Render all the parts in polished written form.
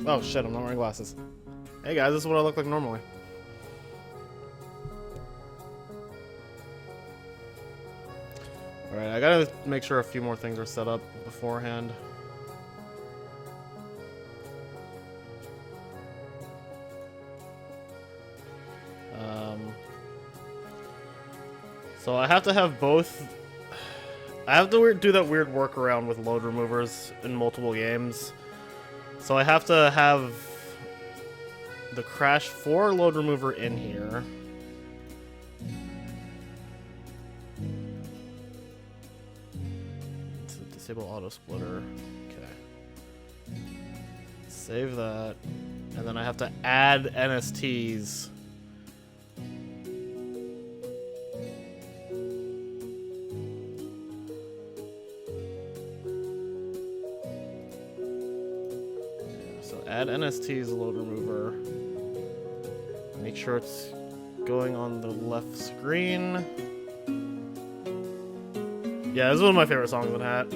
Oh shit, I'm not wearing glasses. Hey guys, this is what I look like normally. Alright, I gotta make sure a few more things are set up beforehand. So I have to have both. I have to do that weird workaround with load removers in multiple games. So I have to have the Crash 4 load remover in here. It's a disable auto splitter. Okay. Save that. And then I have to add NSTs. Add NST's load remover. Make sure it's going on the left screen. Yeah, this is one of my favorite songs in Hat.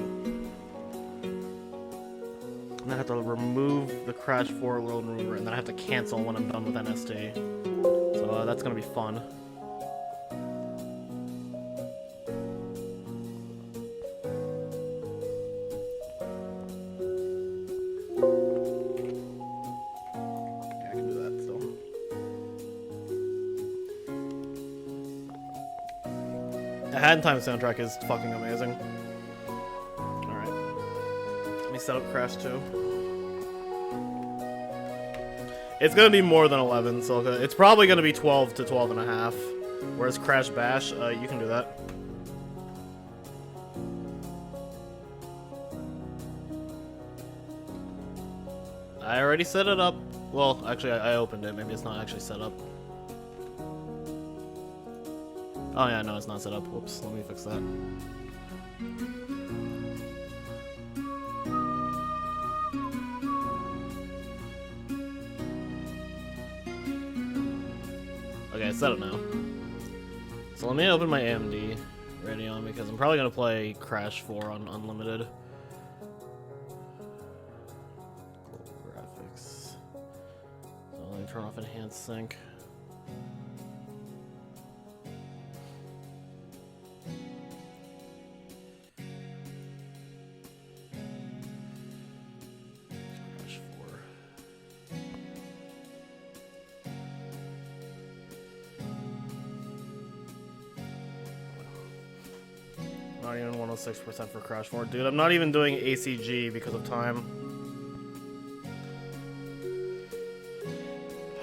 And I have to remove the Crash 4 load remover, and then I have to cancel when I'm done with NST. So that's gonna be fun. The Hat in Time soundtrack is fucking amazing. Alright. Let me set up Crash 2. It's gonna be more than 11, so it's probably gonna be 12 to 12 and a half. Whereas Crash Bash, you can do that. I already set it up. Well, actually, I opened it. Maybe it's not actually set up. Oh yeah, no, it's not set up. Whoops, let me fix that. Okay, it's set up now. So let me open my AMD Radeon because I'm probably gonna play Crash 4 on Unlimited. Cool graphics. So let me turn off Enhanced Sync. Not even 106% for Crash 4. Dude, I'm not even doing ACG because of time.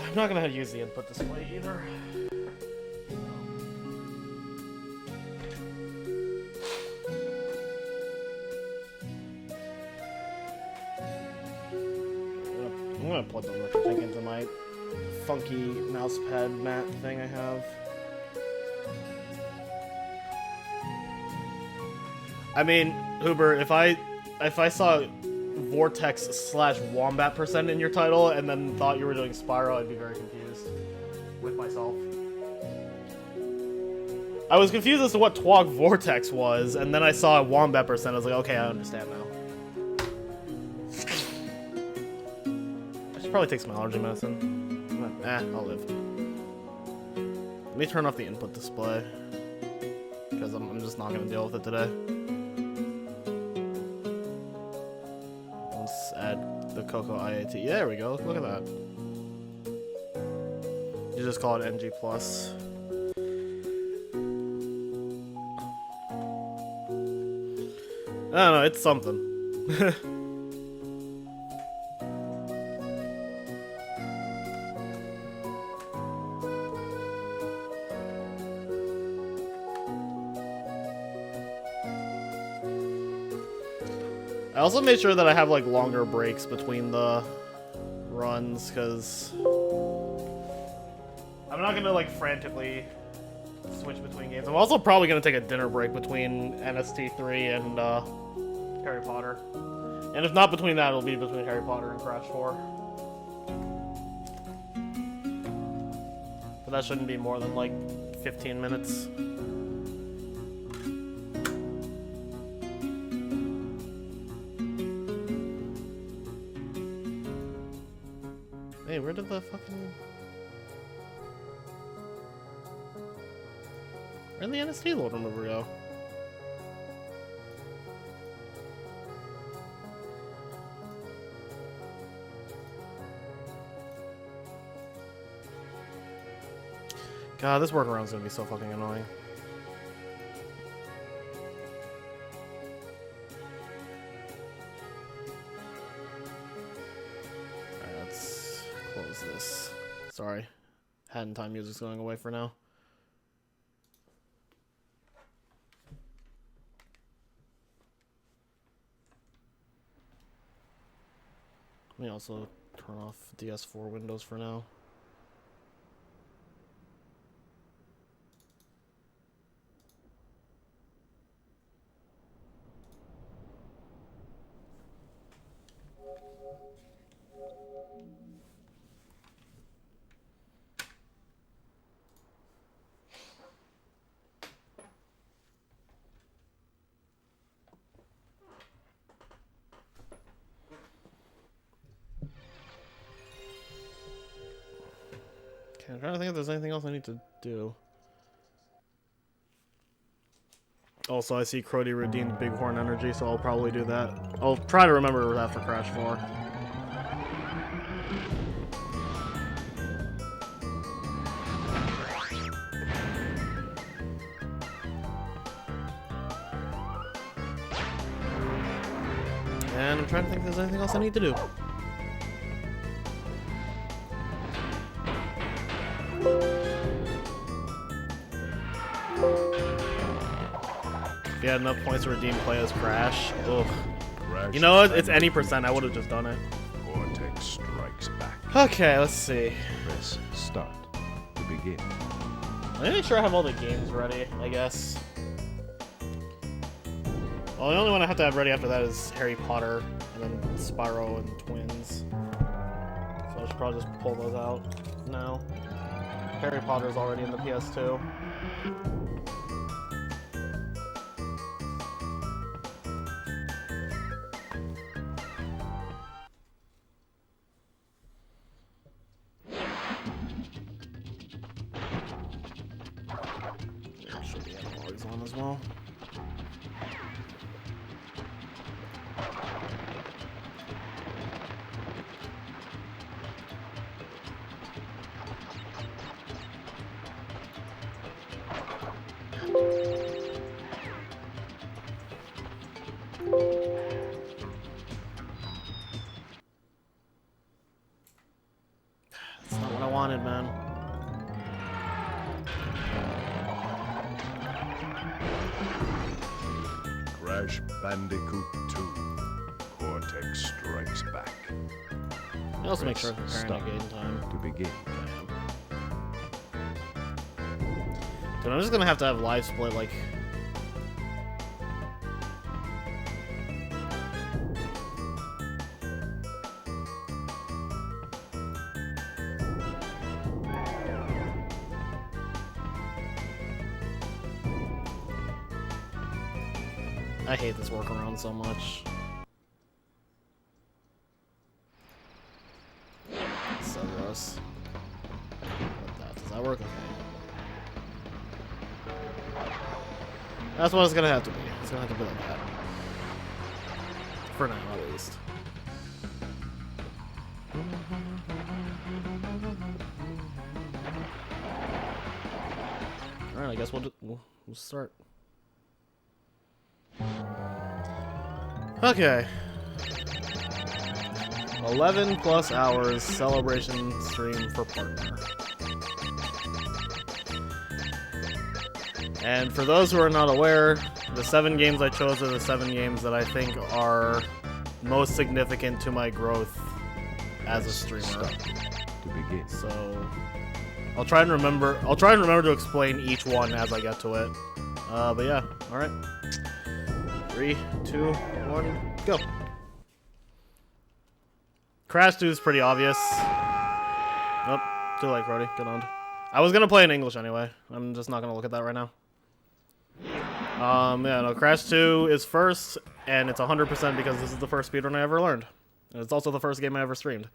I'm not gonna use the input display either. put the electric tank into my funky mouse pad mat thing I have. I mean, Huber, if I saw Vortex / Wombat % in your title and then thought you were doing Spyro, I'd be very confused with myself. I was confused as to what Twog Vortex was, and then I saw Wombat %. I was like, okay, I understand now. I should probably take some allergy medicine. I'll live. Let me turn off the input display, because I'm just not going to deal with it today. Let's add the Coco IAT. Yeah, there we go. Look at that. You just call it NG+. I don't know, it's something. I also made sure that I have like longer breaks between the runs, because I'm not gonna like frantically switch between games. I'm also probably gonna take a dinner break between NST3 and Harry Potter. And if not between that, it'll be between Harry Potter and Crash 4. But that shouldn't be more than like 15 minutes. Hey, where did the fucking... Where did the NST load remover go? God, this workaround's gonna be so fucking annoying. Alright, let's close this. Sorry. Hat in Time music's going away for now. Let me also turn off DS4 windows for now. Okay, I'm trying to think if there's anything else I need to do. Also, I see Crody redeemed Bighorn Energy, so I'll probably do that. I'll try to remember that for Crash 4. And I'm trying to think if there's anything else I need to do. If you had enough points to redeem play as Crash, ugh. You know what? It's any %. I would have just done it. Cortex strikes back. Okay, let's see. Press start to begin. Let me make sure I have all the games ready, I guess. Well, the only one I have to have ready after that is Harry Potter, and then Spyro and Twins. So I should probably just pull those out now. Harry Potter's already in the PS2. Make sure the analog's on as well. That's not what I wanted, man. Crash Bandicoot 2. Cortex strikes back. I also make sure I'm Press preparing start a game time. to begin. Dude, I'm just gonna have to have live split, like... I hate this workaround so much. It's so gross. Does that work? Okay. That's what it's gonna have to be. It's gonna have to be like that. For now, at least. Alright, I guess we'll start. Okay. 11 plus hours celebration stream for partner. And for those who are not aware, the 7 games I chose are the 7 games that I think are most significant to my growth as a streamer. To begin. So I'll try and remember to explain each one as I get to it. But yeah, alright. 3, 2, 1, go. Crash 2 is pretty obvious. Nope, too late, Brody. Get on. I was gonna play in English anyway. I'm just not gonna look at that right now. Yeah, no, Crash 2 is first, and it's 100% because this is the first speedrun I ever learned. And it's also the first game I ever streamed.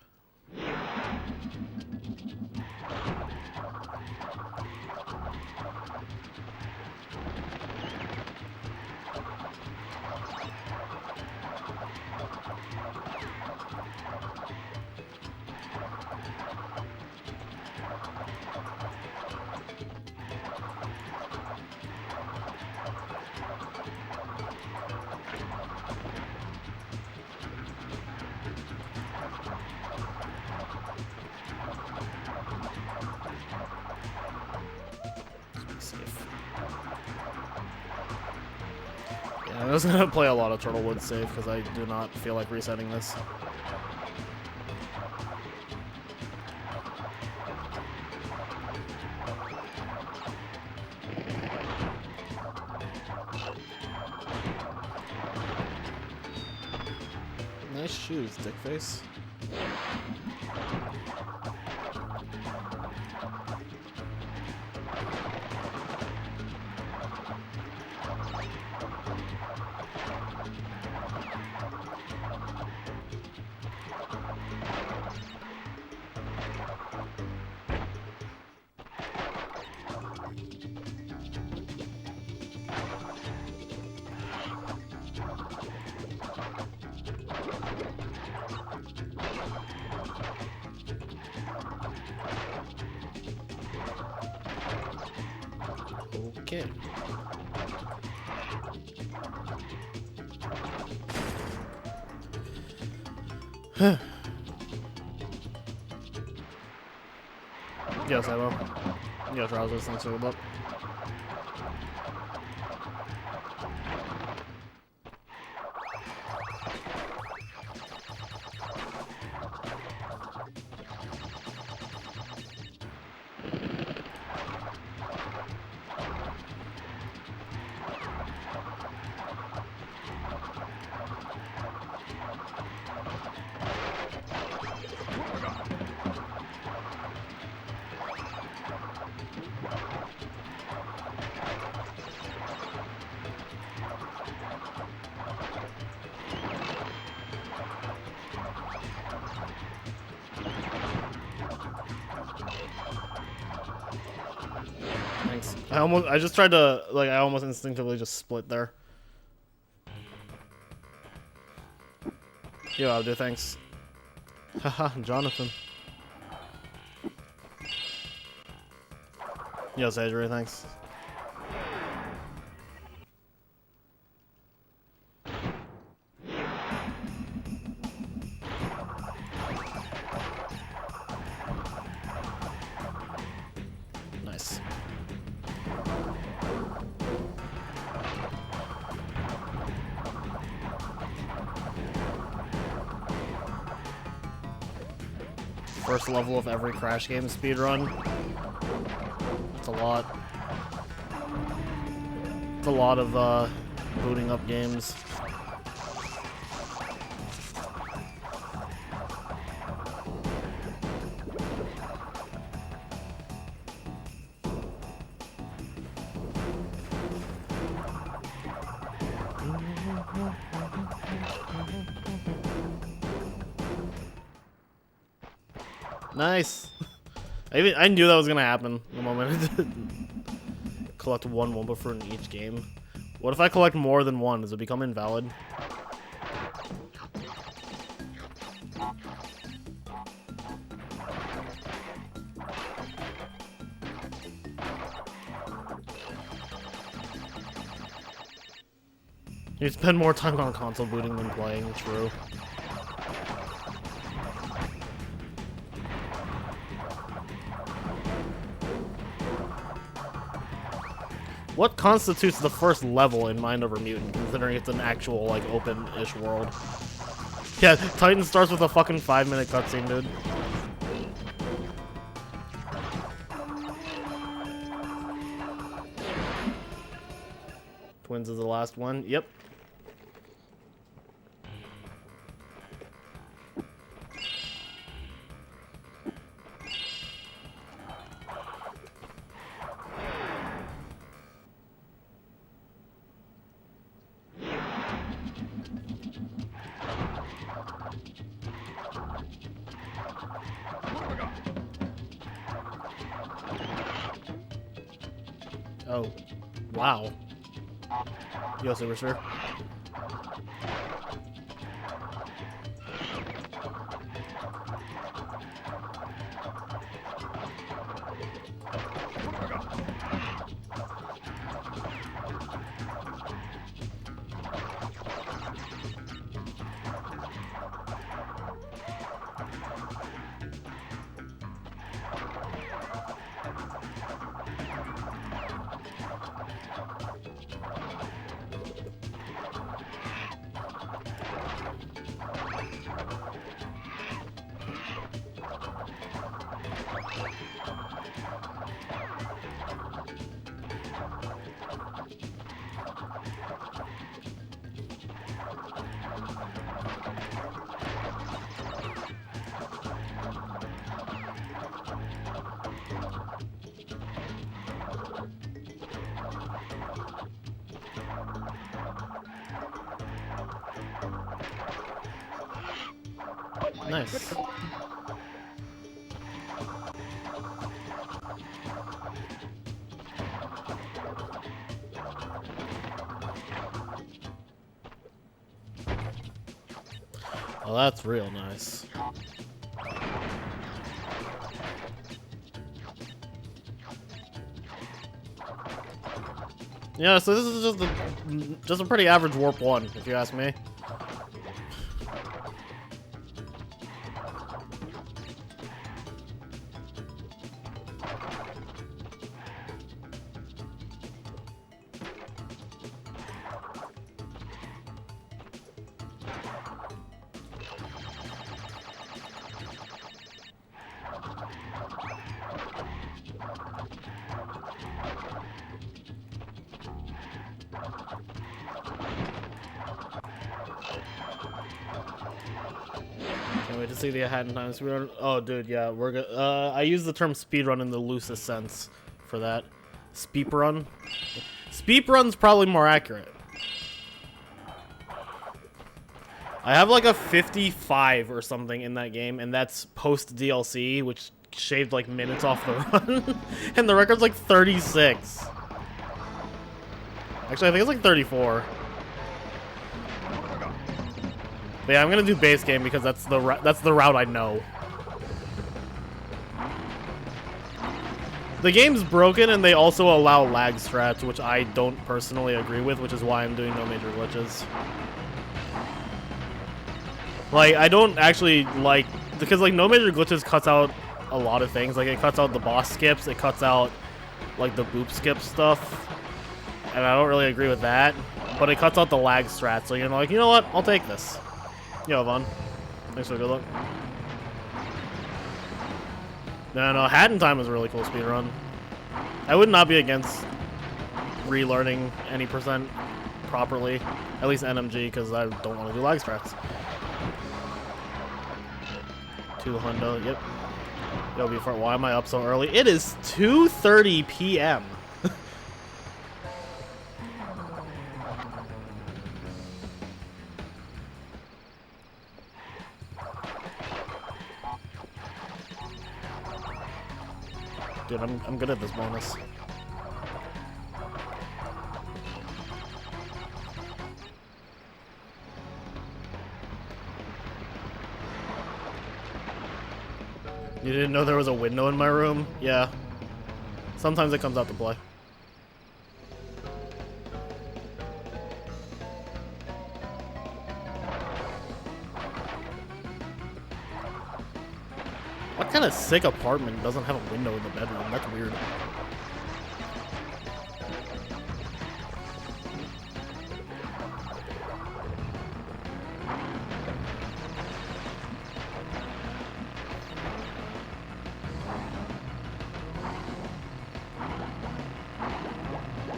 I was gonna play a lot of Turtlewood safe because I do not feel like resetting this. Nice shoes, dickface. Okay. Yes, I will. Yes, I was listening to about. Thanks. I just tried to, like, I almost instinctively just split there. Yo, I'll do thanks. Haha, Jonathan. Yo, Sajuri, thanks. Nice. first level of every Crash game speedrun. It's a lot. It's a lot of booting up games. Nice. I knew that was gonna happen the moment I did. Collect one Wumpa fruit in each game. What if I collect more than one? Does it become invalid? You spend more time on console booting than playing, true. What constitutes the first level in Mind Over Mutant, considering it's an actual, like, open-ish world? Yeah, Titan starts with a fucking 5-minute cutscene, dude. Twins is the last one. Yep. Oh, wow. Yo, Super Sir. Nice. Oh, that's real nice. Yeah, so this is just a pretty average warp 1, if you ask me. Can't wait to see the Manhattan Time speedrun. Oh, dude, yeah, we're good. I use the term speedrun in the loosest sense for that. Speedrun. Speedrun's probably more accurate. I have like a 55 or something in that game, and that's post DLC, which shaved like minutes off the run, and the record's like 36. Actually, I think it's like 34. But yeah, I'm gonna do base game because that's the route I know. The game's broken, and they also allow lag strats, which I don't personally agree with, which is why I'm doing no major glitches. Like, I don't actually like, because like no major glitches cuts out a lot of things. Like, it cuts out the boss skips, it cuts out like the boop skip stuff, and I don't really agree with that. But it cuts out the lag strat, so you're like, you know what? I'll take this. Yo, Vaughn. Thanks for the good luck. No, Hat in Time was a really cool speedrun. I would not be against relearning any percent properly. At least NMG, because I don't want to do lag strats. 200, yep. Yo, before, why am I up so early? It is 2:30 p.m. Dude, I'm good at this bonus. You didn't know there was a window in my room? Yeah. Sometimes it comes out to play. What kind of sick apartment doesn't have a window in the bedroom? That's weird.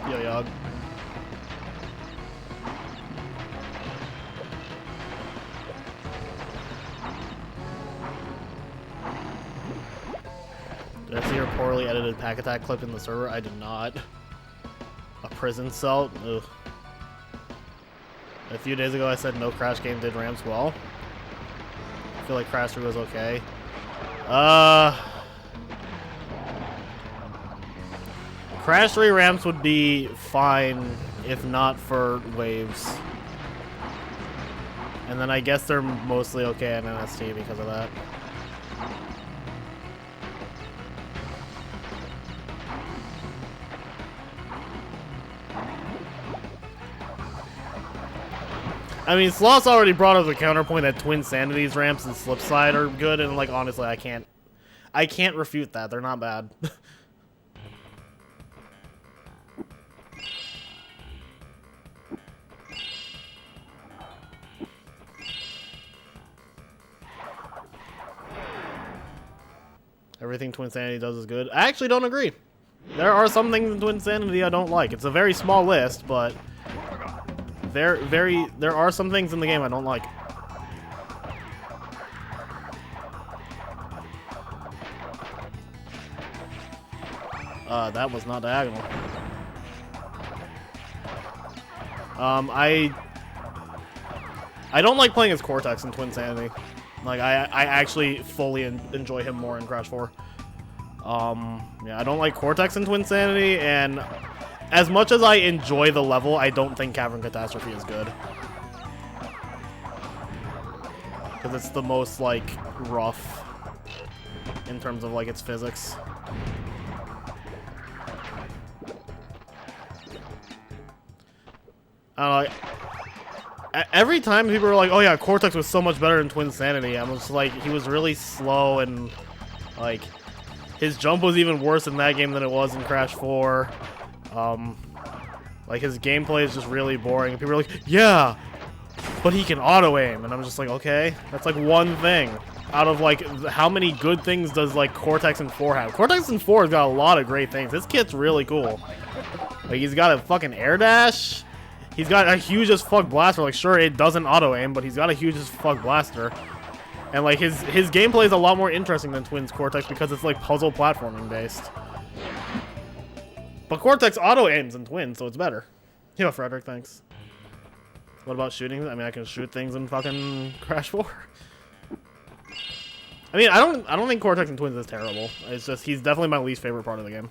Yo. Did I see your poorly edited pack attack clip in the server? I did not. A prison cell? Ugh. A few days ago I said no Crash game did ramps well. I feel like Crash 3 was okay. Crash 3 ramps would be fine if not for waves. And then I guess they're mostly okay on NST because of that. I mean, Sloth's already brought up the counterpoint that Twin Sanity's ramps and Slipside are good, and like honestly, I can't refute that. They're not bad. Everything Twin Sanity does is good. I actually don't agree. There are some things in Twin Sanity I don't like. It's a very small list, but there are some things in the game I don't like. That was not diagonal. I don't like playing as Cortex in Twin Sanity. Like, I actually fully enjoy him more in Crash 4. Yeah, I don't like Cortex in Twin Sanity, and as much as I enjoy the level, I don't think Cavern Catastrophe is good. Because it's the most, like, rough in terms of, like, its physics. I don't know, every time people are like, oh yeah, Cortex was so much better in Twin Sanity, I'm just like, he was really slow and, like, his jump was even worse in that game than it was in Crash 4. Like, his gameplay is just really boring. And people are like, yeah, but he can auto-aim. And I'm just like, okay, that's like one thing. Out of, like, how many good things does, like, Cortex and 4 have? Cortex and 4 has got a lot of great things. This kit's really cool. Like, he's got a fucking air dash. He's got a huge as fuck blaster. Like, sure, it doesn't auto-aim, but he's got a huge as fuck blaster. And, like, his gameplay is a lot more interesting than Twin's Cortex because it's, like, puzzle platforming based. But Cortex auto-aims in Twin, so it's better. Yo, Frederick, thanks. What about shooting? I mean, I can shoot things in fucking Crash 4. I mean, I don't think Cortex in Twins is terrible. It's just, he's definitely my least favorite part of the game.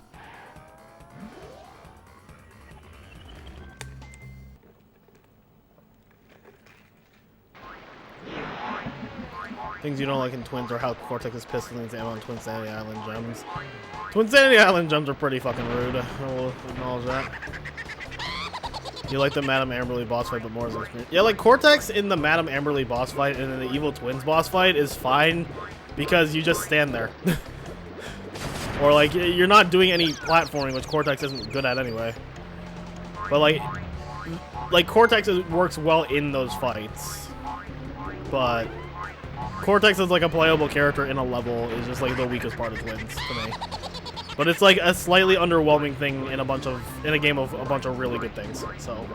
Things you don't like in Twins are how Cortex is pistolings ammo on Twin Sanity Island gems. Twin Sanity Island gems are pretty fucking rude. I will acknowledge that. You like the Madame Amberly boss fight, but more as an experience. Yeah, like Cortex in the Madame Amberly boss fight and in the Evil Twins boss fight is fine because you just stand there. Or like you're not doing any platforming, which Cortex isn't good at anyway. But like Cortex works well in those fights, but Cortex as like a playable character in a level is just like the weakest part of wins to me. But it's like a slightly underwhelming thing in a game of a bunch of really good things. So.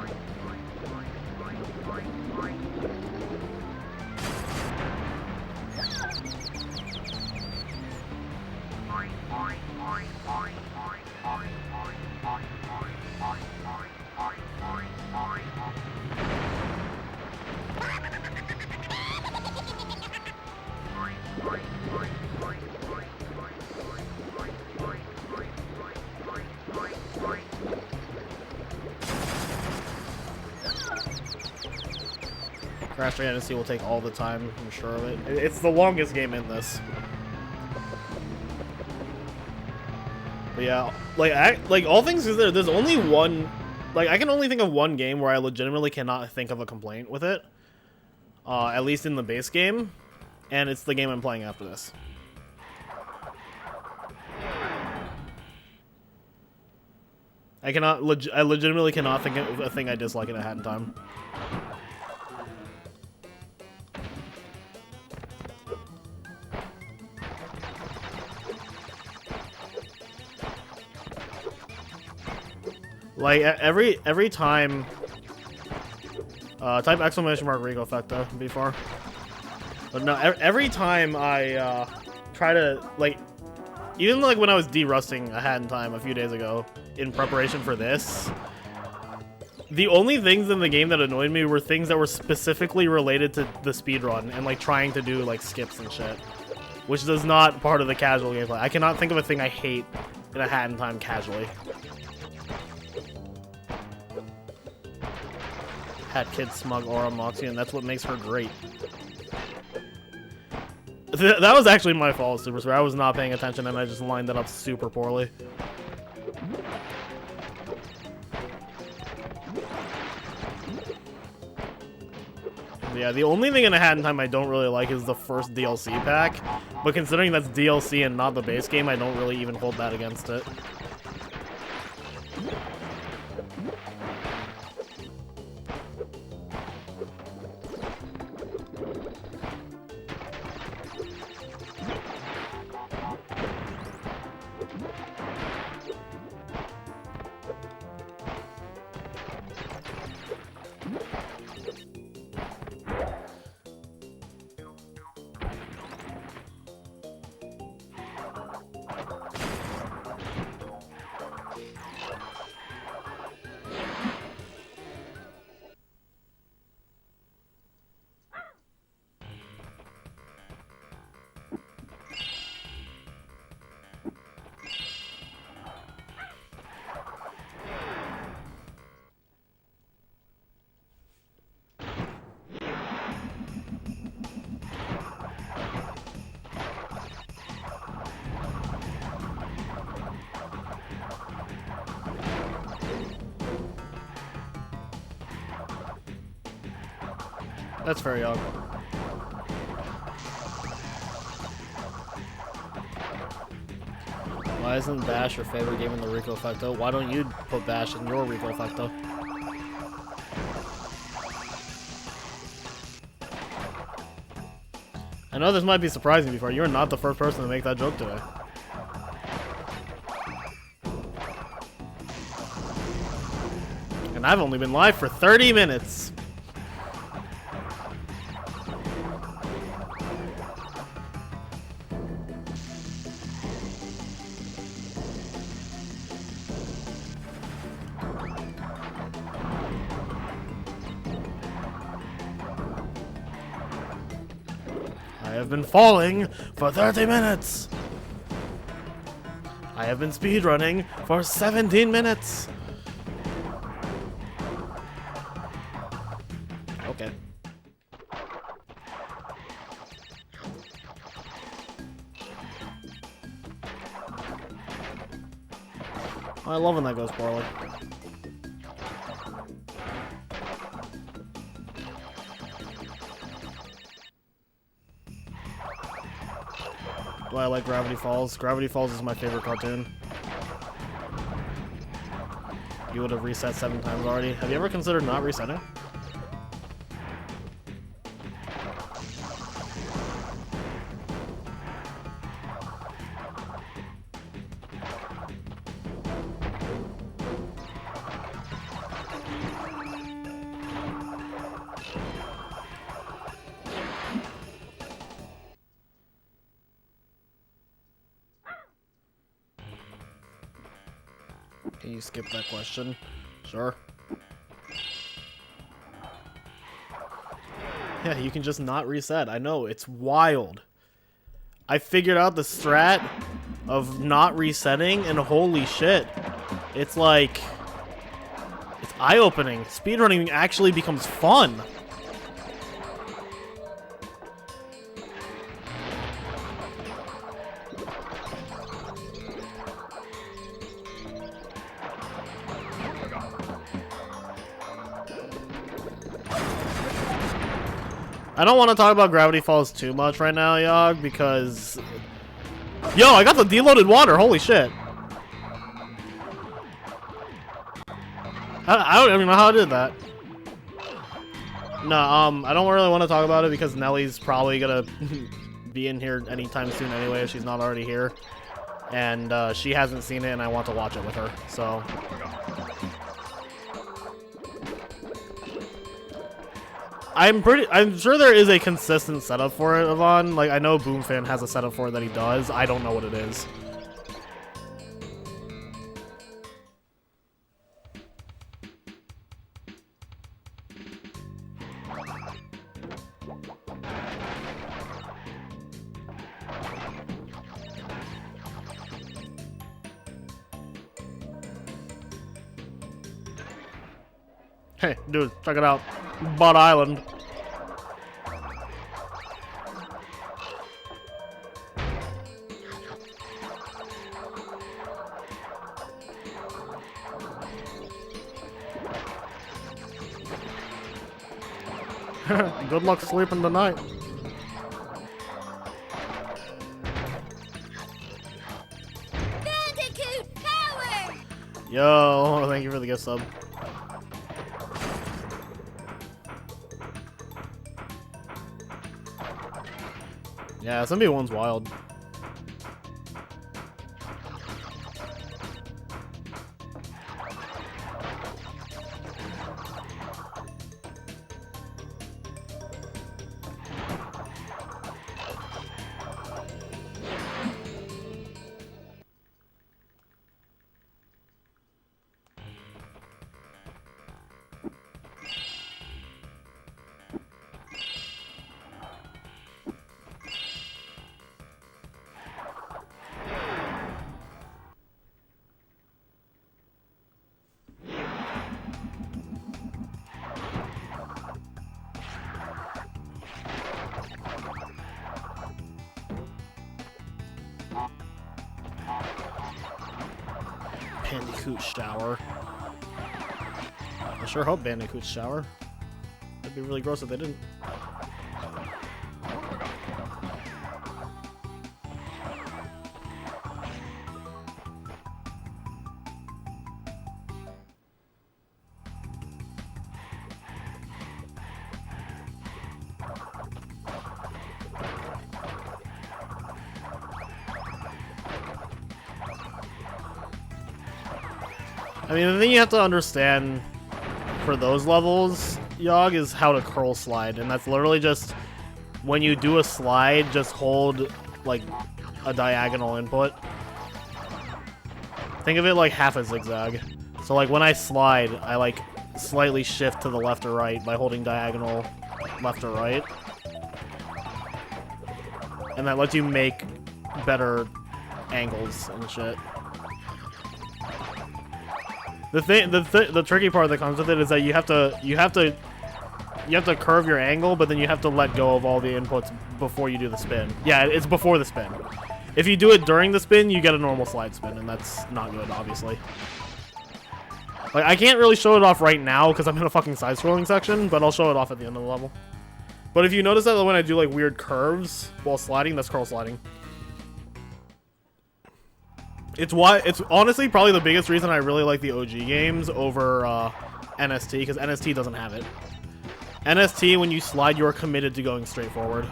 Crash Fantasy will take all the time, I'm sure of it. It's the longest game in this. But yeah, like all things considered, there's only one, like I can only think of one game where I legitimately cannot think of a complaint with it. At least in the base game, and it's the game I'm playing after this. I legitimately cannot think of a thing I dislike in a Hat in Time. Like every time, type exclamation mark Riko-Fecta before. But no, every time I try to like, even like when I was de-rusting a Hat in Time a few days ago in preparation for this, the only things in the game that annoyed me were things that were specifically related to the speedrun and like trying to do like skips and shit, which is not part of the casual gameplay. I cannot think of a thing I hate in a Hat in Time casually. Hat Kid Smug Aura Moxie, and that's what makes her great. That was actually my fault, Super Square. I was not paying attention and I just lined that up super poorly. Yeah, the only thing in a Hat in Time I don't really like is the first DLC pack, but considering that's DLC and not the base game, I don't really even hold that against it. That's very odd. Why isn't Bash your favorite game in the Riko-Fecta? Why don't you put Bash in your Riko-Fecta? I know this might be surprising before. You're not the first person to make that joke today. And I've only been live for 30 minutes. I have been falling for 30 minutes. I have been speedrunning for 17 minutes. Okay. I love when that goes poorly. Do I like Gravity Falls? Gravity Falls is my favorite cartoon. You would have reset 7 times already. Have you ever considered not resetting? Can you skip that question? Sure. Yeah, you can just not reset. I know, it's wild. I figured out the strat of not resetting, and holy shit. It's like... It's eye-opening. Speedrunning actually becomes fun. I don't want to talk about Gravity Falls too much right now, Yogg, because... Yo, I got the deloaded water, holy shit. I don't even know how I did that. No, I don't really want to talk about it because Nellie's probably gonna be in here anytime soon anyway if she's not already here. And she hasn't seen it and I want to watch it with her, so... I'm sure there is a consistent setup for it, Yvonne. Like, I know Boomfan has a setup for it that he does. I don't know what it is. Hey, dude, check it out. Butt Island. Good luck sleeping tonight. Bandicoot power! Yo, thank you for the gift sub. Yeah, SMB1's wild. Bandicoot shower. I sure hope Bandicoot shower. That'd be really gross if they didn't. I mean, the thing you have to understand for those levels, Yogg, is how to curl slide, and that's literally just when you do a slide, just hold like a diagonal input. Think of it like half a zigzag. So like when I slide, I like slightly shift to the left or right by holding diagonal left or right, and that lets you make better angles and shit. The tricky part that comes with it is that you have to curve your angle, but then you have to let go of all the inputs before you do the spin. Yeah, it's before the spin. If you do it during the spin, you get a normal slide spin, and that's not good, obviously. Like, I can't really show it off right now because I'm in a fucking side-scrolling section, but I'll show it off at the end of the level. But if you notice that when I do like weird curves while sliding, that's curl sliding. It's honestly probably the biggest reason I really like the OG games over NST, because NST doesn't have it. NST, when you slide, you're committed to going straight forward.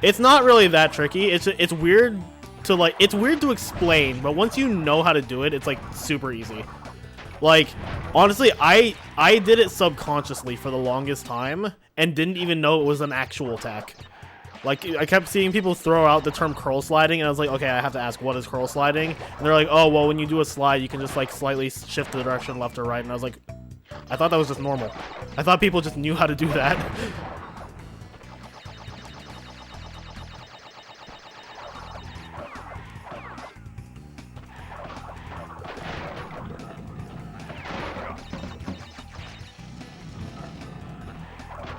It's not really that tricky. It's weird to explain, but once you know how to do it, it's like super easy. Like, honestly, I did it subconsciously for the longest time and didn't even know it was an actual tech. Like, I kept seeing people throw out the term curl sliding, and I was like, okay, I have to ask, what is curl sliding? And they're like, oh, well, when you do a slide, you can just, like, slightly shift the direction left or right. And I was like, I thought that was just normal. I thought people just knew how to do that.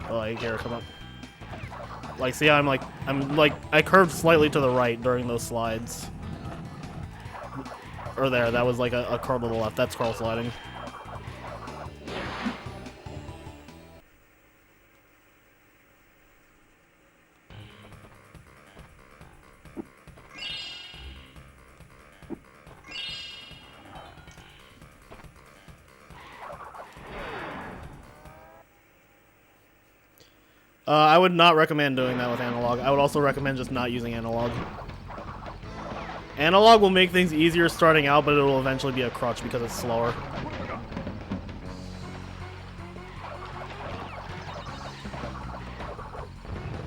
Oh, I care, come on. Like, see, I'm like, I curved slightly to the right during those slides. Or there, that was like a curl to the left. That's curl sliding. I would not recommend doing that with analog. I would also recommend just not using analog. Analog will make things easier starting out, but it will eventually be a crutch because it's slower.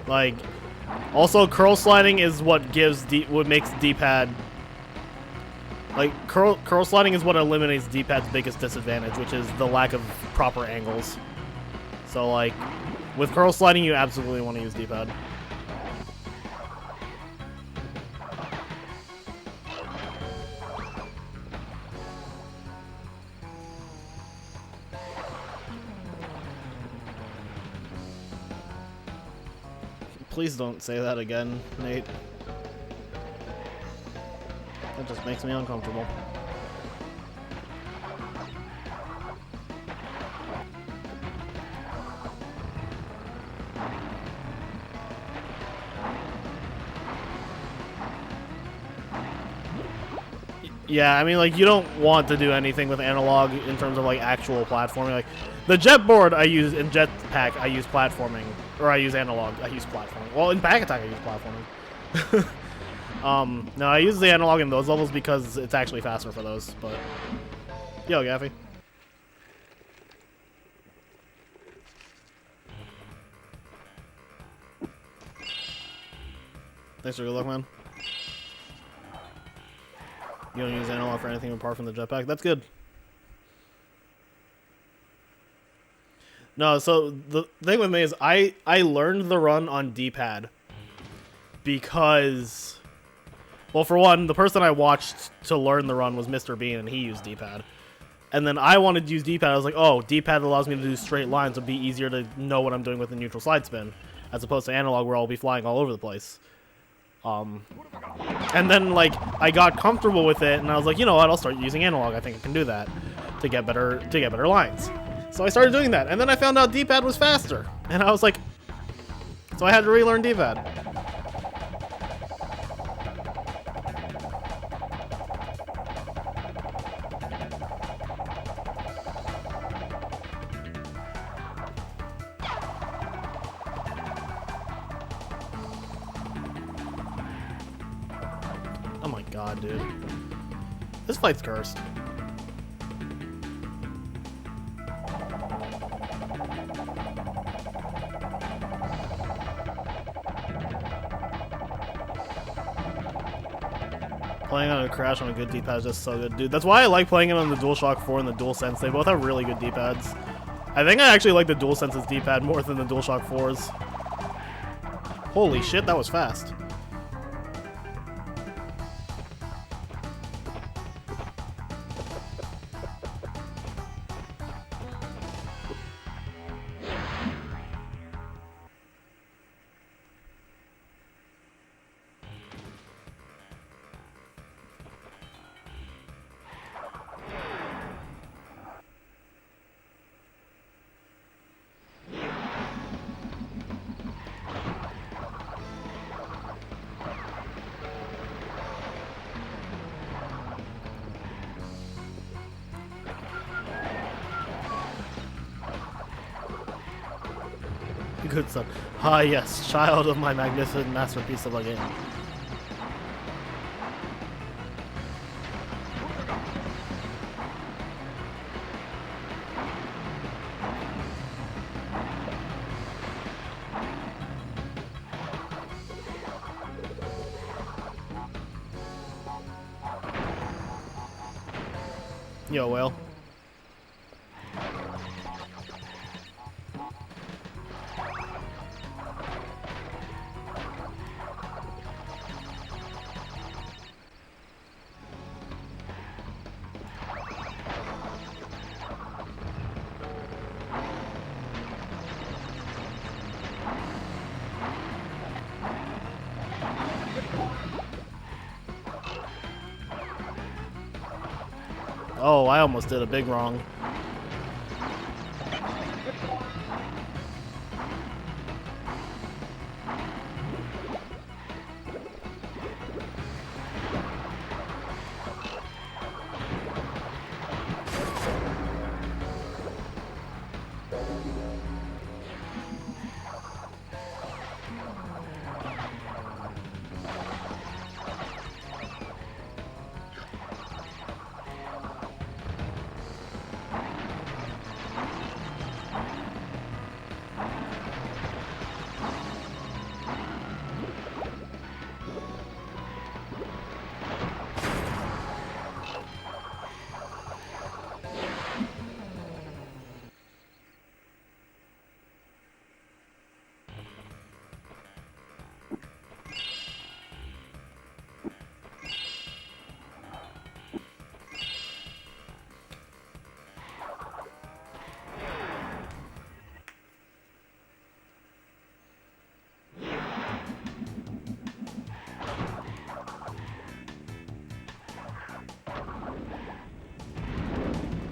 Like, also curl sliding is what gives what makes D-pad. Like, curl sliding is what eliminates D-pad's biggest disadvantage, which is the lack of proper angles. So, like, with curl sliding, you absolutely want to use D-pad. Please don't say that again, Nate. That just makes me uncomfortable. Yeah, I mean, like, you don't want to do anything with analog in terms of, like, actual platforming. Like, the jetboard I use in Jetpack, I use platforming. Or I use analog, I use platforming. Well, in Pack Attack, I use platforming. No, I use the analog in those levels because it's actually faster for those, but... Yo, Gaffy. Thanks for your luck, man. You don't use analog for anything apart from the jetpack? That's good. No, so the thing with me is I learned the run on D-pad because, well, for one, the person I watched to learn the run was Mr. Bean, and he used D-pad. And then I wanted to use D-pad. I was like, oh, D-pad allows me to do straight lines. It'd be easier to know what I'm doing with the neutral side spin, as opposed to analog where I'll be flying all over the place. And then, like, I got comfortable with it, and I was like, you know what, I'll start using analog. I think I can do that to get better lines. So I started doing that, and then I found out D-pad was faster, and I was like, so I had to relearn D-pad. Oh my god, dude. This fight's cursed. Playing on a Crash on a good D-pad is just so good, dude. That's why I like playing it on the DualShock 4 and the DualSense. They both have really good D-pads. I think I actually like the DualSense's D-pad more than the DualShock 4's. Holy shit, that was fast. Good son. Ah, yes, child of my magnificent masterpiece of a game. Yo, well. Oh, I almost did a big wrong.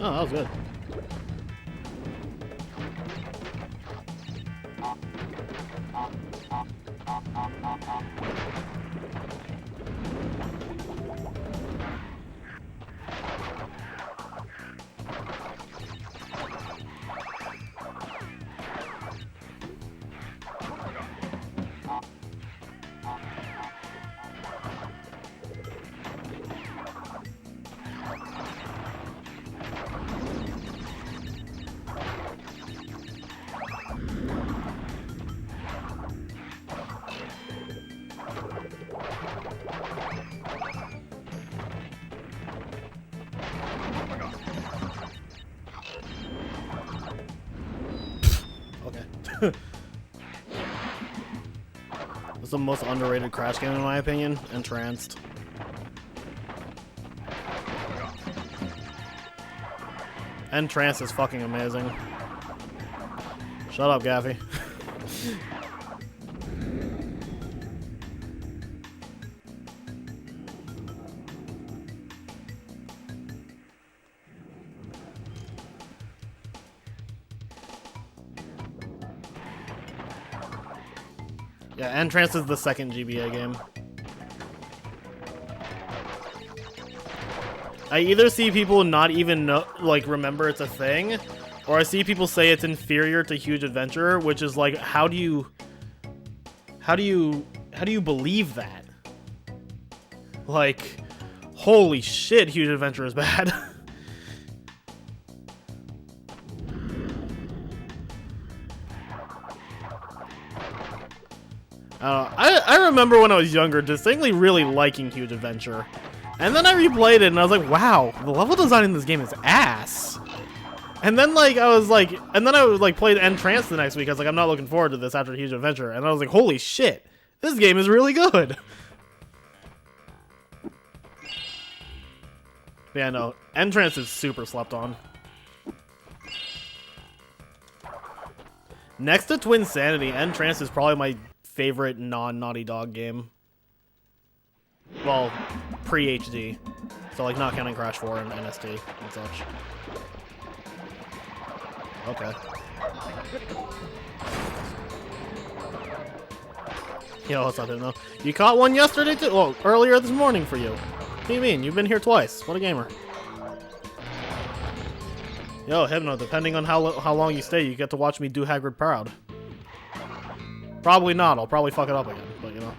Oh, that was good. Okay. It's the most underrated Crash game in my opinion. Entranced. Entranced is fucking amazing. Shut up, Gaffy. Yeah, Entrance is the second GBA game. I either see people not even know, like, remember it's a thing, or I see people say it's inferior to Huge Adventure, which is like, how do you believe that? Like, holy shit, Huge Adventure is bad. I remember when I was younger distinctly really liking Huge Adventure. And then I replayed it and I was like, wow, the level design in this game is ass. And then like I played Entrance the next week. I was like, I'm not looking forward to this after Huge Adventure. And I was like, holy shit, this game is really good. Yeah, no, Entrance is super slept on. Next to Twin Sanity, Entrance is probably my favorite non-Naughty Dog game. Well, pre-HD. So, like, not counting Crash 4 and NST and such. Okay. Yo, what's up, though? You caught one yesterday, too? Well, earlier this morning for you. What do you mean? You've been here twice. What a gamer. Yo, Hypno, depending on how long you stay, you get to watch me do Hagrid proud. Probably not. I'll probably fuck it up again, but you know.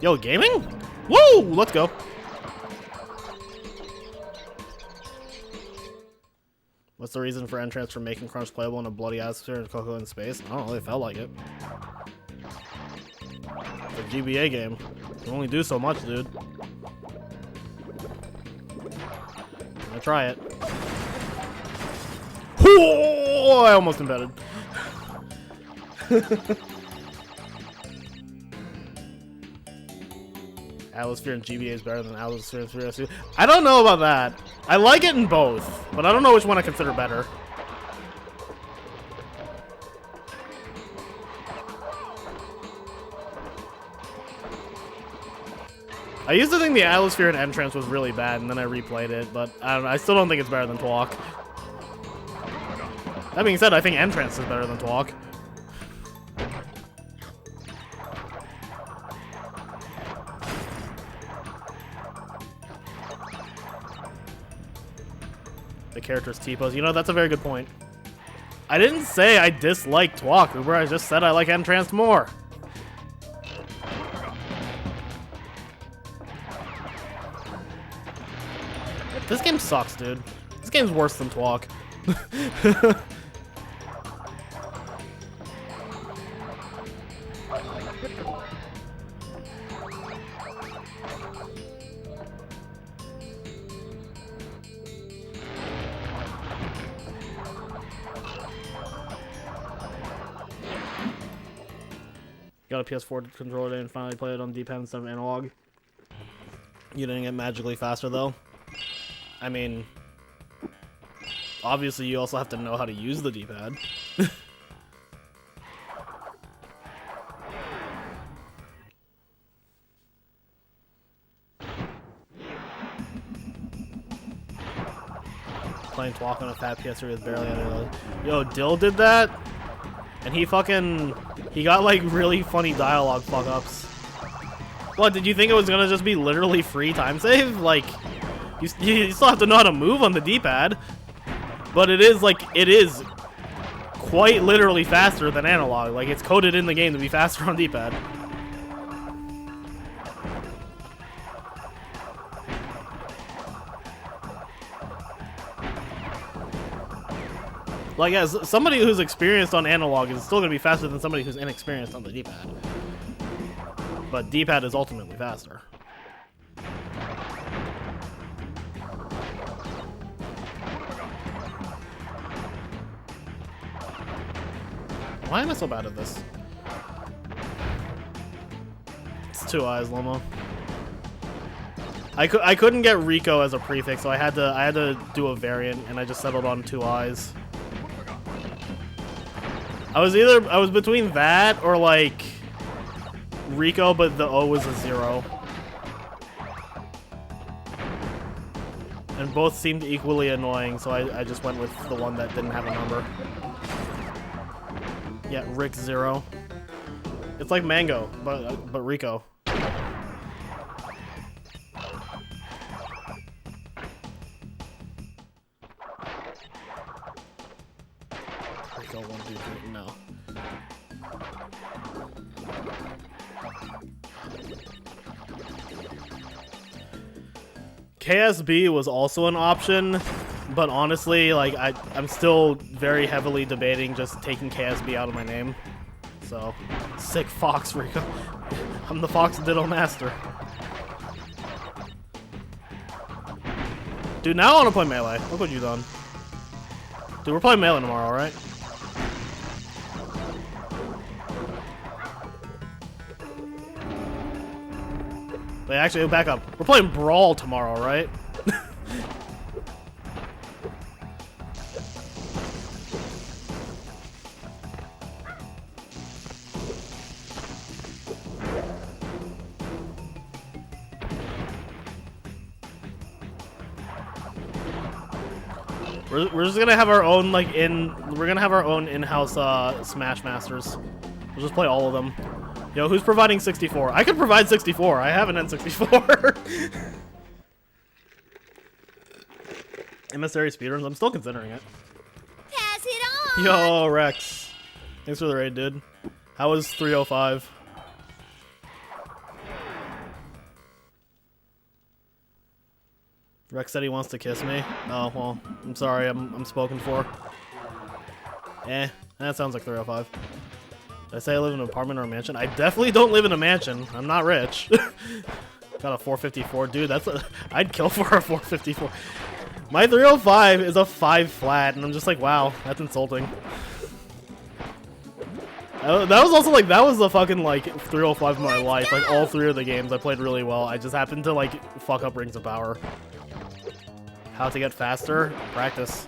Yo, gaming? Woo! Let's go. What's the reason for Entrance for making Crunch playable in a bloody atmosphere and Coco in space? I don't know, they felt like it. It's a GBA game. You can only do so much, dude. I'm gonna try it. Oh, I almost embedded. Atmosphere in GBA is better than Atmosphere in 3S2. I don't know about that. I like it in both, but I don't know which one I consider better. I used to think the Atmosphere in Entrance was really bad, and then I replayed it, but I don't know, I still don't think it's better than Twalk. That being said, I think Entrance is better than Twalk. The character's T-pose. You know, that's a very good point. I didn't say I dislike Twalk, Uber. I just said I like Entranced more. This game sucks, dude. This game's worse than Twalk. Got a PS4 controller and finally played it on D-pad instead of analog. You didn't get magically faster though. I mean, obviously you also have to know how to use the D-pad. Playing Twalk on a fat PS3 with barely any. Yo, Dill did that, and he got like really funny dialogue fuck-ups. What, did you think it was gonna just be literally free time save? Like, you still have to know how to move on the D-pad, but it is quite literally faster than analog. Like, it's coded in the game to be faster on D-pad. Like, as somebody who's experienced on analog is still going to be faster than somebody who's inexperienced on the D-pad. But D-pad is ultimately faster. Why am I so bad at this? It's 2 eyes, Lomo. I couldn't get Riko as a prefix, so I had to do a variant, and I just settled on 2 eyes. I was between that or like Riko, but the O was a 0. And both seemed equally annoying, so I just went with the one that didn't have a number. Yeah, Rick 0. It's like Mango, but Riko. Riko 1, 2, 3, no. KSB was also an option, but honestly, like I'm still very heavily debating just taking KSB out of my name. So, sick Fox, Riko. I'm the Fox Ditto Master. Dude, now I want to play Melee. Look what you've done. Dude, we're playing Melee tomorrow, right? Wait, actually, back up. We're playing Brawl tomorrow, right? We're just gonna have our own we're gonna have our own in-house Smash Masters. We'll just play all of them. Yo, who's providing 64? I could provide 64. I have an N64. Emissary speedruns. I'm still considering it. Pass it on. Yo, Rex. Thanks for the raid, dude. How was 305? Rex said he wants to kiss me. Oh, well, I'm sorry, I'm spoken for. That sounds like 305. Did I say I live in an apartment or a mansion? I definitely don't live in a mansion. I'm not rich. Got a 454. Dude, I'd kill for a 454. My 305 is a 5 flat, and I'm just like, wow, that's insulting. That was also like, that was the fucking like 305 of my life. Like all 3 of the games I played really well. I just happened to like fuck up Rings of Power. How to get faster? Practice.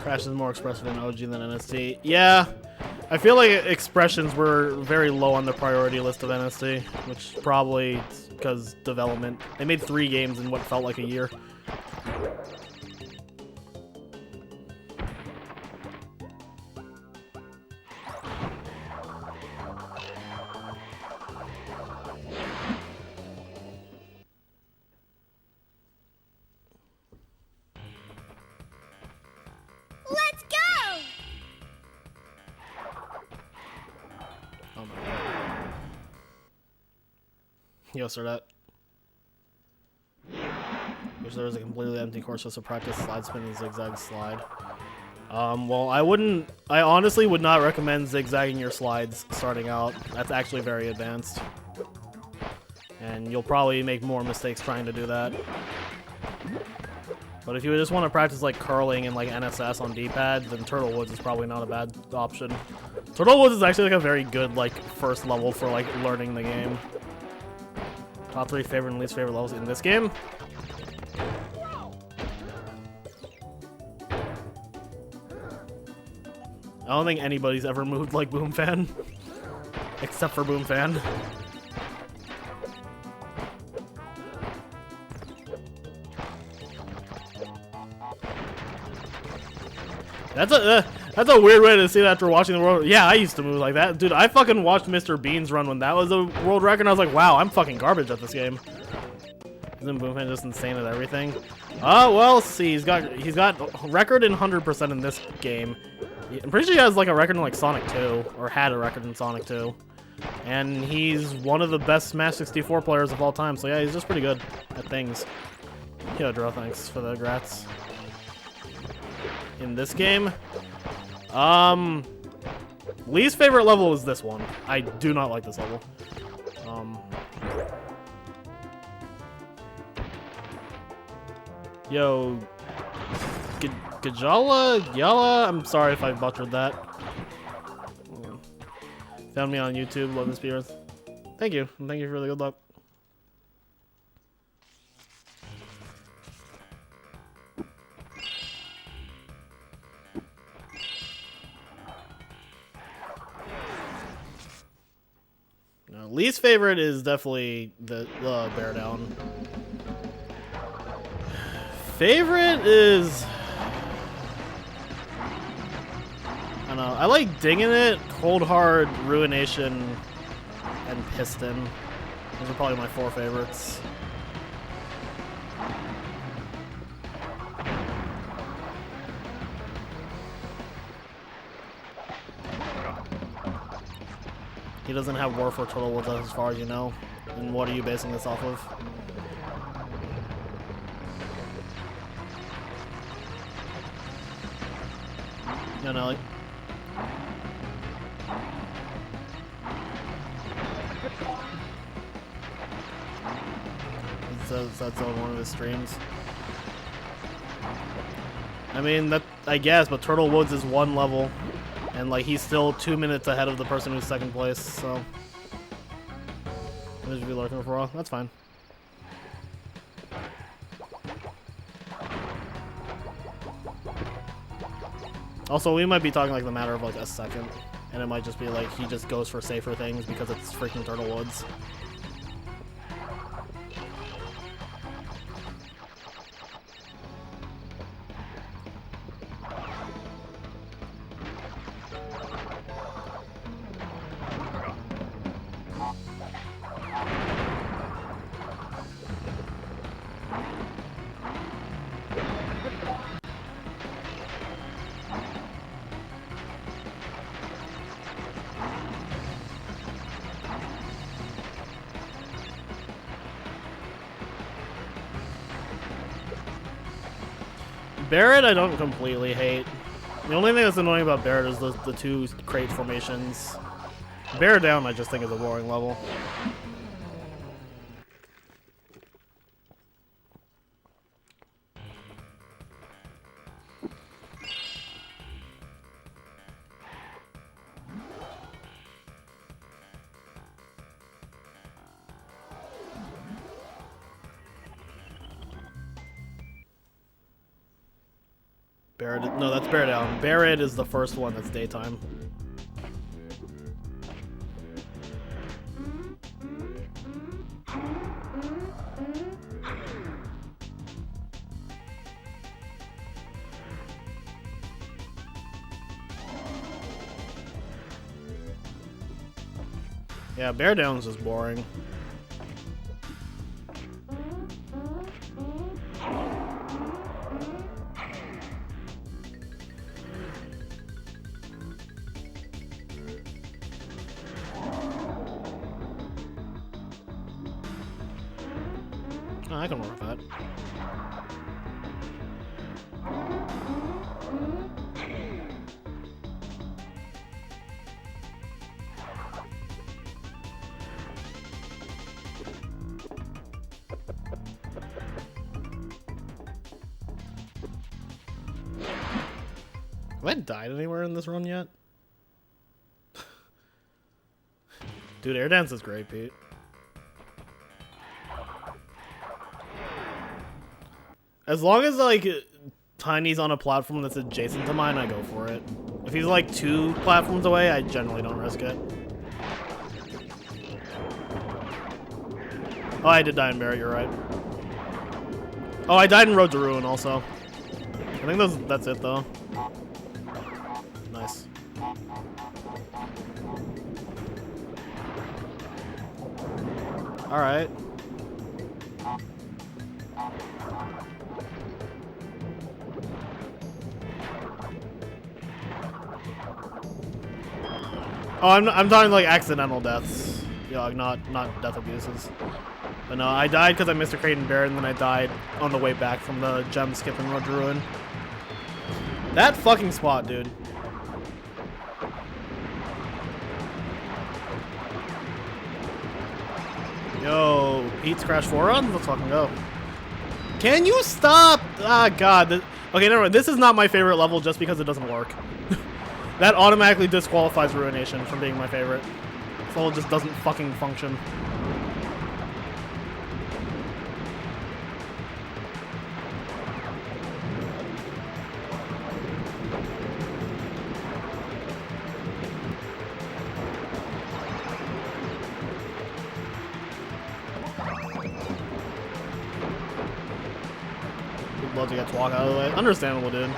Crash is more expressive in OG than NST. Yeah, I feel like expressions were very low on the priority list of NST, which probably because development. They made 3 games in what felt like a year. Let's go! Oh my god. Yo, sir, that. Wish there was a completely empty course just to practice slide spin and zigzag slide. Well, I honestly would not recommend zigzagging your slides starting out. That's actually very advanced. And you'll probably make more mistakes trying to do that. But if you just want to practice like curling and like NSS on D-pad, then Turtle Woods is probably not a bad option. Turtle Woods is actually like a very good like first level for like learning the game. Top 3 favorite and least favorite levels in this game? I don't think anybody's ever moved like Boom Fan. Except for Boom Fan. That's a weird way to see that after watching the world. Yeah, I used to move like that. Dude, I fucking watched Mr. Bean's run when that was a world record, and I was like, wow, I'm fucking garbage at this game. Isn't Boom Fan just insane at everything? Oh, well, let's see. He's got record in 100% in this game. I'm pretty sure he has like a record in like Sonic 2, or had a record in Sonic 2. And he's one of the best Smash 64 players of all time, so yeah, he's just pretty good at things. Yo, Dro, thanks for the grats. In this game, least favorite level is this one. I do not like this level. Yo, Gajala, Yala. I'm sorry if I butchered that. Found me on YouTube. Love this beer. Thank you. Thank you for the good luck. No, least favorite is definitely the Bear Down. Favorite is, I don't know. I like Dinging It, Cold Hard, Ruination, and Piston. Those are probably my 4 favorites. He doesn't have War for Total Woods as far as you know. And what are you basing this off of? You know, like... That's on one of his streams. I mean, I guess, but Turtle Woods is 1 level. And, like, he's still 2 minutes ahead of the person who's 2nd place, so... What did you be looking for? That's fine. Also, we might be talking, like, the matter of, like, a second. And it might just be, like, he just goes for safer things because it's freaking Turtle Woods. Barret I don't completely hate. The only thing that's annoying about Barret is the two crate formations. Bear Down I just think is a boring level. Barret, no, that's Bear Down. Barret is the first one that's daytime. Yeah, Bear Down's just boring. Oh, I can work with that. Have I died anywhere in this run yet? Dude, Air Dance is great, Pete. As long as, like, Tiny's on a platform that's adjacent to mine, I go for it. If he's, like, 2 platforms away, I generally don't risk it. Oh, I did die in Barret, you're right. Oh, I died in Road to Ruin also. I think that's it, though. Nice. Alright. Oh, I'm talking like accidental deaths. Yeah, like not death abuses. But no, I died because I missed a crate in Barret, and then I died on the way back from the gem skip in Road to Ruin. That fucking spot, dude. Yo, Pete's Crash 4 runs? Let's fucking go. Can you stop? Ah, God. Okay, never mind. This is not my favorite level just because it doesn't work. That automatically disqualifies Ruination from being my favorite. This level just doesn't fucking function. Would love to get to walk out of the way. Understandable, dude.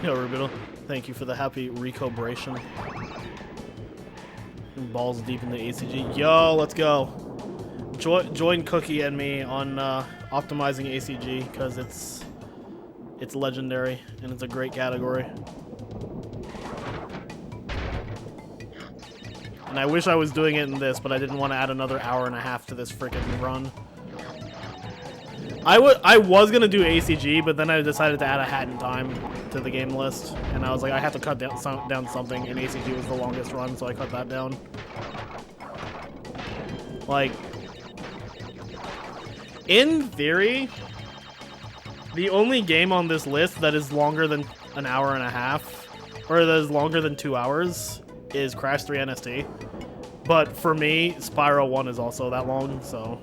Yo, Rubido, thank you for the happy Riko-bration. Balls deep in the ACG. Yo, let's go. Join Cookie and me on optimizing ACG because it's legendary and it's a great category. And I wish I was doing it in this, but I didn't want to add another hour and a half to this freaking run. I was gonna do ACG, but then I decided to add a hat in time to the game list, and I was like, I have to cut down something, and ACG was the longest run, so I cut that down. Like, in theory, the only game on this list that is longer than an hour and a half, or that is longer than 2 hours, is Crash 3 NST. But for me, Spyro 1 is also that long, so...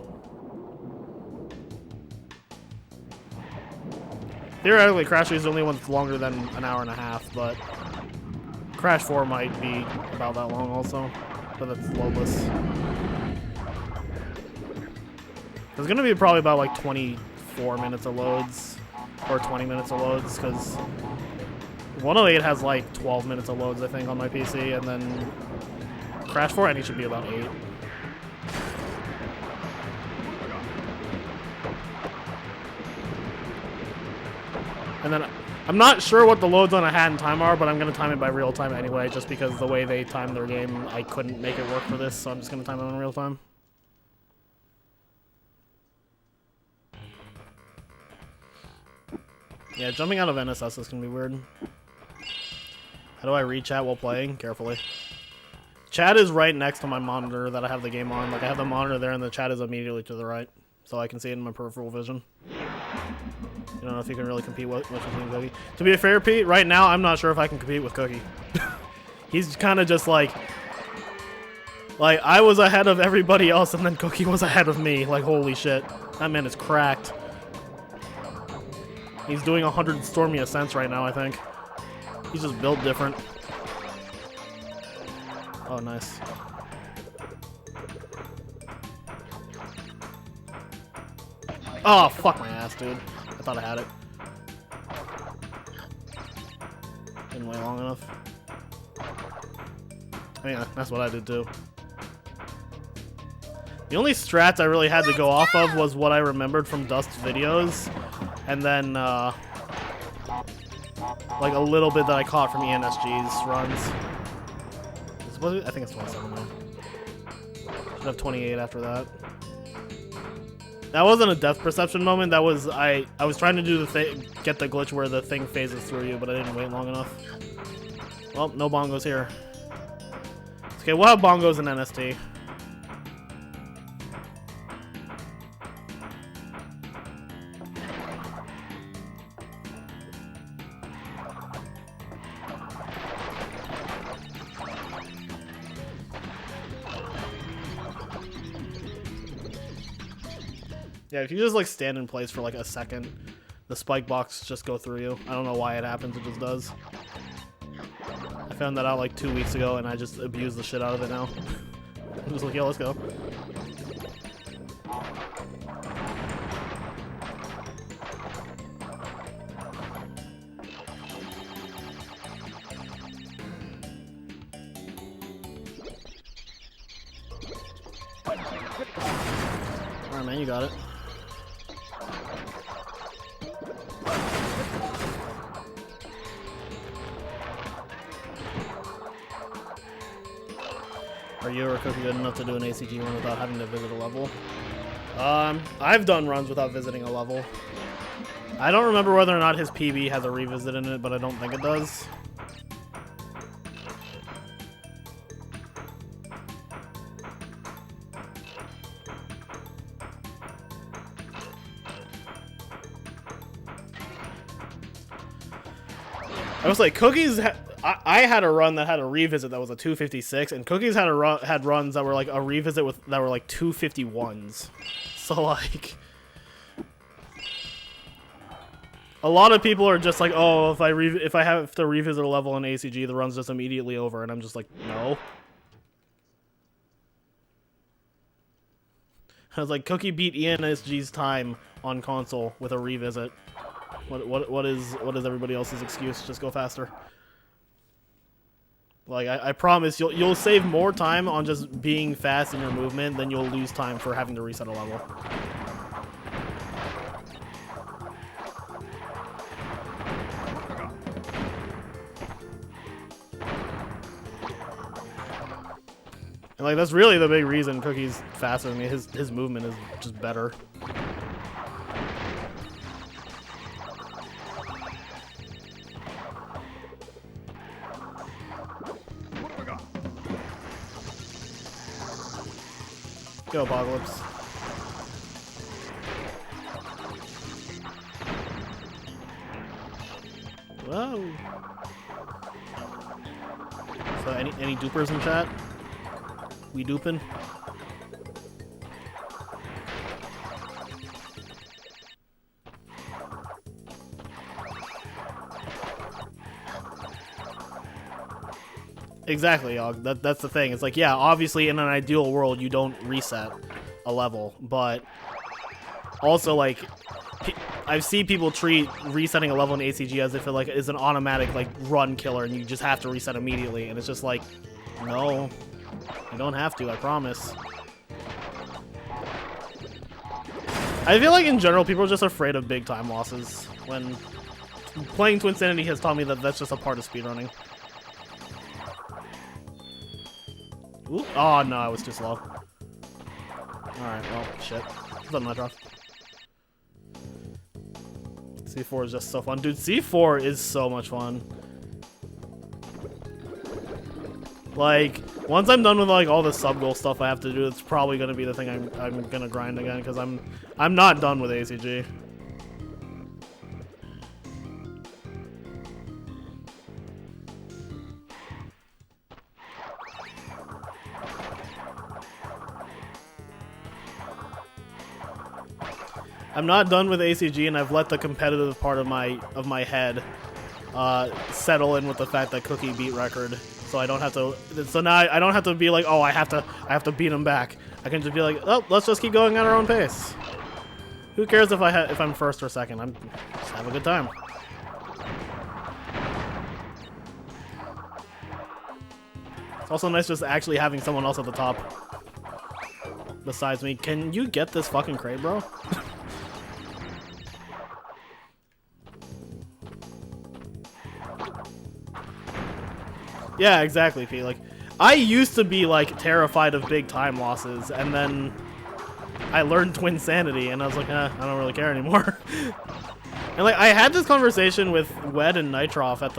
Theoretically, Crash 3 is the only one that's longer than an hour and a half, but Crash 4 might be about that long also, but that's loadless. There's gonna be probably about like 24 minutes of loads, or 20 minutes of loads, because 108 has like 12 minutes of loads, I think, on my PC, and then Crash 4, I think, should be about 8. And then I'm not sure what the loads on a hat and time are, but I'm going to time it by real time anyway, just because the way they time their game, I couldn't make it work for this, so I'm just going to time it in real time. Yeah, jumping out of NSS is gonna be weird. How do I read chat while playing? Carefully. Chat is right next to my monitor that I have the game on. Like, I have the monitor there and the chat is immediately to the right. So I can see it in my peripheral vision. I don't know if you can really compete with Cookie. To be fair, Pete, right now, I'm not sure if I can compete with Cookie. He's kind of just like, I was ahead of everybody else and then Cookie was ahead of me. Like, holy shit. That man is cracked. He's doing 100 Stormy Ascents right now, I think. He's just built different. Oh, nice. Oh, fuck my ass, dude. I thought I had it. Didn't wait long enough. Yeah, that's what I did too. The only strats I really had to go off of was what I remembered from Dust's videos. And then, like a little bit that I caught from ENSG's runs. I think it's 27 now. Should have 28 after that. That wasn't a depth perception moment. That was I was trying to do the thing, get the glitch where the thing phases through you, but I didn't wait long enough. Well, no bongos here. Okay, we'll have bongos in NST. Yeah, if you just like stand in place for like a second, the spike box just go through you. I don't know why it happens, it just does. I found that out like 2 weeks ago and I just abuse the shit out of it now. I'm just like, yo, let's go. Alright, man, you got it. Are you or Cookie good enough to do an ACG run without having to visit a level? I've done runs without visiting a level. I don't remember whether or not his PB has a revisit in it, but I don't think it does. I was like, Cookie's... I had a run that had a revisit that was a 256, and Cookies had had runs that were like a revisit with that were like 251s. So like, a lot of people are just like, oh, if I have to revisit a level in ACG, the run's just immediately over, and I'm just like, no. I was like, Cookie beat ENSG's time on console with a revisit. What is everybody else's excuse? Just go faster. Like, I promise you'll save more time on just being fast in your movement than you'll lose time for having to reset a level. And like, that's really the big reason Cookie's faster than me. His movement is just better. Go, Apocalypse. Whoa. So any dupers in chat? We duping? Exactly, Yogg. That's the thing. It's like, yeah, obviously in an ideal world you don't reset a level, but also like I've seen people treat resetting a level in ACG as if it like is an automatic like run killer and you just have to reset immediately, and it's just like, no, you don't have to, I promise. I feel like in general people are just afraid of big time losses, when playing Twinsanity has taught me that that's just a part of speedrunning. Ooh. Oh no, I was too slow. Alright, well, shit. Doesn't matter. C4 is just so fun. Dude, C4 is so much fun. Like, once I'm done with like all the sub-goal stuff I have to do, it's probably gonna be the thing I'm gonna grind again, because I'm not done with ACG. I'm not done with ACG, and I've let the competitive part of my head settle in with the fact that Cookie beat record, so I don't have to. So now I don't have to be like, oh, I have to beat him back. I can just be like, oh, let's just keep going at our own pace. Who cares if I'm first or second? I'm just have a good time. It's also nice just actually having someone else at the top besides me. Can you get this fucking crate, bro? Yeah, exactly, Pete. Like, I used to be, like, terrified of big time losses, and then I learned Twin Sanity, and I was like, I don't really care anymore. And, like, I had this conversation with Wed and Nitroff at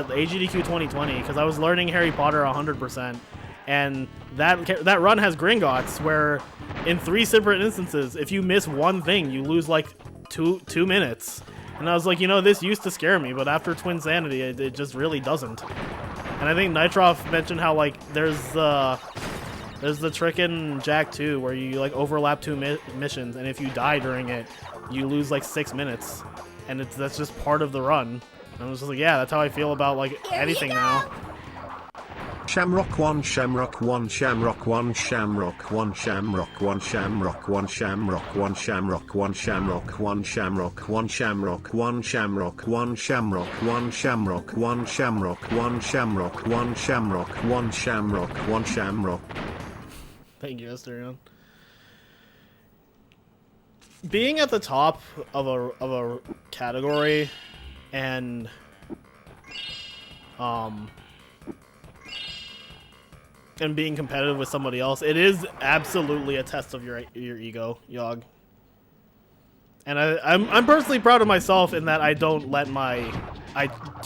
AGDQ 2020, because I was learning Harry Potter 100%, and that run has Gringotts, where in 3 separate instances, if you miss one thing, you lose, like, two minutes. And I was like, you know, this used to scare me, but after Twin Sanity, it just really doesn't. And I think Nitroff mentioned how, like, there's the trick in Jack 2 where you, like, overlap 2 missions, and if you die during it, you lose, like, 6 minutes. And that's just part of the run. And I was just like, yeah, that's how I feel about, like, anything now. Shamrock 1, Shamrock 1, Shamrock 1, Shamrock 1, Shamrock 1, Shamrock 1, Shamrock 1, Shamrock 1, Shamrock 1, Shamrock 1, Shamrock 1, Shamrock 1, Shamrock 1, Shamrock 1, Shamrock 1, Shamrock 1, Shamrock 1, Shamrock 1, Shamrock. Thank you, Asterion. Being at the top of a category and being competitive with somebody else, it is absolutely a test of your ego, Yogg. And I'm personally proud of myself in that I do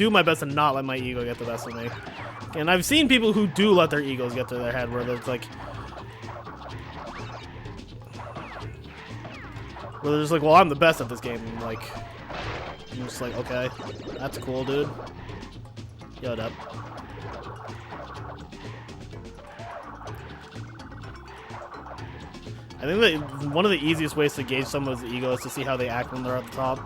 my best to not let my ego get the best of me. And I've seen people who do let their egos get to their head, where it's like, where they're just like, well, I'm the best at this game. And like, I'm just like, okay, that's cool, dude. Yo, up. I think that one of the easiest ways to gauge someone's ego is to see how they act when they're at the top.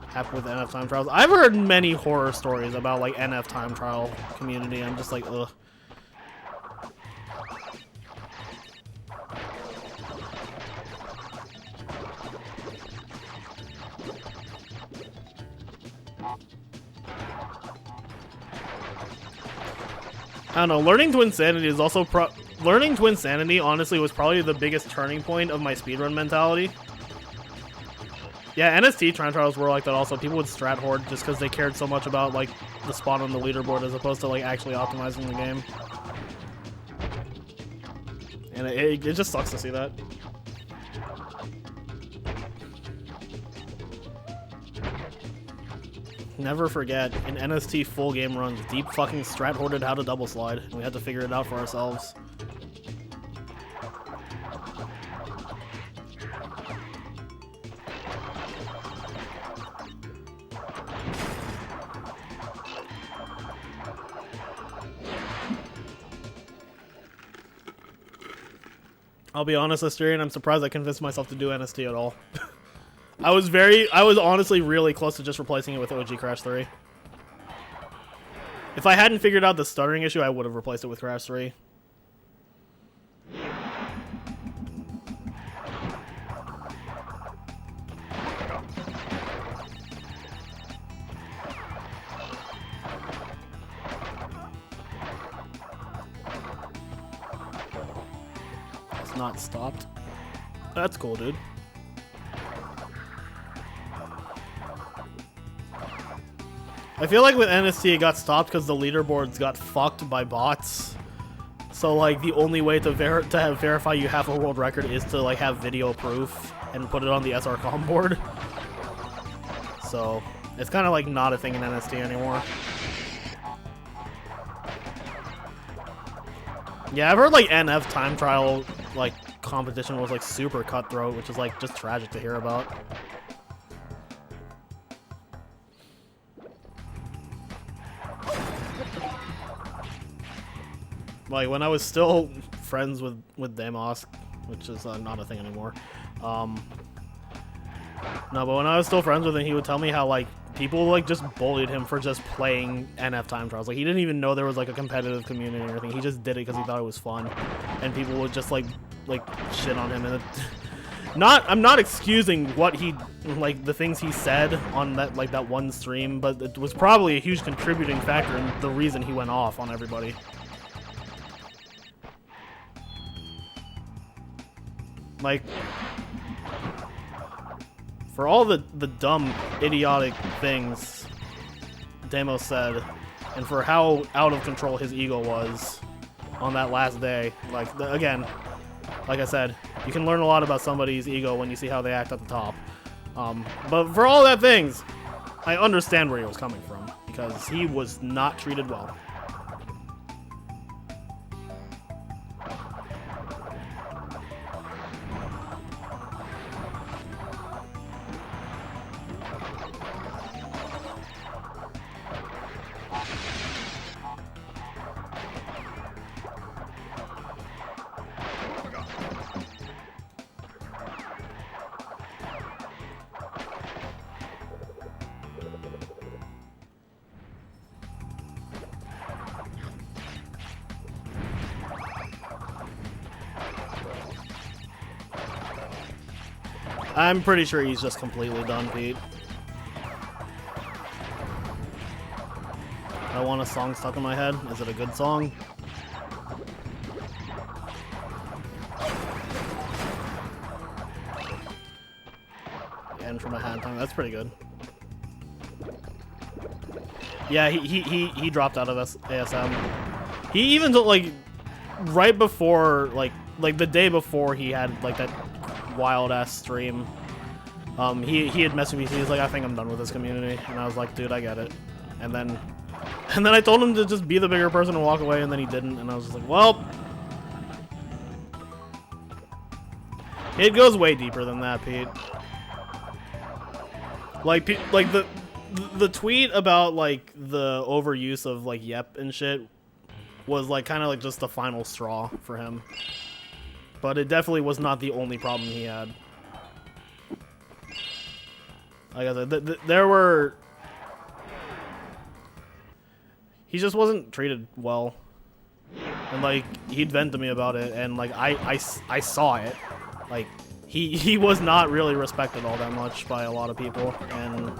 Happened with NF time trials. I've heard many horror stories about like NF time trial community. I'm just like, ugh. I don't know. Learning Twin Sanity is also Learning Twin Sanity, honestly, was probably the biggest turning point of my speedrun mentality. Yeah, NST time trials were like that also. People would strat horde just because they cared so much about, like, the spot on the leaderboard as opposed to, like, actually optimizing the game. And it just sucks to see that. Never forget, in NST full game runs, Deep fucking strat hoarded how to double slide, and we had to figure it out for ourselves. I'll be honest, Asterion, I'm surprised I convinced myself to do NST at all. I was honestly really close to just replacing it with OG Crash 3. If I hadn't figured out the stuttering issue, I would have replaced it with Crash 3. It's not stopped. That's cool, dude. I feel like with NST it got stopped because the leaderboards got fucked by bots. So like the only way to verify you have a world record is to like have video proof and put it on the SRCom board. So it's kind of like not a thing in NST anymore. Yeah, I've heard like NF time trial like competition was like super cutthroat, which is like just tragic to hear about. Like when I was still friends with Demos, which is not a thing anymore. No, but when I was still friends with him, he would tell me how like people like just bullied him for just playing NF time trials. Like he didn't even know there was like a competitive community or anything. He just did it because he thought it was fun, and people would just like shit on him. And I'm not excusing what he like the things he said on that like that one stream, but it was probably a huge contributing factor in the reason he went off on everybody. Like, for all the dumb, idiotic things Demo said, and for how out of control his ego was on that last day, like, again, like I said, you can learn a lot about somebody's ego when you see how they act at the top. But for all that things, I understand where he was coming from, because he was not treated well. I'm pretty sure he's just completely done, Pete. I want a song stuck in my head. Is it a good song? And from a hand tongue, that's pretty good. Yeah, he dropped out of ASM. He even told, like, right before, like the day before he had like that wild ass stream, he had messaged me. He was like, I think I'm done with this community, and I was like, dude, I get it. And then I told him to just be the bigger person and walk away, and then he didn't, and I was just like, well, it goes way deeper than that, Pete. Like the tweet about like the overuse of like yep and shit was like kind of like just the final straw for him. But it definitely was not the only problem he had. Like I said, there were... He just wasn't treated well. And, like, he'd vent to me about it, and, like, I saw it. Like, he was not really respected all that much by a lot of people, and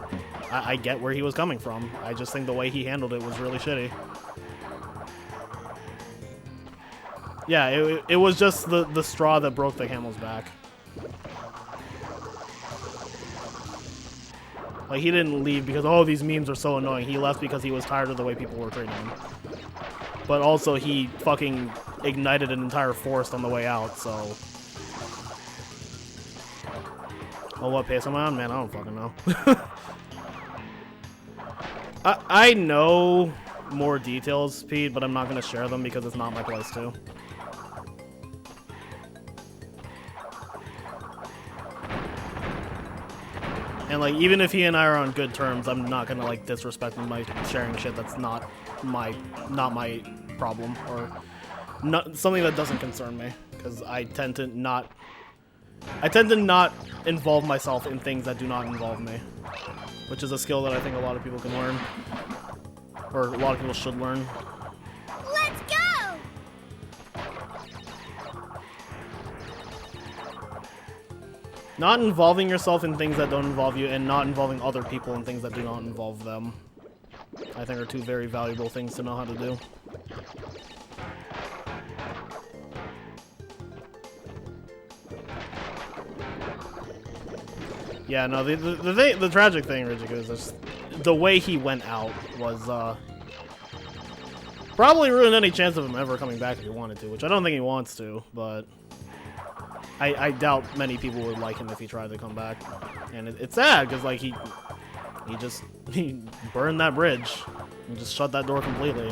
I get where he was coming from. I just think the way he handled it was really shitty. Yeah, it was just the straw that broke the camel's back. Like, he didn't leave because, oh, these memes are so annoying. He left because he was tired of the way people were treating him. But also, he fucking ignited an entire forest on the way out, so... Oh, what pace am I on? Man, I don't fucking know. I know more details, Pete, but I'm not going to share them because it's not my place to. And like, even if he and I are on good terms, I'm not gonna like disrespect him by sharing shit that's not my problem, or not something that doesn't concern me, because I tend to not involve myself in things that do not involve me, which is a skill that I think a lot of people can learn, or a lot of people should learn. Let's go! Not involving yourself in things that don't involve you, and not involving other people in things that do not involve them, I think are two very valuable things to know how to do. Yeah, no, the tragic thing, Riko, is just the way he went out was probably ruined any chance of him ever coming back if he wanted to, which I don't think he wants to, but I doubt many people would like him if he tried to come back. And it's sad, because like he burned that bridge and just shut that door completely.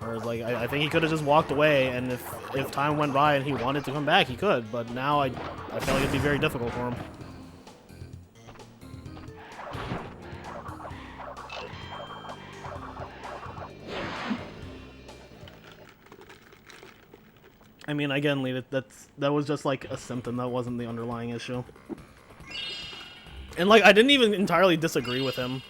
Whereas, like, I think he could have just walked away, and if time went by and he wanted to come back, he could. But now I feel like it'd be very difficult for him. I mean, again, Lee, that was just like a symptom. That wasn't the underlying issue. And like, I didn't even entirely disagree with him.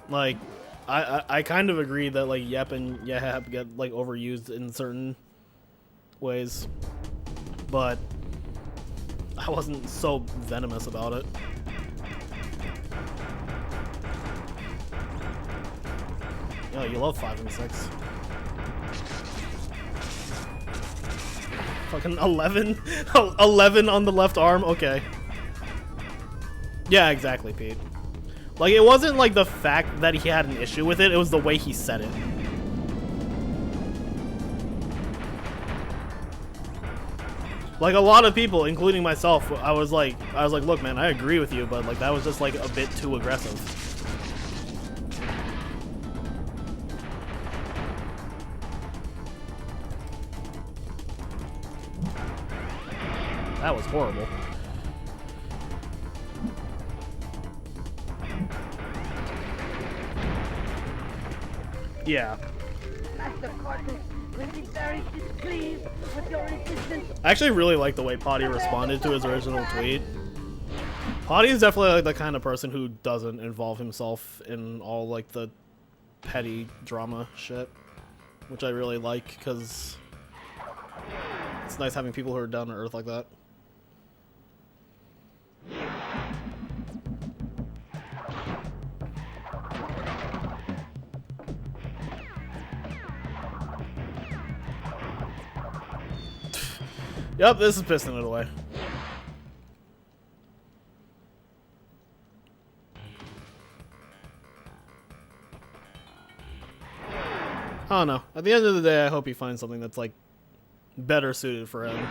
Like, I kind of agree that like Yep and Yahab get like overused in certain ways, but I wasn't so venomous about it. Oh, you love 5 and 6. Fucking 11? 11 on the left arm? Okay. Yeah, exactly, Pete. Like, it wasn't like the fact that he had an issue with it, it was the way he said it. Like, a lot of people, including myself, I was like, look, man, I agree with you, but like that was just like a bit too aggressive. That was horrible. Yeah. Master Cortex will be very displeased with your resistance. I actually really like the way Potty responded to his original tweet. Potty is definitely like the kind of person who doesn't involve himself in all like the petty drama shit, which I really like because it's nice having people who are down to earth like that. Yep, this is pissing it away. I don't know. At the end of the day, I hope he finds something that's like better suited for him.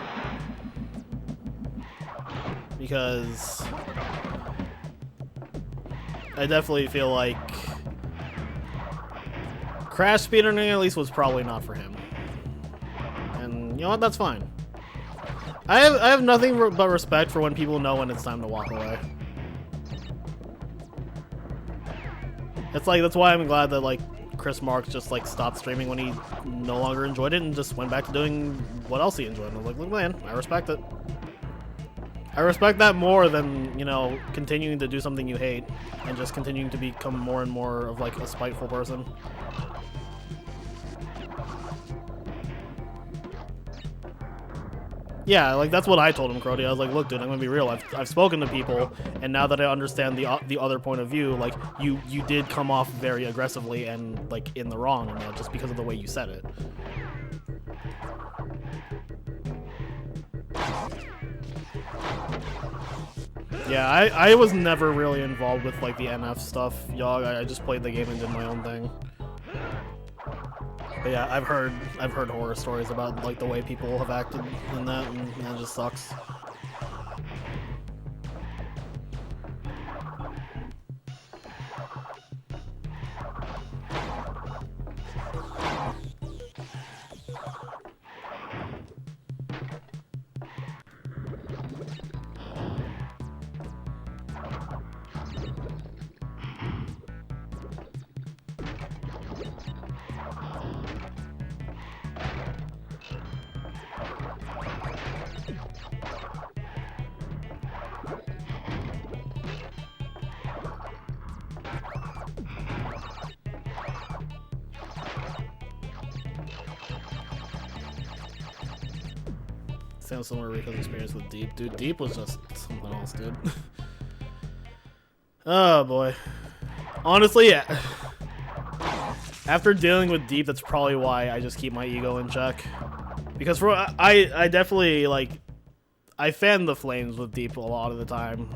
Because I definitely feel like Crash speedrunning at least was probably not for him. And you know what? That's fine. I have nothing but respect for when people know when it's time to walk away. It's like, that's why I'm glad that like Chris Marks just like stopped streaming when he no longer enjoyed it and just went back to doing what else he enjoyed. And I was like, look, man, I respect it. I respect that more than, you know, continuing to do something you hate and just continuing to become more and more of like a spiteful person. Yeah, like that's what I told him, Crody. I was like, look, dude, I'm gonna be real. I've spoken to people, and now that I understand the other point of view, like you did come off very aggressively and like in the wrong, and just because of the way you said it. Yeah, I was never really involved with like the NF stuff, y'all. I just played the game and did my own thing. But yeah, I've heard horror stories about like the way people have acted in that, and that just sucks. Sounds similar to Riko's experience with Deep. Dude, Deep was just something else, dude. Oh, boy. Honestly, yeah. After dealing with Deep, that's probably why I just keep my ego in check. Because I definitely, like, I fan the flames with Deep a lot of the time.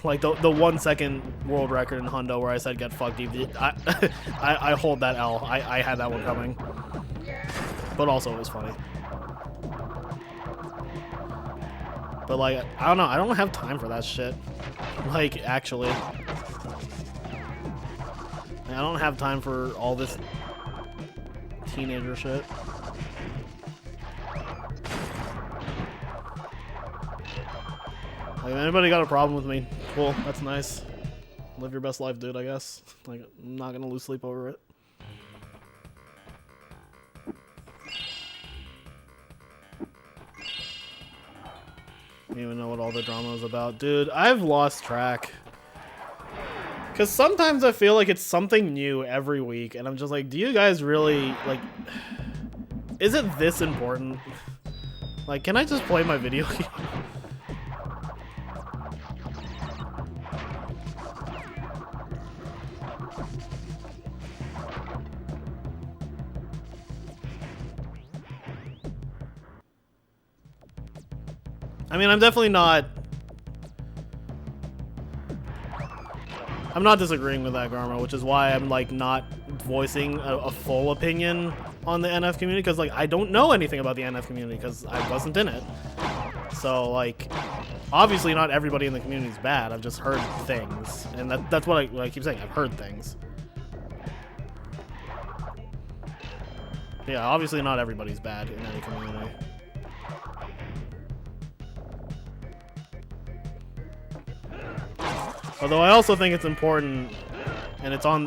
Like, the 1 second world record in Hundo where I said get fucked Deep. I hold that L. I had that one coming. But also, it was funny. But like, I don't know. I don't have time for that shit. Like, actually. I don't have time for all this teenager shit. Like, anybody got a problem with me? Cool, that's nice. Live your best life, dude, I guess. Like, I'm not gonna lose sleep over it. I don't even know what all the drama is about. Dude, I've lost track. Because sometimes I feel like it's something new every week, and I'm just like, do you guys really, like, is it this important? Like, can I just play my video game? I mean, I'm definitely not... I'm not disagreeing with that, Garma, which is why I'm, like, not voicing a full opinion on the NF community, because, like, I don't know anything about the NF community, because I wasn't in it. So, like, obviously not everybody in the community is bad, I've just heard things, and that's what I keep saying, I've heard things. Yeah, obviously not everybody's bad in any community. Although I also think it's important, and it's on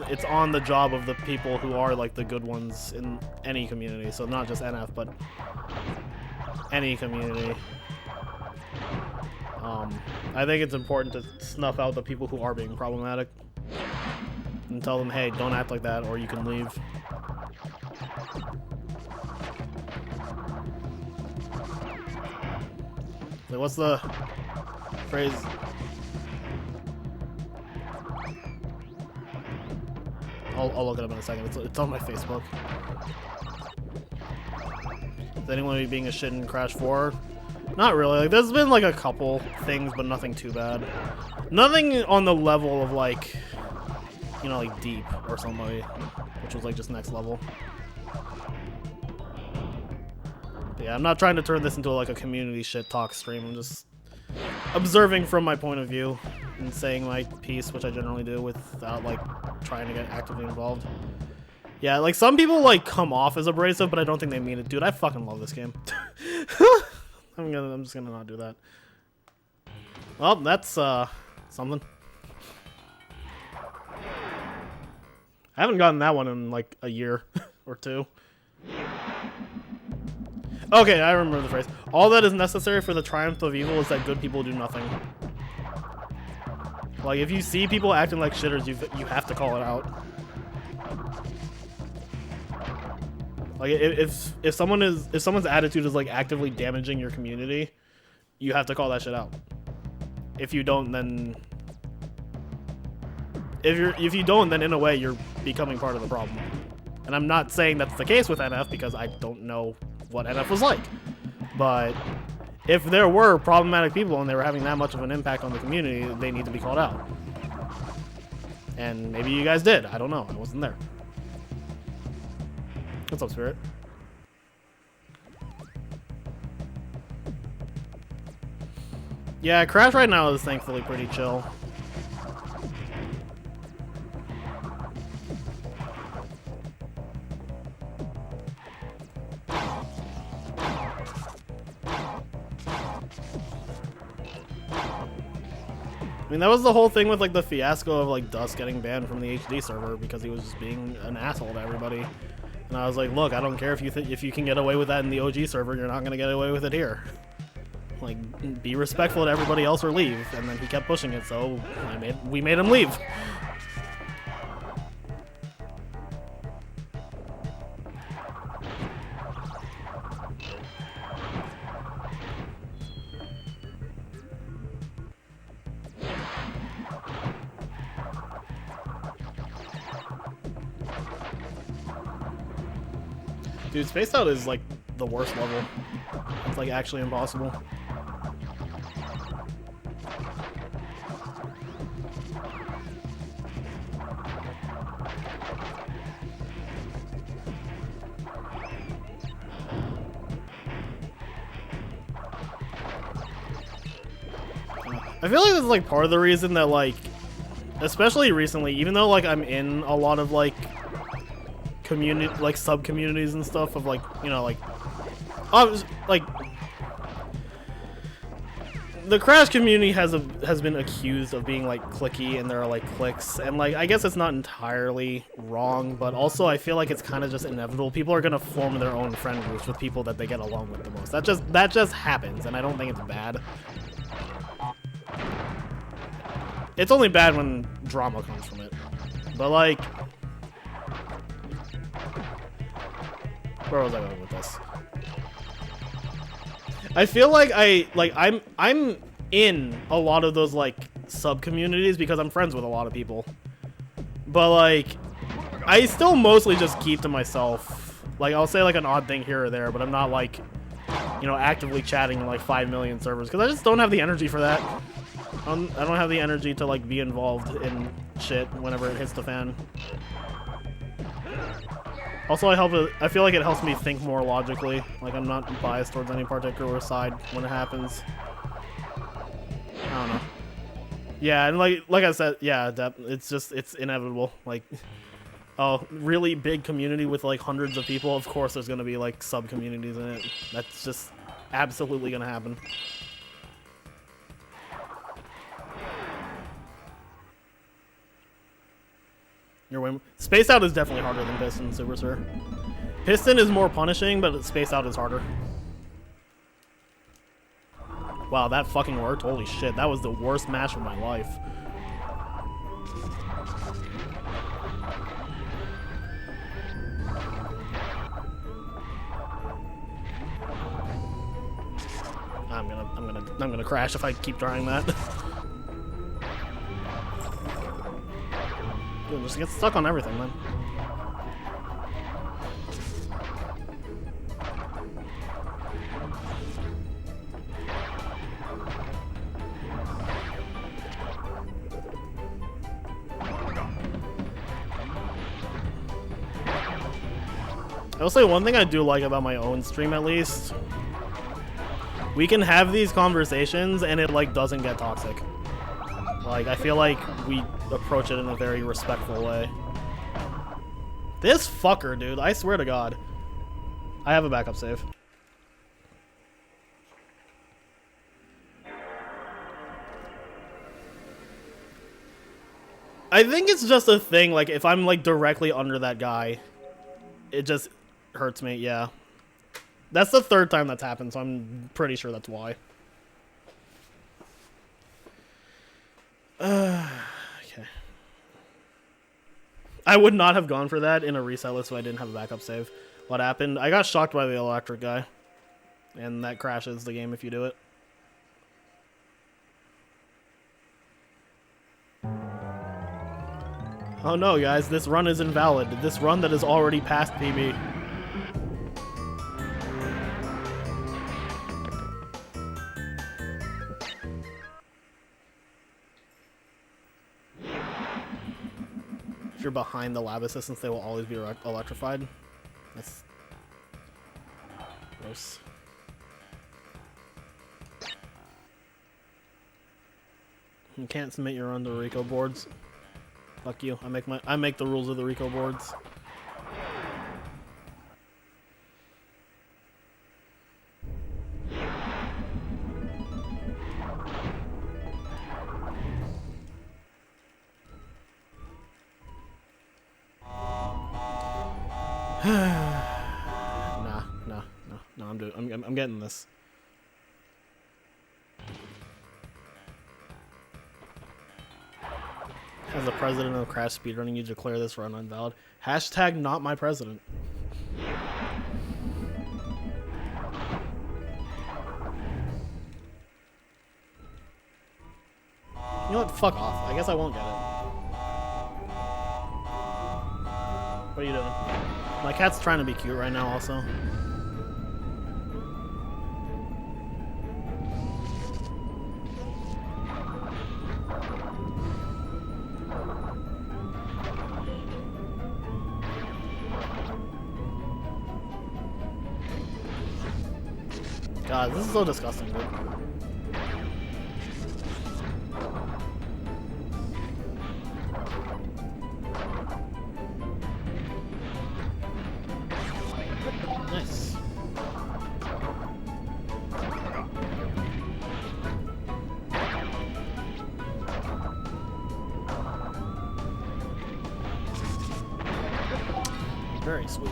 the job of the people who are like the good ones in any community. So not just NF, but any community. I think it's important to snuff out the people who are being problematic and tell them, hey, don't act like that, or you can leave. So what's the phrase? I'll look it up in a second. It's on my Facebook. Is anyone being a shit in Crash 4? Not really. Like, there's been like a couple things, but nothing too bad. Nothing on the level of like, you know, like Deep or somebody, which was like just next level. But yeah, I'm not trying to turn this into like a community shit talk stream. I'm just observing from my point of view and saying my piece, which I generally do without like trying to get actively involved. Yeah, like some people like come off as abrasive, but I don't think they mean it. Dude, I fucking love this game. I'm just gonna not do that. Well, that's something. I haven't gotten that one in like a year or two. Okay, I remember the phrase. All that is necessary for the triumph of evil is that good people do nothing. Like, if you see people acting like shitters, you have to call it out. Like, if someone's attitude is like actively damaging your community, you have to call that shit out. If you don't, then if you don't, then in a way you're becoming part of the problem. And I'm not saying that's the case with NF because I don't know what NF was like. But if there were problematic people and they were having that much of an impact on the community, they need to be called out. And maybe you guys did. I don't know. I wasn't there. What's up, Spirit? Yeah, Crash right now is thankfully pretty chill. I mean, that was the whole thing with like the fiasco of like Dust getting banned from the HD server because he was just being an asshole to everybody. And I was like, look, I don't care if you can get away with that in the OG server, you're not gonna get away with it here. Like, be respectful to everybody else or leave. And then he kept pushing it, so we made him leave. Dude, Spaced Out is like the worst level. It's like actually impossible. I feel like that's like part of the reason that like, especially recently, even though like I'm in a lot of like community, like sub communities and stuff of like, you know, like, like the Crash community has been accused of being like cliquey, and there are like cliques, and like I guess it's not entirely wrong, but also I feel like it's kind of just inevitable. People are gonna form their own friend groups with people that they get along with the most. That just happens, and I don't think it's bad. It's only bad when drama comes from it. But like, where was I going with this? I feel like I'm in a lot of those like sub communities because I'm friends with a lot of people. But like, I still mostly just keep to myself. Like I'll say like an odd thing here or there, but I'm not like, you know, actively chatting in like 5 million servers because I just don't have the energy for that. I don't have the energy to like be involved in shit whenever it hits the fan. Also, I feel like it helps me think more logically. Like I'm not biased towards any particular side when it happens. I don't know. Yeah, and like I said, yeah, it's inevitable. Like, oh, really big community with like hundreds of people. Of course, there's gonna be like sub communities in it. That's just absolutely gonna happen. Space Out is definitely harder than Piston, Super Sir. Piston is more punishing, but Space Out is harder. Wow, that fucking worked. Holy shit, that was the worst match of my life. I'm gonna crash if I keep trying that. Dude, just get stuck on everything, man. I will say one thing I do like about my own stream, at least. We can have these conversations and it like doesn't get toxic. Like, I feel like we approach it in a very respectful way. This fucker, dude. I swear to God. I have a backup save. I think it's just a thing, like, if I'm, like, directly under that guy, it just hurts me, yeah. That's the third time that's happened, so I'm pretty sure that's why. Okay. I would not have gone for that in a reset list if I didn't have a backup save. What happened? I got shocked by the electric guy. And that crashes the game if you do it. Oh no, guys, this run is invalid. This run that is already past PB. If you're behind the lab assistants, they will always be electrified. That's gross. You can't submit your own to Rico boards. Fuck you. I make the rules of the Rico boards. No, I'm getting this. As the president of Crash Speedrunning, you declare this run invalid. Hashtag not my president. You know what? Fuck off. I guess I won't get it. What are you doing? My cat's trying to be cute right now also. God, this is so disgusting, dude. Nice. Very sweet.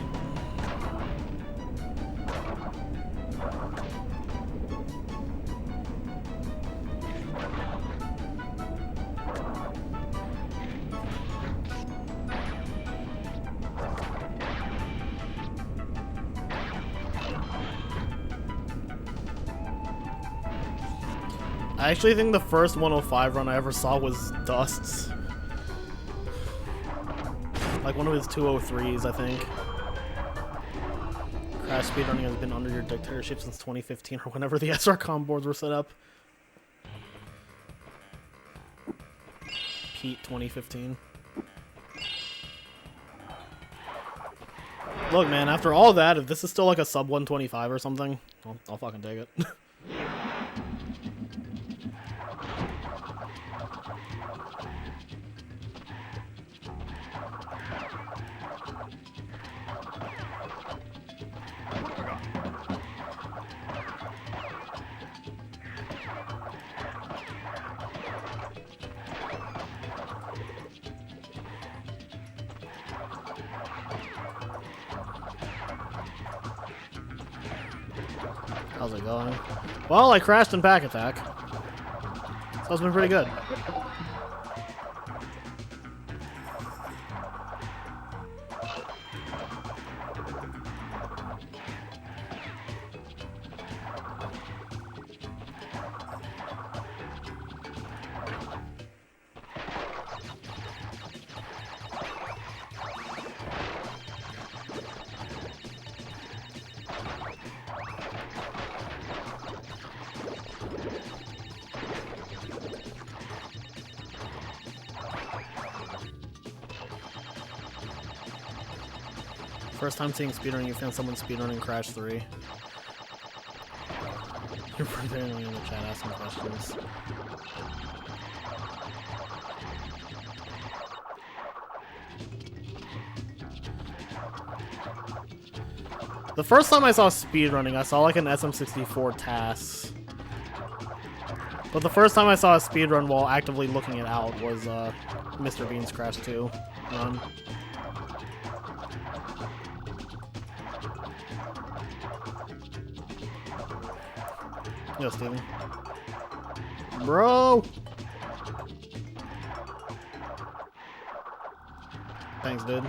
I actually think the first 105 run I ever saw was Dust's. Like one of his 203s, I think. Crash speedrunning has been under your dictatorship since 2015 or whenever the SRCom boards were set up. Pete 2015. Look, man, after all that, if this is still like a sub 125 or something, I'll fucking take it. How's it going? Well, I crashed in back attack. So it's been pretty good. First time seeing speedrunning, you found someone speedrunning Crash 3. You're pretty annoying in the chat asking questions. The first time I saw speedrunning, I saw like an SM64 TAS. But the first time I saw a speedrun while actively looking it out was Mr. Bean's Crash 2 run. Yo, Steven. Bro! Thanks, dude. I'm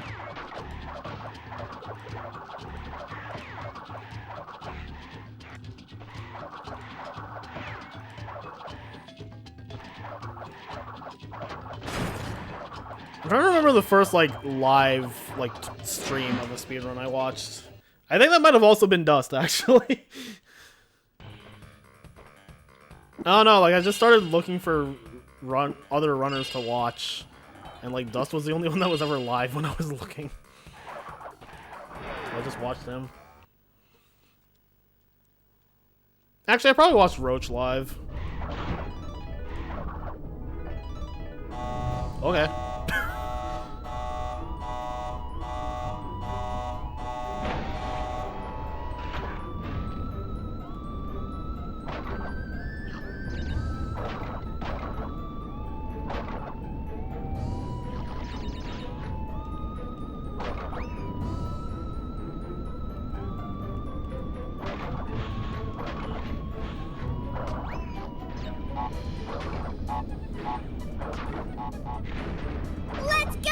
trying to remember the first, like, live, like, stream of a speedrun I watched. I think that might have also been Dust, actually. I don't know, like, I just started looking for other runners to watch, and, like, Dust was the only one that was ever live when I was looking. So I just watched him. Actually, I probably watched Roach live. Okay. Let's go!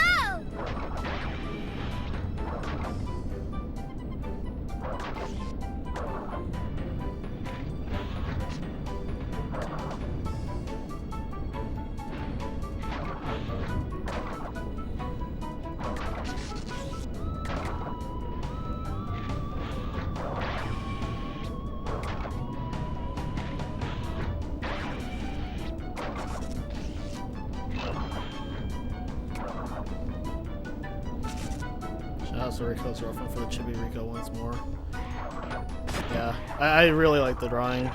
Shout out to Riko's girlfriend for the chibi Riko once more. Yeah, I really like the drawing.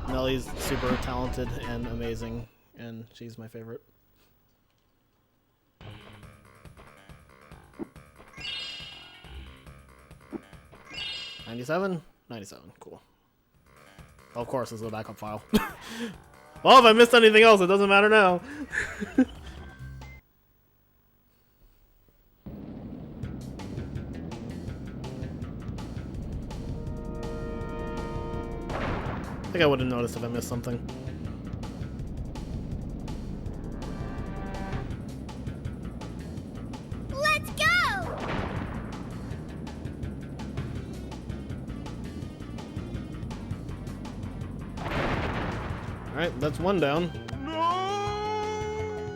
Nellie's super talented and amazing, and she's my favorite. 97? 97, cool. Of course, it's the backup file. Well, if I missed anything else, it doesn't matter now. I think I would have noticed if I missed something. Let's go! Alright, that's one down. No!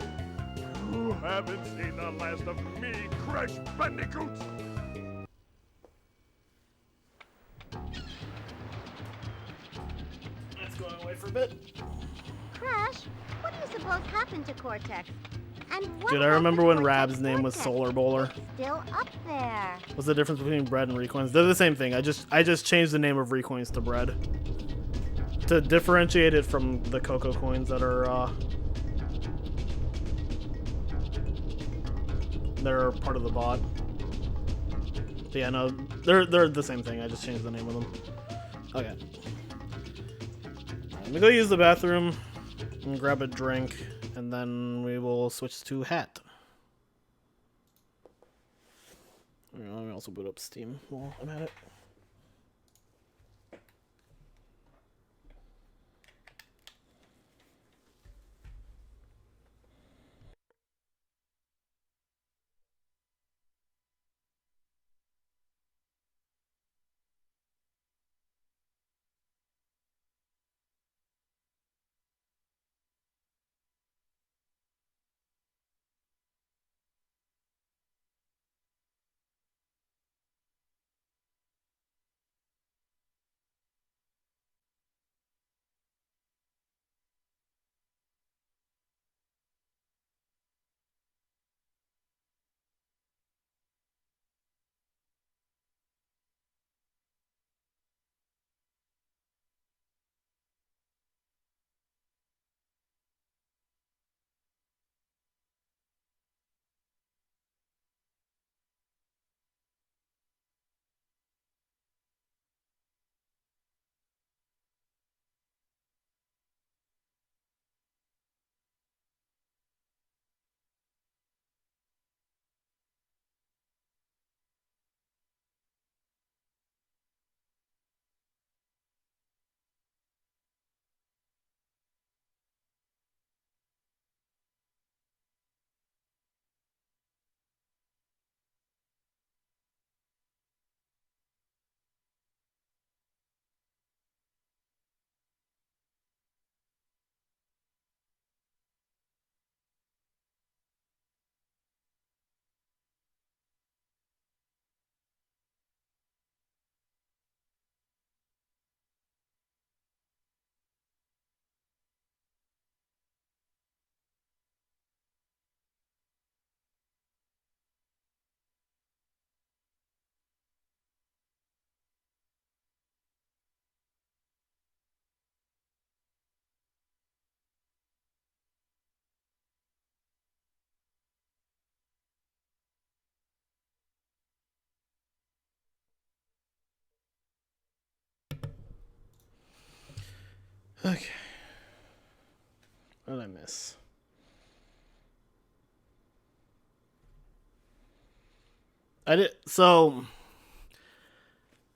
You haven't seen the last of me, Crash Bandicoot! It's going away for a bit. Crash, what do you suppose happened to Cortex? And what Dude, I about remember the when Cortex Rab's name was vortex? Solar Bowler. It's still up there. What's the difference between bread and recoins? They're the same thing. I just changed the name of recoins to bread to differentiate it from the cocoa coins that are they're part of the bot. But yeah, no, they're the same thing. I just changed the name of them. Okay. Let me go use the bathroom and grab a drink, and then we will switch to hat. Let me also boot up Steam while I'm at it. Okay. What did I miss? I did so.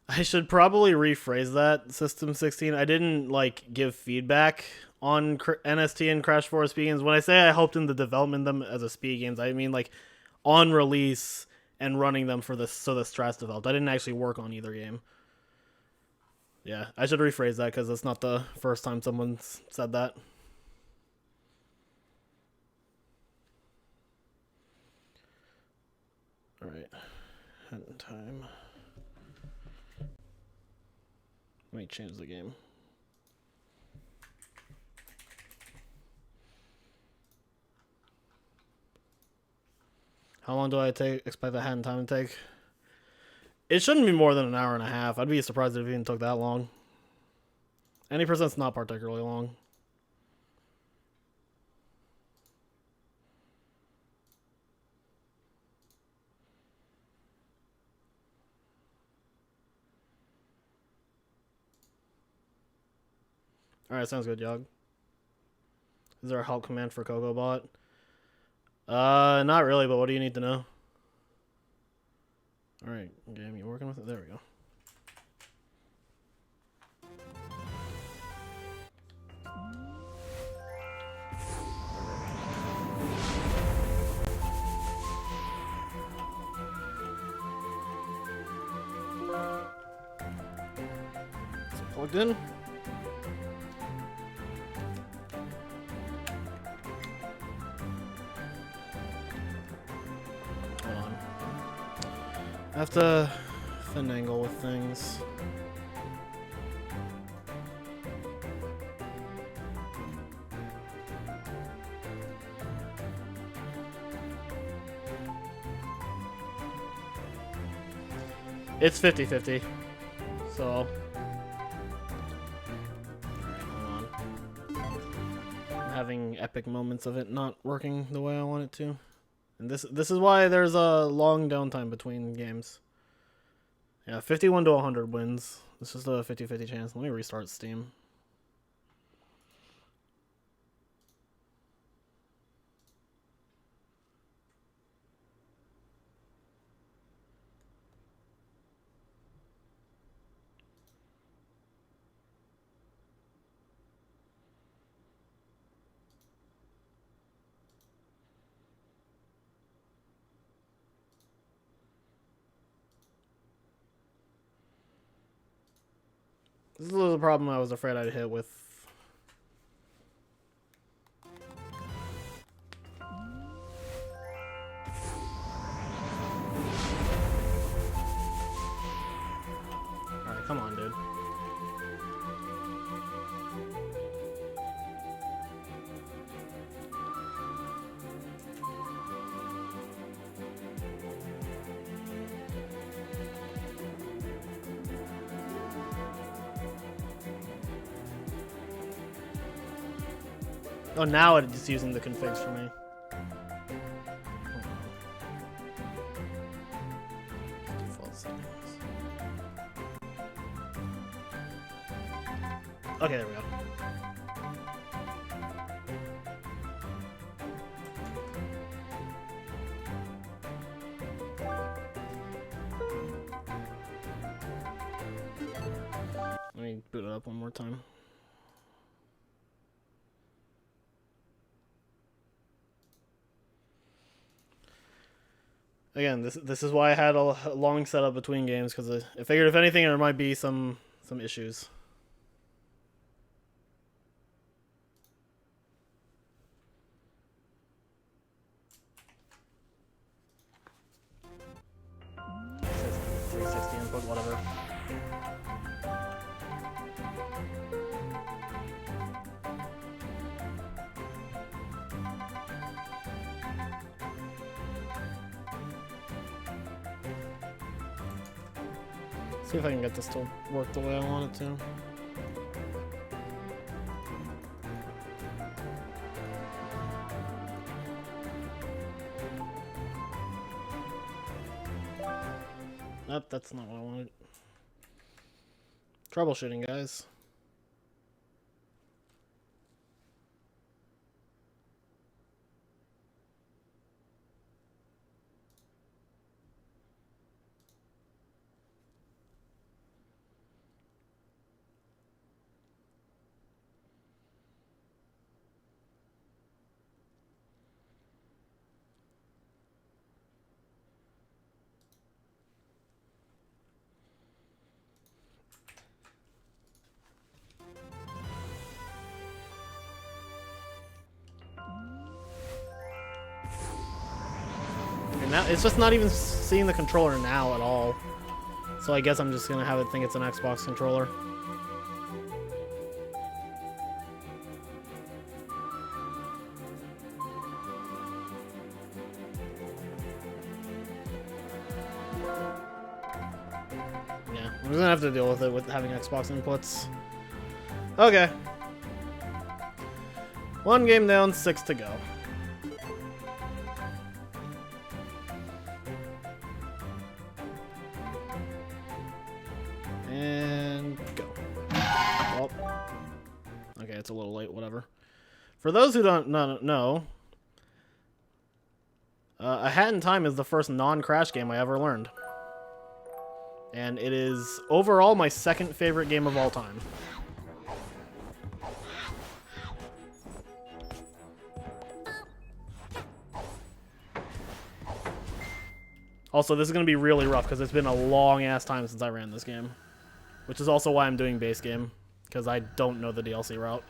I should probably rephrase that. System 16. I didn't like give feedback on NST and Crash 4 speed games. When I say I helped in the development of them as a speed games, I mean like on release and running them for this so the Strats developed. I didn't actually work on either game. Yeah, I should rephrase that because it's not the first time someone's said that. Alright. Time. Let me change the game. How long do I expect the hand time to take? It shouldn't be more than an hour and a half. I'd be surprised if it even took that long. Any percent's not particularly long. Alright, sounds good, Yog. Is there a help command for CocoBot? Not really, but what do you need to know? Alright, game, you working with it? There we go. Is it plugged in? Hold on. I have to finagle with things. It's 50-50. So. Alright, hold on. I'm having epic moments of it not working the way I want it to. And this is why there's a long downtime between games. Yeah, 51 to 100 wins. It's just a 50-50 chance. Let me restart Steam. This is the problem I was afraid I'd hit with. Alright, come on, dude. Oh, now it's using the configs for me. Default settings. Okay, there we go. Let me boot it up one more time. Again, this is why I had a long setup between games, because I figured if anything there might be some issues. It says 360 input, whatever. See if I can get this to work the way I want it to. Nope, that's not what I wanted. Troubleshooting, guys. Now, it's just not even seeing the controller now at all. So I guess I'm just gonna have it think it's an Xbox controller. Yeah, I'm just gonna have to deal with it with having Xbox inputs. Okay. 1 game down, 6 to go. And go. Well, okay, it's a little late, whatever. For those who don't know, A Hat in Time is the first non-Crash game I ever learned. And it is overall my second favorite game of all time. Also, this is going to be really rough because it's been a long-ass time since I ran this game. Which is also why I'm doing base game, because I don't know the DLC route.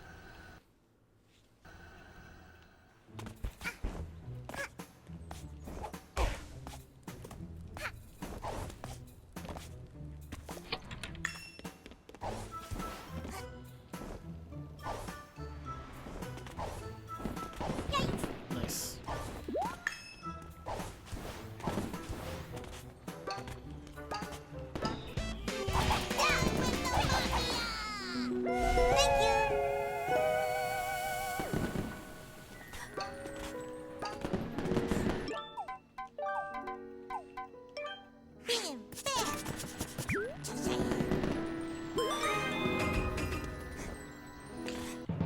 Nice.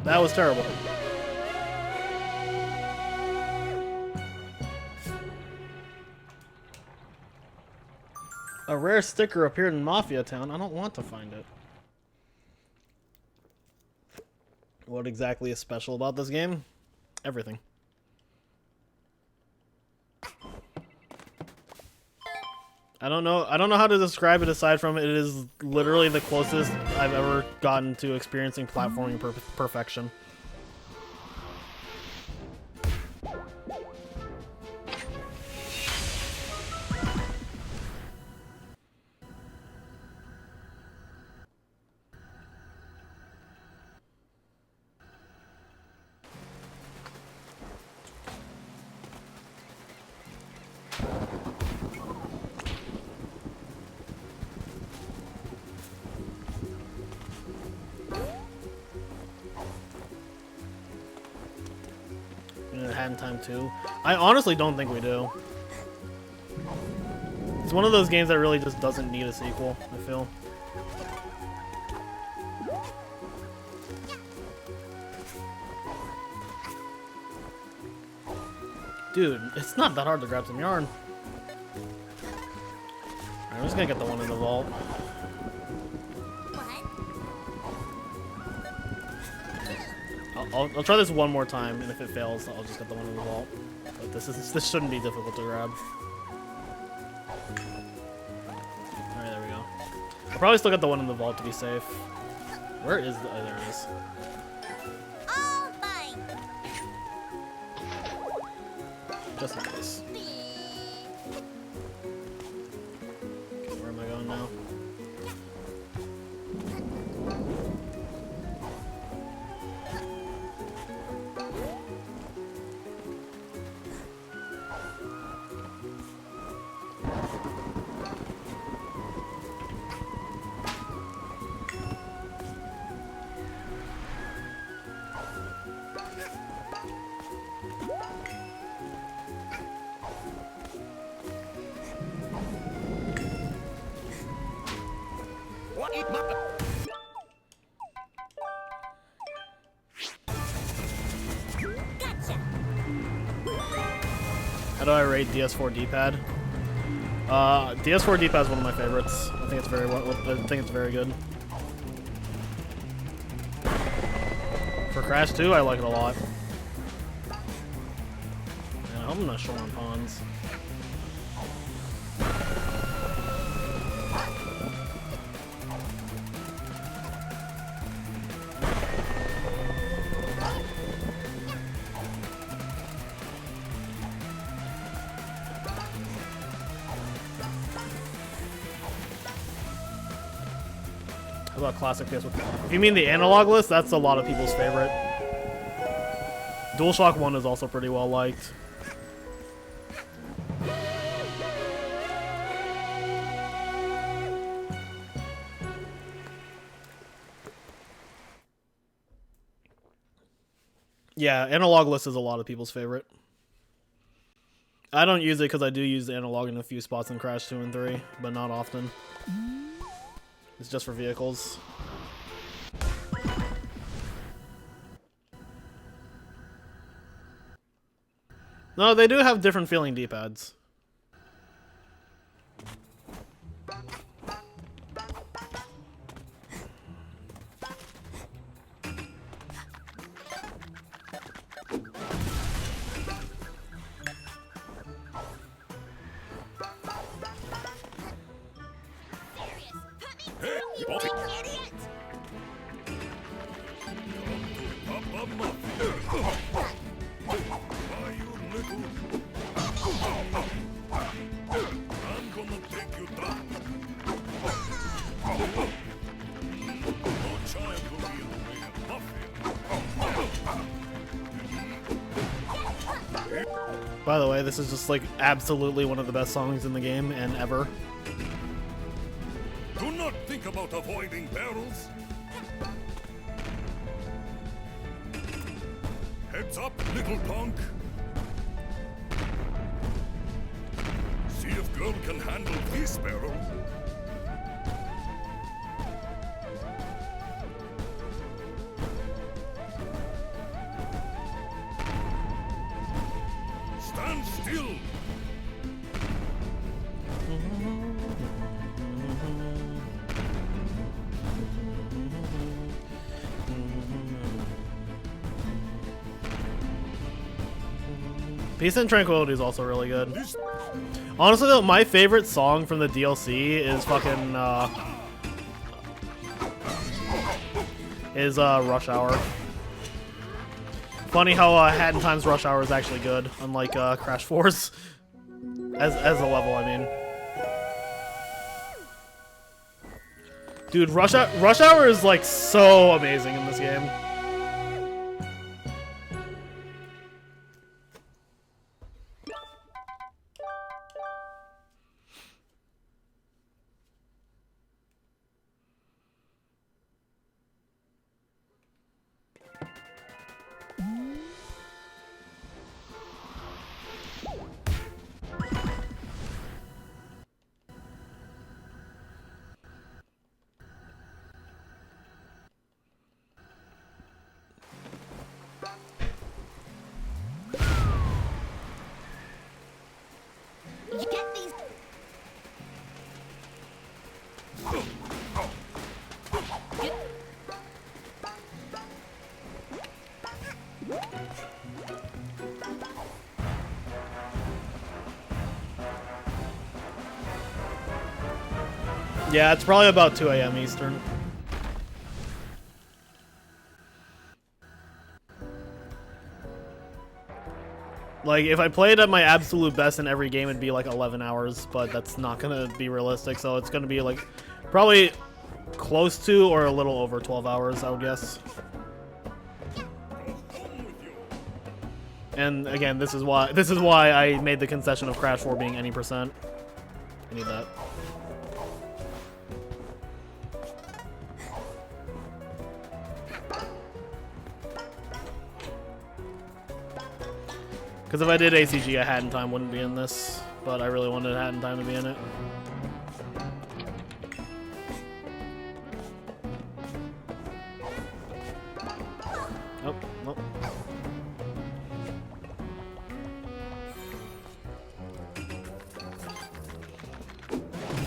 That was terrible. A rare sticker appeared in Mafia Town. I don't want to find it. What exactly is special about this game? Everything. I don't know how to describe it aside from it is literally the closest I've ever gotten to experiencing platforming perfection. Hat in Time 2. I honestly don't think we do. It's one of those games that really just doesn't need a sequel, I feel. Dude, it's not that hard to grab some yarn. Alright, I'm just gonna get the one in the vault. I'll try this one more time, and if it fails, I'll just get the one in the vault. But this shouldn't be difficult to grab. Alright, there we go. I'll probably still get the one in the vault to be safe. Where is the... Oh, there it is. Just in case. Where am I going now? How do I rate DS4 D-pad? DS4 D-pad is one of my favorites. I think it's very very good. For Crash 2, I like it a lot. Man, I hope I'm not short on pawns. How about classic PS1? If you mean the analog list, that's a lot of people's favorite. DualShock 1 is also pretty well liked. Yeah, analog list is a lot of people's favorite. I don't use it because I do use the analog in a few spots in Crash 2 and 3, but not often. It's just for vehicles. No, they do have different feeling D-pads. By the way, this is just like absolutely one of the best songs in the game and ever. Do not think about avoiding barrels. Heads up, little punk. See if girl can handle this barrel. Stand still. Peace and Tranquility is also really good. Honestly though, my favorite song from the DLC is fucking Rush Hour. Funny how Hat in Time's Rush Hour is actually good, unlike Crash 4's. As a level, I mean. Dude, Rush Hour is like so amazing in this game. You get these. Yeah, it's probably about 2 a.m. Eastern. Like, if I played at my absolute best in every game, it'd be like 11 hours, but that's not gonna be realistic, so it's gonna be like probably close to or a little over 12 hours, I would guess. And again, this is why I made the concession of Crash 4 being any percent. I need that. Because if I did ACG, a Hat in Time wouldn't be in this, but I really wanted a Hat in Time to be in it. Oh, nope.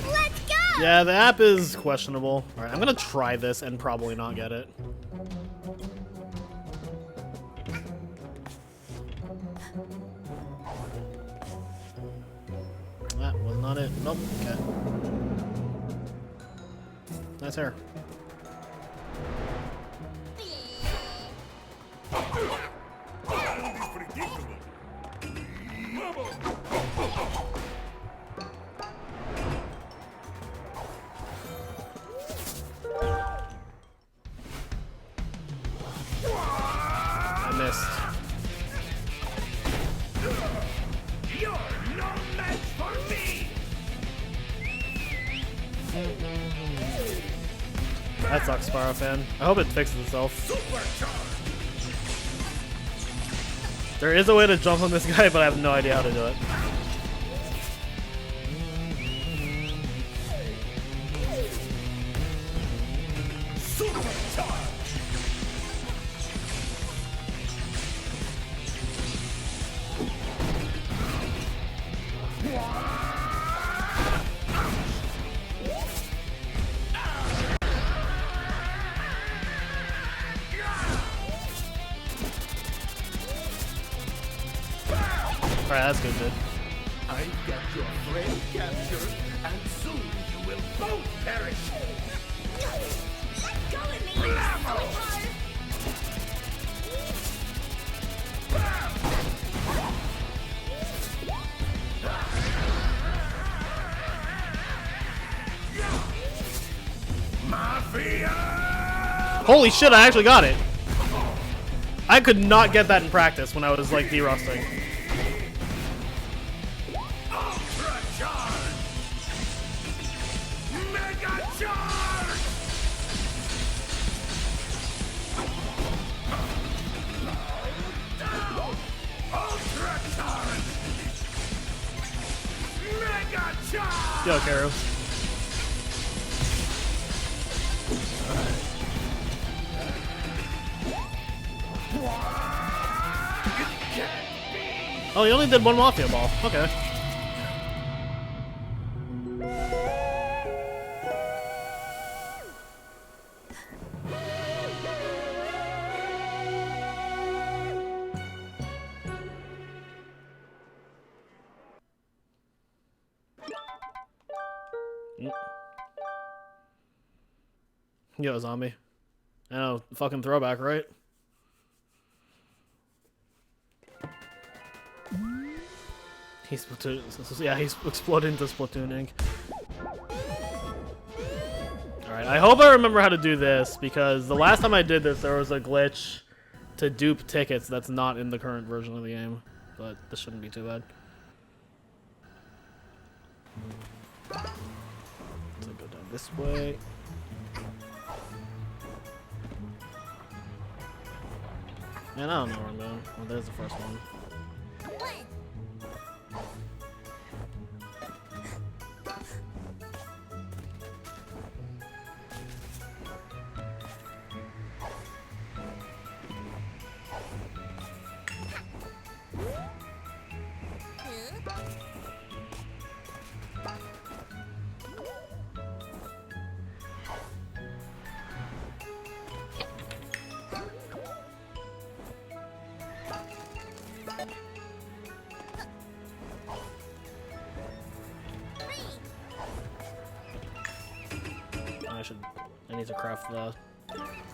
Let's go! Yeah, the app is questionable. Alright, I'm gonna try this and probably not get it. That was not it. Nope. Okay. Nice hair. I missed. You're no match for me. That sucks, Spyro fan. I hope it fixes itself. There is a way to jump on this guy, but I have no idea how to do it. that's good, dude. I got your friend captured, and soon you will both perish. Let go of me! So hard! Mafia! Holy shit, I actually got it. I could not get that in practice when I was like derusting. Ultra charge! Mega charge! Down! Ultra charge! Mega charge! Yo, Karo. Oh, he only did one Mafia ball. Okay. Yo, zombie. I know, fucking throwback, right? He's Splatoon. Yeah, he's exploded into Splatoon ink. Alright, I hope I remember how to do this, because the last time I did this, there was a glitch to dupe tickets that's not in the current version of the game. But this shouldn't be too bad. So go down this way. Man, I don't know where I'm going. Oh, there's the first one. I need to craft the...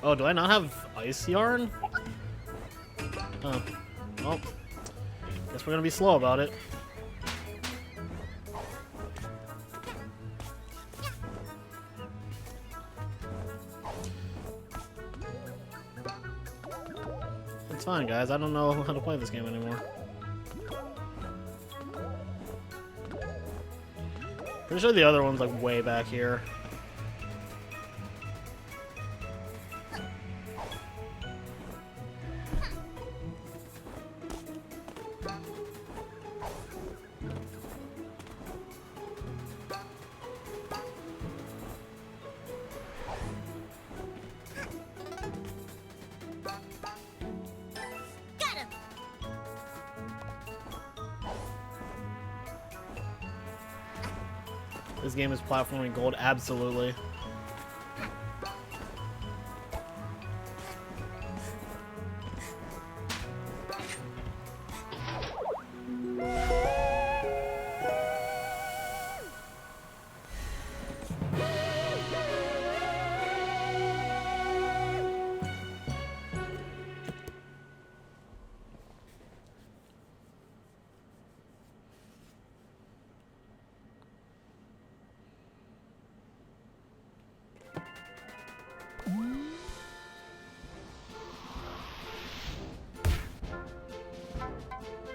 Oh, do I not have ice yarn? Oh. Well, guess we're gonna be slow about it. It's fine, guys. I don't know how to play this game anymore. Pretty sure the other one's like way back here. This game is platforming gold, absolutely.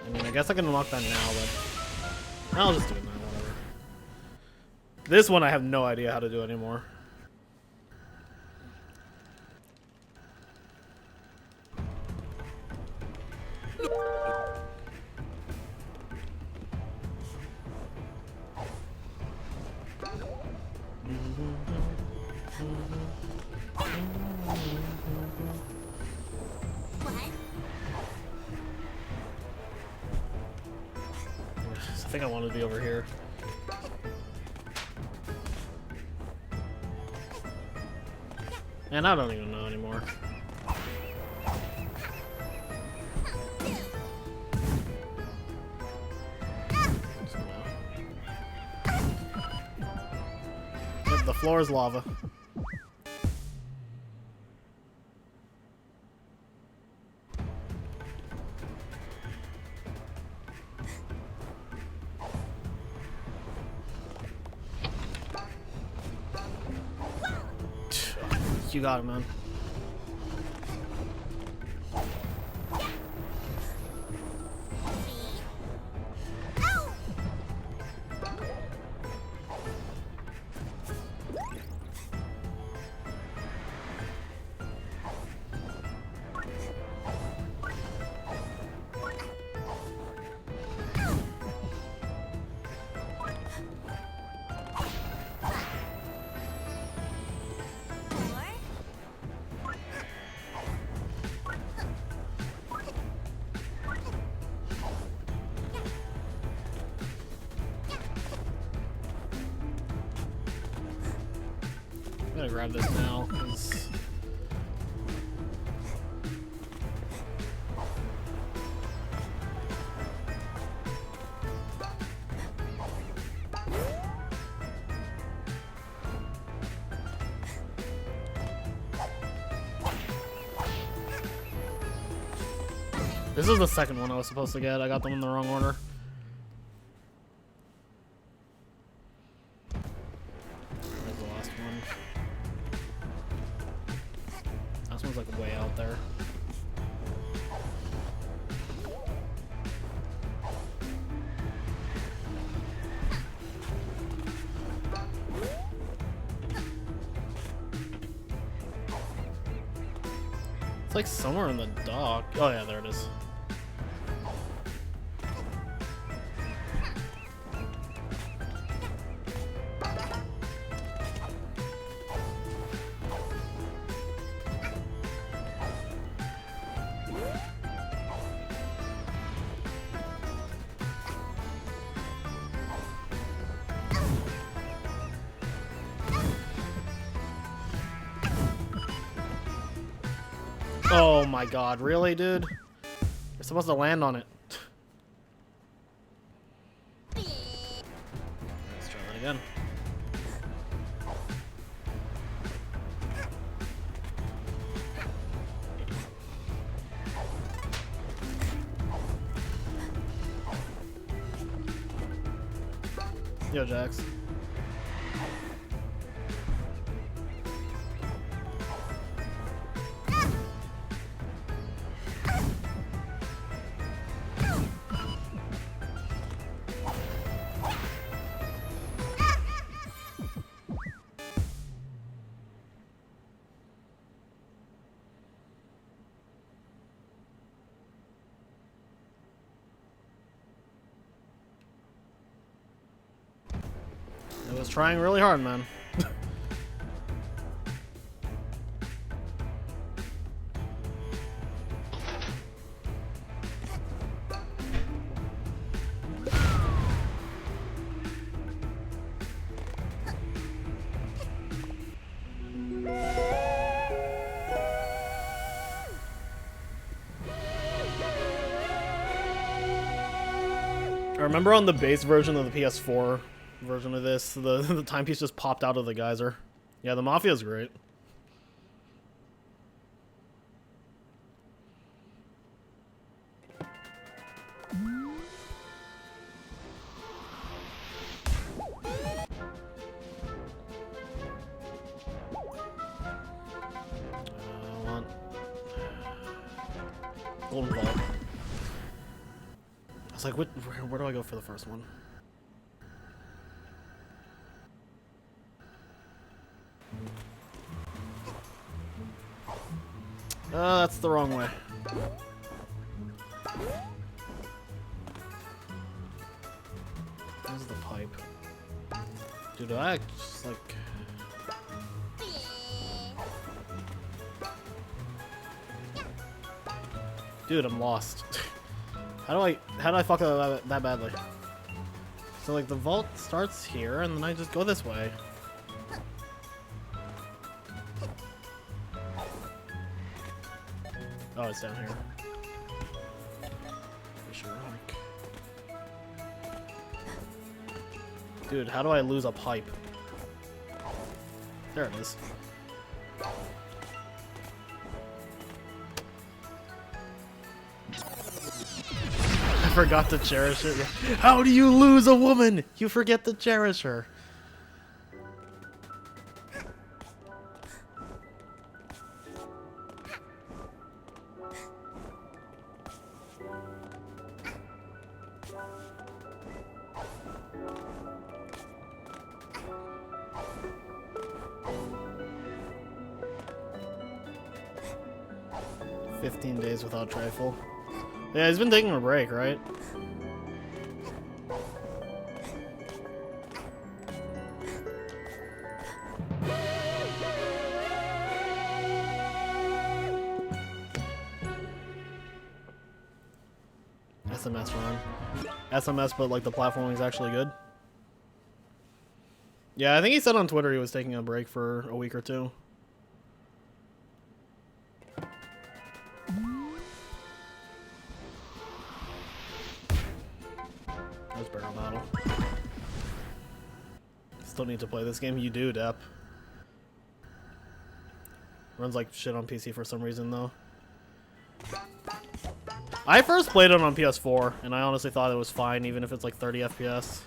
I mean, I guess I can unlock that now, but I'll just do it now, whatever. This one I have no idea how to do anymore. I think I want to be over here. And I don't even know anymore. The floor is lava. You got it, man. I'm gonna grab this now, because... This is the second one I was supposed to get. I got them in the wrong order. There's the last one. Last one's like way out there. It's like somewhere in the dock. Oh yeah, there it is. Oh my god, really, dude? You're supposed to land on it. Let's try that again. Yo, Jax. I was trying really hard, man. I remember on the base version of the PS4 version of this, the timepiece just popped out of the geyser. Yeah, the Mafia's great. I want Golden Vault. I was like, where do I go for the first one? That's the wrong way. Where's the pipe? Dude, I just like... Dude, I'm lost. How do I fuck that badly? So like the vault starts here and then I just go this way. Oh, it's down here. For sure, like... Dude, how do I lose a pipe? There it is. I forgot to cherish it. How do you lose a woman? You forget to cherish her. Days without trifle. Yeah, he's been taking a break, right? SMS run. SMS, but like the platforming is actually good. Yeah, I think he said on Twitter he was taking a break for a week or two. That's barrel battle. Still need to play this game. You do, Depp. Runs like shit on PC for some reason, though. I first played it on PS4, and I honestly thought it was fine, even if it's like 30 FPS.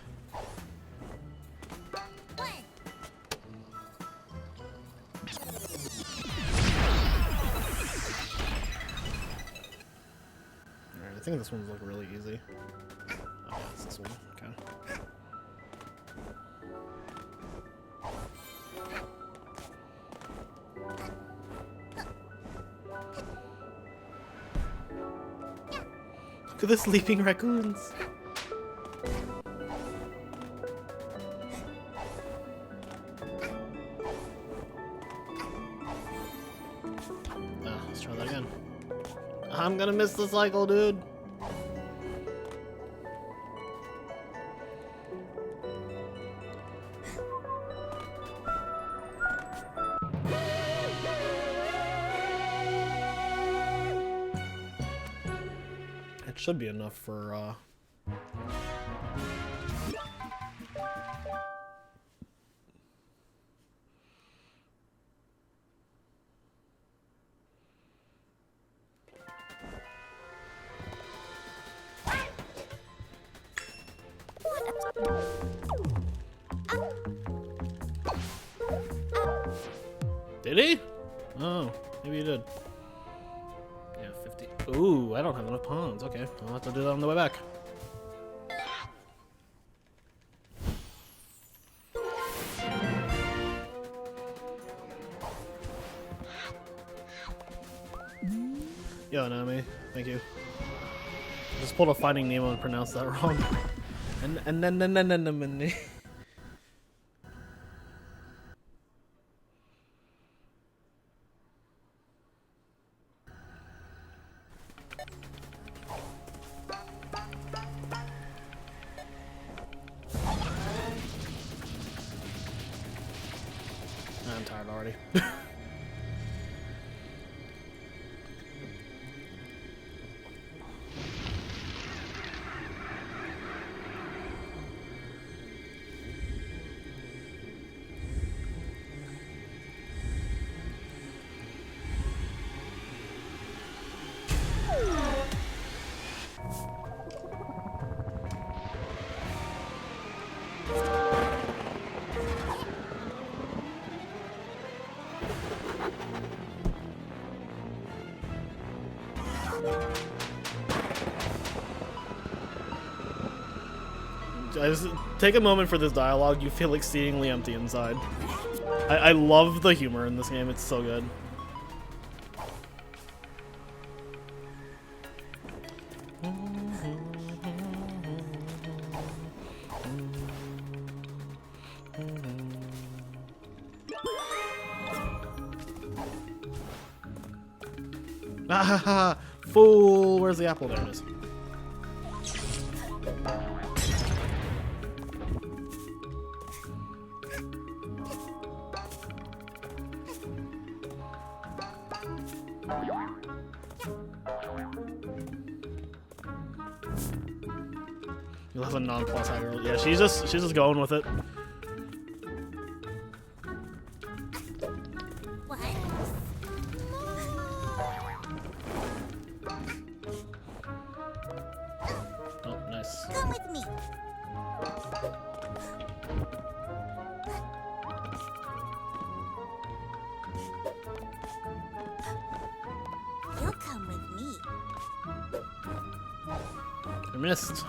Alright, I think this one's like really easy. Oh yeah, it's this one. Okay. Look at the sleeping raccoons. Oh, let's try that again. I'm gonna miss the cycle, dude. Should be enough for Did he? Oh, maybe he did. Yeah, 50. Ooh, I don't have enough pawns. Okay, I'll have to do that on the way back. Yo, Nami, thank you. Just pulled a Finding Nemo and pronounced that wrong. And then. I'm tired already. Just take a moment for this dialogue. You feel exceedingly empty inside. I love the humor in this game. It's so good. Ah, fool! Where's the apple? There it is. You'll have a non-plus high girl. Yeah, she's just going with it. missed.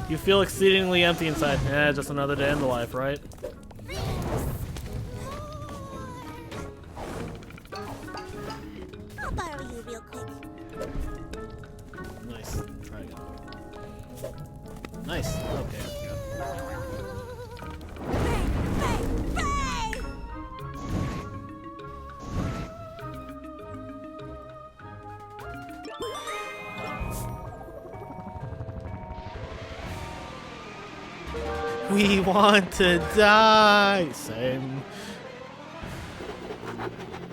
You feel exceedingly empty inside. Eh, just another day in the life, right? I'll borrow you real quick. Nice. Try again. Nice. Okay. We want to die. Same.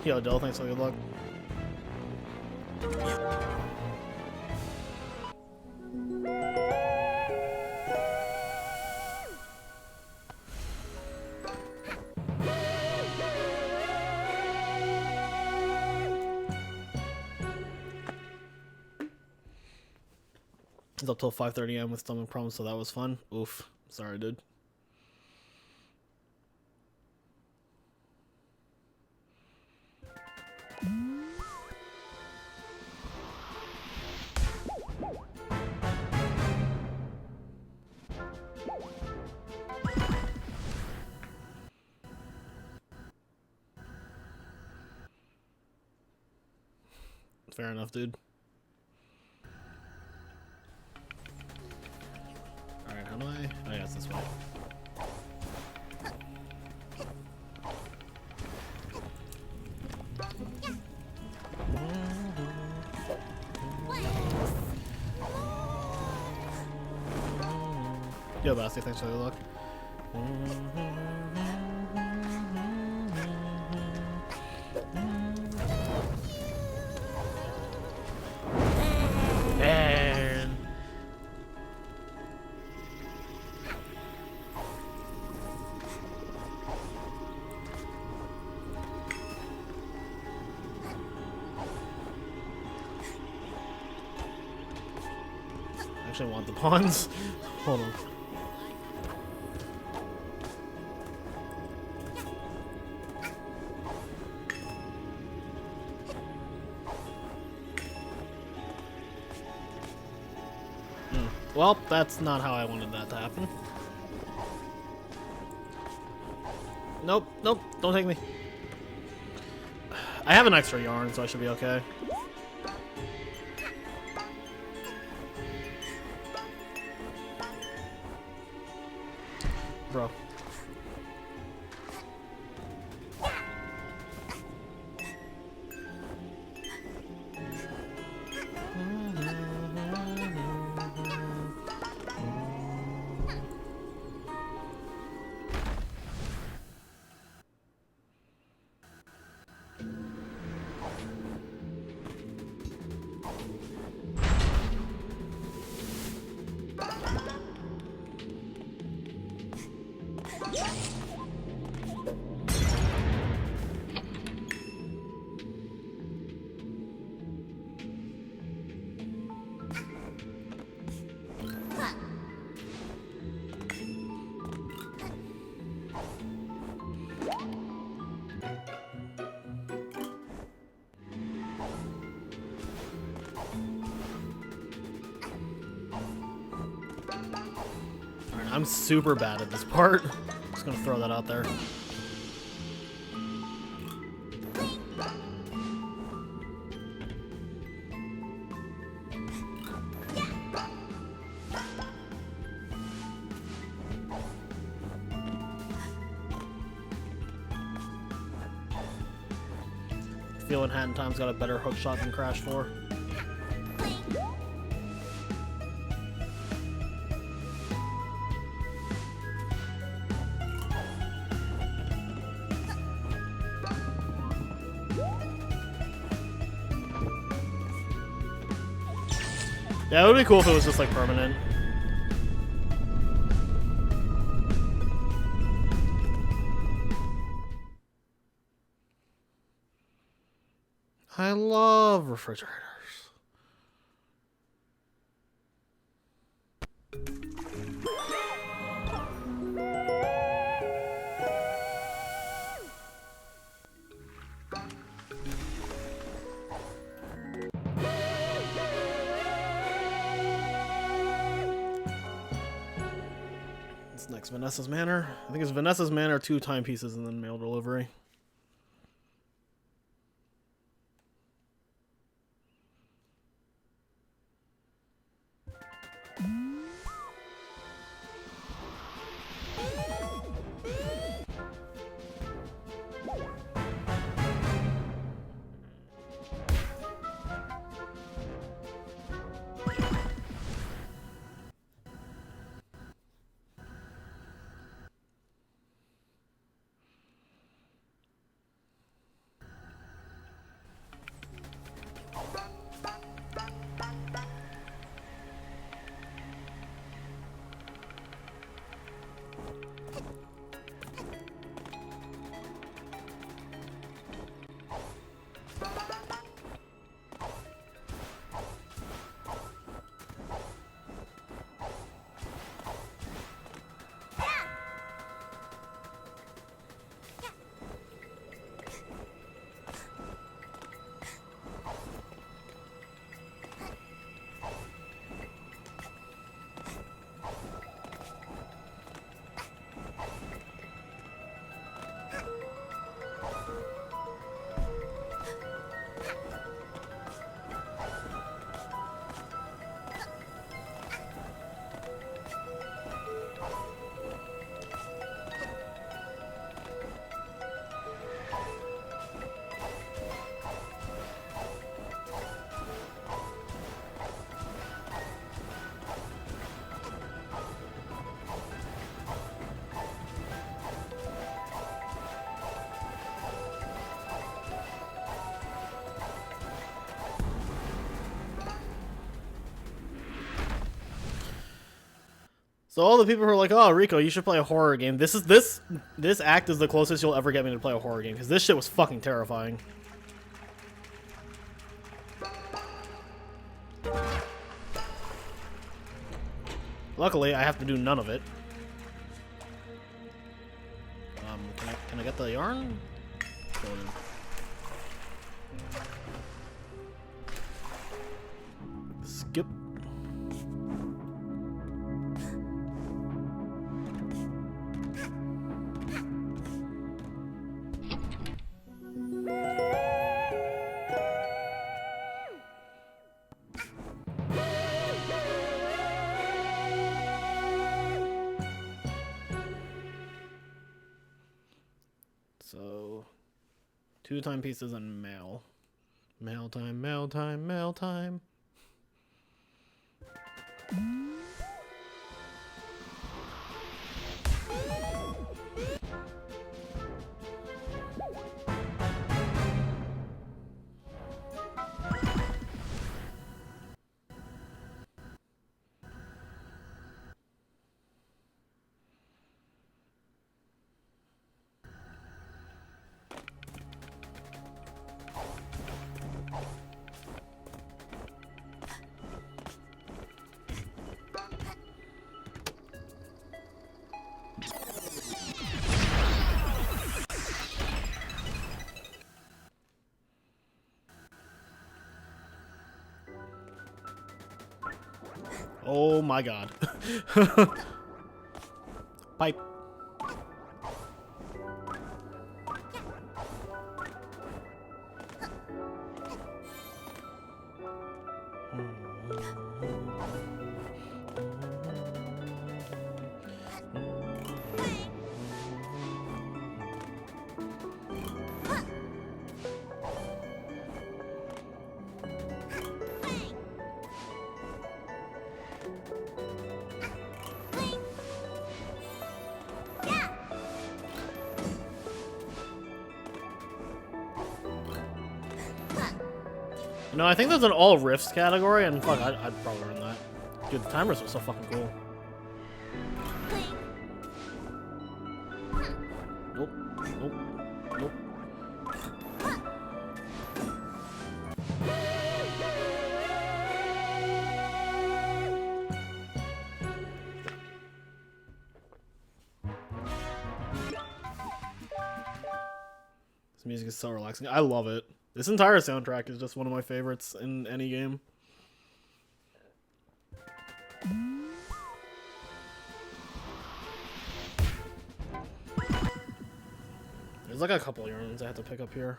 Yo, Dell, thanks for the good luck. It's up till 5:30 a.m. with stomach problems, so that was fun. Oof. Sorry, dude. Fair enough, dude. Alright, how do I? Oh, yeah, it's this way. Yo, Basti, thanks for the luck. And I actually want the pawns. Hold on. Well, that's not how I wanted that to happen. Nope, nope, don't take me. I have an extra yarn, so I should be okay. Bro. I'm super bad at this part. Just gonna throw that out there. Feeling Hat in Time's got a better hook shot than Crash 4. Yeah, it would be cool if it was just like permanent. I love refrigerators. What's next? Vanessa's Manor? I think it's Vanessa's Manor, 2 timepieces, and then mail delivery. So all the people who are like, "Oh, Rico, you should play a horror game." This act is the closest you'll ever get me to play a horror game because this shit was fucking terrifying. Luckily, I have to do none of it. Can I get the yarn? Skip. So, 2 timepieces and mail. Mail time, mail time, mail time. Oh my god. Pipe. No, I think there's an all riffs category, and fuck, I'd probably run that. Dude, the timers are so fucking cool. Nope, nope, nope. This music is so relaxing. I love it. This entire soundtrack is just one of my favorites in any game. There's like a couple of rooms I have to pick up here.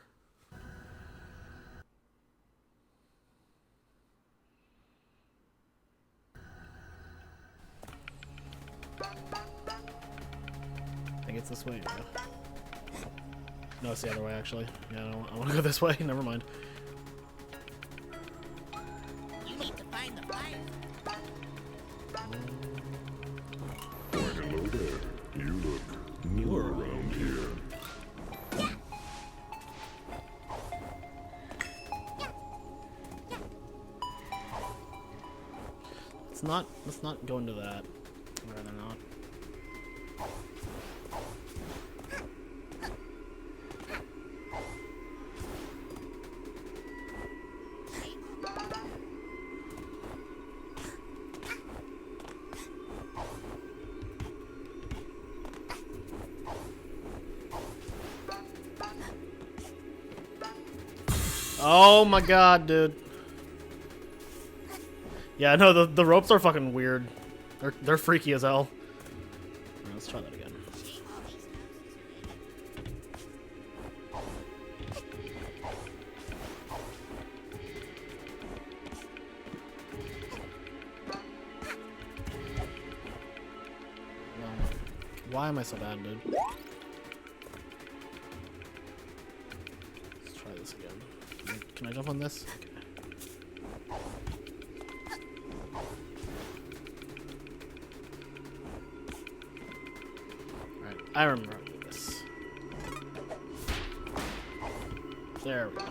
I think it's this way. Yeah. No, it's the other way actually. Yeah, I want to go this way. Never mind. You need to find the fire. Hello there. You look new around here. Let's not go into that. I'd rather not. Oh my god, dude. Yeah, no, the ropes are fucking weird. They're freaky as hell. Alright, let's try that again. Why am I so bad, dude? Let's try this again. Can I jump on this? Okay. Alright, I remember how to do this. There we go.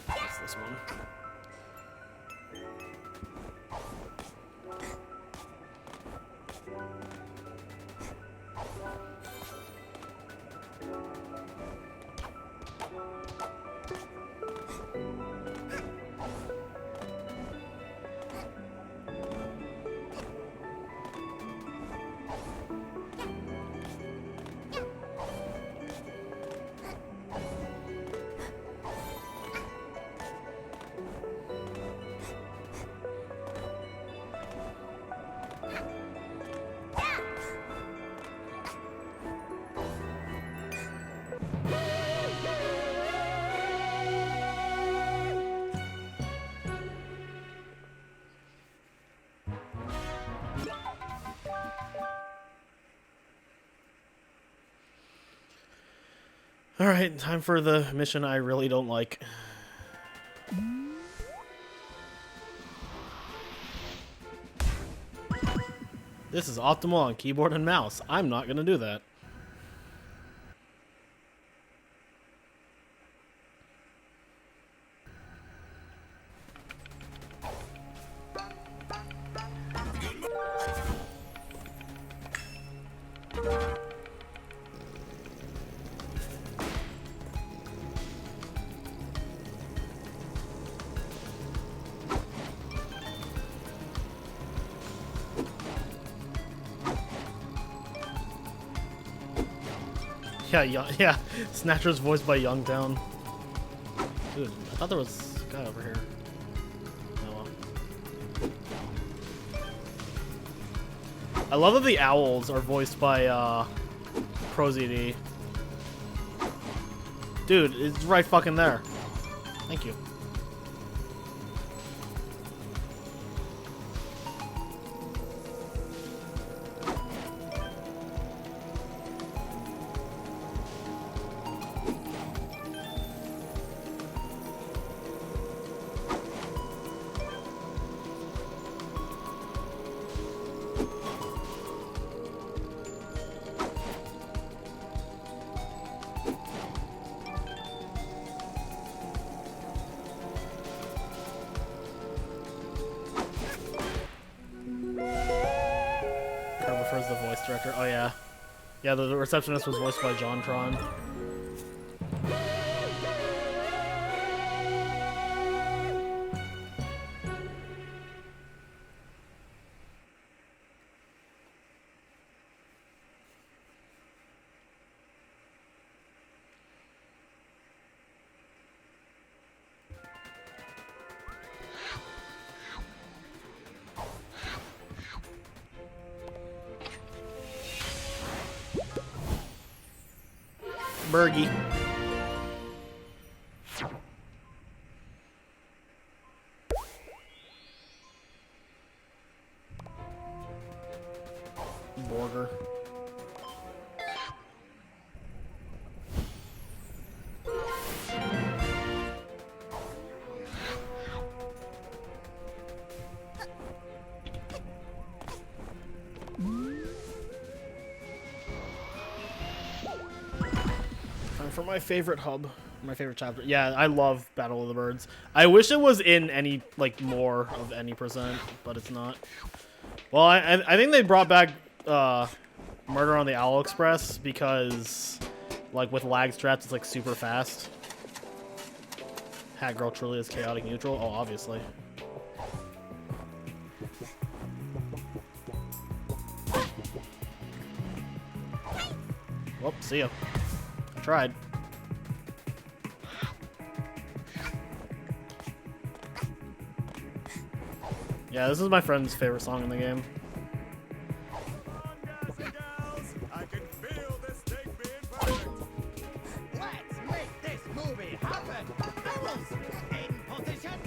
That's this one. Alright, time for the mission I really don't like. This is optimal on keyboard and mouse. I'm not gonna do that. Yeah, Snatcher's voiced by Youngtown. Dude, I thought there was a guy over here. Oh well. I love that the owls are voiced by ProZD. Dude, it's right fucking there. Thank you. The voice director. Oh yeah. Yeah, the receptionist was voiced by JonTron. Bergie. Borger. Time for my favorite hub. My favorite chapter. Yeah, I love Battle of the Birds. I wish it was in any, like, more of any percent, but it's not. Well, I think they brought back Murder on the Owl Express because, like, with lag strats, it's, like, super fast. Hat Girl truly is chaotic neutral. Oh, obviously. Well, see ya. I tried. Yeah, this is my friend's favorite song in the game. I can feel this take being perfect. Let's make this movie happen. Owls in position.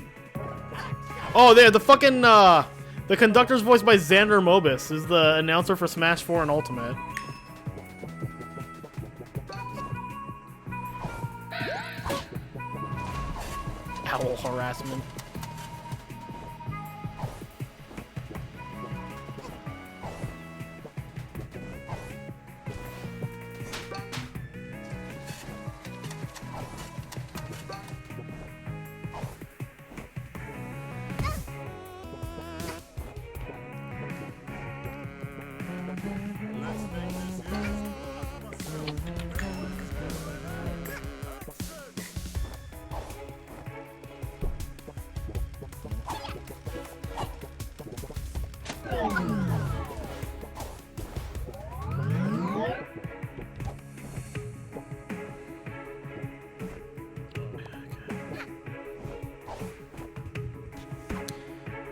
Oh, there, the fucking, the conductor's voiced by Xander Mobus, who's the announcer for Smash 4 and Ultimate. Owl harassment.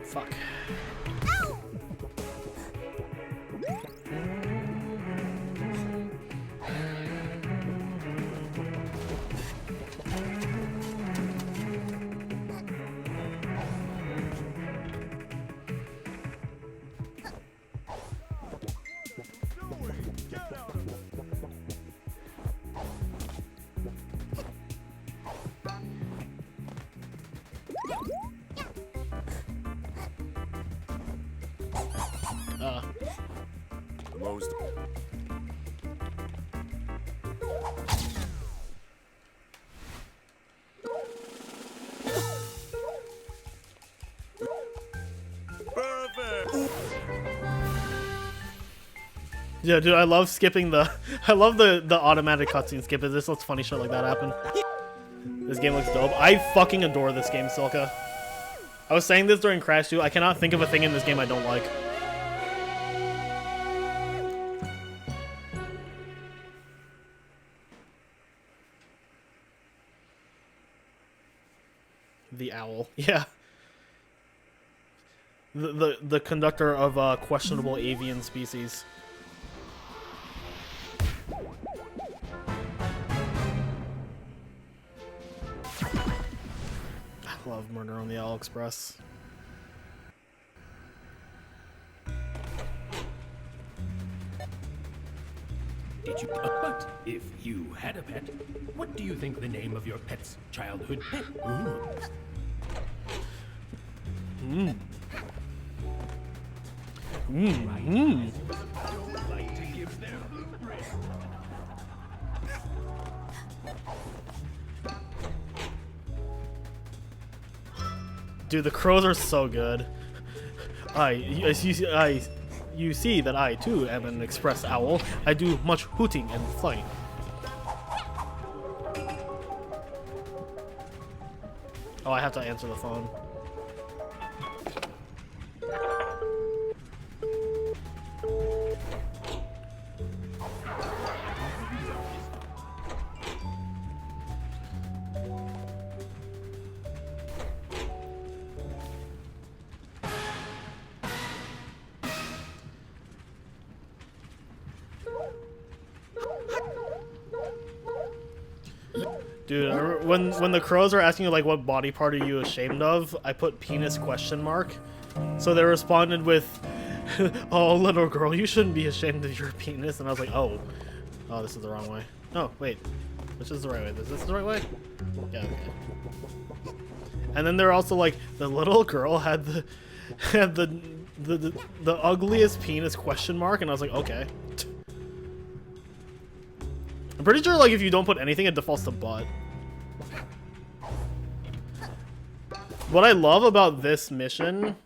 Fuck. The most. Perfect. Yeah, dude, I love skipping the... I love the automatic cutscene skip. This lets funny shit like that happen. This game looks dope. I fucking adore this game, Silka. I was saying this during Crash 2. I cannot think of a thing in this game I don't like. The owl. Yeah. The conductor of questionable avian species. I love Murder on the Owl Express. Did you? But if you had a pet, what do you think the name of your pet's childhood pet? Don't like to give their blueprint. Dude, the crows are so good. You see that I too am an express owl. I do much hooting and flying. Oh, I have to answer the phone. Dude, when the crows are asking you like what body part are you ashamed of, I put penis question mark. So they responded with, "Oh, little girl, you shouldn't be ashamed of your penis." And I was like, "Oh, this is the wrong way." Oh, wait, which is the right way? Is this the right way? Yeah. Okay. And then they're also like, the little girl had the ugliest penis question mark, and I was like, okay. I'm pretty sure like if you don't put anything, it defaults to butt. What I love about this mission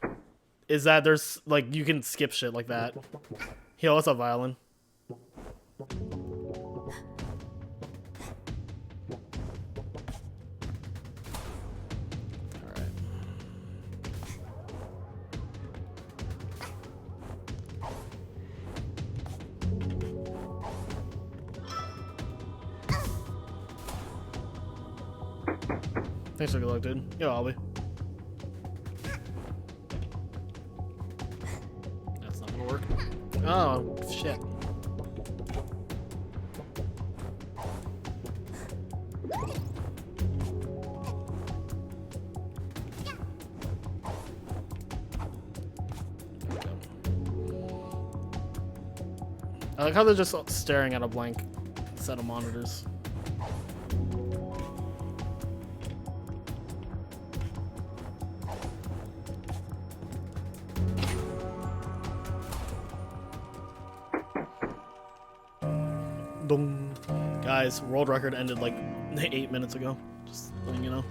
is that there's like you can skip shit like that. Yo, what's up, Violin? Thanks for good luck, dude. Yo, Albie. That's not gonna work. Oh, shit. I like how they're just staring at a blank set of monitors. Guys, world record ended like 8 minutes ago. Just letting you know.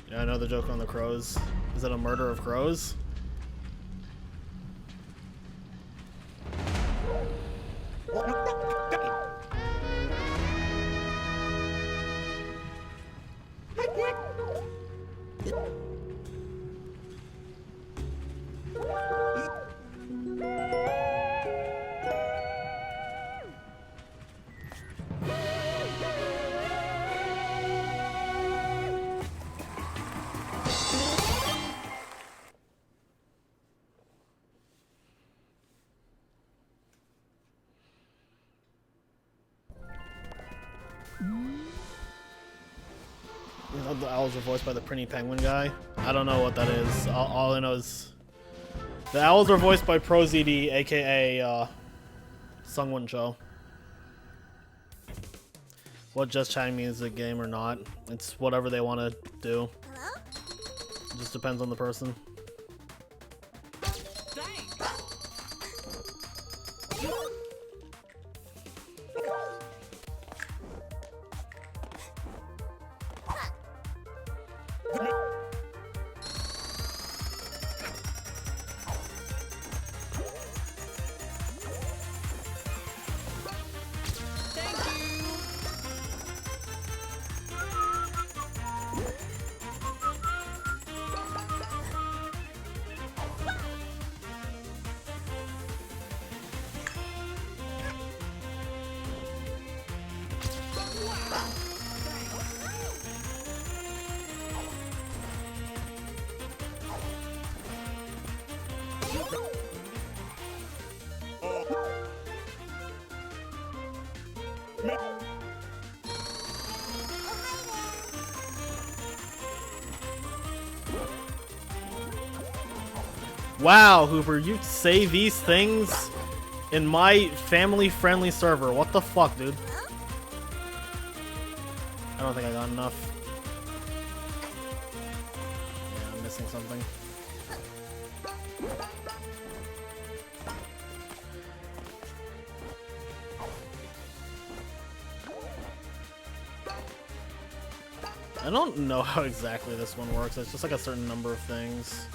Yeah, I know the joke on the crows. Is it a murder of crows? The owls are voiced by the Pretty Penguin guy. I don't know what that is. All I know is the owls are voiced by ProZD, aka Sungwon Cho. What just chatting means a game or not. It's whatever they want to do. It just depends on the person. Wow, Hooper, you say these things in my family-friendly server. What the fuck, dude? I don't think I got enough. Yeah, I'm missing something. I don't know how exactly this one works. It's just like a certain number of things.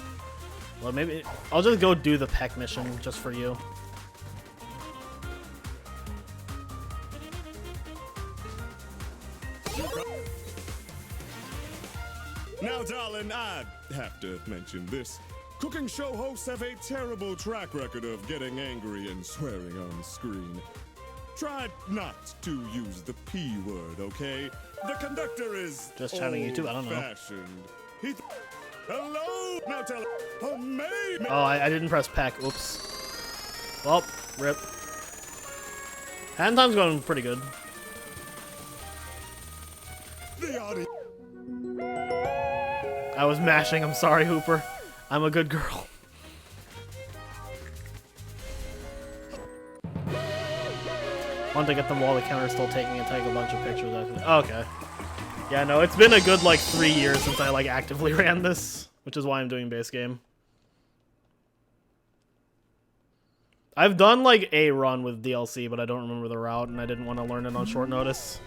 Well, maybe I'll just go do the peck mission just for you. Now, darling, I have to mention this. Cooking show hosts have a terrible track record of getting angry and swearing on screen. Try not to use the P word, okay? The conductor is just chatting YouTube. I don't know. Hello. Now tell her. Oh, I didn't press peck. Oops. Well, rip. Hand time's going pretty good. The audience. I was mashing. I'm sorry, Hooper. I'm a good girl. Want to get them while the counter's still taking and take a bunch of pictures. Okay. Yeah, no, it's been a good like 3 years since I like actively ran this, which is why I'm doing base game. I've done like a run with DLC, but I don't remember the route, and I didn't want to learn it on short notice.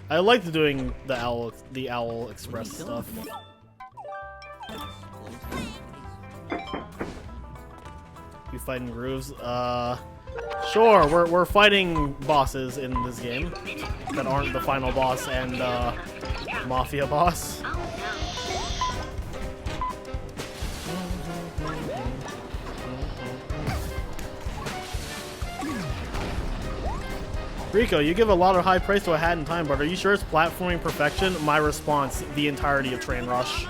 I liked doing the Owl Express stuff. You fighting grooves? Sure. We're fighting bosses in this game that aren't the final boss and Mafia boss. Riko, you give a lot of high praise to A Hat in Time, but are you sure it's platforming perfection? My response, the entirety of Train Rush.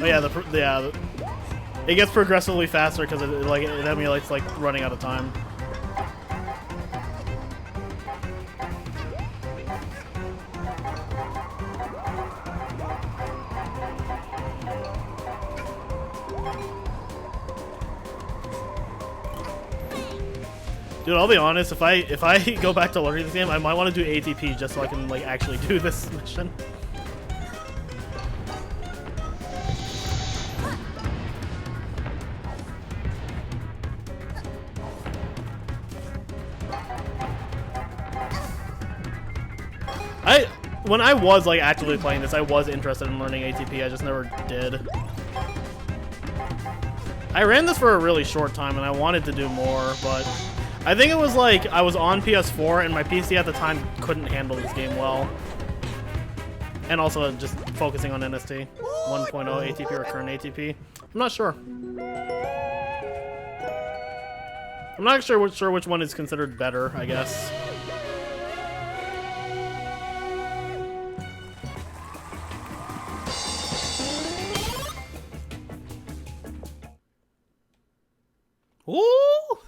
Oh yeah, it gets progressively faster because it emulates like running out of time. Dude, I'll be honest. If I go back to learning this game, I might want to do ATP just so I can like actually do this mission. When I was like actively playing this, I was interested in learning ATP. I just never did. I ran this for a really short time, and I wanted to do more, but I think it was like I was on PS4, and my PC at the time couldn't handle this game well. And also just focusing on NST 1.0 ATP or current ATP. I'm not sure. I'm not sure which one is considered better, I guess. Ooh!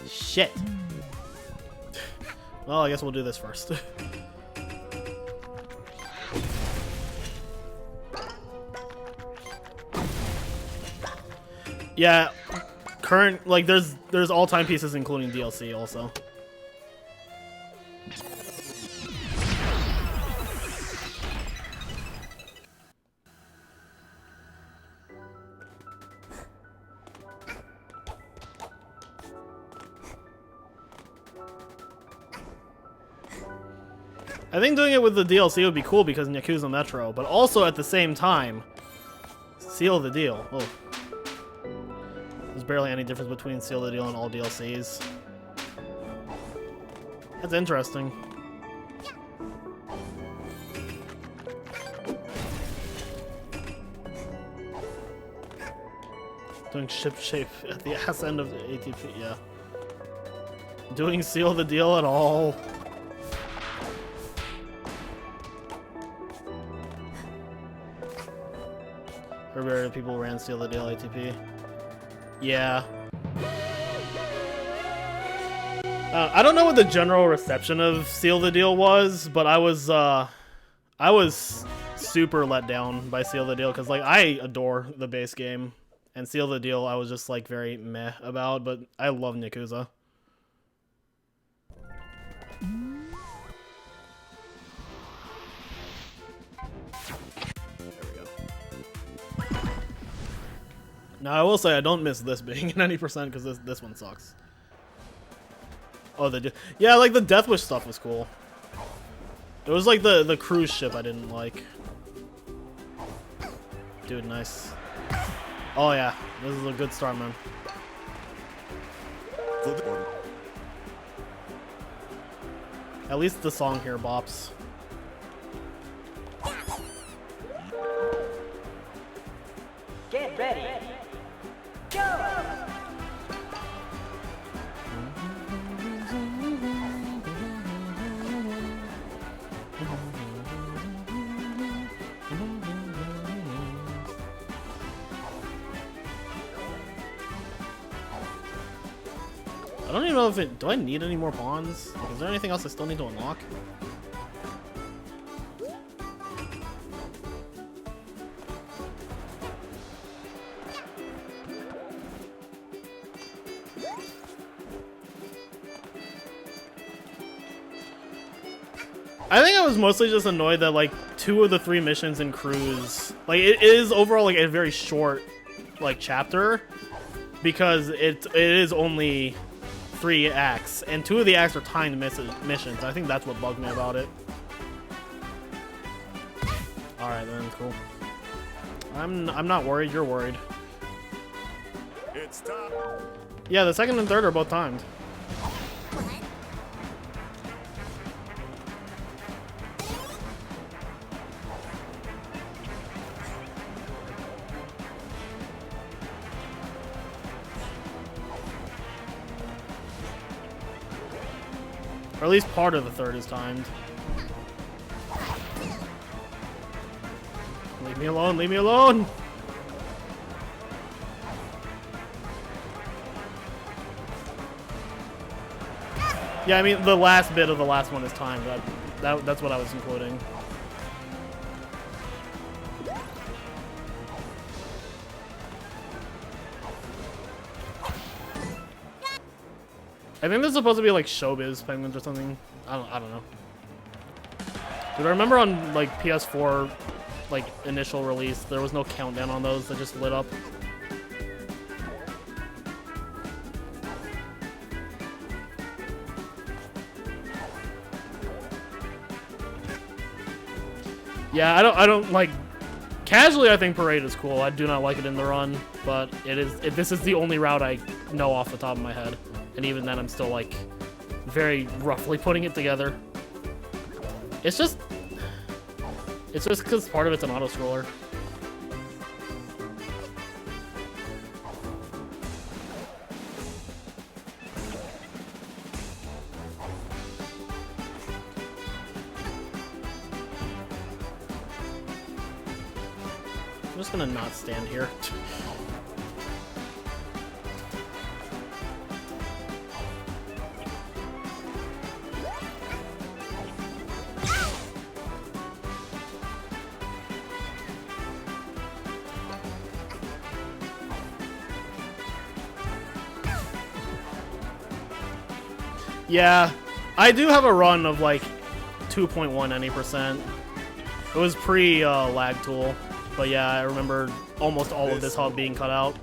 Shit. Well, I guess we'll do this first. Yeah. Current, like, there's all-time pieces including DLC also. I think doing it with the DLC would be cool because Yakuza Metro, but also at the same time, seal the deal. Oh. There's barely any difference between Seal the Deal and all DLCs. That's interesting. Doing ship shape at the ass end of the ATP, yeah. Doing Seal the Deal at all. Or where people ran Seal the Deal ATP. Yeah. I don't know what the general reception of Seal the Deal was, but I was super let down by Seal the Deal because like I adore the base game, and Seal the Deal I was just like very meh about, but I love Yakuza. Now I will say I don't miss this being an 90% because this one sucks. Oh, yeah, like the Death Wish stuff was cool. It was like the cruise ship I didn't like. Dude, nice. Oh yeah, this is a good start, man. At least the song here bops. Get ready. Go! I don't even know if it... Do I need any more pawns? Like, is there anything else I still need to unlock? I think I was mostly just annoyed that like 2 of the 3 missions in Cruise, like it is overall like a very short like chapter because it is only 3 acts and 2 of the acts are timed missions. I think that's what bugged me about it. All right, then cool. I'm not worried. You're worried. It's time. Yeah, the second and third are both timed. Or at least part of the third is timed. Leave me alone, leave me alone! Yeah, I mean, the last bit of the last one is timed. That's what I was including. I think there's supposed to be like showbiz penguins or something. I don't know. Dude, I remember on like PS4, like initial release, there was no countdown on those. They just lit up. Yeah, I don't like. Casually, I think Parade is cool. I do not like it in the run, but this is the only route I know off the top of my head. And even then, I'm still, like, very roughly putting it together. It's just because part of it's an auto-scroller. I'm just gonna not stand here. Yeah, I do have a run of like 2.1 any %. It was pre-lag tool, but yeah, I remember almost all of this hub being cut out.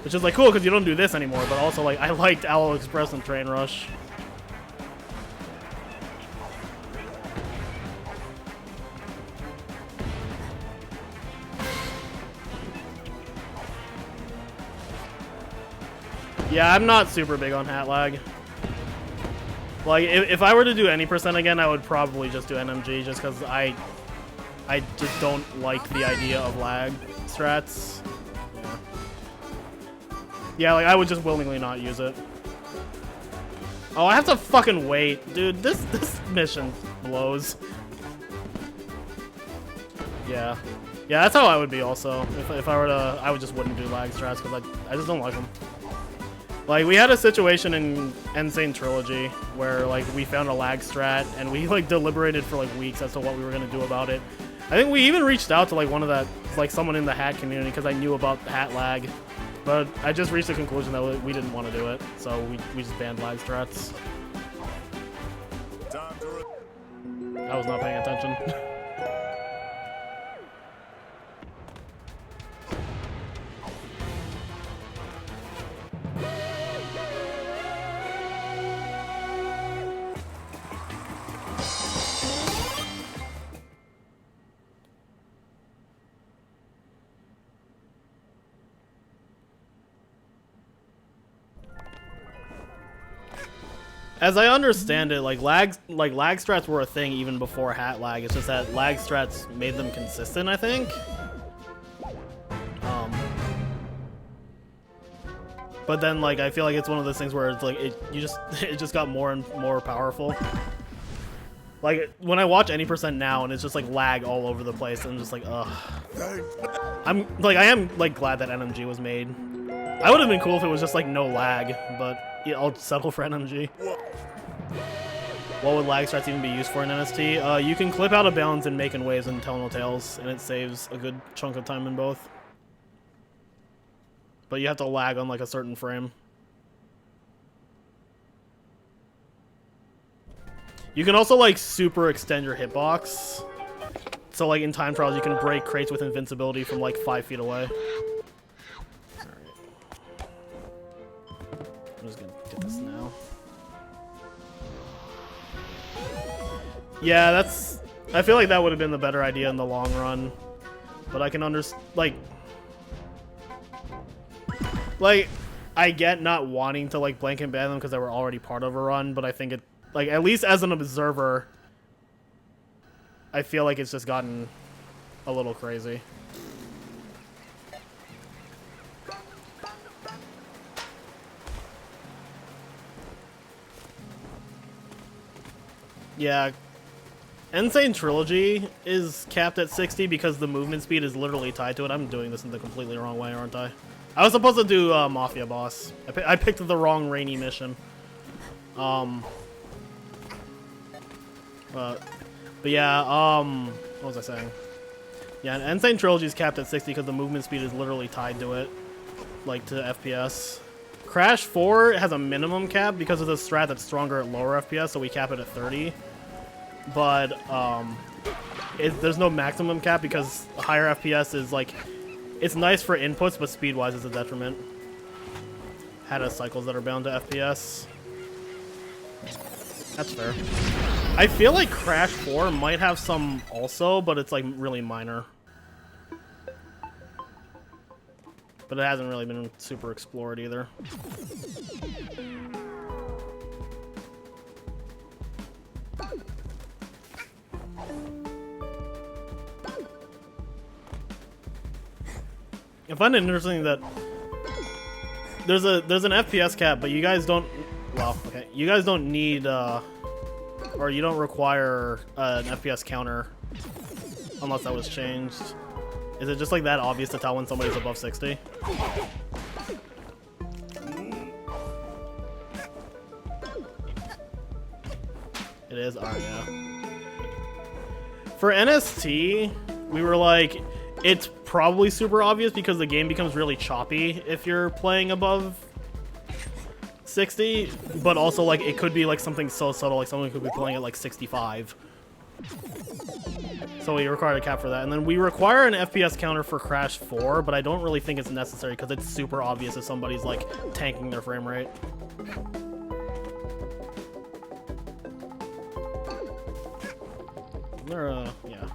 Which is like cool because you don't do this anymore, but also like I liked Owl Express and Train Rush. Yeah, I'm not super big on hat lag. Like, if I were to do any % again, I would probably just do NMG, just because I just don't like the idea of lag strats. Yeah, like, I would just willingly not use it. Oh, I have to fucking wait. Dude, this mission blows. Yeah. Yeah, that's how I would be also. If I were to, I would just wouldn't do lag strats, because I just don't like them. Like, we had a situation in Sane Trilogy where, like, we found a lag strat, and we, like, deliberated for, like, weeks as to what we were going to do about it. I think we even reached out to, like, someone in the hat community because I knew about the hat lag. But I just reached the conclusion that we didn't want to do it, so we just banned lag strats. I was not paying attention. As I understand it, like lag strats were a thing even before hat lag. It's just that lag strats made them consistent, I think. But then, like, I feel like it's one of those things where it's like it just got more and more powerful. Like when I watch any percent now, and it's just like lag all over the place, and I'm just like, ugh. I am like glad that NMG was made. I would have been cool if it was just like no lag, but yeah, I'll settle for NMG. What would lag strats even be used for in NST? You can clip out of bounds and making waves and tell no tales, and it saves a good chunk of time in both. But you have to lag on like a certain frame. You can also like super extend your hitbox. So like in time trials, you can break crates with invincibility from like 5 feet away. Alright. I'm just gonna get this now. Yeah, that's... I feel like that would have been the better idea in the long run. But I can understand... Like, I get not wanting to like blanket ban them because they were already part of a run, but I think it... Like, at least as an observer, I feel like it's just gotten a little crazy. Yeah. Sane Trilogy is capped at 60 because the movement speed is literally tied to it. I'm doing this in the completely wrong way, aren't I? I was supposed to do Mafia Boss. I picked the wrong rainy mission. But yeah, what was I saying? Yeah, and Sane Trilogy is capped at 60 because the movement speed is literally tied to it, like to FPS. Crash 4 has a minimum cap because of the strat that's stronger at lower FPS, so we cap it at 30. But there's no maximum cap because higher FPS is like, it's nice for inputs, but speed-wise is a detriment. Had cycles that are bound to FPS. That's fair. I feel like Crash 4 might have some also, but it's like really minor. But it hasn't really been super explored either. I find it interesting that there's an FPS cap, but you guys don't. Well, okay, you guys don't need or you don't require an FPS counter unless that was changed. Is it just like that obvious to tell when somebody's above 60? It is. Alright, yeah. For NST, we were like, it's probably super obvious because the game becomes really choppy if you're playing above 60, but also like it could be like something so subtle, like someone could be playing at like 65. So we require a cap for that, and then we require an FPS counter for Crash 4, but I don't really think it's necessary because it's super obvious if somebody's like tanking their frame rate. Yeah.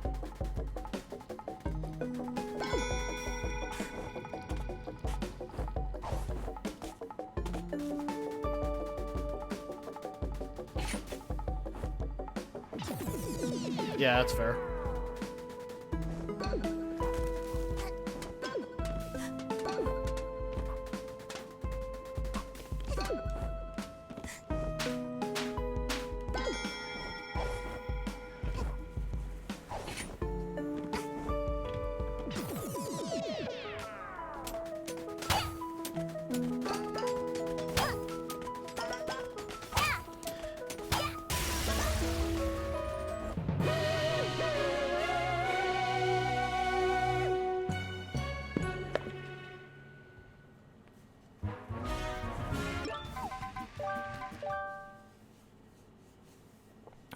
Yeah, that's fair.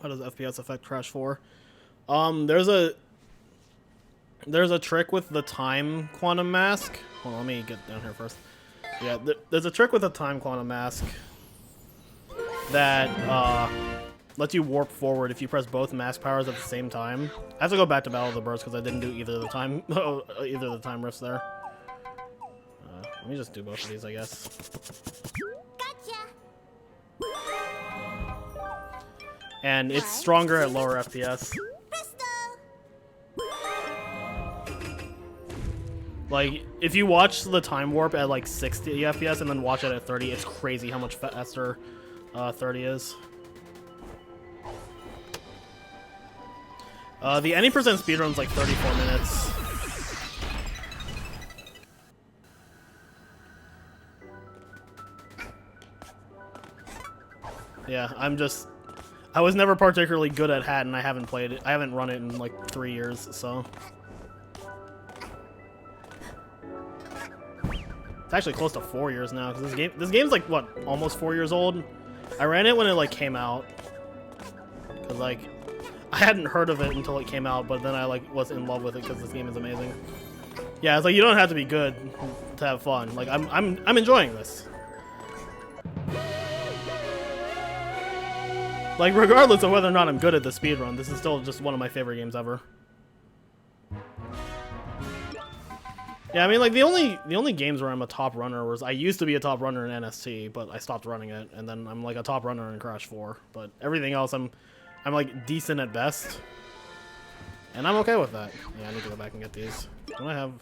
How does FPS affect Crash 4? There's a trick with the time quantum mask. Hold on, let me get down here first. Yeah, there's a trick with the time quantum mask that lets you warp forward if you press both mask powers at the same time. I have to go back to Battle of the Birds because I didn't do either of the time rifts there. Let me just do both of these, I guess. Gotcha! and it's stronger at lower FPS. Like, if you watch the time warp at like 60 FPS and then watch it at 30, it's crazy how much faster 30 is. The any percent speedrun's like 34 minutes. Yeah, I was never particularly good at Hat, and I haven't played it. I haven't run it in like 3 years, so. It's actually close to 4 years now, because this game's like, what, almost 4 years old? I ran it when it like came out. Because like, I hadn't heard of it until it came out, but then I like was in love with it because this game is amazing. Yeah, it's like you don't have to be good to have fun. Like I'm enjoying this. Like, regardless of whether or not I'm good at the speedrun, this is still just one of my favorite games ever. Yeah, I mean, like, the only games where I'm a top runner was I used to be a top runner in NST, but I stopped running it, and then I'm like a top runner in Crash 4. But everything else, I'm like decent at best, and I'm okay with that. Yeah, I need to go back and get these. Don't I have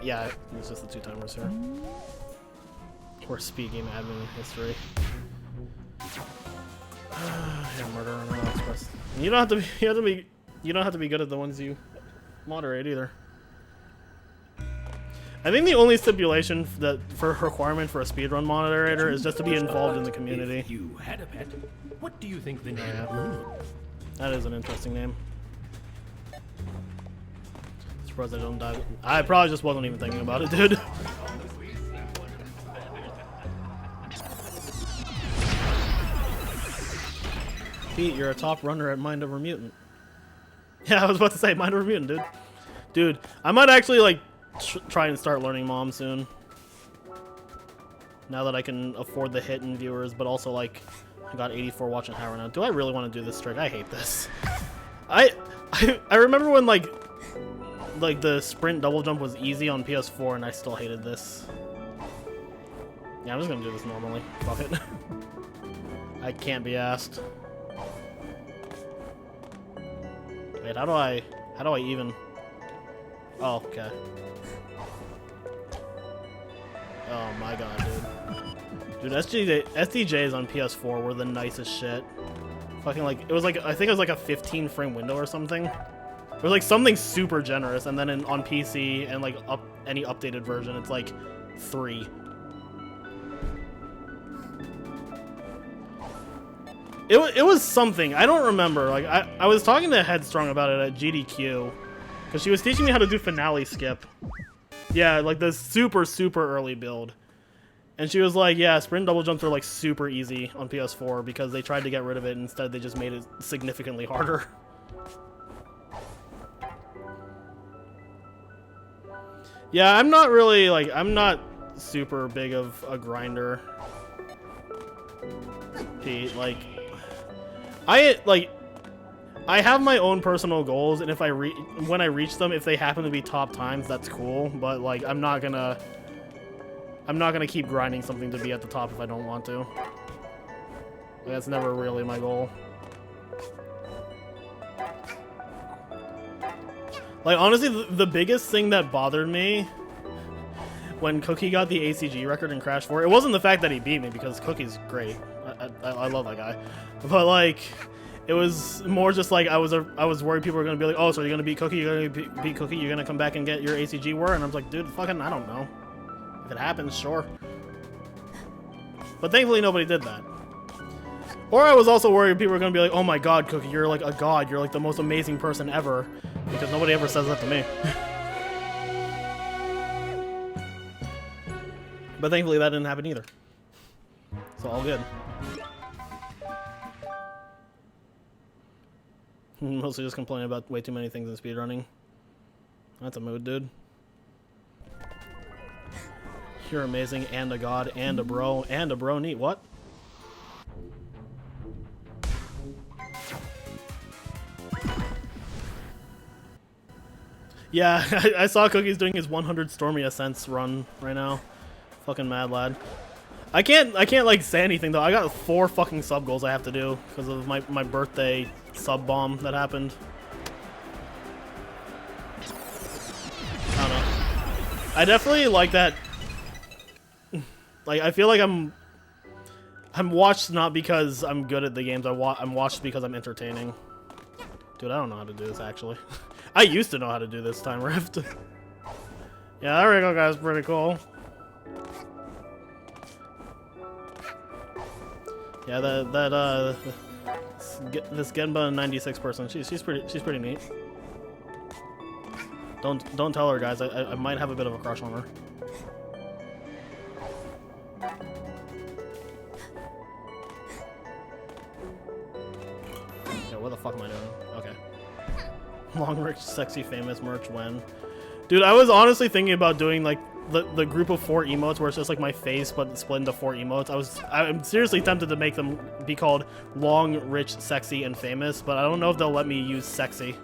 yeah, it's just the 2 timers here. Or speed game admin history. Yeah, murder on Rail Express. You don't have to be good at the ones you moderate either. I think the only stipulation for requirement for a speedrun moderator is just to be involved in the community. If you had a pet, what do you think the name? Yeah. That is an interesting name. Surprised I don't die. I probably just wasn't even thinking about it, dude. Pete, you're a top runner at Mind Over Mutant. Yeah, I was about to say Mind Over Mutant, dude. Dude, I might actually like try and start learning Mom soon. Now that I can afford the hit and viewers, but also like I got 84 watching High right now. Do I really want to do this trick? I hate this. I remember when like the sprint double jump was easy on PS4 and I still hated this. Yeah, I'm just gonna do this normally. Fuck it. I can't be asked. Wait, how do I even? Oh, okay. Oh my god, dude. Dude, SDJs on PS4 were the nicest shit. Fucking like, it was like, I think it was like a 15 frame window or something. It was like something super generous, and then on PC and like any updated version, it's like 3. It was something. I don't remember. Like I was talking to Headstrong about it at GDQ, because she was teaching me how to do finale skip. Yeah, like the super early build. And she was like, yeah, sprint double jumps are like super easy on PS4 because they tried to get rid of it. Instead, they just made it significantly harder. Yeah, I'm not really like, I'm not super big of a grinder, Pete. Like, I have my own personal goals, and if when I reach them, if they happen to be top times, that's cool. But like, I'm not gonna keep grinding something to be at the top if I don't want to. That's never really my goal. Like, honestly, the biggest thing that bothered me when Cookie got the ACG record in Crash 4, it wasn't the fact that he beat me, because Cookie's great. I love that guy. But like, it was more just like I was worried people were gonna be like, oh, so you're gonna beat Cookie, you're gonna beat Cookie, you're gonna come back and get your ACG war, and I was like, dude, fucking, I don't know. If it happens, sure. But thankfully nobody did that. Or I was also worried people were gonna be like, oh my god, Cookie, you're like a god, you're like the most amazing person ever, because nobody ever says that to me. But thankfully that didn't happen either. So all good. Mostly just complaining about way too many things in speedrunning. That's a mood, dude. You're amazing, and a god, and a bro, neat. What? Yeah, I saw Cookie's doing his 100 Stormy Ascents run right now. Fucking mad lad. I can't like say anything though. I got 4 fucking sub goals I have to do because of my birthday sub bomb that happened. I don't know. I definitely like that. Like I feel like I'm watched not because I'm good at the games. I'm watched because I'm entertaining. Dude, I don't know how to do this actually. I used to know how to do this time Rift. Yeah, that Riko guy's pretty cool. Yeah, this Genba 96 person, she's pretty neat. Don't tell her, guys. I might have a bit of a crush on her. Yeah, what the fuck am I doing? Okay. Long, rich, sexy, famous merch when? Dude, I was honestly thinking about doing like the group of 4 emotes where it's just like my face but split into 4 emotes. I'm seriously tempted to make them be called long, rich, sexy, and famous, but I don't know if they'll let me use sexy.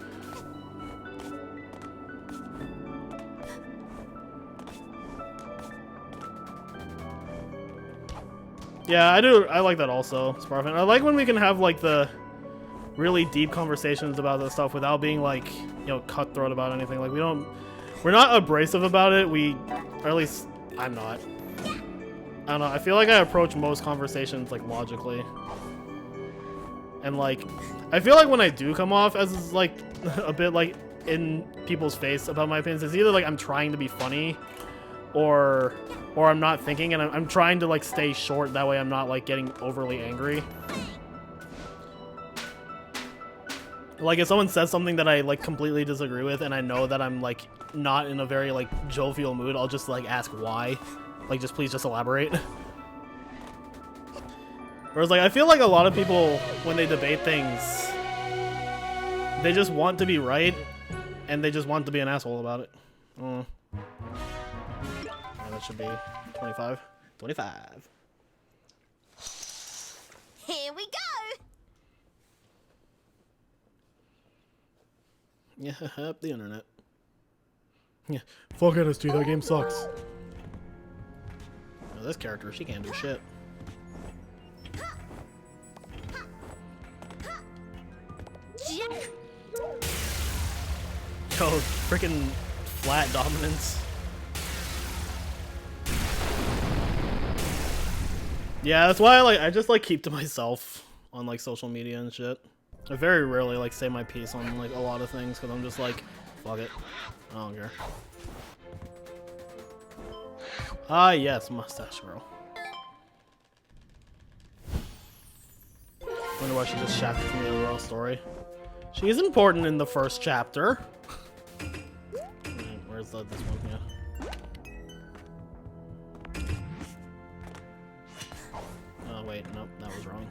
Yeah, I like that also, Sparfan. I like when we can have like the really deep conversations about this stuff without being like, you know, cutthroat about anything. Like we're not abrasive about it. Or at least I'm not. I don't know. I feel like I approach most conversations like logically. And like, I feel like when I do come off as like a bit like in people's face about my opinions, it's either like I'm trying to be funny or I'm not thinking, and I'm trying to like stay short. That way I'm not like getting overly angry. Like if someone says something that I like completely disagree with and I know that I'm like not in a very like jovial mood, I'll just like ask why. Like please just elaborate. Whereas like I feel like a lot of people when they debate things, they just want to be right and they just want to be an asshole about it. Yeah, that should be 25. 25. Here we go! Yeah, the internet. Yeah, fuck NST, that game sucks. Now, this character, she can't do shit. Yo, freaking flat dominance. Yeah, that's why I just like keep to myself on like social media and shit. I very rarely like say my piece on like a lot of things because I'm just like, fuck it, I don't care. Ah yes, mustache girl. Wonder why she just shafted from the overall story. She is important in the first chapter. Where's this one? Yeah. Oh wait, nope, that was wrong.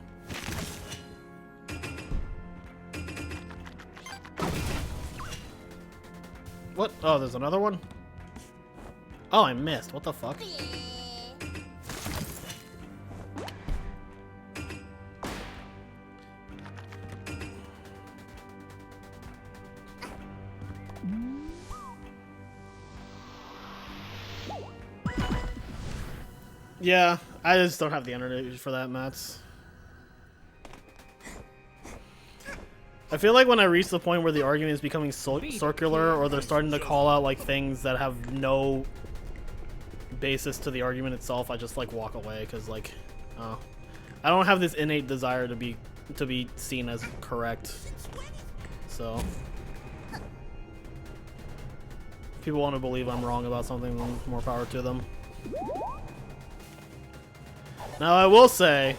What? Oh, there's another one? Oh, I missed. What the fuck? Yeah, I just don't have the energy for that, Mats. I feel like when I reach the point where the argument is becoming circular, or they're starting to call out like things that have no basis to the argument itself, I just like walk away because like, I don't have this innate desire to be seen as correct. So, if people want to believe I'm wrong about something, then more power to them. Now I will say,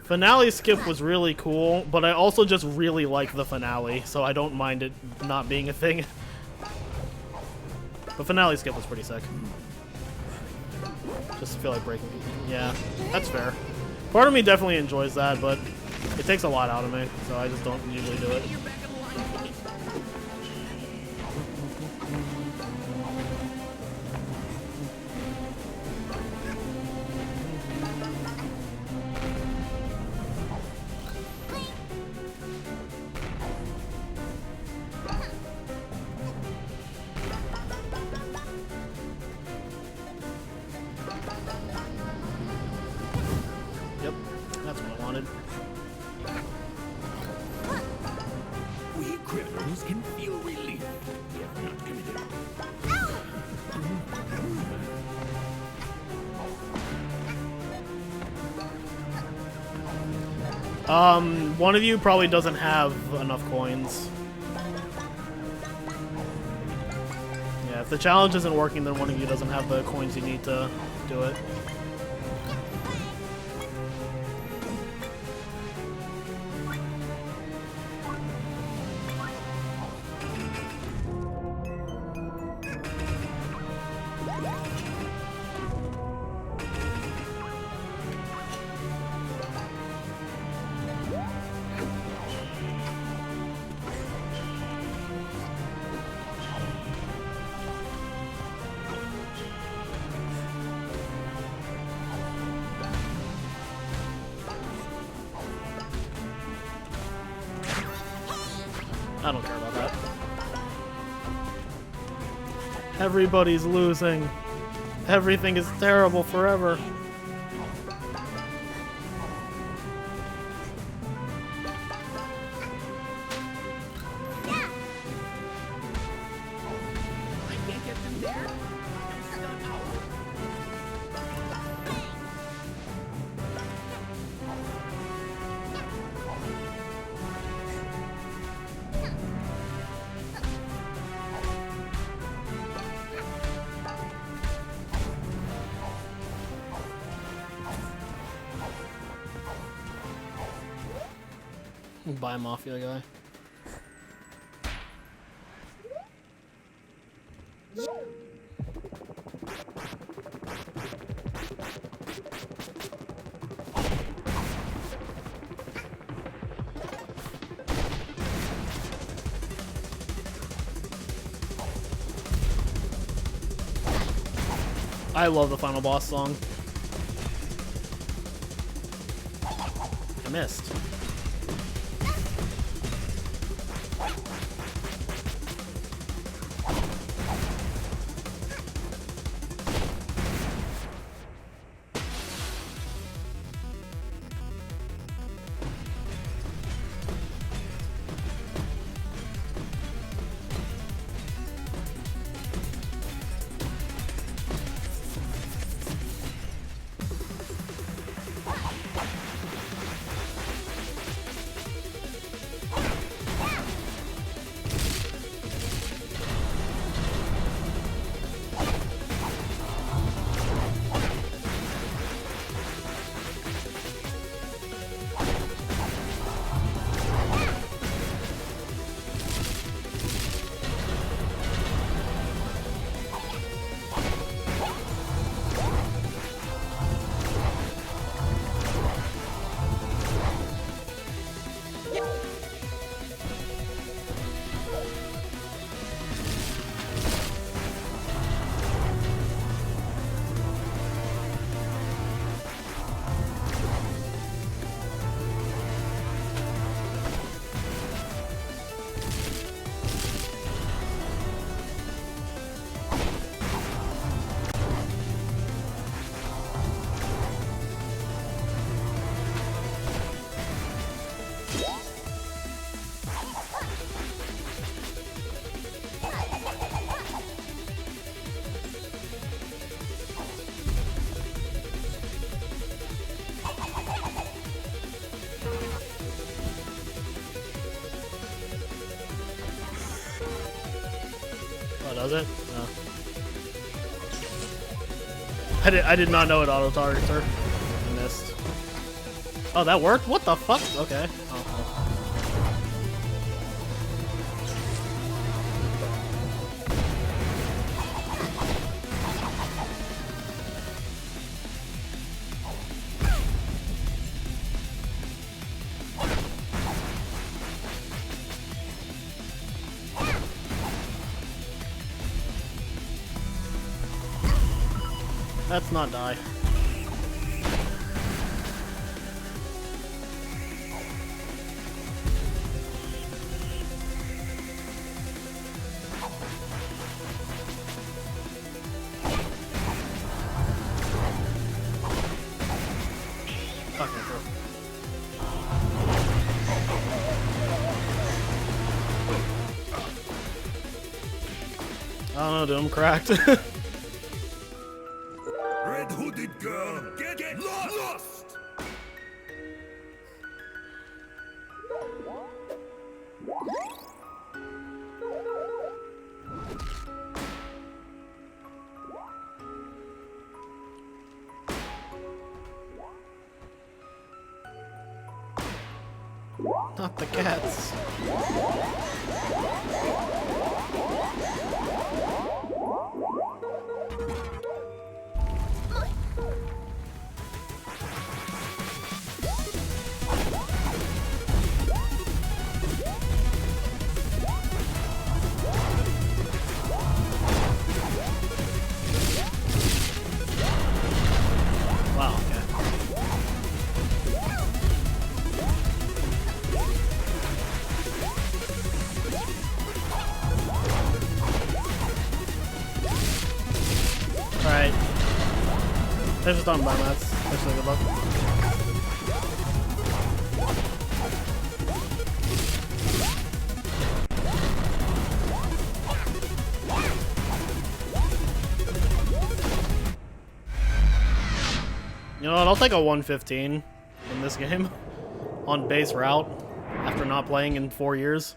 finale skip was really cool, but I also just really like the finale, so I don't mind it not being a thing. The finale skip was pretty sick. Just feel like breaking people. Yeah, that's fair. Part of me definitely enjoys that, but it takes a lot out of me, so I just don't usually do it. wanted. We criminals can feel relief. We have not committed. One of you probably doesn't have enough coins. Yeah, if the challenge isn't working, then one of you doesn't have the coins you need to do it. I don't care about that. Everybody's losing. Everything is terrible forever. I can't get them there. Somehow. Buy a mafia guy. I love the final boss song. I missed. Does it? No. I did not know it auto-targets her. I missed. Oh, that worked? What the fuck? Okay. Oh, let's not die. Okay, bro. don't know, dude, I'm cracked. Red hooded girl, get lost! Not the cats. Wow, okay. Alright. There's just on by mats. Actually, good luck. You know what? I'll take a 115 in this game on base route after not playing in 4 years.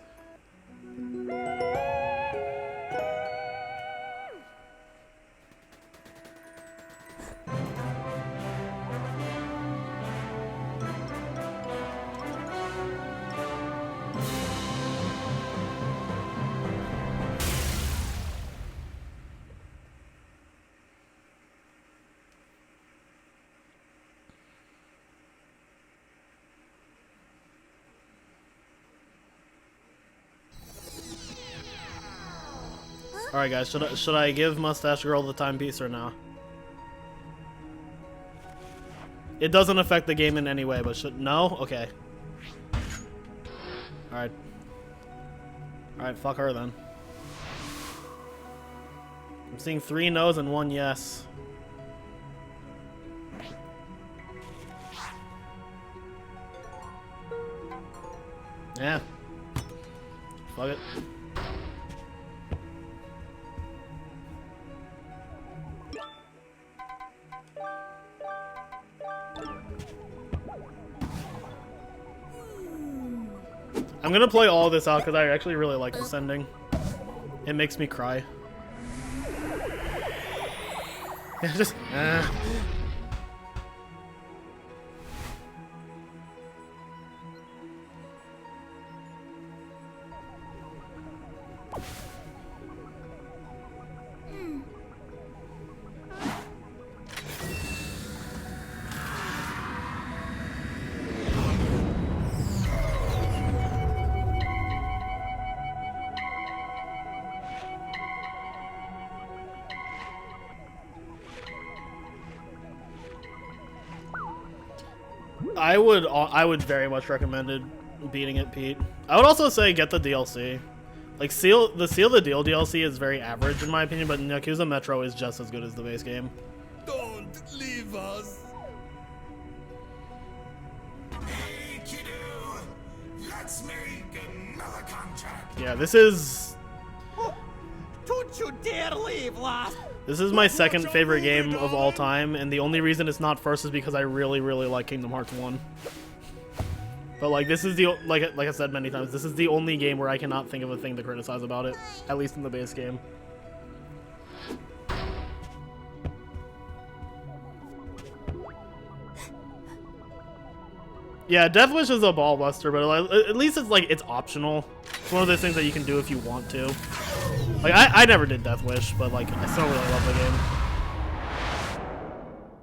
Alright guys, should I give Mustache Girl the timepiece or no? It doesn't affect the game in any way, but no? Okay. Alright. Alright, fuck her then. I'm seeing 3 no's and 1 yes. Yeah. Fuck it. I'm gonna play all this out because I actually really like this ending. It makes me cry. Yeah, just I would very much recommend it, beating it, Pete. I would also say get the DLC. Like Seal the Deal DLC is very average in my opinion, but Yakuza Metro is just as good as the base game. Don't leave us. Hey, kiddo. Let's make another contract. Yeah, this is Don't you dare leave, lass. This is my second favorite game of all time, and the only reason it's not first is because I really, really like Kingdom Hearts 1. But like, this is the like I said many times, this is the only game where I cannot think of a thing to criticize about it, at least in the base game. Yeah, Death Wish is a ball buster, but like, at least it's like it's optional. It's one of those things that you can do if you want to. Like I never did Death Wish, but like I still really love the game.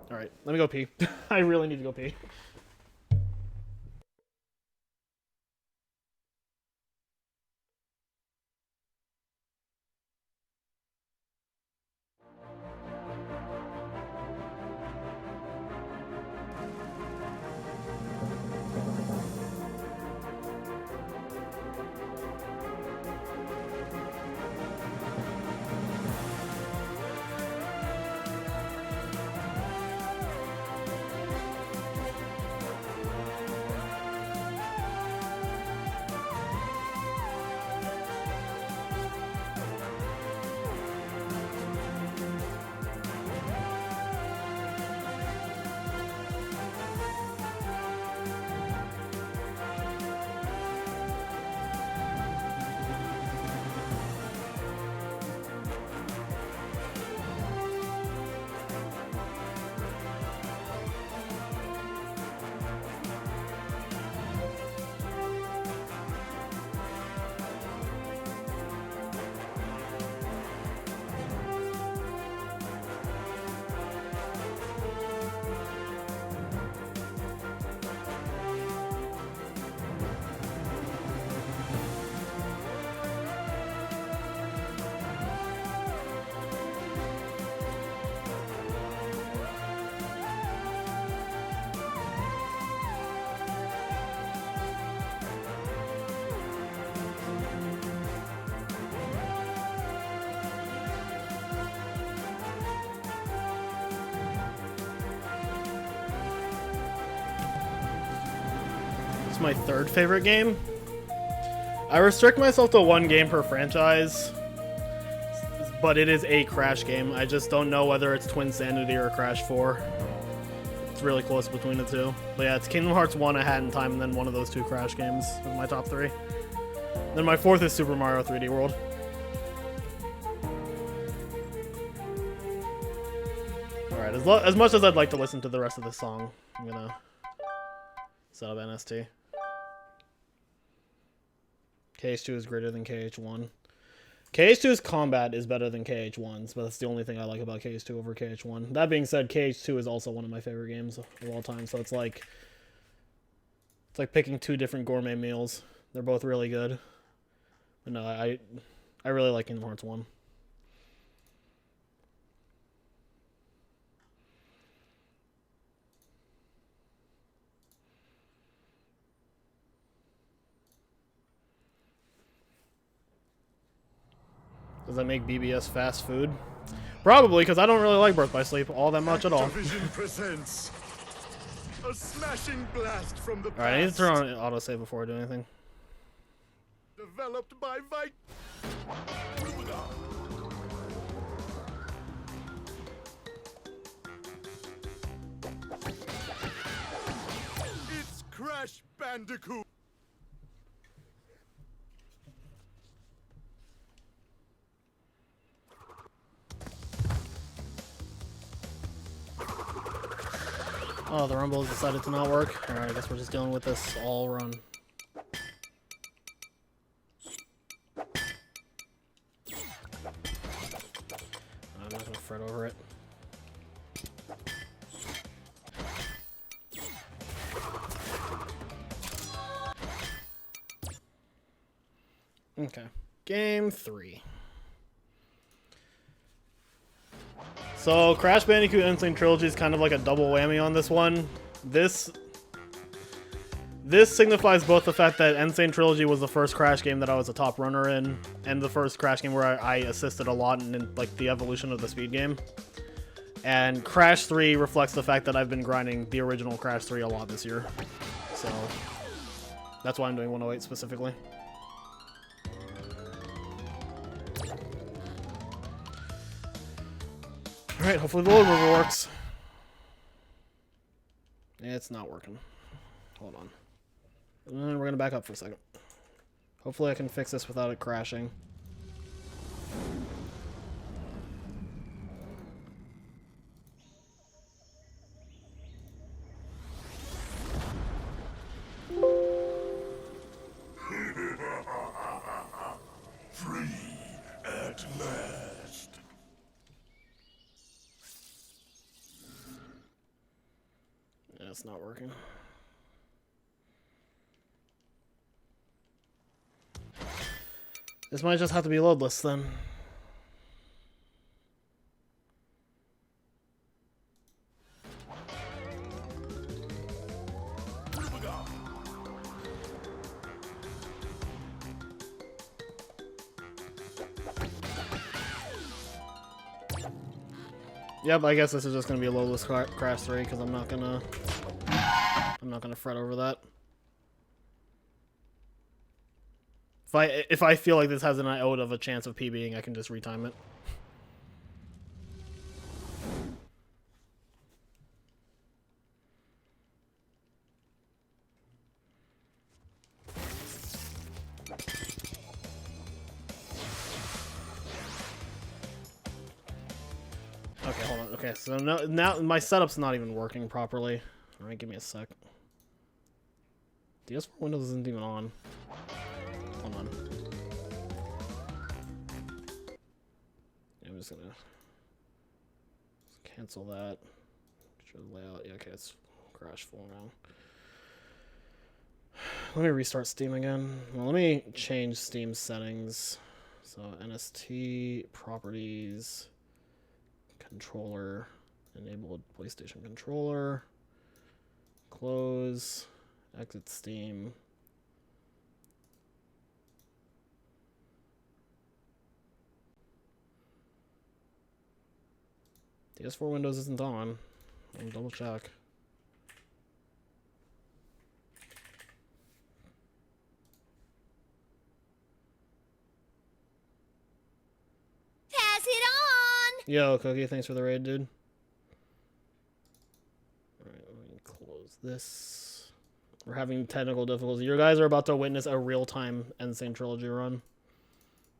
All right, let me go pee. I really need to go pee. What's my third favorite game? I restrict myself to one game per franchise, but it is a Crash game. I just don't know whether it's Twin Sanity or Crash 4. It's really close between the two. But yeah, it's Kingdom Hearts 1, A Hat in Time, and then one of those two Crash games is my top 3. Then my 4th is Super Mario 3D World. Alright, as much as I'd like to listen to the rest of this song, I'm gonna set up NST. KH2 is greater than KH1. KH2's combat is better than KH1's, but that's the only thing I like about KH2 over KH1. That being said, KH2 is also one of my favorite games of all time, so it's like picking two different gourmet meals. They're both really good. But no, I really like Kingdom Hearts 1. Does that make BBS fast food? Probably, because I don't really like Birth by Sleep all that much at all. Activision presents a smashing blast from the past. Alright, I need to turn on autosave before I do anything. Developed by It's Crash Bandicoot. Oh, the rumble has decided to not work. Alright, I guess we're just dealing with this all run. I'm not gonna fret over it. Okay. Game 3. So, Crash Bandicoot Insane Trilogy is kind of like a double whammy on this one. This signifies both the fact that Insane Trilogy was the first Crash game that I was a top runner in, and the first Crash game where I assisted a lot in like the evolution of the speed game. And Crash 3 reflects the fact that I've been grinding the original Crash 3 a lot this year. So, that's why I'm doing 108 specifically. Alright, hopefully the load river works. It's not working. Hold on. And we're gonna back up for a second. Hopefully I can fix this without it crashing. Free at last. Yeah, it's not working. This might just have to be loadless then. Yep, I guess this is just gonna be a loadless Crash 3 because I'm not gonna fret over that. If I feel like this has an iota of a chance of PBing, I can just retime it. Okay, hold on. Okay, so now my setup's not even working properly. All right, give me a sec. DS4 Windows isn't even on. Hold on. Yeah, I'm just gonna cancel that. Show the layout. Yeah, okay, it's Crash 4 now. Let me restart Steam again. Well, let me change Steam settings. So NST properties, controller, enabled PlayStation controller, close, exit Steam. DS4 Windows isn't on. I'll double check. Yo, Cookie, thanks for the raid, dude. Alright, let me close this. We're having technical difficulties. You guys are about to witness a real-time Sane Trilogy run.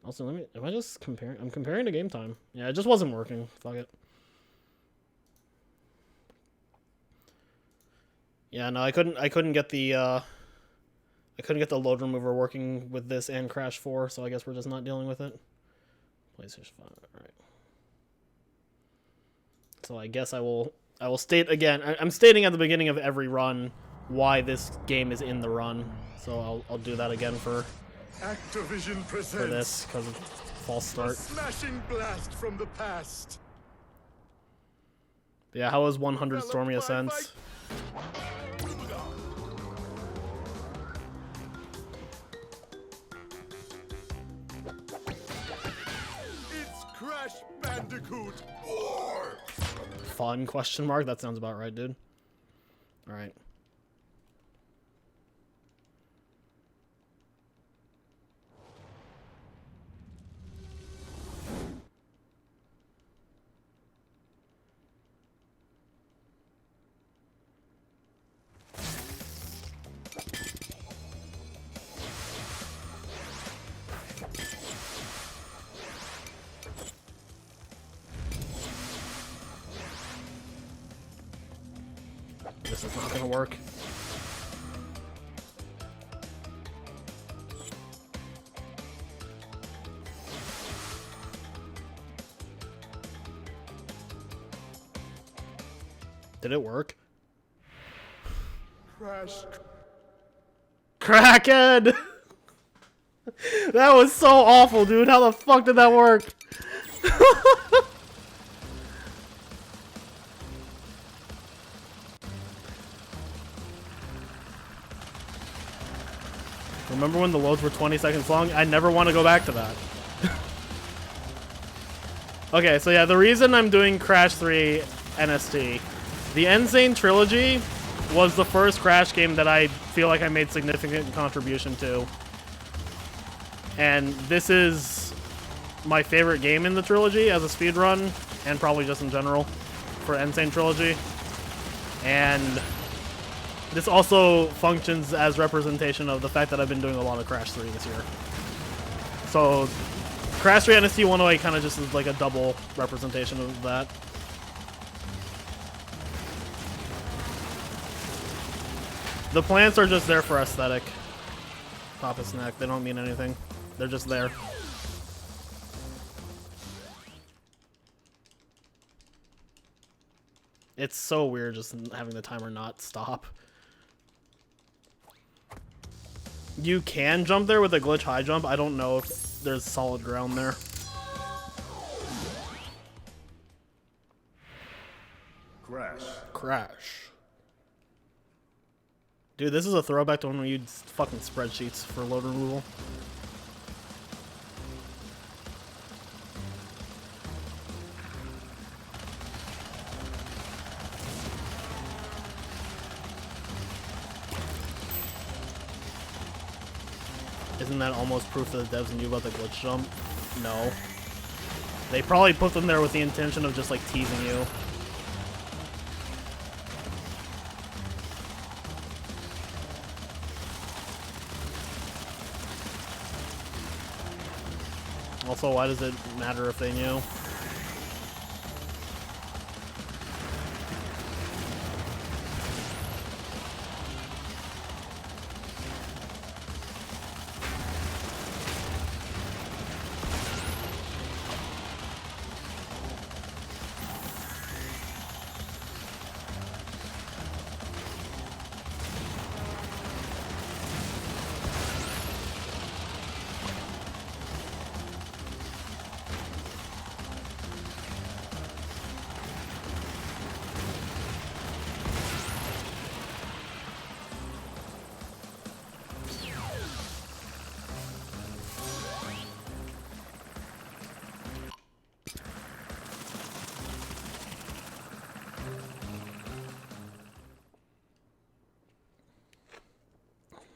Also, am I just comparing? I'm comparing to game time. Yeah, it just wasn't working. Fuck it. Yeah, no, I couldn't get the load remover working with this and Crash 4, so I guess we're just not dealing with it. PlayStation 5, alright. So I guess I will state again. I'm stating at the beginning of every run why this game is in the run. So I'll do that again for Activision presents for this because of false start. smashing blast from the past. Yeah, how was 100 Stormy Ascents? It's Crash Bandicoot. Fun? Question mark? That sounds about right, dude. All right. This is not gonna work. Did it work? Crash. Crackhead! That was so awful, dude. How the fuck did that work? Remember when the loads were 20 seconds long? I never want to go back to that. Okay, so yeah, the reason I'm doing Crash 3 NST, the Sane Trilogy was the first Crash game that I feel like I made significant contribution to. And this is my favorite game in the trilogy as a speedrun, and probably just in general for Sane Trilogy. And this also functions as representation of the fact that I've been doing a lot of Crash 3 this year. So Crash 3 NST 108 kind of just is like a double representation of that. The plants are just there for aesthetic. Pop a snack. They don't mean anything. They're just there. It's so weird just having the timer not stop. You can jump there with a glitch high jump. I don't know if there's solid ground there. Crash. Crash. Dude, this is a throwback to when we used fucking spreadsheets for load removal. Isn't that almost proof that the devs knew about the glitch jump? No. They probably put them there with the intention of just like teasing you. Also, why does it matter if they knew?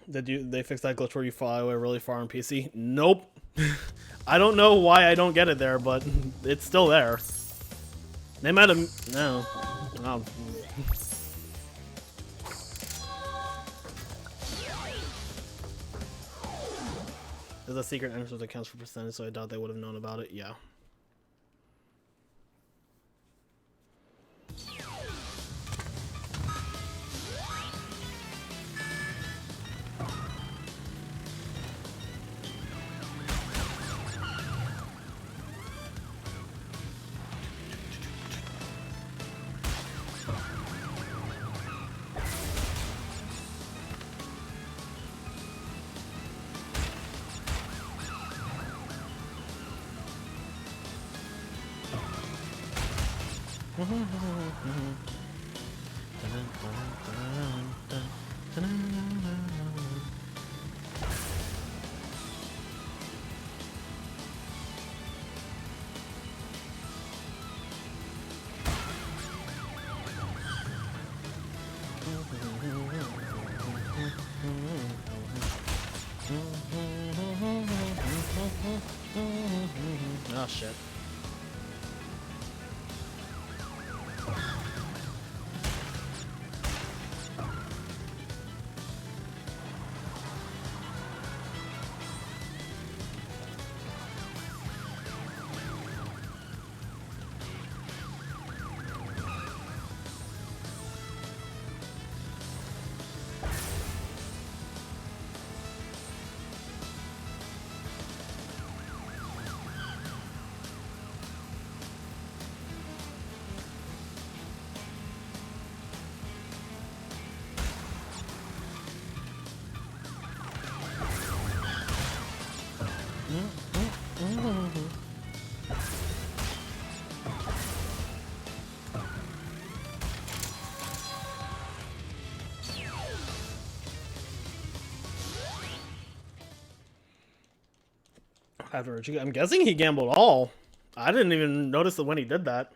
Did they fix that glitch where you fly away really far on PC? Nope. I don't know why I don't get it there, but it's still there. They might have. No. Oh. There's a secret entrance that counts for percentage, so I doubt they would have known about it. Yeah. Oh shit. Afterwards, I'm guessing he gambled all. I didn't even notice it when he did that.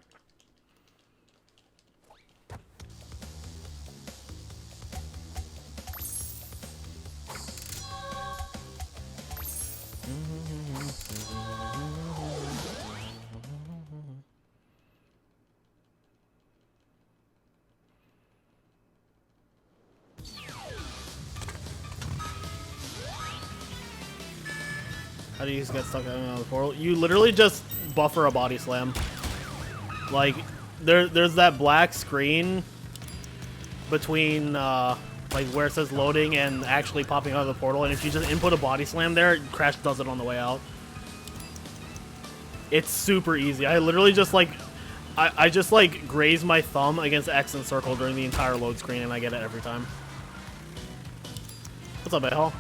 How do you get stuck on the portal? You literally just buffer a body slam. Like, there's that black screen between, like, where it says loading and actually popping out of the portal, and if you just input a body slam there, Crash does it on the way out. It's super easy. I literally just, like, I just, like, graze my thumb against X and circle during the entire load screen, and I get it every time. What's up, Behal?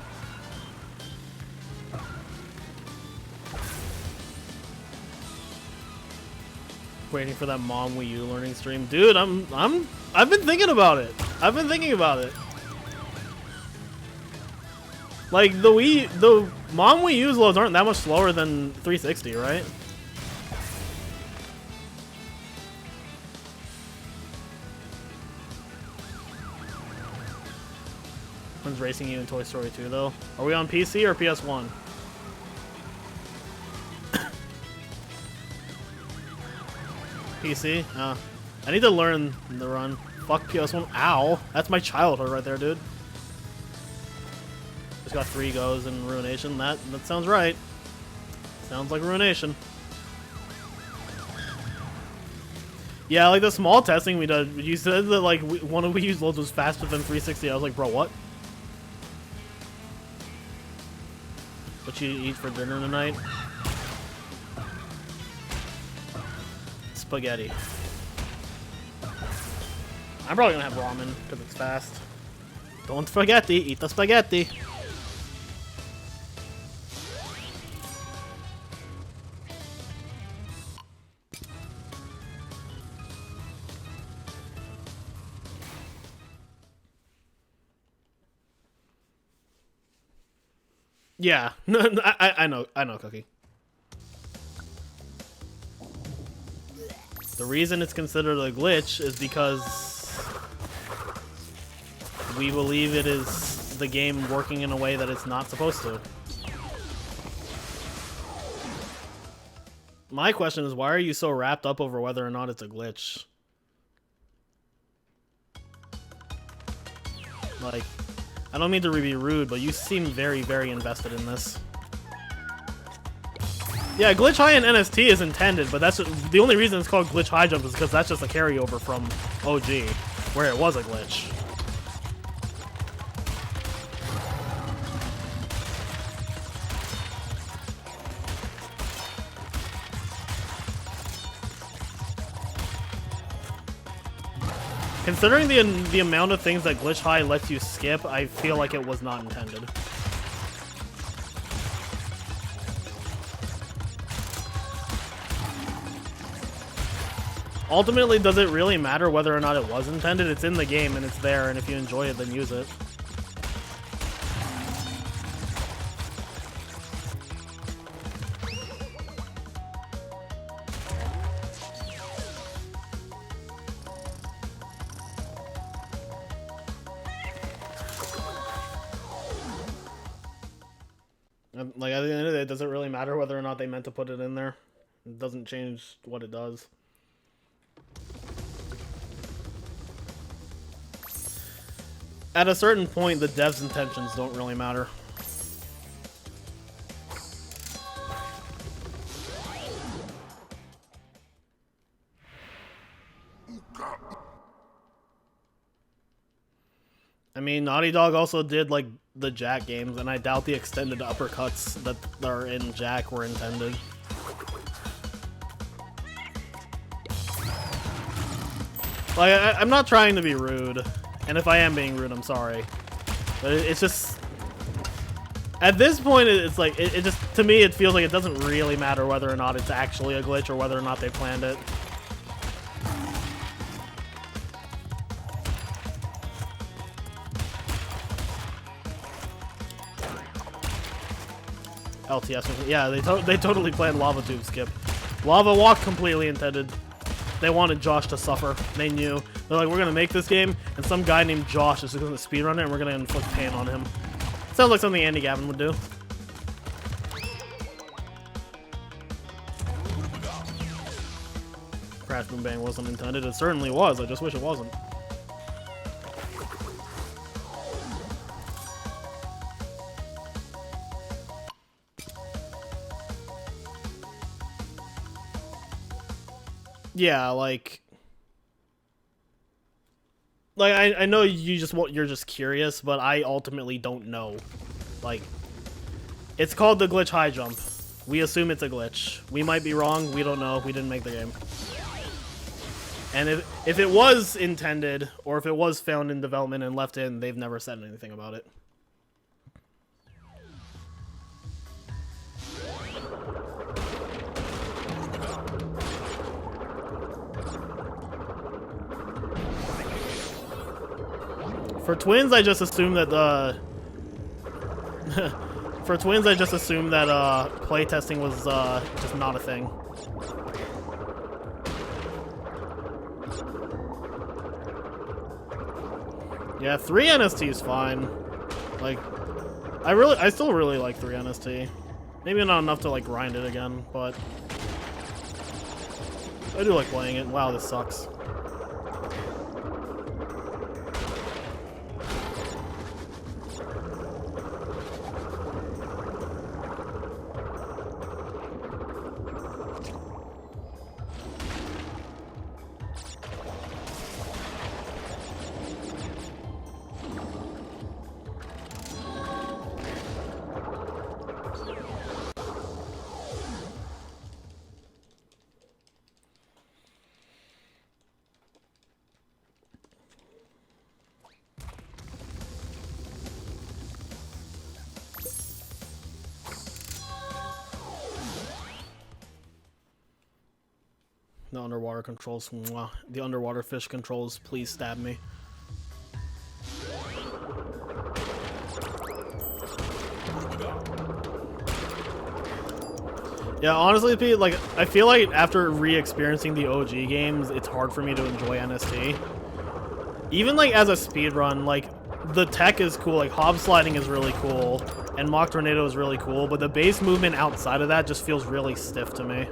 Waiting for that Mom Wii U learning stream. Dude, I've been thinking about it. I've been thinking about it. Like, the Mom Wii U's loads aren't that much slower than 360, right? When's racing you in Toy Story 2, though? Are we on PC or PS1? PC? I need to learn the run. Fuck PS1. Ow. That's my childhood right there, dude. Just got 3 goes in Ruination. That sounds right. Sounds like Ruination. Yeah, like the small testing we did, you said that like one of Wii U's loads was faster than 360. I was like, bro, what? What you eat for dinner tonight? Spaghetti. I'm probably gonna have ramen because it's fast. Don't forget to eat the spaghetti. Yeah, I know, Cookie. The reason it's considered a glitch is because we believe it is the game working in a way that it's not supposed to. my question is, why are you so wrapped up over whether or not it's a glitch? Like, I don't mean to be rude, but you seem very, very invested in this. Yeah, glitch high in NST is intended, but that's the only reason it's called glitch high jump is because that's just a carryover from OG, where it was a glitch. Considering the amount of things that glitch high lets you skip, I feel like it was not intended. Ultimately, does it really matter whether or not it was intended? It's in the game and it's there, and if you enjoy it, then use it. Like, at the end of the day, does it really matter whether or not they meant to put it in there? It doesn't change what it does. At a certain point, the dev's intentions don't really matter. I mean, Naughty Dog also did, like, the Jack games, and I doubt the extended uppercuts that are in Jack were intended. Like, I'm not trying to be rude, and if I am being rude, I'm sorry. But it's just... At this point, it's like, it just, to me, it feels like it doesn't really matter whether or not it's actually a glitch or whether or not they planned it. LTS, yeah, they totally planned Lava Tube skip. Lava Walk completely intended. They wanted Josh to suffer. They knew. They're like, we're gonna make this game, and some guy named Josh is gonna speedrun it, and we're gonna inflict pain on him. Sounds like something Andy Gavin would do. Crash Boom Bang wasn't intended. It certainly was. I just wish it wasn't. Yeah, like I know you're just curious, but I ultimately don't know. Like, it's called the glitch high jump. We assume it's a glitch. We might be wrong. We don't know. We didn't make the game. And if it was intended, or if it was found in development and left in, they've never said anything about it. For twins, I just assume that for twins, I just assume that playtesting was just not a thing. Yeah, 3 NST is fine. Like, I still really like 3 NST. Maybe not enough to like grind it again, but I do like playing it. Wow, this sucks. The underwater controls, mwah. The underwater fish controls, please stab me. Yeah, honestly, Pete, like, I feel like after re-experiencing the OG games, it's hard for me to enjoy NST. Even, like, as a speedrun, like, the tech is cool, like, hob sliding is really cool, and Mock Tornado is really cool, but the base movement outside of that just feels really stiff to me.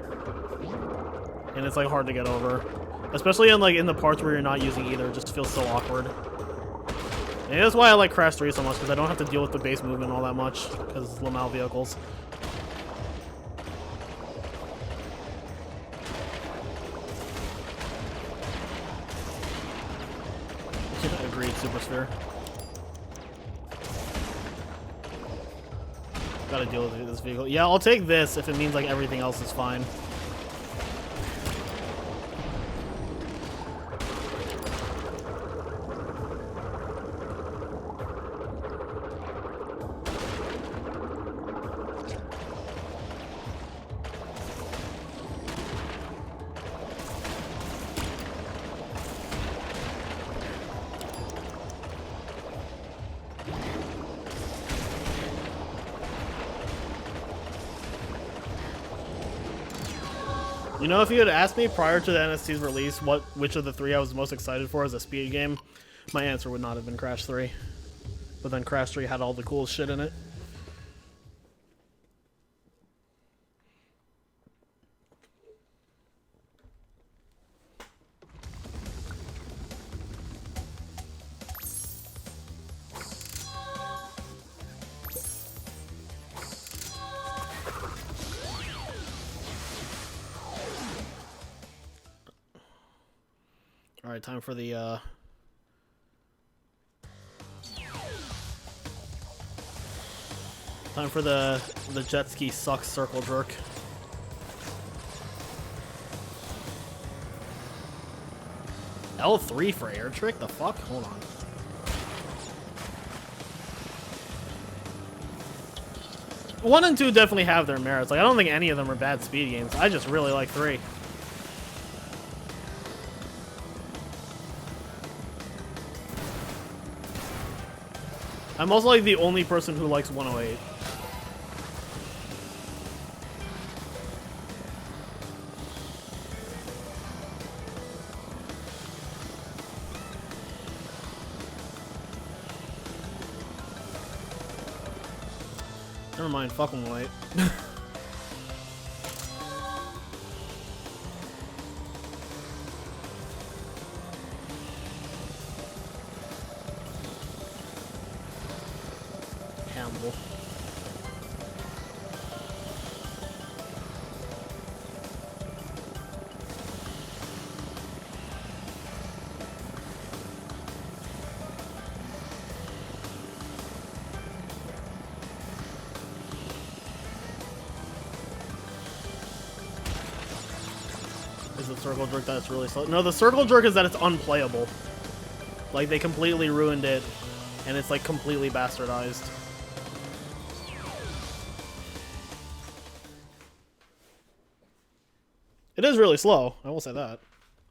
and it's like hard to get over, especially in the parts where you're not using either. It just feels so awkward. And that's why I like Crash 3 so much, because I don't have to deal with the base movement all that much because it's Lamau vehicles. Agreed, Super Sphere. Gotta deal with this vehicle. Yeah, I'll take this if it means like everything else is fine. You know, if you had asked me prior to the NST's release which of the three I was most excited for as a speed game, my answer would not have been Crash 3. But then Crash 3 had all the cool shit in it. Alright, time for the, time for the jet ski sucks circle jerk. L3 for air trick? The fuck? Hold on. One and two definitely have their merits. Like, I don't think any of them are bad speed games. I just really like 3. I'm also like the only person who likes 108. Never mind, fuck 108. Is the circle jerk that it's really slow? No, the circle jerk is that it's unplayable. Like, they completely ruined it, and it's like completely bastardized. It is really slow, I will say that.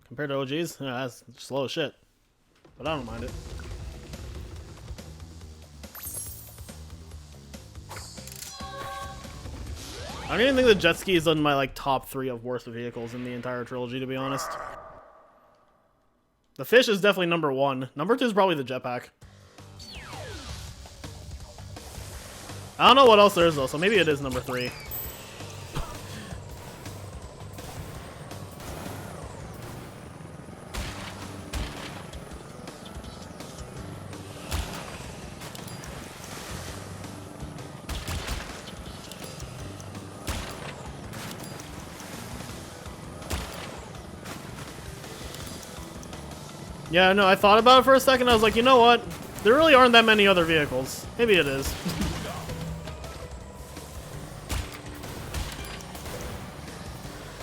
Compared to OGs, yeah, that's slow as shit. But I don't mind it. I don't even think the jet ski is on my like top 3 of worst vehicles in the entire trilogy, to be honest. The fish is definitely number 1. Number 2 is probably the jetpack. I don't know what else there is though, so maybe it is number 3. Yeah, no, I thought about it for a second. I was like, you know what? There really aren't that many other vehicles. Maybe it is.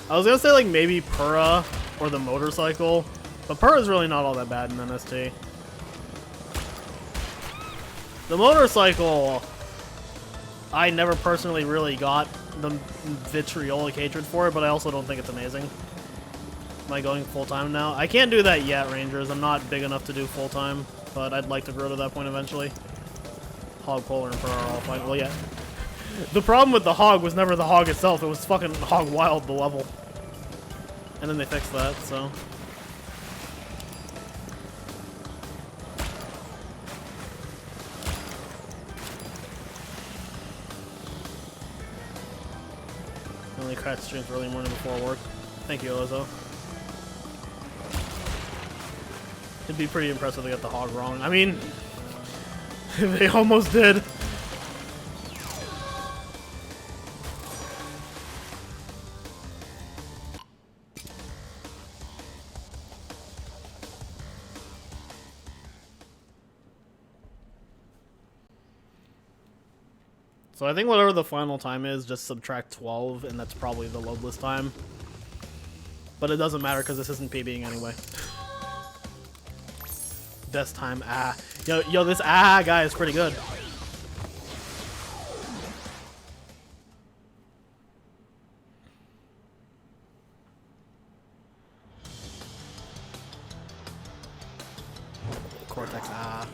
I was gonna say like maybe Pura or the motorcycle, but Pura is really not all that bad in NST. The motorcycle, I never personally really got the vitriolic hatred for it, but I also don't think it's amazing. Am I going full-time now? I can't do that yet, Rangers. I'm not big enough to do full-time, but I'd like to grow to that point eventually. Hog, Polar, and Pura are all fine. Well, yeah. The problem with the Hog was never the Hog itself. It was fucking Hog Wild, the level. And then they fixed that, so... Only crash streams early morning before work. Thank you, Ozo. It'd be pretty impressive to get the hog wrong. I mean, they almost did. So I think whatever the final time is, just subtract 12, and that's probably the loadless time. But it doesn't matter because this isn't PBing anyway. Best time, ah. Yo, this ah guy is pretty good. Cortex, ah.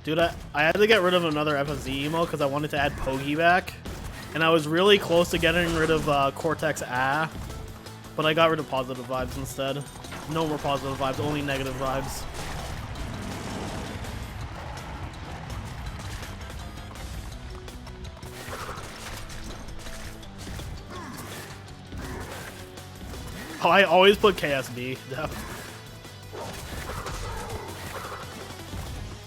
Dude, I had to get rid of another FFZ emo because I wanted to add Pogi back. And I was really close to getting rid of Cortex ah. But I got rid of positive vibes instead. No more positive vibes, only negative vibes. Oh, I always put KSB.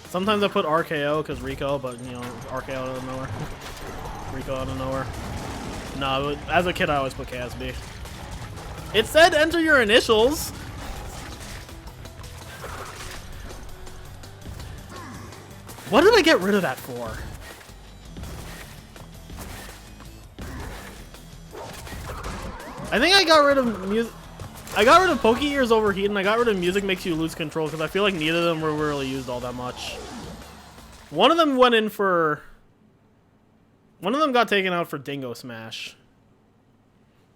Sometimes I put RKO because Riko, but you know, RKO out of nowhere. Riko out of nowhere. No, as a kid I always put KSB. It said enter your initials. What did I get rid of that for? I think I got rid of music. I got rid of Poke Ears Overheat, and I got rid of Music Makes You Lose Control because I feel like neither of them were really used all that much. One of them went in for. One of them got taken out for Dingo Smash.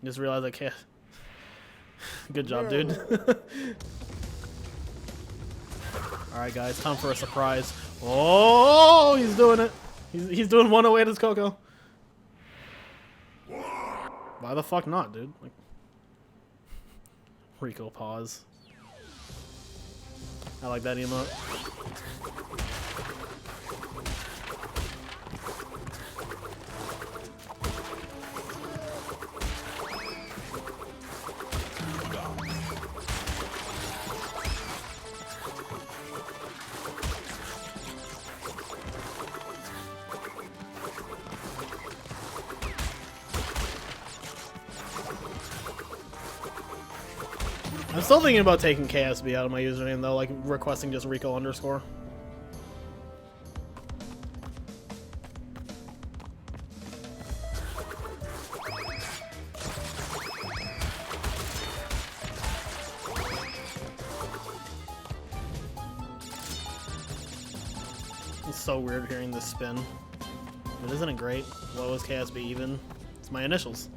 Just realized I can't. Good job, dude. Alright, guys, time for a surprise. Oh, he's doing it. He's doing 108 as Coco. Why the fuck not, dude? Like, Riko pause. I like that emote. I'm still thinking about taking KSB out of my username though, like requesting just Riko underscore. It's so weird hearing this spin. But isn't it great? What was KSB even? It's my initials.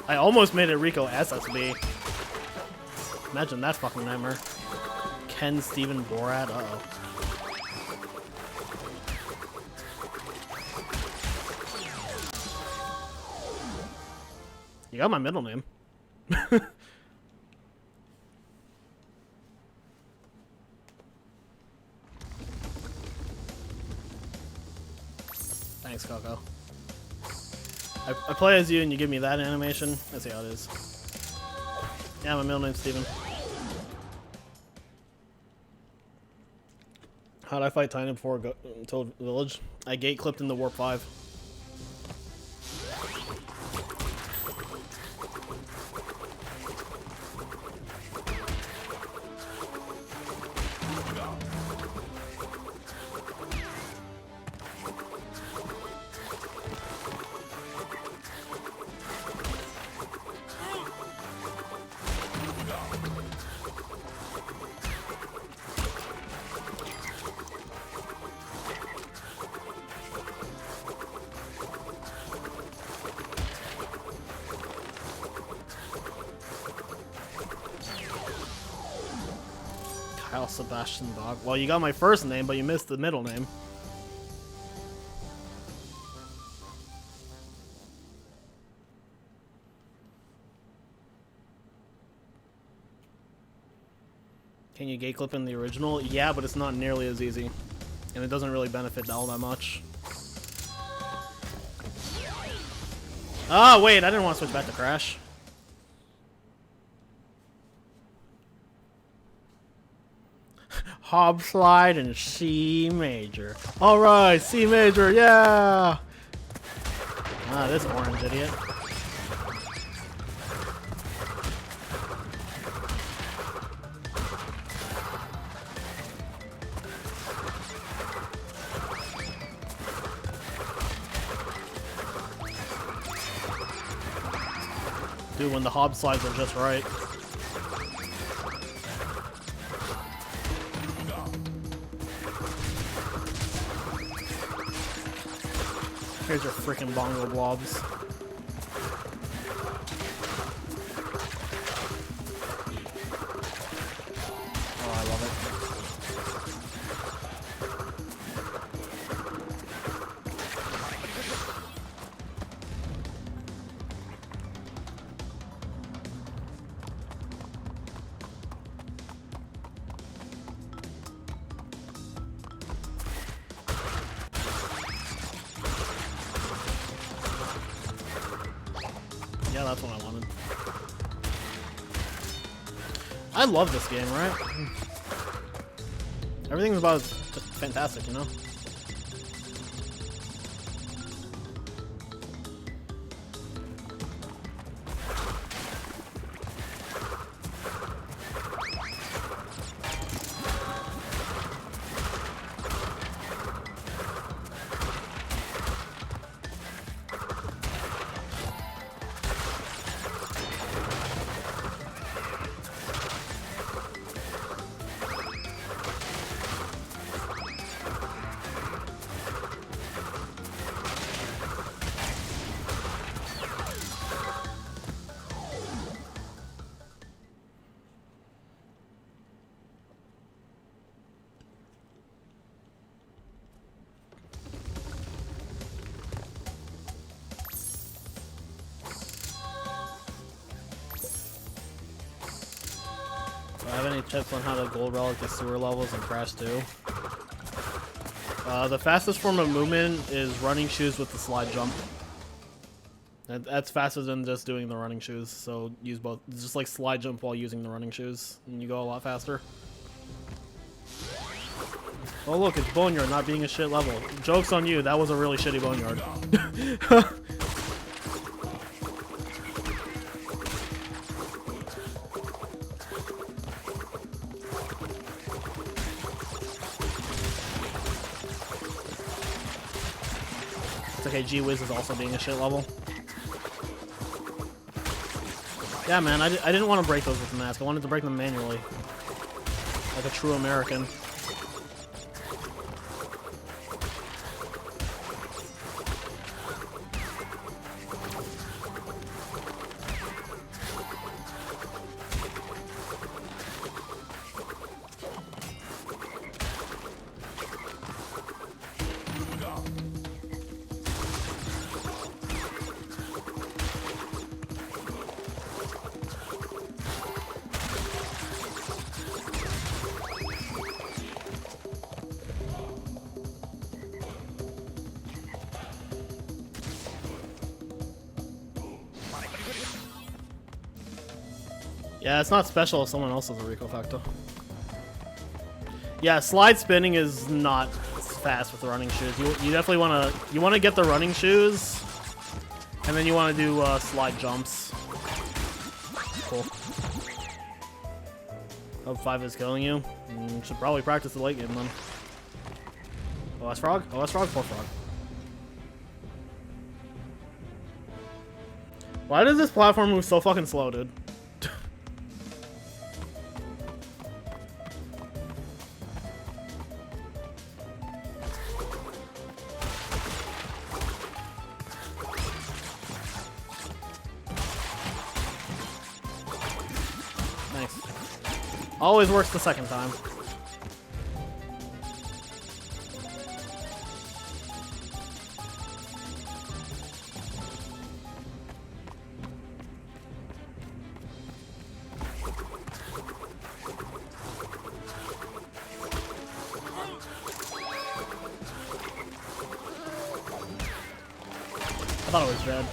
I almost made it Riko SSB. Imagine that fucking nightmare. Ken, Steven, Borat, uh-oh. You got my middle name. Thanks, Coco. I play as you and you give me that animation. That's how it is. Yeah, my middle name's Steven. How'd I fight Titan before Toad Village? I gate clipped in the Warp 5. Kyle Sebastian Dog. Well, you got my first name, but you missed the middle name. Can you gate clip in the original? Yeah, but it's not nearly as easy. And it doesn't really benefit all that much. Oh, wait, I didn't want to switch back to Crash. Hob slide in C major. Alright, C major, yeah! Ah, this orange idiot. Dude, when the hob slides are just right. Here's your freaking bongo blobs. Oh, I love it. Yeah, that's what I wanted. I love this game, right? Everything's about just fantastic, you know? Do I have any tips on how to gold relic the sewer levels in Crash 2? The fastest form of movement is running shoes with the slide jump. That's faster than just doing the running shoes, so use both. Just like slide jump while using the running shoes, and you go a lot faster. Oh look, it's Boneyard not being a shit level. Joke's on you, that was a really shitty Boneyard. It's okay, G-Wiz is also being a shit level. Yeah, man, I didn't want to break those with the mask. I wanted to break them manually. Like a true American. Yeah, it's not special if someone else has a Riko-Fecta. Yeah, slide spinning is not fast with the running shoes. You definitely want to get the running shoes, and then you want to do slide jumps. Cool. Hope 5 is killing you. Should probably practice the late game then. OS Frog? OS Frog? Poor Frog. Why does this platform move so fucking slow, dude? Nice. Always works the second time. thought it was dead.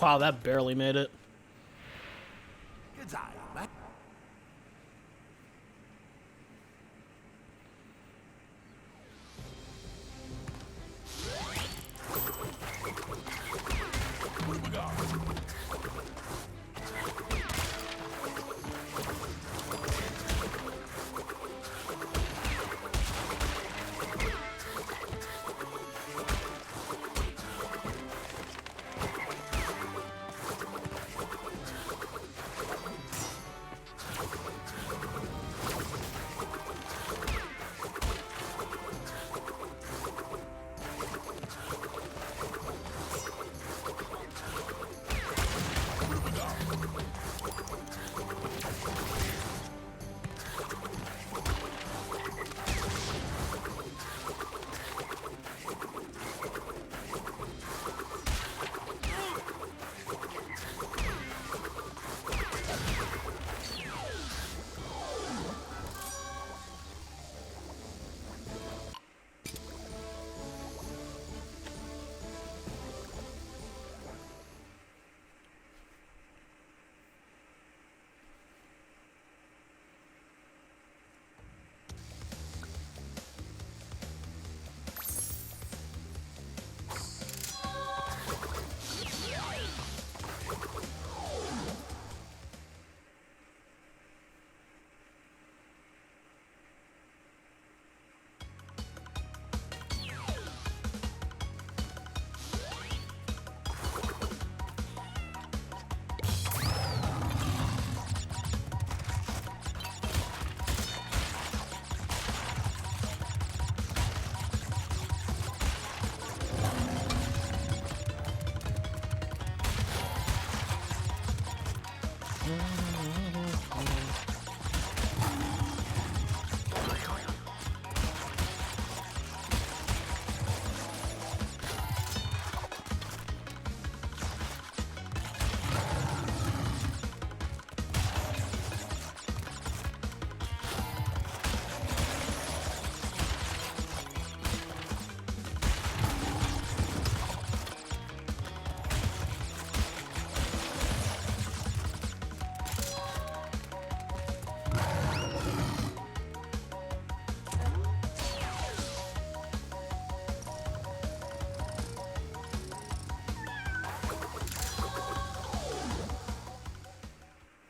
Wow, that barely made it. Good eye, man. What have we got?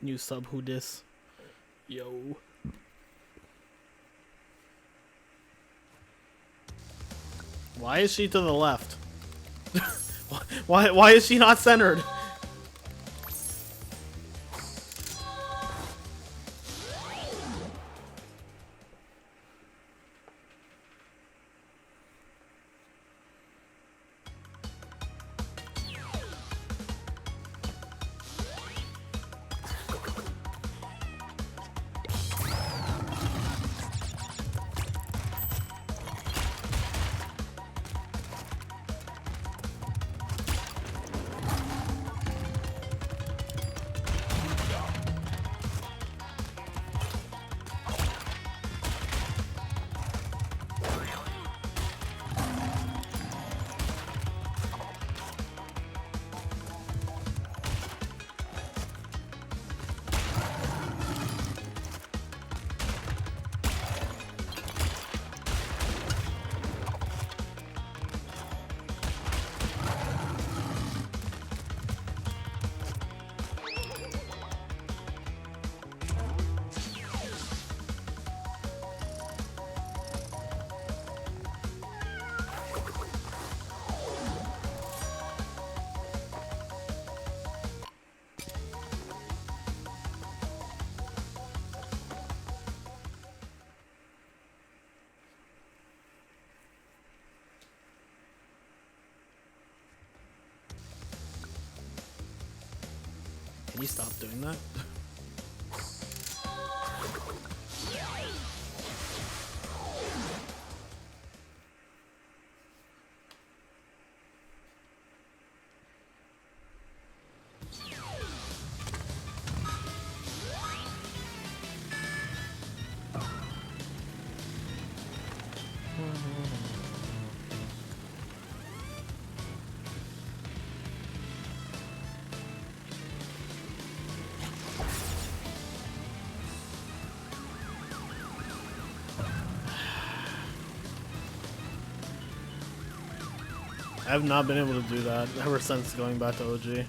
New sub who dis. Yo. Why is she to the left? why is she not centered? Can you stop doing that? I've not been able to do that ever since going back to OG.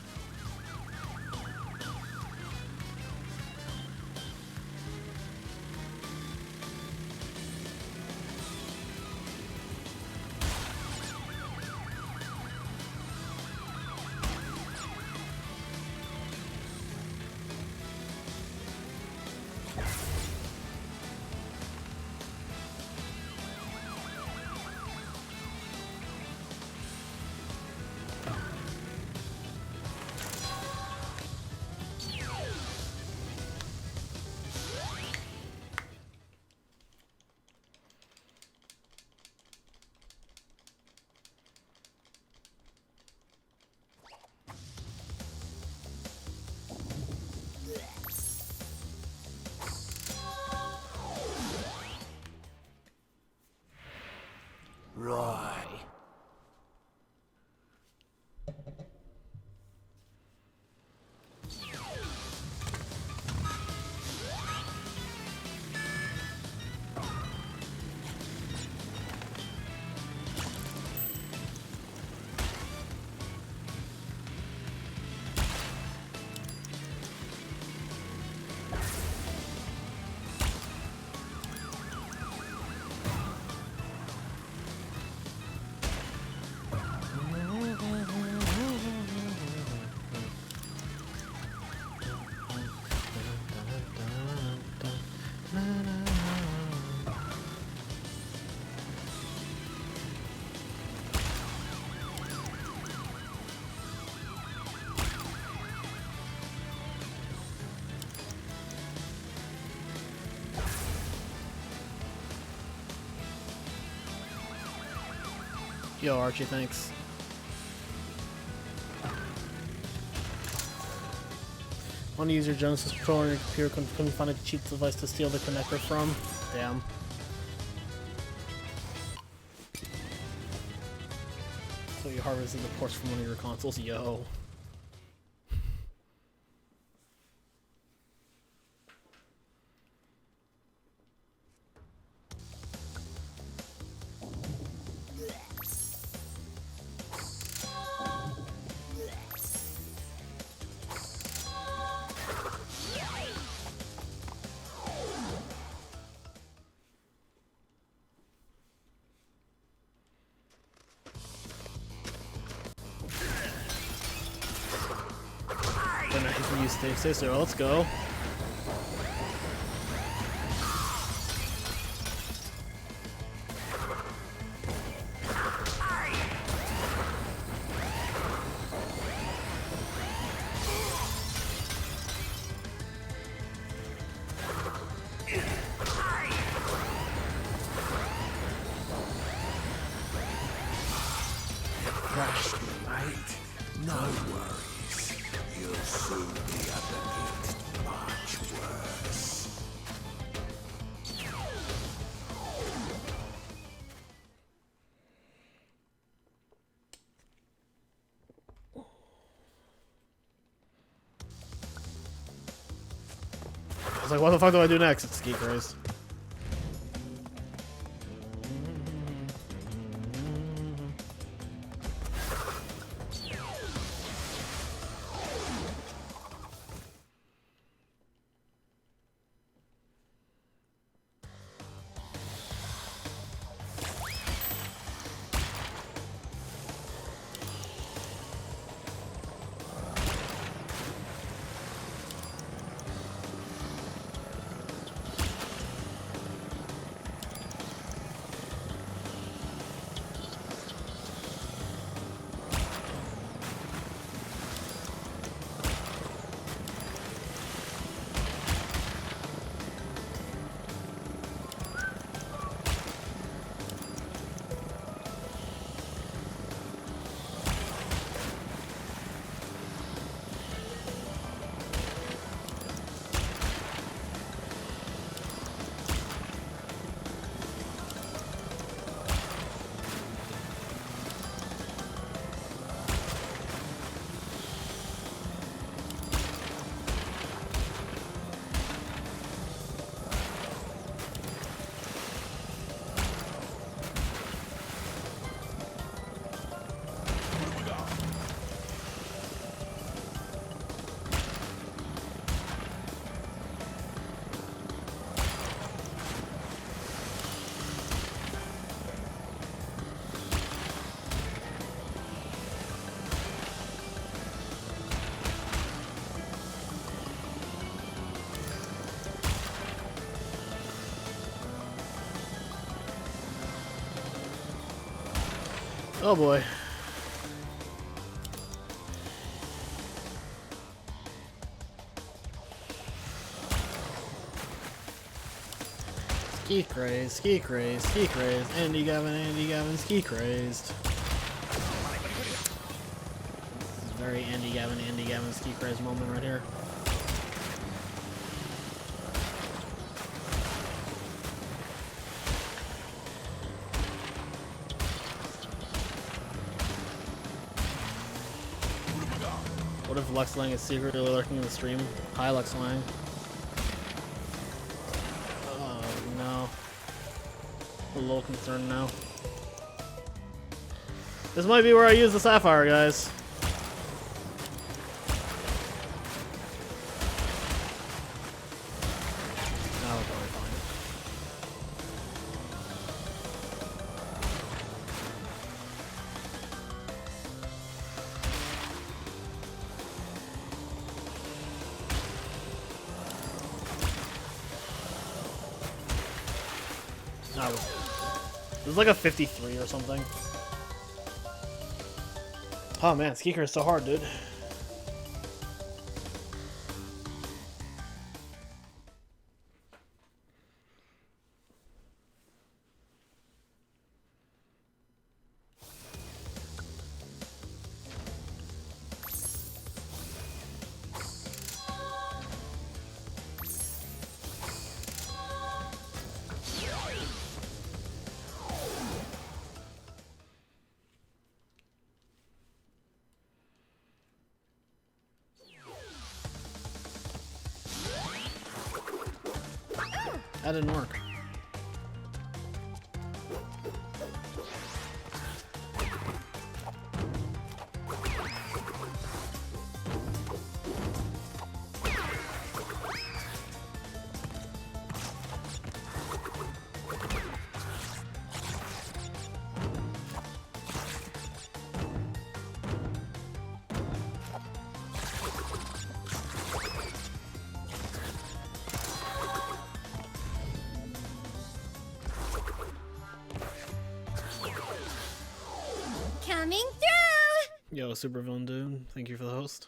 Yo, Archie, thanks. Want to use your Genesis controller on your computer, couldn't find a cheap device to steal the connector from? Damn. So you harvested the ports from one of your consoles? Yo. Stay there, let's go. Crash, mate. No worries. You'll soon be up against much worse. I was like, what the fuck do I do next? It's Geek Race. Oh boy. Ski crazed, ski crazed, ski crazed. Andy Gavin, ski crazed. This is very Andy Gavin, ski crazed moment right here. What if Lux Lang is secretly lurking in the stream? Hi, Lux Lang. Oh no. I'm a little concerned now. This might be where I use the Sapphire, guys. No, it's probably fine. No. It was like a 53 or something. Oh man, Skeeker is so hard, dude. That didn't work. Coming through! Yo, Supervillain Dude, thank you for the host.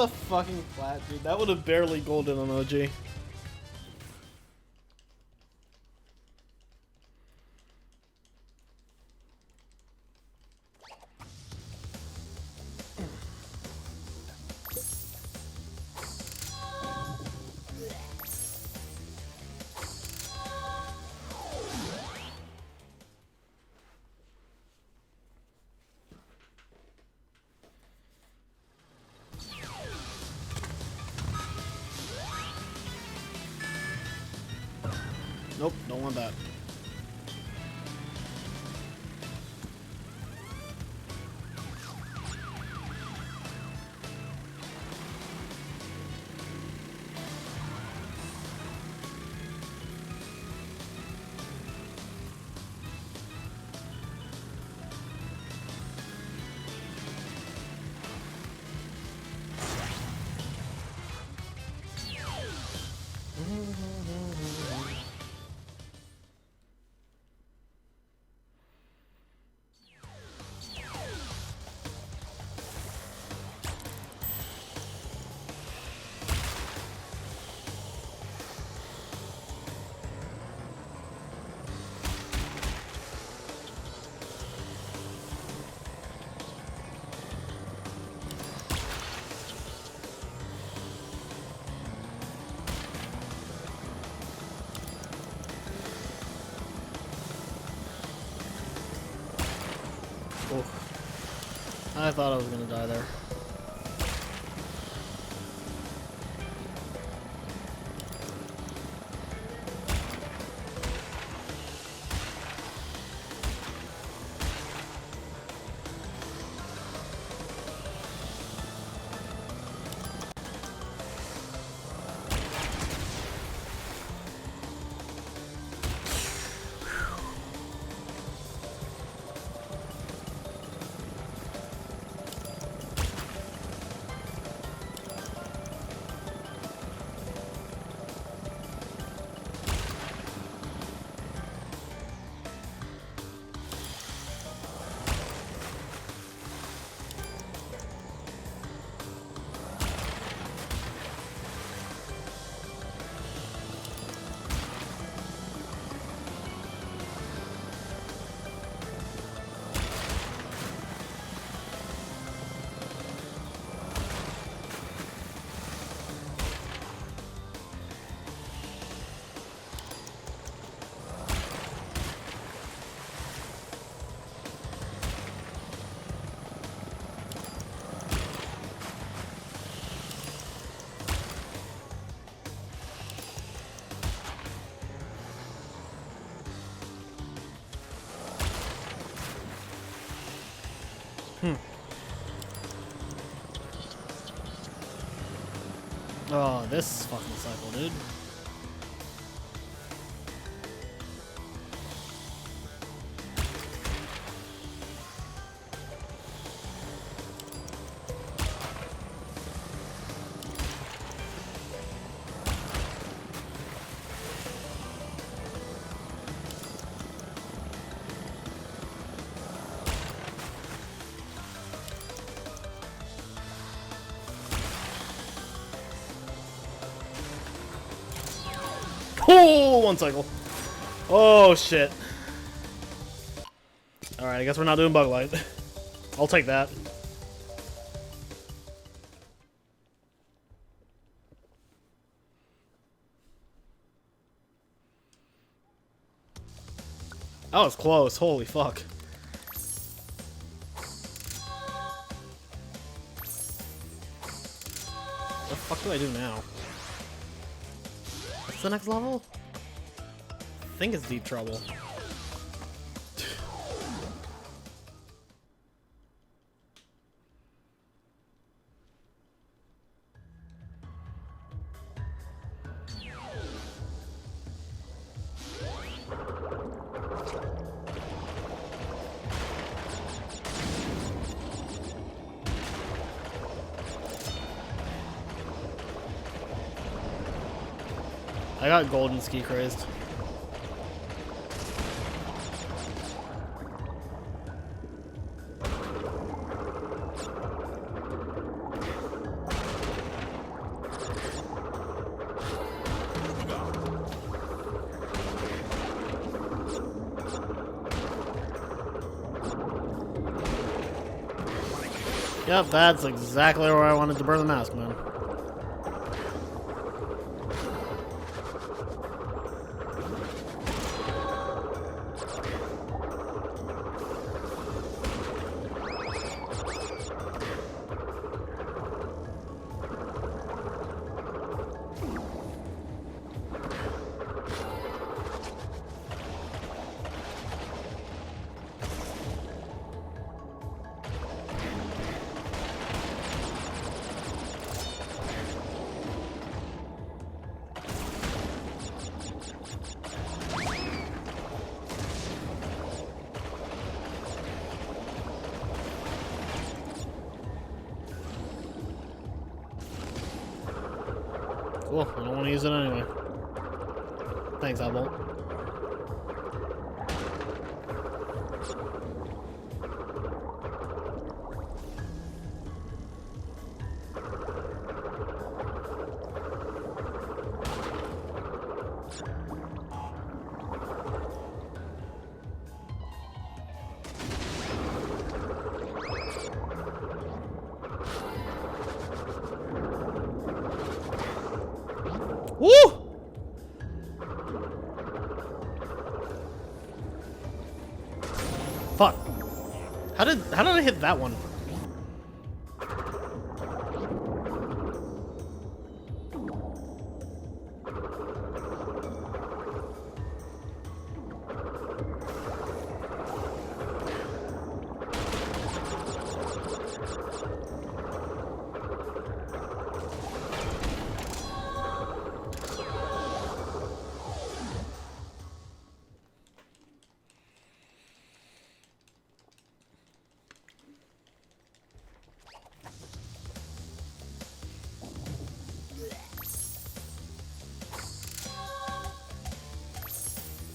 the fucking plat, dude. That would have barely golden on OG. Nope, don't want that. Oh. I thought I was gonna die there. Oh, this fucking cycle, dude. Oh, one cycle. Oh, shit. Alright, I guess we're not doing bug light. I'll take that. That was close. Holy fuck. What the fuck do I do now? What's the next level? I think it's Deep Trouble. I got golden ski crazed. Yep, that's exactly where I wanted to burn the mask, man. Cool, I don't want to use it anyway. Thanks, Eyebolt. Woo! Fuck. How did I hit that one?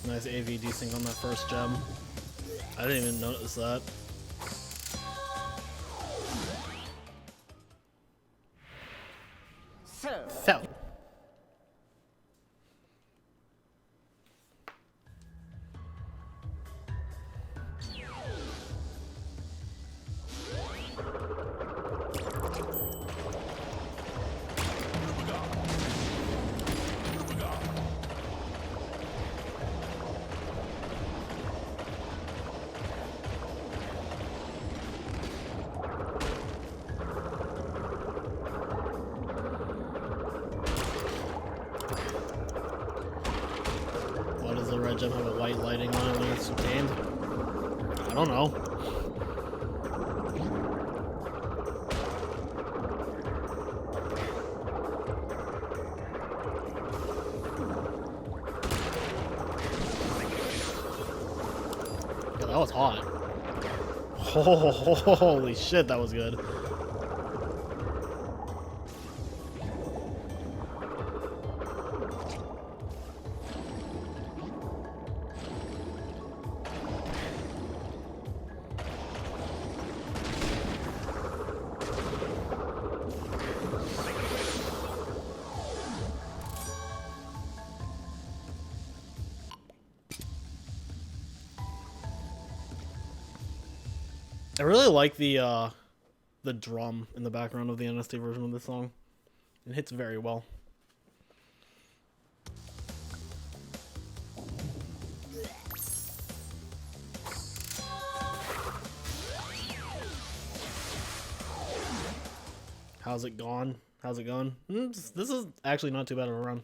Nice AV desync on that first gem. I didn't even notice that. So. Does the red gem have a white lighting on it when it's obtained? I don't know. Yeah, that was hot. Holy shit, that was good. I really like the drum in the background of the NST version of this song. It hits very well. How's it gone? How's it going? This is actually not too bad of a run.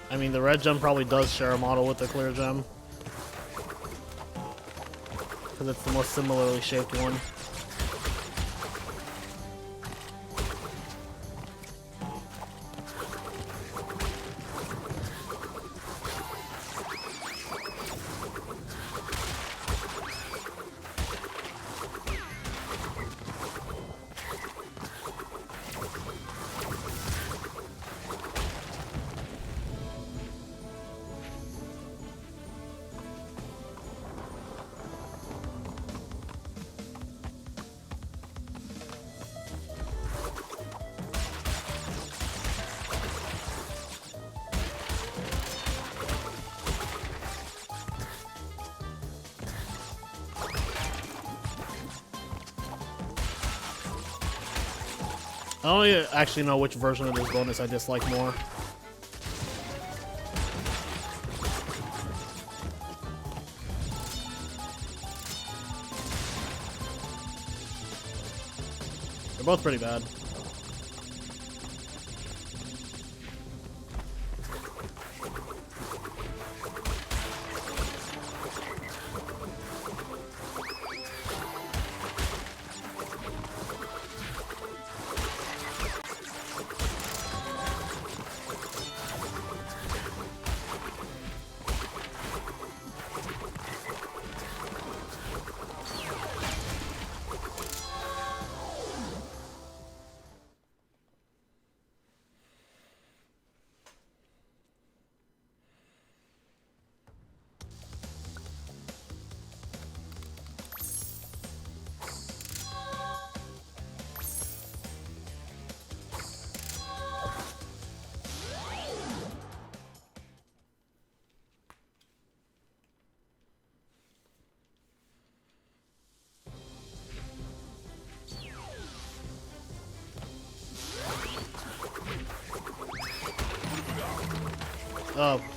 I mean, the red gem probably does share a model with the clear gem, because it's the most similarly shaped one. I don't actually know which version of this bonus I dislike more. They're both pretty bad.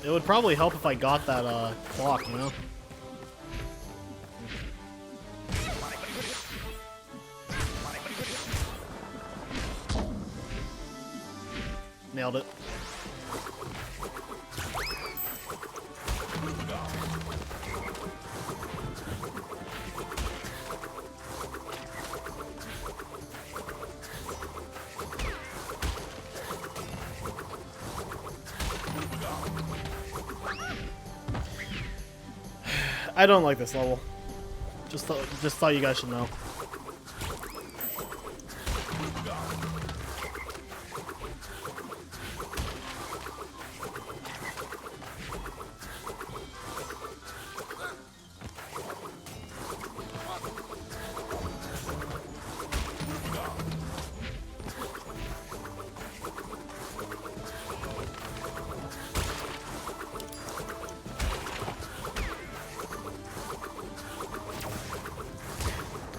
It would probably help if I got that clock, you know? Nailed it. I don't like this level. Just thought you guys should know.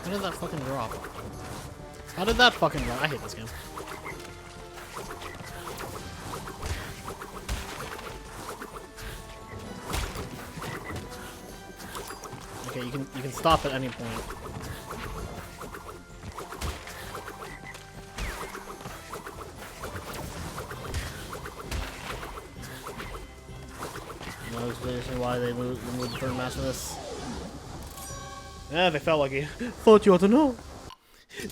How did that fucking drop? How did that fucking drop? I hate this game. Okay, you can stop at any point. No explanation why they removed the third match for this. Yeah, they felt lucky. Thought you ought to know.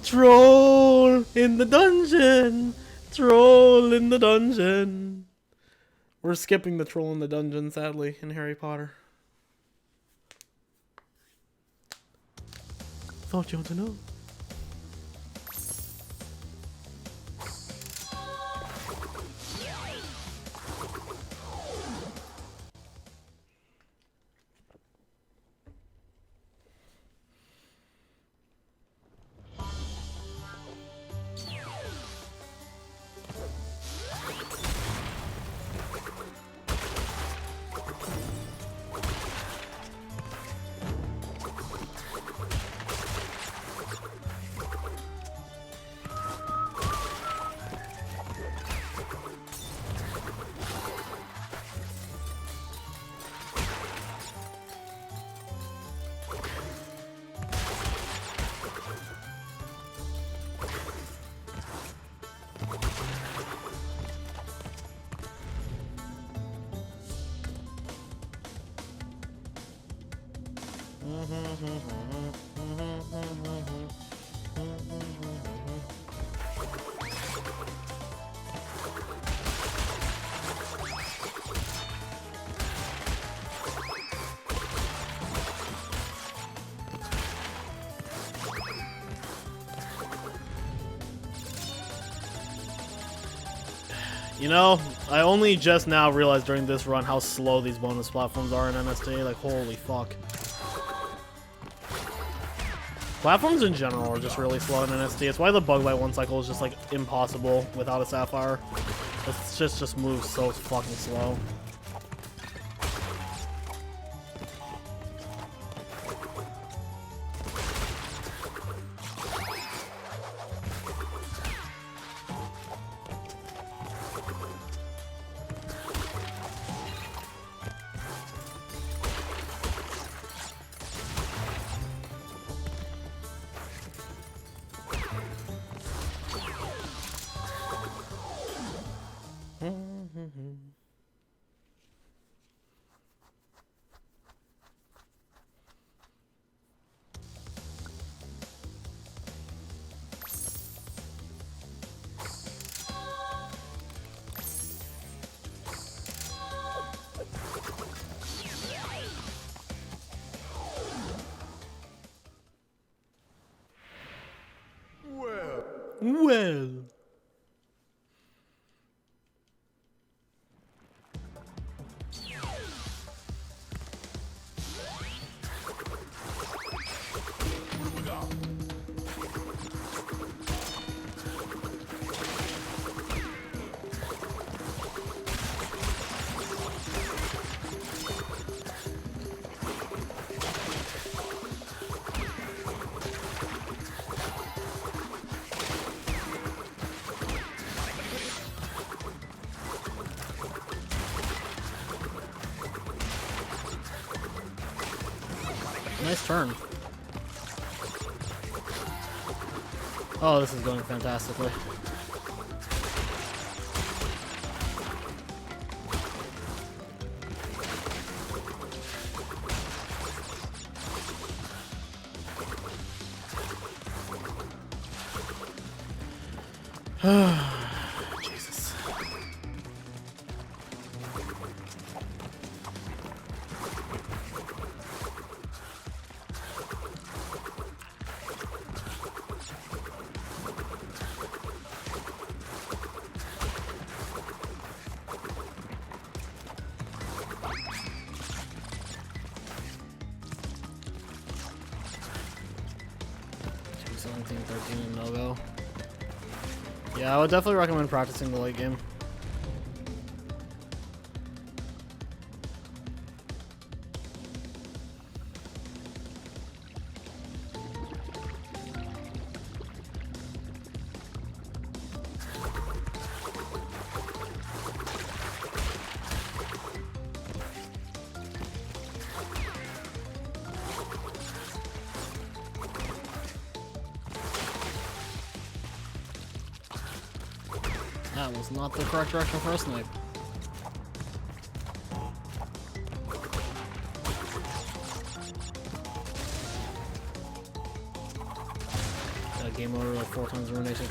Troll in the dungeon! Troll in the dungeon! We're skipping the troll in the dungeon, sadly, in Harry Potter. Thought you ought to know. You know, I only just now realized during this run how slow these bonus platforms are in NST. Like, holy fuck. Platforms in general are just really slow in NST. It's why the bug light one cycle is just like impossible without a Sapphire. It's just moves so fucking slow. Well. Nice turn. Oh, this is going fantastically. Jesus. Two 17, 13, and no-go. Yeah, I would definitely recommend practicing the late game. That was not the correct direction for a snipe. Game over like 4 times ruination.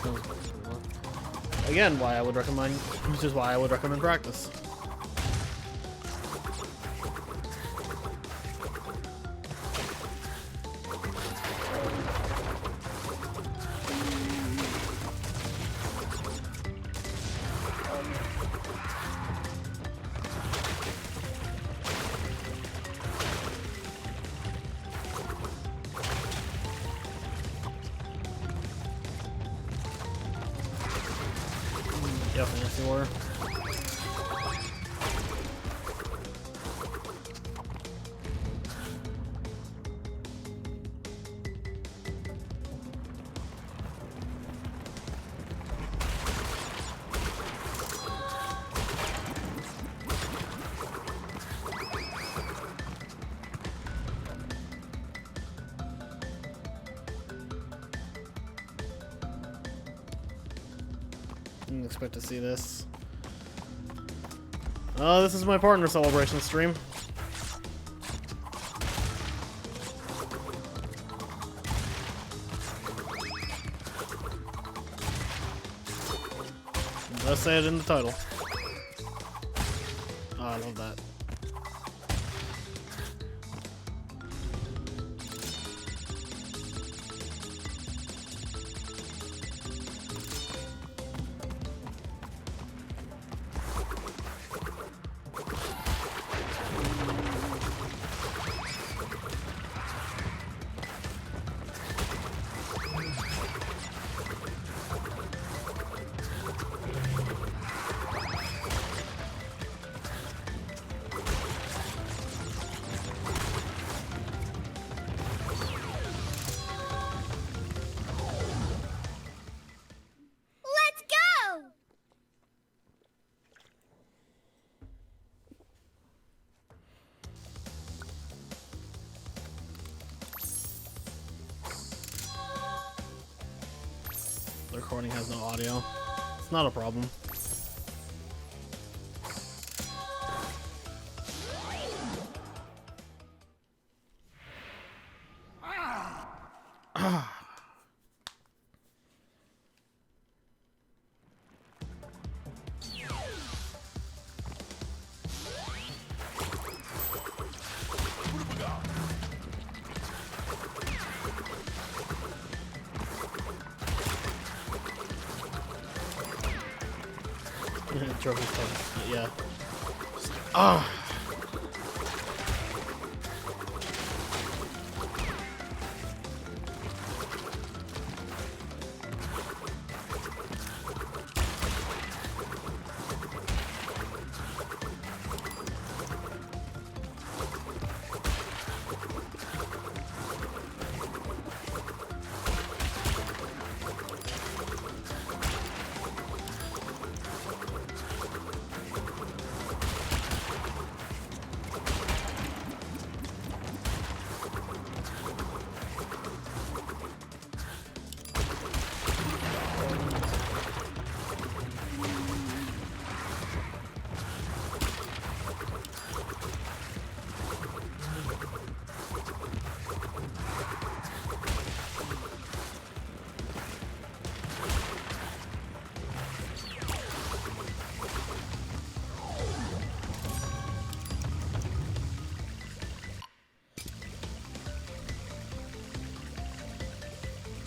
Again, why I would recommend, which is why I would recommend practice. Definitely a order. Didn't expect to see this. Oh, this is my partner celebration stream. Let's say it in the title. Oh, I love that. Let's go! The recording has no audio. It's not a problem. trophy stuff. Yeah. Ah.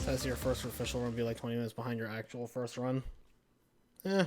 Says your first official run be like 20 minutes behind your actual first run. Eh.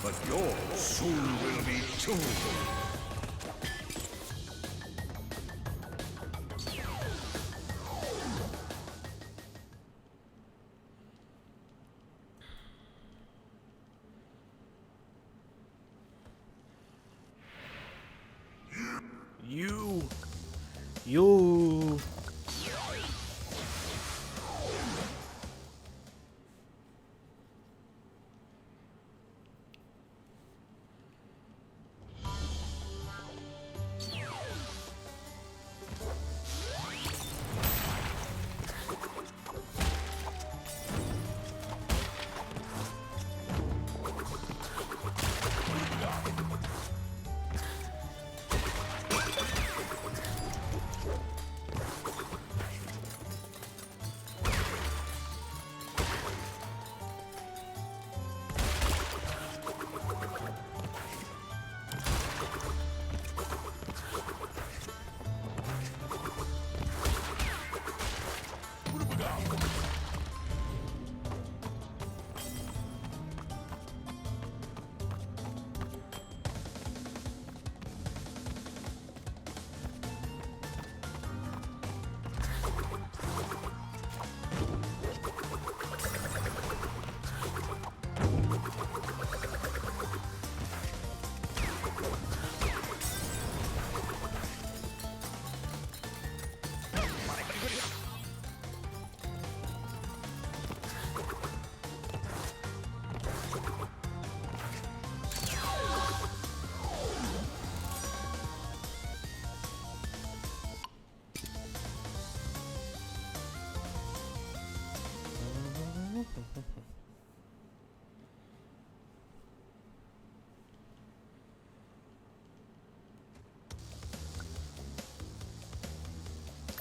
But yours soon will be too. You.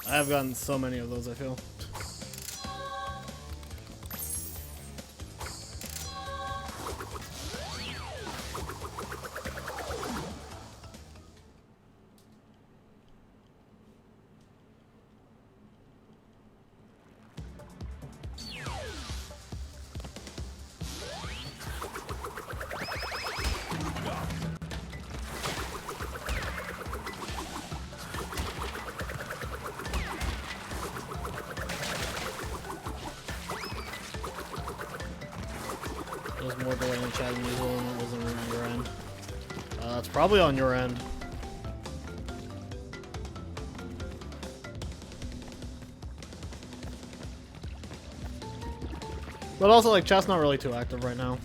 I've gotten so many of those, I feel. There's more delay in chat than usual and it wasn't on your end. It's probably on your end. But also, like, chat's not really too active right now.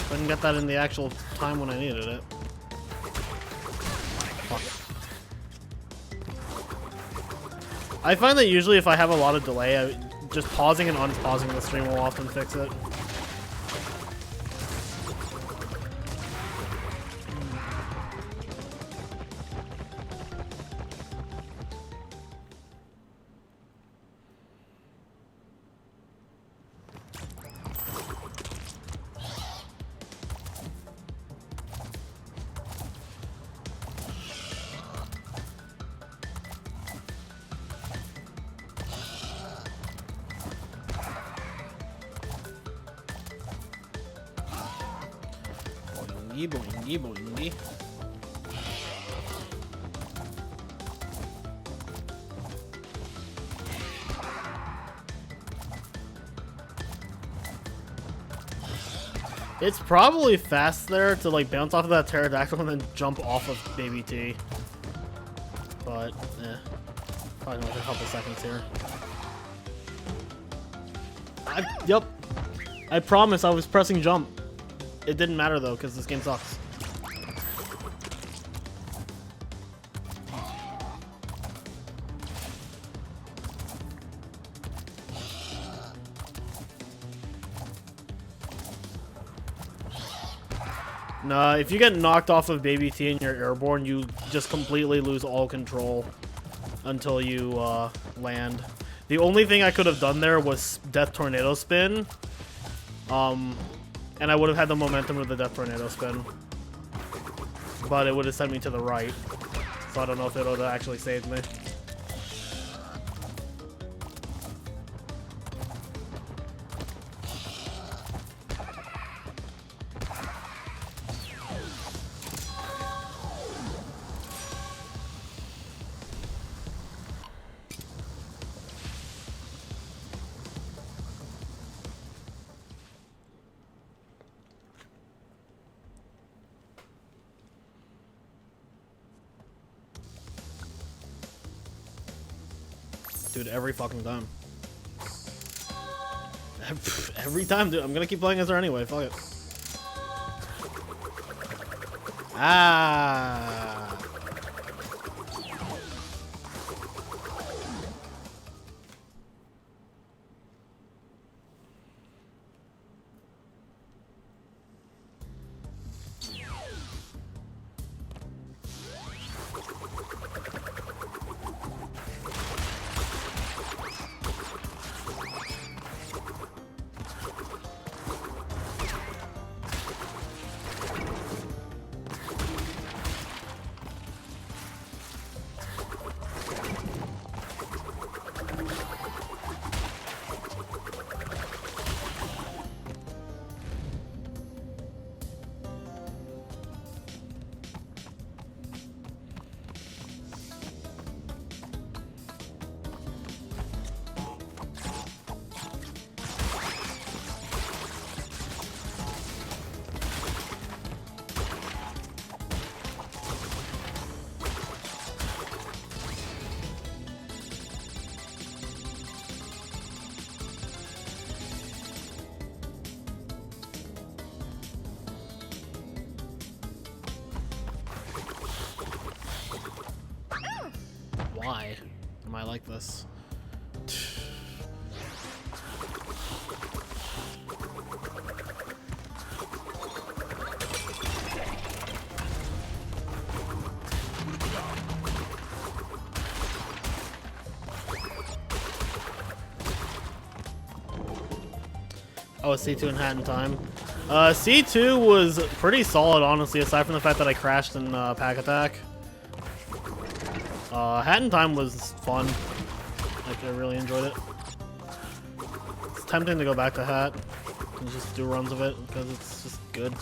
Couldn't get that in the actual time when I needed it. Fuck. I find that usually if I have a lot of delay, just pausing and unpausing the stream will often fix it. Boingy, boingy, boingy. It's probably fast there to like bounce off of that pterodactyl and then jump off of Baby T. But, probably like a couple seconds here. Yep. I promise I was pressing jump. It didn't matter though, because this game sucks. Nah, if you get knocked off of Baby T and you're airborne, you just completely lose all control until you land. The only thing I could have done there was Death Tornado Spin. And I would have had the momentum of the Death Tornado Spin. But it would have sent me to the right. So I don't know if it would have actually saved me. Dude, every fucking time. Every time, dude. I'm gonna keep playing as her anyway. Fuck it. Ah. Why am I like this? Oh, C2 in Hat in Time. C2 was pretty solid, honestly, aside from the fact that I crashed in Pack Attack. Hat in Time was fun. Like, I really enjoyed it. It's tempting to go back to Hat and just do runs of it because it's just good.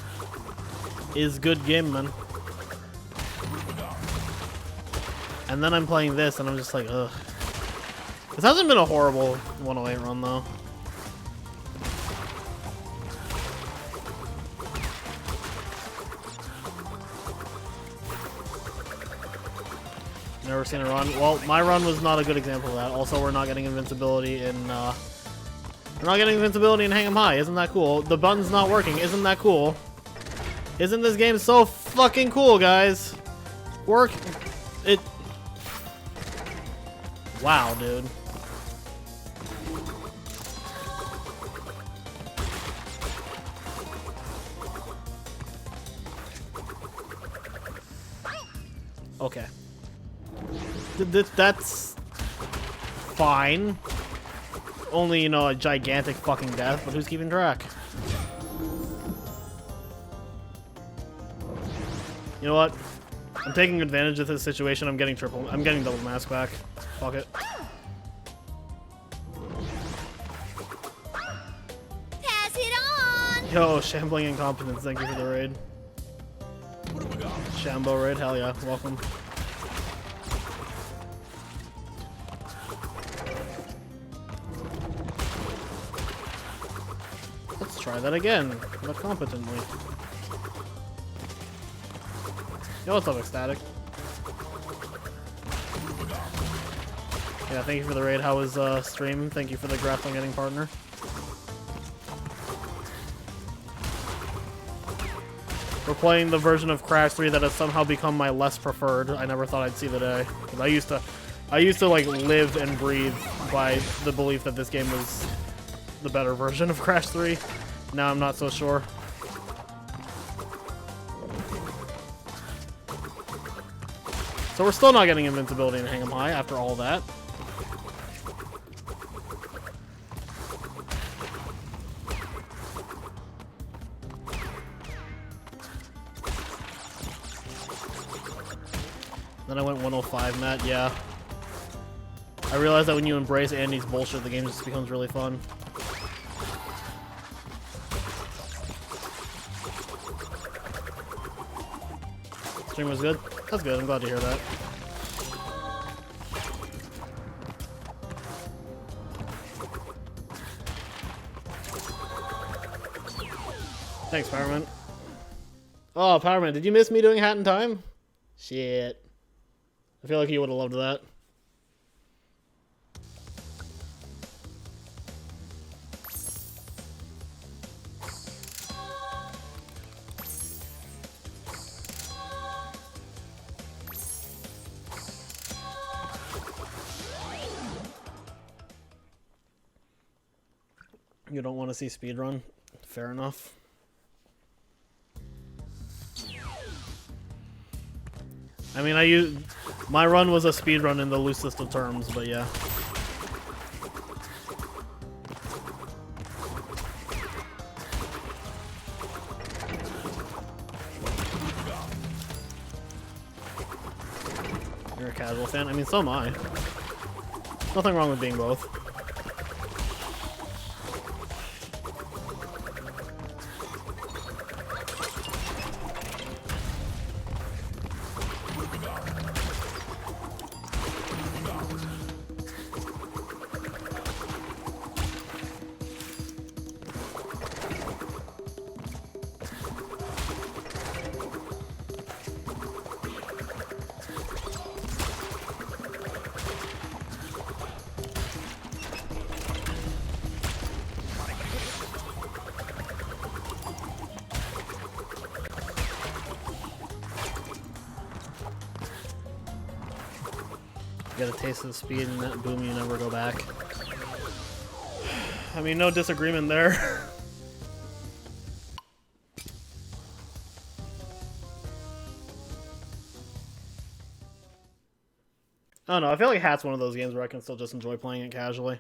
It's good game, man. And then I'm playing this and I'm just like, ugh. This hasn't been a horrible 108 run though. Never seen a run. Well, my run was not a good example of that. Also, we're not getting invincibility in, Hang 'em High. Isn't that cool? The button's not working. Isn't that cool? Isn't this game so fucking cool, guys? Work... it... Wow, dude. Okay. That's fine. Only, you know, a gigantic fucking death, but who's keeping track? You know what? I'm taking advantage of this situation. I'm getting double mask back. Fuck it. Pass it on! Yo, shambling incompetence. Thank you for the raid. Shambo raid, hell yeah, welcome. Let's try that again, but competently. Yo, what's up, Ecstatic? Yeah, thank you for the raid. How was stream? Thank you for the grappling getting partner. We're playing the version of Crash 3 that has somehow become my less preferred. I never thought I'd see the day. 'Cause I used to like live and breathe by the belief that this game was the better version of Crash 3. Now I'm not so sure. So we're still not getting invincibility in Hang 'em High after all that. Then I went 105, Matt, yeah. I realized that when you embrace Andy's bullshit, the game just becomes really fun. Stream was good? That's good, I'm glad to hear that. Thanks, Powerman. Oh, Powerman, did you miss me doing Hat in Time? Shit. I feel like you would have loved that. You don't want to see speedrun? Fair enough. I mean, my run was a speedrun in the loosest of terms, but yeah. You're a casual fan? I mean, so am I. Nothing wrong with being both. Get a taste of the speed and that boom, you never go back. I mean, no disagreement there. I don't know, I feel like Hat's one of those games where I can still just enjoy playing it casually.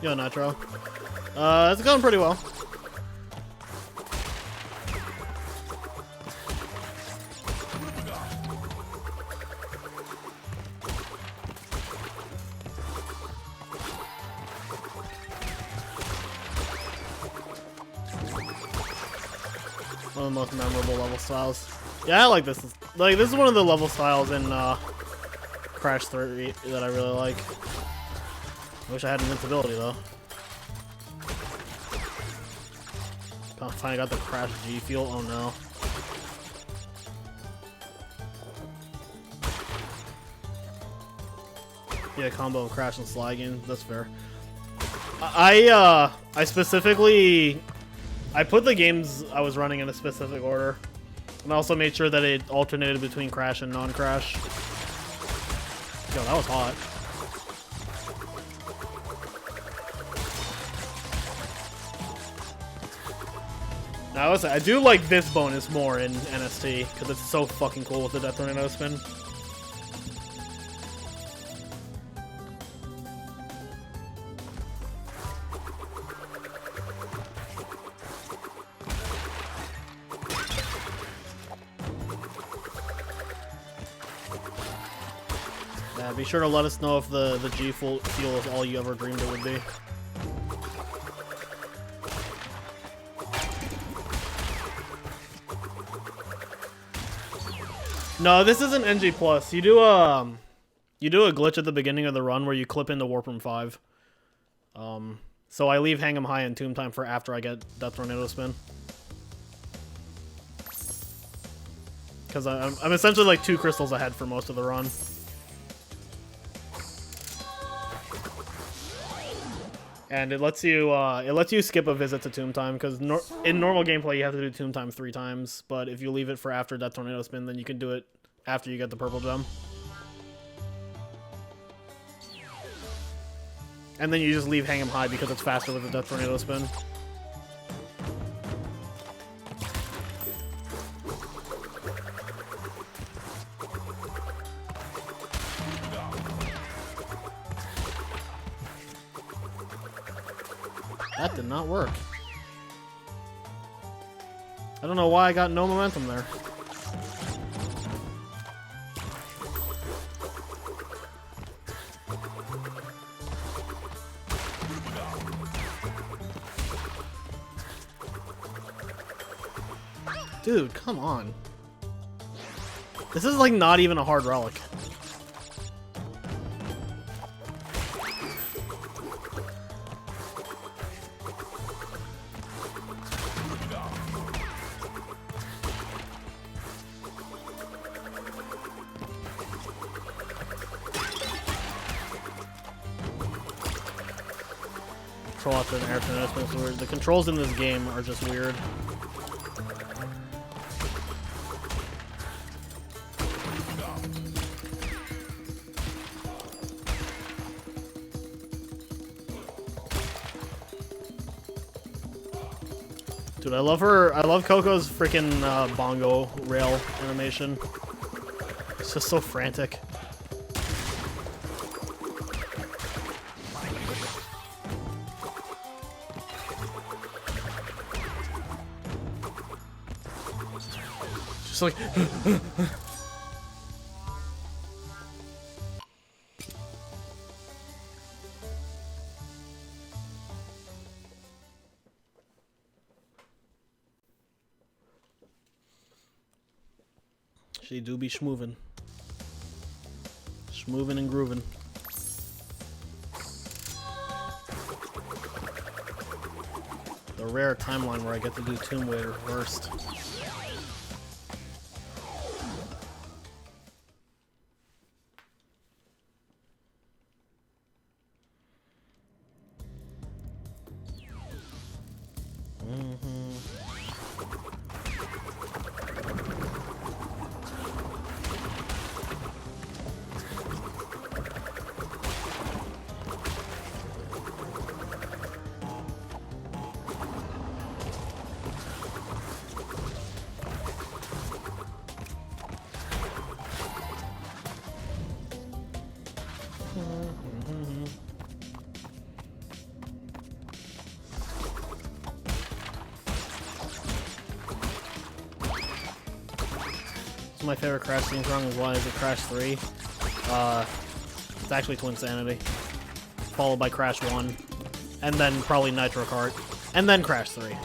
Yo, Nitro. It's going pretty well. of the most memorable level styles. Yeah, I like this. Like, this is one of the level styles in Crash 3 that I really like. I wish I had invincibility though. Finally got the Crash G feel. Oh no. Yeah, combo of Crash and Sly games. That's fair. I specifically put the games I was running in a specific order, and I also made sure that it alternated between Crash and non-Crash. Yo, that was hot. Now, I do like this bonus more in NST because it's so fucking cool with the Death Tornado spin. Yeah, be sure to let us know if the G feel is all you ever dreamed it would be. No, this isn't NG+. You do a glitch at the beginning of the run where you clip into Warp Room 5. So I leave Hang 'em High and Tomb Time for after I get Death Tornado Spin. Because I'm essentially like 2 crystals ahead for most of the run. And it lets you skip a visit to Tomb Time, because in normal gameplay you have to do Tomb Time 3 times, but if you leave it for after Death Tornado Spin, then you can do it after you get the purple gem. And then you just leave Hang 'em High because it's faster with the Death Tornado Spin. That did not work. I don't know why I got no momentum there. Dude, come on. This is like not even a hard relic. After an air tornado is weird. The controls in this game are just weird. Dude, I love her. I love Coco's freaking bongo rail animation. It's just so frantic. Just like she do be schmoovin'. Schmoovin' and groovin'. The rare timeline where I get to do Tomb Raider first. My favorite Crash theme song is why is it Crash 3? It's actually Twin Sanity, followed by Crash 1, and then probably Nitro Kart, and then Crash 3.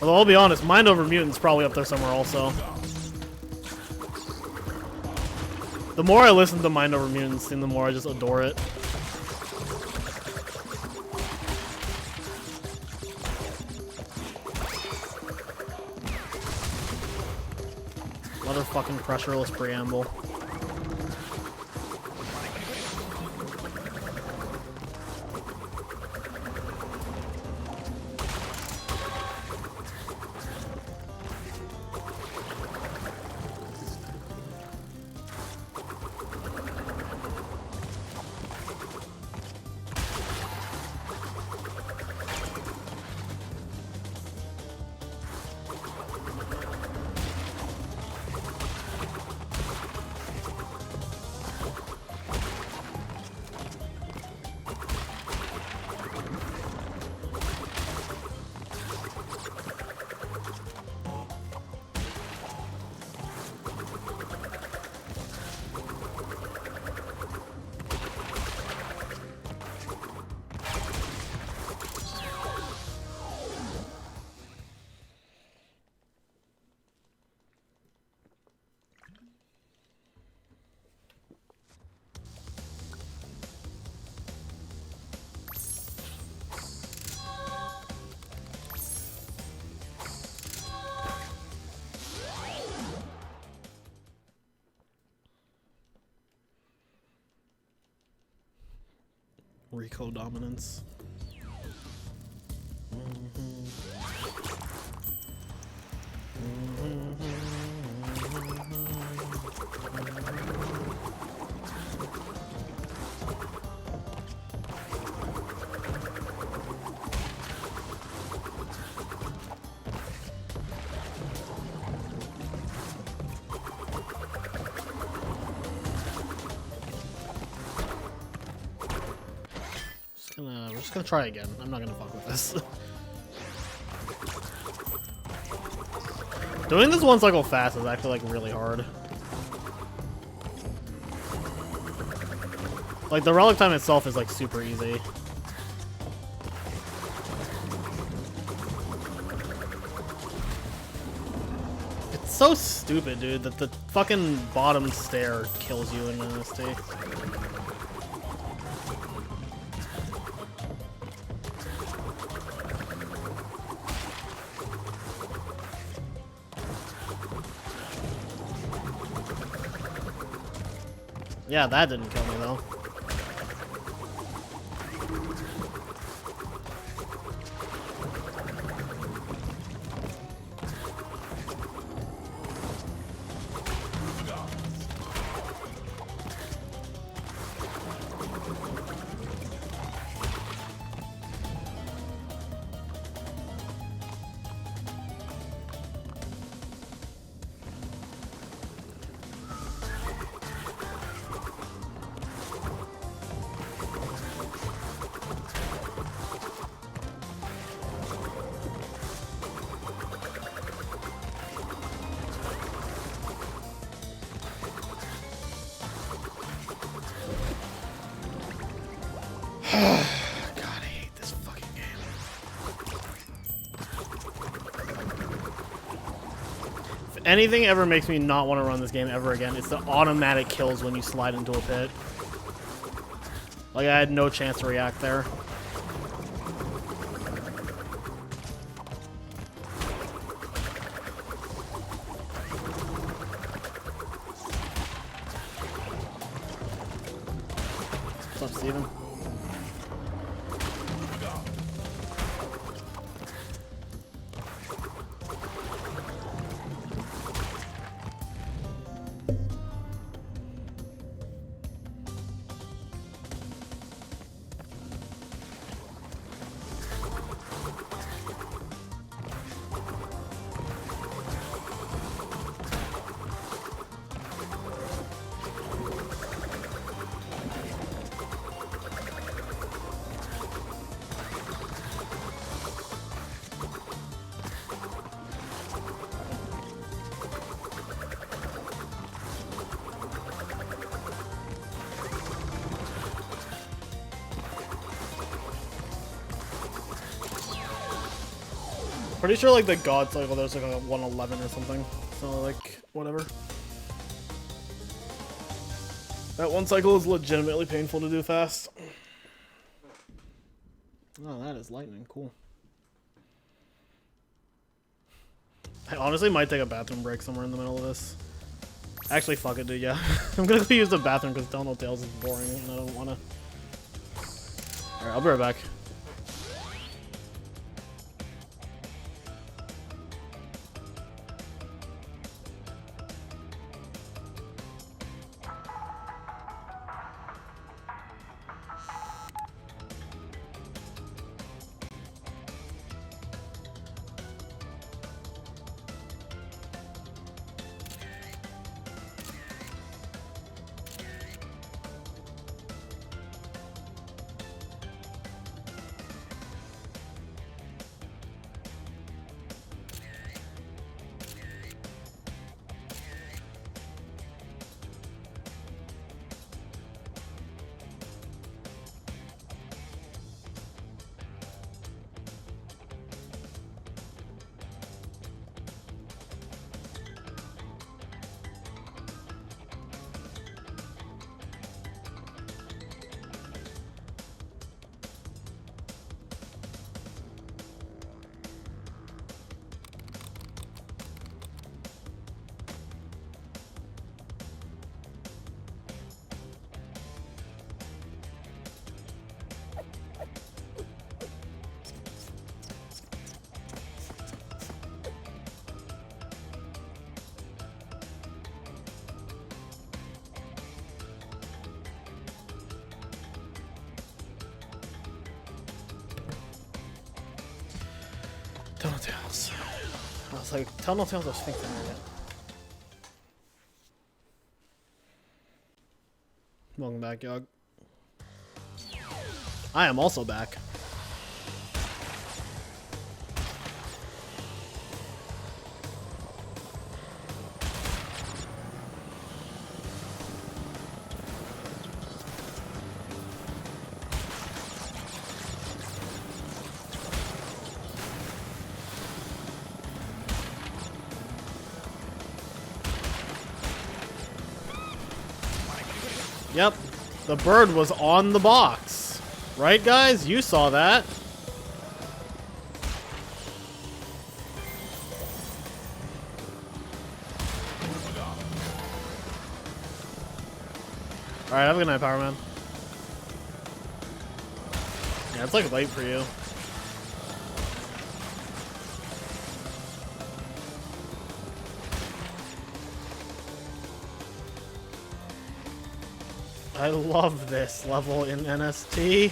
Although I'll be honest, Mind Over Mutant's probably up there somewhere also. The more I listen to Mind Over Mutants, the more I just adore it. Motherfucking pressureless preamble. Riko dominance. We're just gonna try again. I'm not gonna fuck with this. Doing this one cycle fast is actually like really hard. Like the relic time itself is like super easy. It's so stupid, dude, that the fucking bottom stair kills you in MST. Yeah, that didn't kill me though. God, I hate this fucking game. If anything ever makes me not want to run this game ever again, it's the automatic kills when you slide into a pit. Like, I had no chance to react there. What's up, Steven? Pretty sure like the God cycle there's like a 111 or something. So like whatever. That one cycle is legitimately painful to do fast. Oh, that is lightning. Cool. I honestly might take a bathroom break somewhere in the middle of this. Actually, fuck it, dude. Yeah, I'm gonna go use the bathroom because Telltale Tales is boring and I don't wanna. All right, I'll be right back. Telltales. I was like, Telltales are thinking that. Welcome back, Yog. I am also back. Yep, the bird was on the box. Right, guys? You saw that. Alright, have a good night, Power Man. Yeah, it's like late for you. I love this level in NST.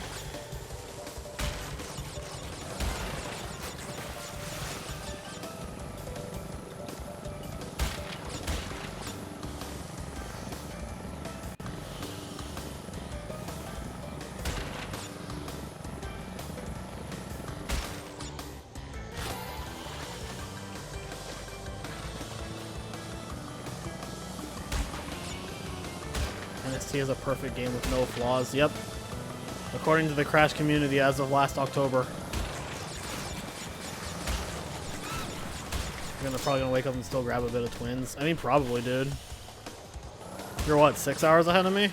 NST is a perfect game with no flaws. Yep. According to the Crash community as of last October. You're probably gonna wake up and still grab a bit of Twins. I mean, probably, dude. You're what, 6 hours ahead of me?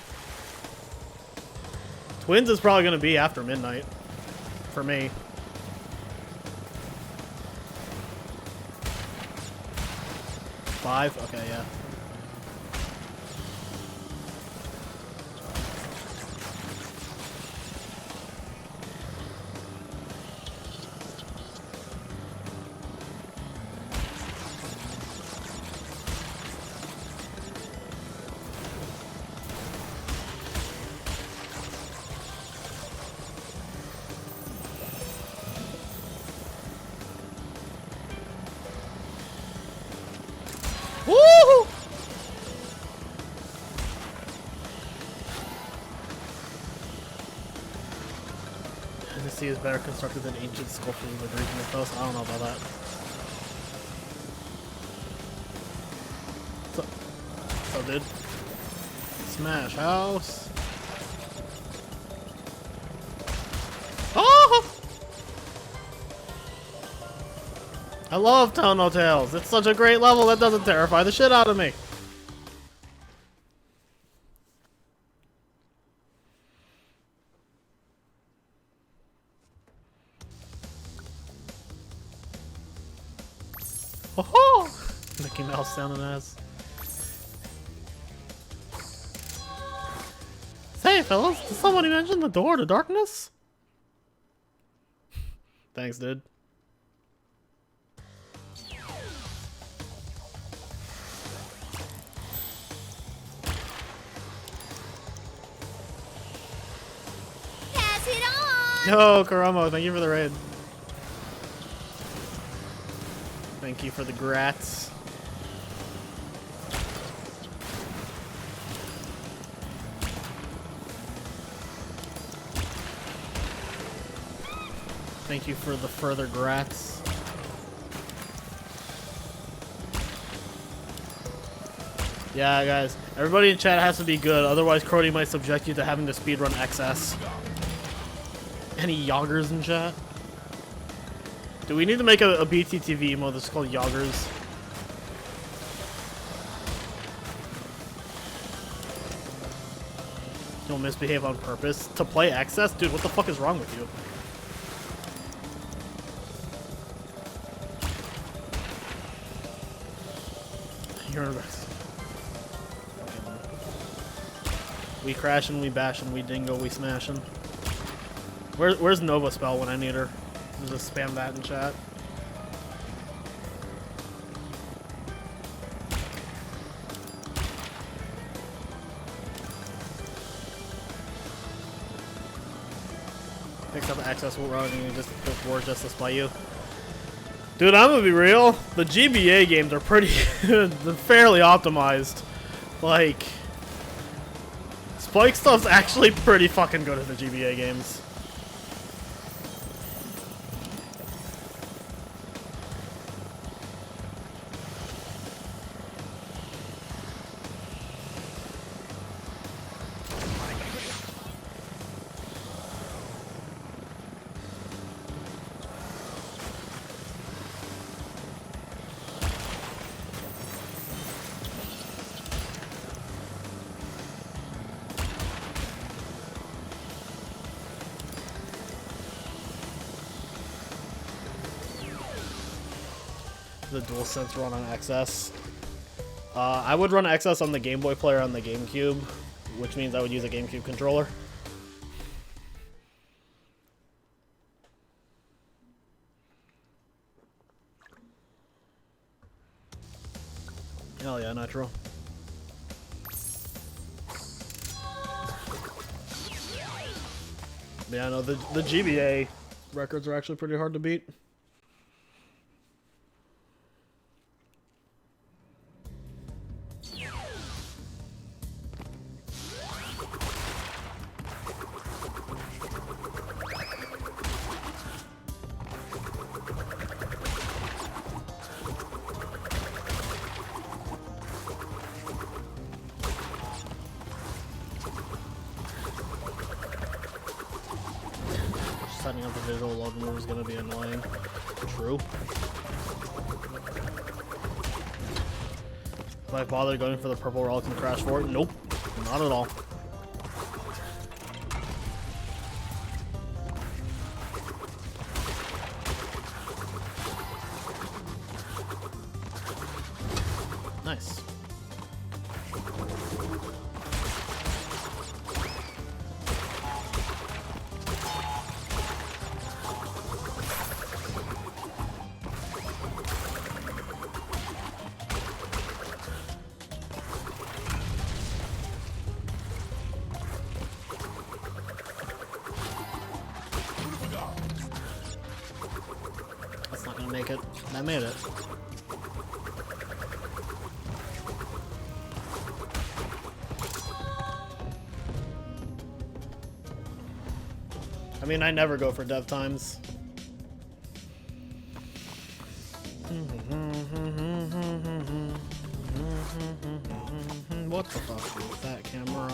Twins is probably gonna be after midnight. For me. Five? Okay, yeah. Woohoo! Tennessee is better constructed than ancient sculptures of the Greek mythos. I don't know about that. So dude. Smash house. Oh! I love Tell No Tales. It's such a great level that doesn't terrify the shit out of me. Oh, Mickey Mouse sounding ass. Say, fellas, did somebody mention the door to darkness? Thanks, dude. Pass it on! Yo, Karamo, thank you for the raid. Thank you for the grats. Thank you for the further grats. Yeah, guys. Everybody in chat has to be good, otherwise Crody might subject you to having to speedrun XS. Any yoggers in chat? Do we need to make a BTTV mode that's called yoggers? You'll misbehave on purpose to play XS? Dude, what the fuck is wrong with you? You're the best. We crashin', we bashin', we dingo, we smashin'. Where's Nova Spell when I need her? Just spam that in chat. Picked up access running and just put war justice by you. Dude, I'm gonna be real. The GBA games are pretty they're fairly optimized. Like Spike stuff's actually pretty fucking good at the GBA games. The DualSense run on XS. I would run XS on the Game Boy player on the GameCube, which means I would use a GameCube controller. Hell yeah, Nitro. Yeah, no, the GBA records are actually pretty hard to beat. Setting up the visual load move is going to be annoying. True. Do I bother going for the purple relic and Crash 4? Nope. Not at all. Nice. That's not gonna make it. That made it. I mean, I never go for dev times. What the fuck is that camera?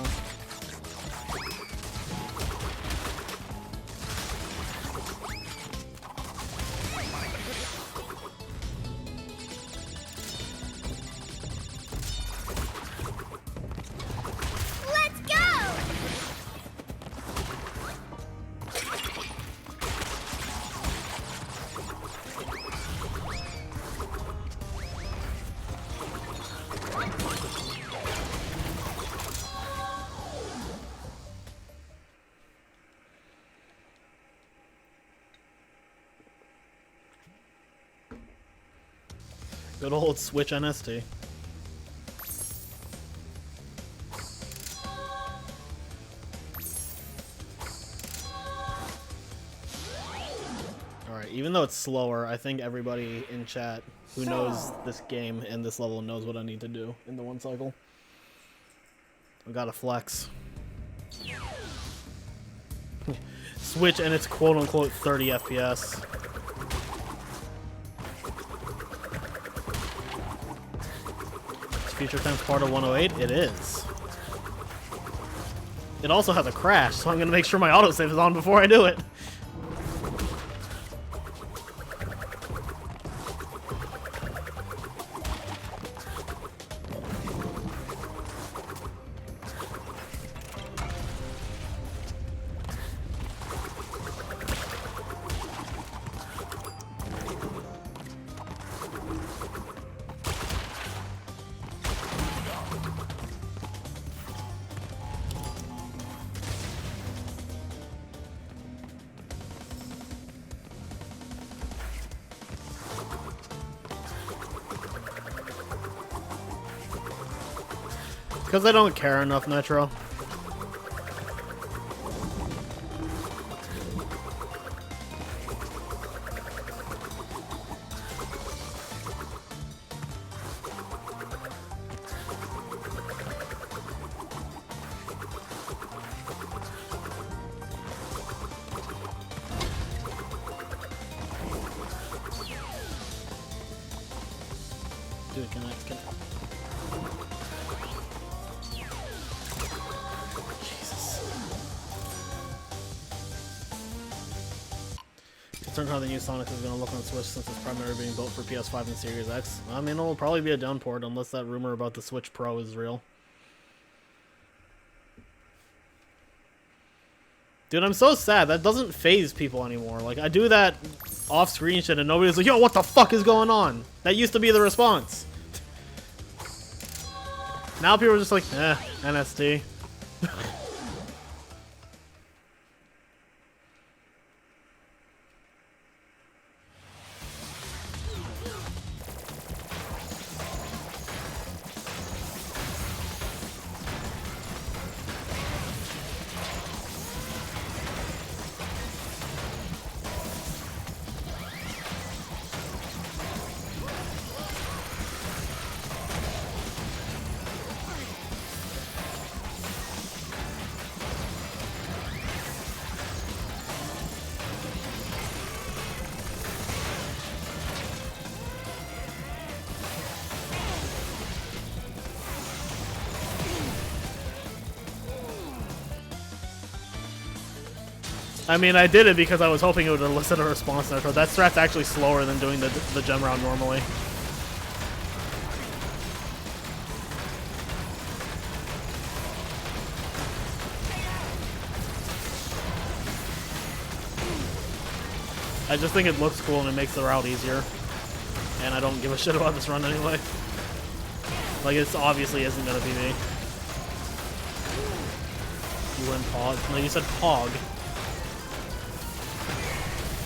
Good old Switch NST. Alright, even though it's slower, I think everybody in chat who knows this game and this level knows what I need to do in the one cycle. I gotta flex. Switch and it's quote-unquote 30 FPS. Feature times part of 108? It is. It also has a crash, so I'm gonna make sure my autosave is on before I do it. Because I don't care enough, Nitro. Dude, can I... Concerned how the new Sonic is going to look on Switch since it's primarily being built for PS5 and Series X. I mean, it'll probably be a downport unless that rumor about the Switch Pro is real. Dude, I'm so sad. That doesn't phase people anymore. Like, I do that off-screen shit and nobody's like, yo, what the fuck is going on? That used to be the response. Now people are just like, eh, NST. I mean, I did it because I was hoping it would elicit a response. That strat's actually slower than doing the gem round normally. I just think it looks cool and it makes the route easier. And I don't give a shit about this run anyway. Like, it obviously isn't gonna be me. You went Pog. No, you said Pog.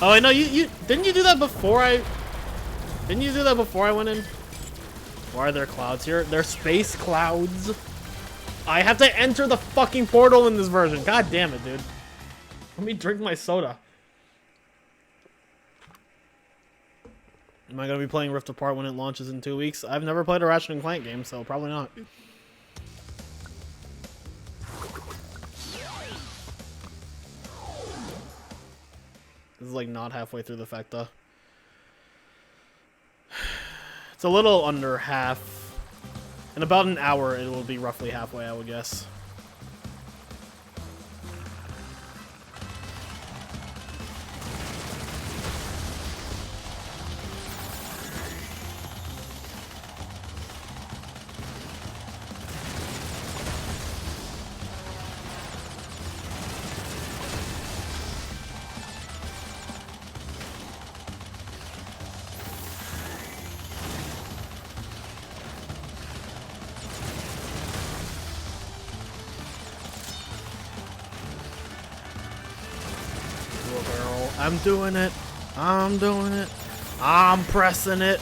Oh, I know you didn't you do that before I went in? Why are there clouds here? They're space clouds. I have to enter the fucking portal in this version. God damn it, dude. Let me drink my soda. Am I gonna be playing Rift Apart when it launches in 2 weeks? I've never played a Ratchet & Clank game, so probably not. This is like not halfway through the Fecta. It's a little under half. In about an hour, it will be roughly halfway, I would guess. I'm doing it. I'm doing it. I'm pressing it.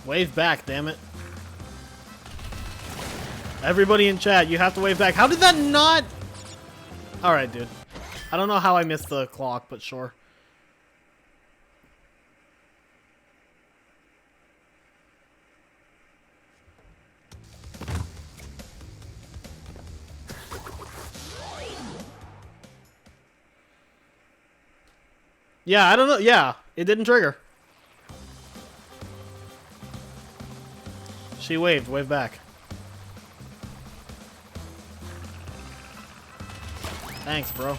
Wave back, damn it. Everybody in chat, you have to wave back. How did that not... Alright, dude. I don't know how I missed the clock, but sure. Yeah, I don't know. Yeah, it didn't trigger. She waved. Wave back. Thanks, bro.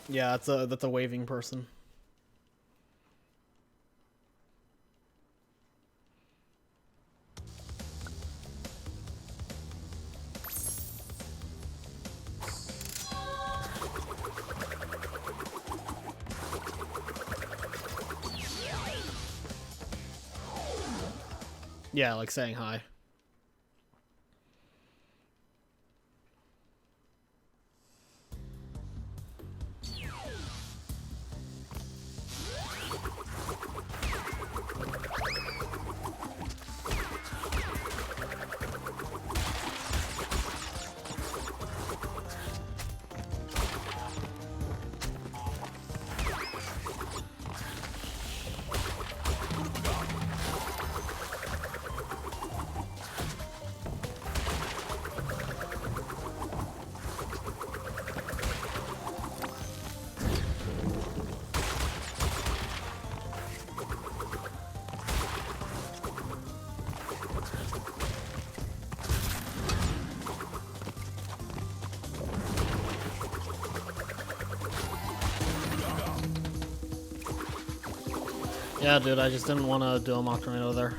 Yeah, that's a waving person. Yeah, like saying hi. Yeah, dude, I just didn't want to do a mock tornado there.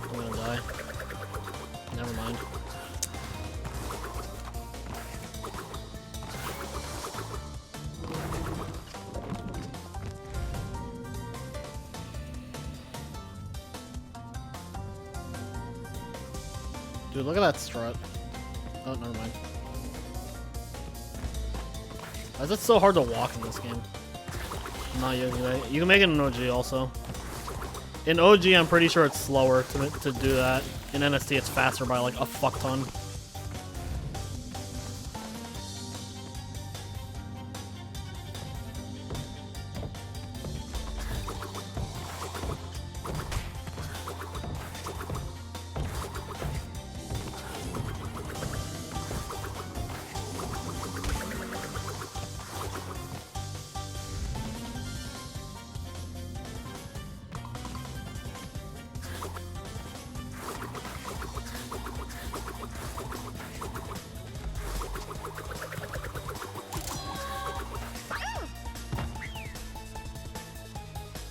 I'm gonna die. Never mind. Dude, look at that strut. Oh, never mind. Why is it so hard to walk in this game? I'm not using it. You can make it in OG also. In OG, I'm pretty sure it's slower to do that. In NST, it's faster by like a fuck ton.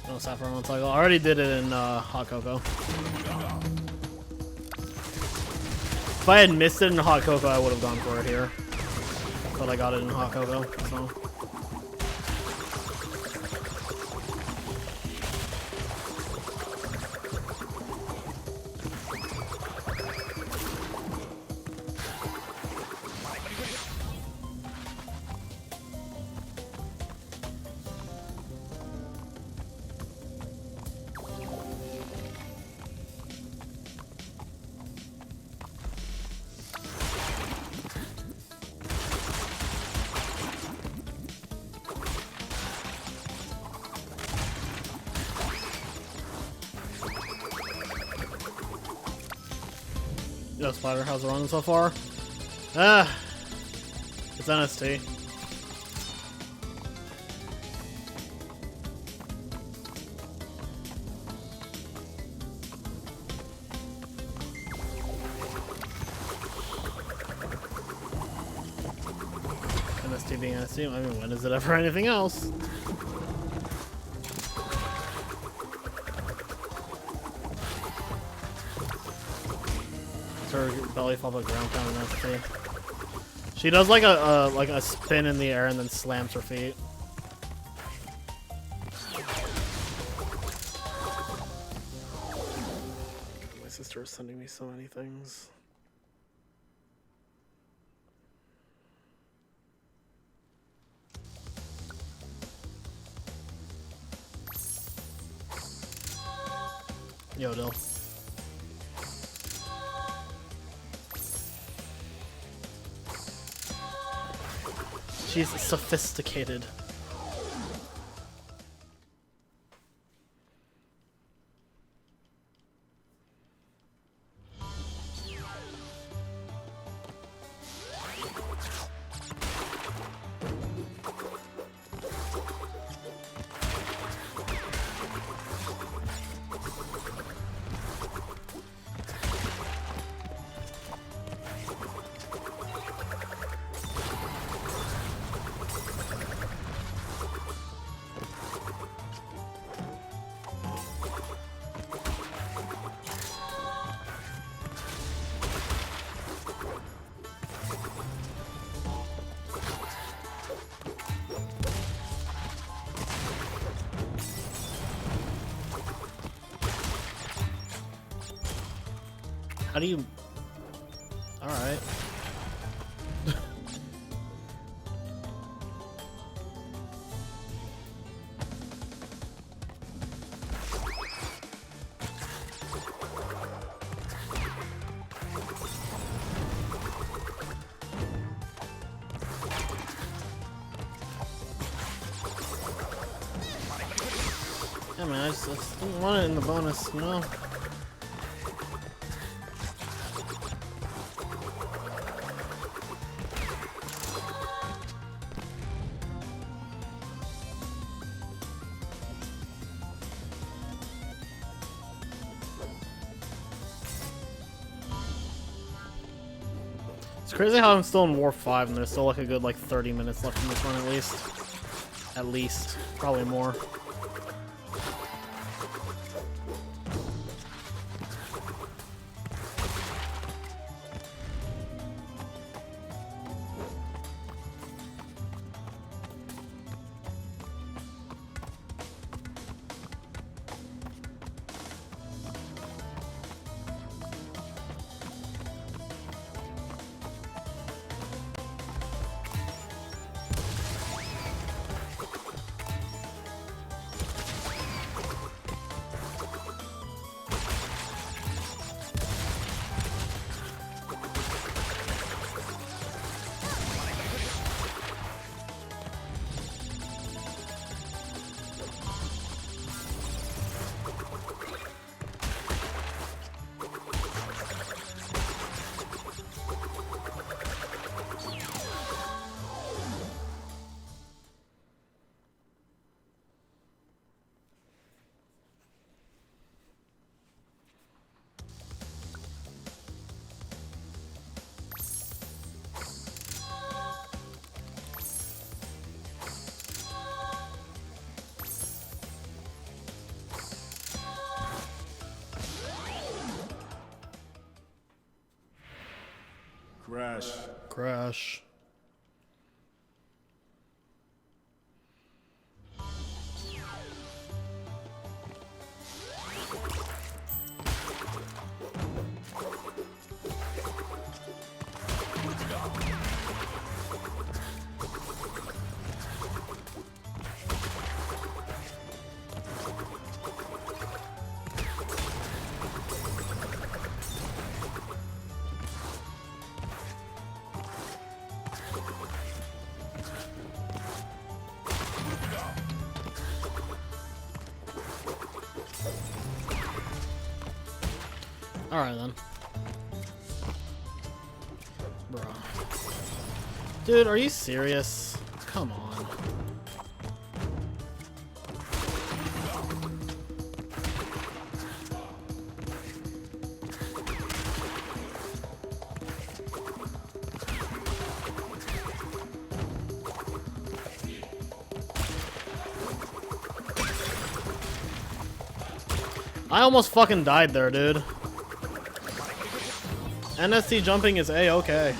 No Saffron Motorcycle. I already did it in Hot Cocoa. If I had missed it in Hot Cocoa, I would have gone for it here. But I got it in Hot Cocoa, so... Yo, Spider, how's it running so far? Ah, it's NST. NST being NST. I mean, when is it ever anything else? Her belly flop a ground pound in NST. She does like a spin in the air and then slams her feet. My sister is sending me so many things. Yo, Dill. She's sophisticated. How do you... Alright. Yeah, man, I just didn't want it in the bonus, you know? It's crazy how I'm still in War 5 and there's still like a good like 30 minutes left in this run at least. At least. Probably more. Crash. Crash. Alright then. Dude, are you serious? Come on. I almost fucking died there, dude. NSC jumping is A-okay.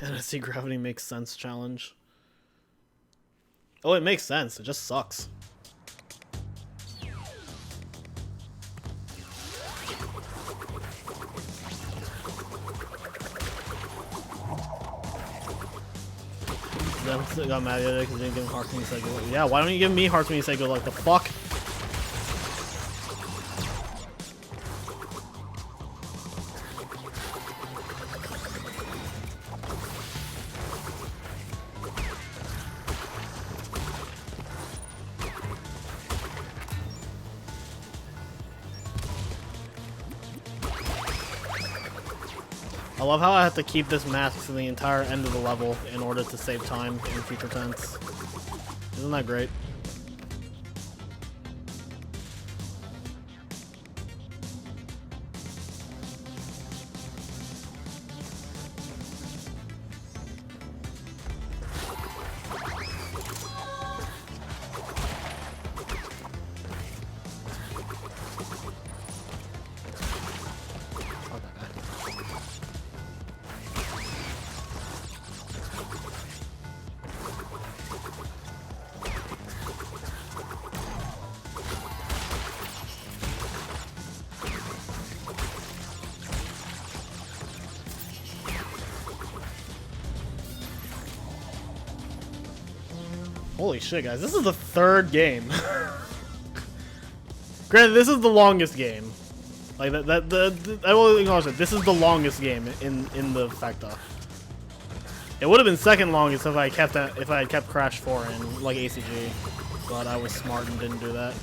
NSC gravity makes sense challenge. Oh, it makes sense. It just sucks. Then got mad at it because they didn't give him hearts when he said good luck. Yeah, why don't you give me hearts when you say good luck? The fuck? I love how I have to keep this mask to the entire end of the level in order to save time in future tense. Isn't that great? Holy shit, guys. This is the third game. Granted, this is the longest game. Like, I will acknowledge that this is the longest game in the Fecta. It would have been second longest if I had kept Crash 4 in, like, ACG. But I was smart and didn't do that.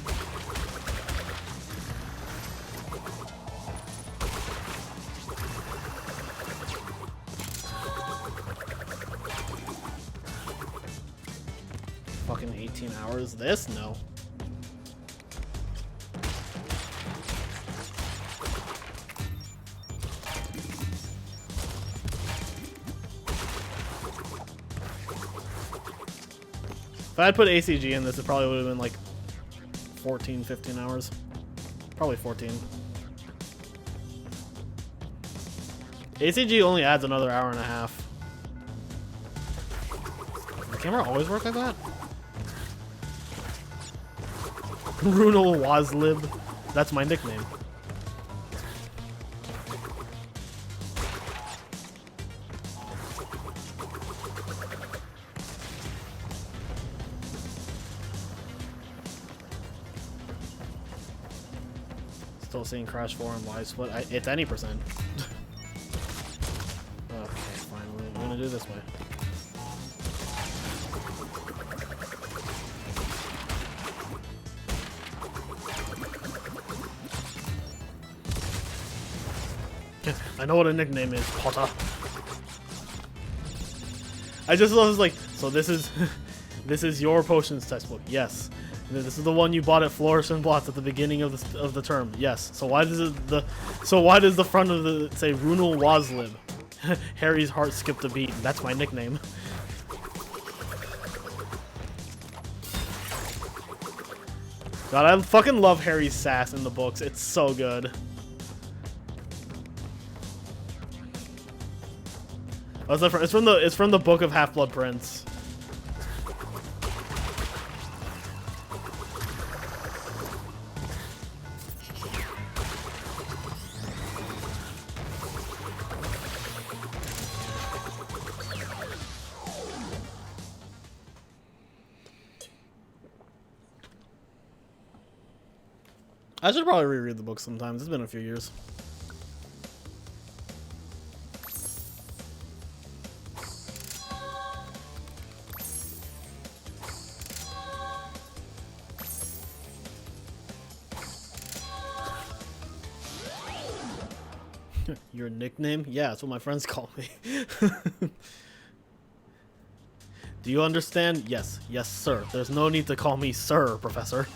Fucking 18 hours. This? No. If I had put ACG in this, it probably would have been like 14, 15 hours. Probably 14. ACG only adds another hour and a half. Does the camera always work like that? Runal Wazlib. That's my nickname. Still seeing Crash 4 on live split. It's any percent. Okay, fine. We're gonna do it this way. I know what a nickname is, Potter. I just love this, like, so this is this is your potions textbook. Yes. This is the one you bought at Flourish and Blots at the beginning of the term. Yes. So why does the front of the say Runal Wazlib? Harry's heart skipped a beat. That's my nickname. God, I fucking love Harry's sass in the books. It's so good. Oh, it's from the book of Half-Blood Prince. I should probably reread the book sometimes. It's been a few years. Your nickname? Yeah, that's what my friends call me. Do you understand? Yes. Yes, sir. There's no need to call me sir, Professor.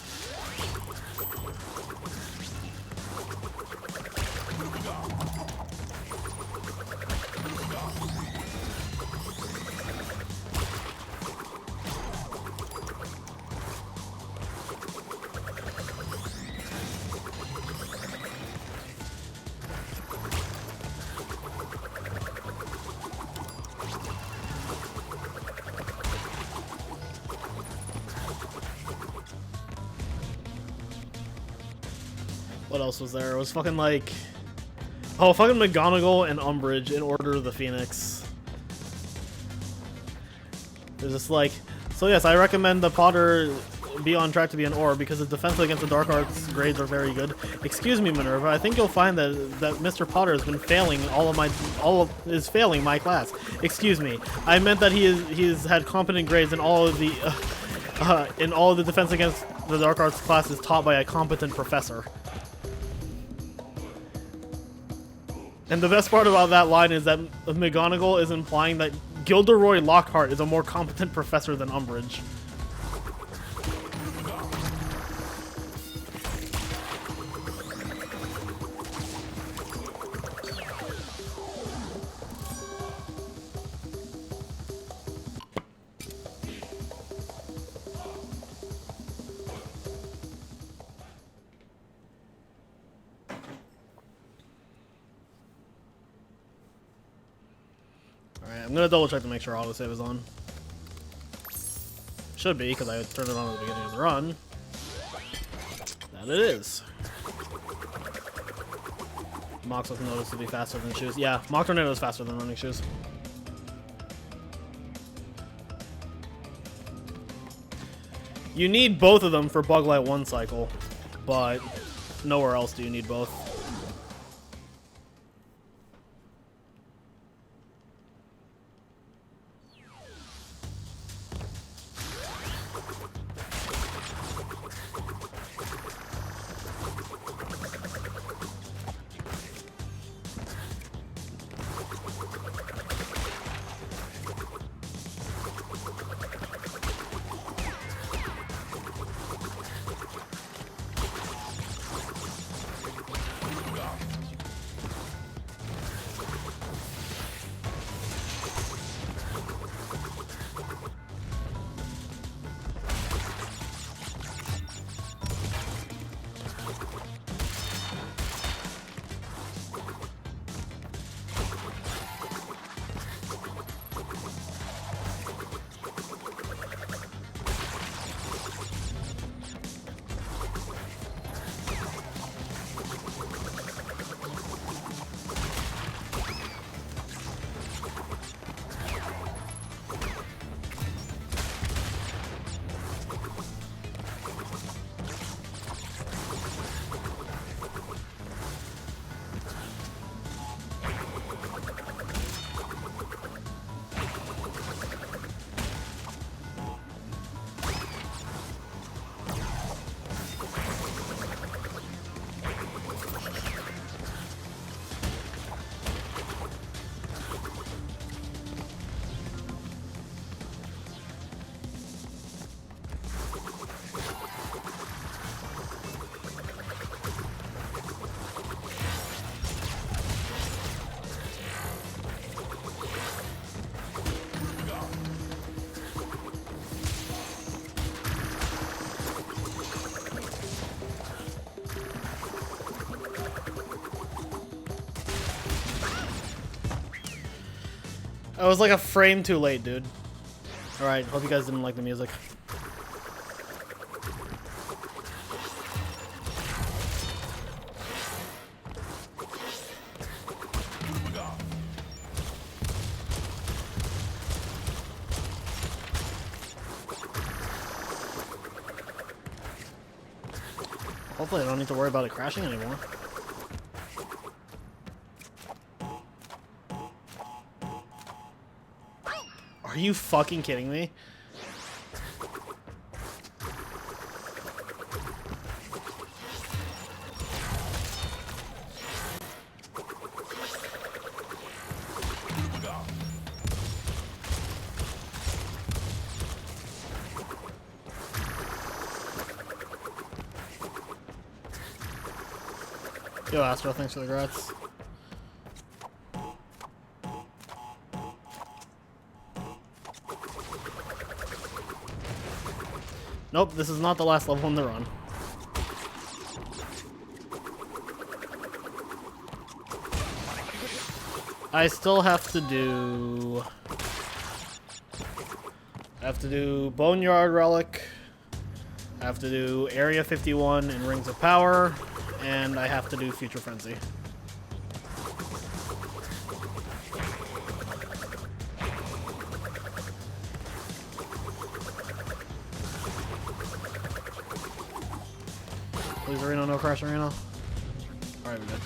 What else was there? It was fucking like... Oh, fucking McGonagall and Umbridge in Order of the Phoenix. They're just like... So yes, I recommend the Potter be on track to be an Auror because his defense against the dark arts grades are very good. Excuse me, Minerva, I think you'll find that Mr. Potter has been failing is failing my class. Excuse me. I meant that he's had competent grades in all of the defense against the dark arts classes taught by a competent professor. And the best part about that line is that McGonagall is implying that Gilderoy Lockhart is a more competent professor than Umbridge. I'm gonna double check to make sure autosave is on. Should be, because I turned it on at the beginning of the run. That it is. Mox Tornado noticed to be faster than shoes. Yeah, Mock Tornado is faster than running shoes. You need both of them for Bug Light 1 cycle, but nowhere else do you need both. I was like a frame too late, dude. Alright, hope you guys didn't like the music. Hopefully I don't need to worry about it crashing anymore. Are you fucking kidding me? Yo, Astro, thanks for the grats. Nope, this is not the last level in the run. I still have to do... I have to do Boneyard Relic. I have to do Area 51 and Rings of Power. And I have to do Future Frenzy. Please, Arena, no crash, Arena. Alright, we're good.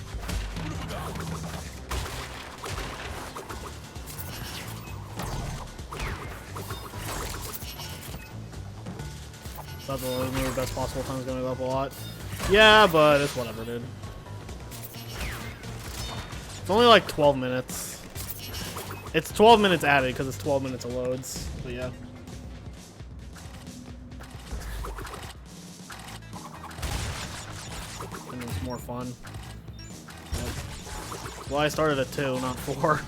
Thought the best possible time is going to go up a lot. Yeah, but it's whatever, dude. It's only like 12 minutes. It's 12 minutes added because it's 12 minutes of loads. But yeah. And it's more fun. Yep. Well, I started at 2, not 4.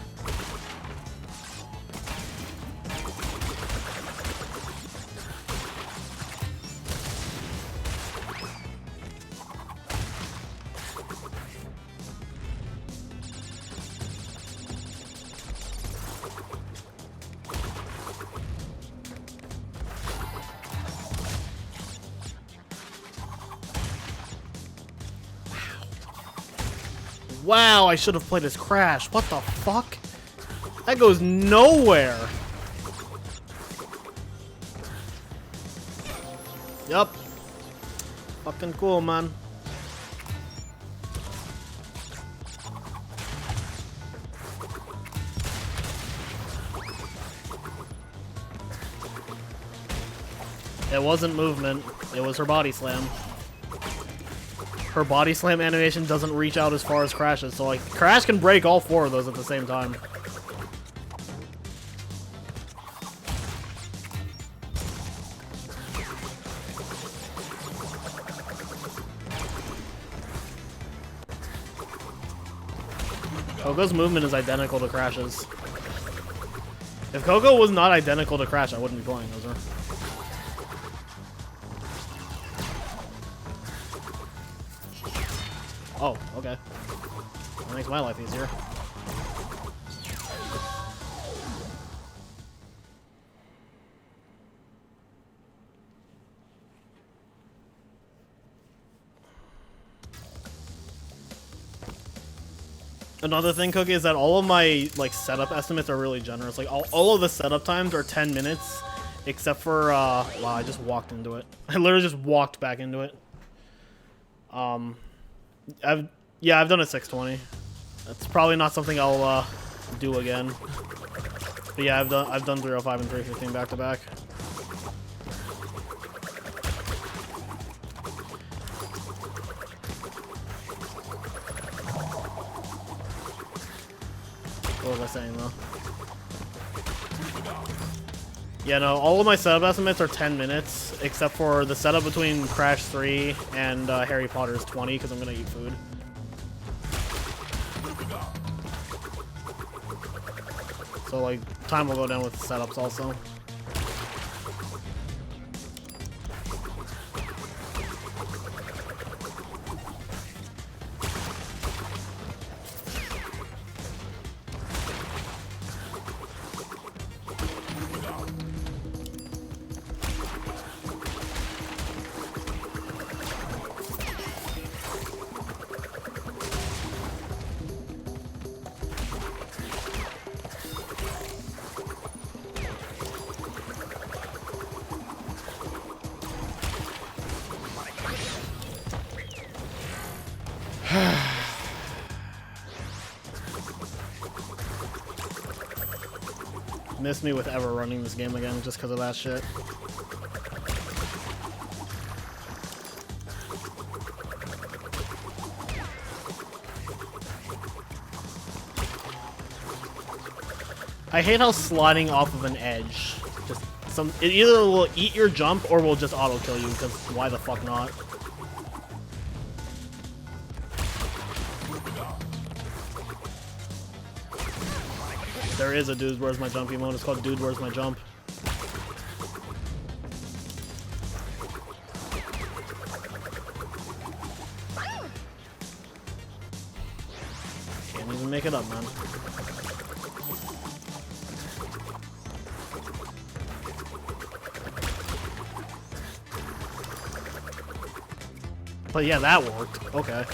Wow, I should have played as Crash. What the fuck? That goes nowhere. Yup. Fucking cool, man. It wasn't movement. It was her body slam. Her body slam animation doesn't reach out as far as Crash's, so like Crash can break all 4 of those at the same time. Coco's movement is identical to Crash's. If Coco was not identical to Crash, I wouldn't be playing those. Oh, okay. That makes my life easier. Another thing, Cookie, is that all of my like setup estimates are really generous. Like all of the setup times are 10 minutes, except for wow, I just walked into it. I literally just walked back into it. I've done a 620. That's probably not something I'll do again. But yeah, I've done 305 and 315 back to back. What was I saying though? Yeah, no, all of my setup estimates are 10 minutes, except for the setup between Crash 3 and Harry Potter is 20, because I'm going to eat food. So, like, time will go down with the setups also. Miss me with ever running this game again just because of that shit. I hate how sliding off of an edge, it either will eat your jump or will just auto kill you, because why the fuck not? There is a Dude Where's My Jump emote, it's called Dude Where's My Jump. Can't even make it up, man. But yeah, that worked. Okay.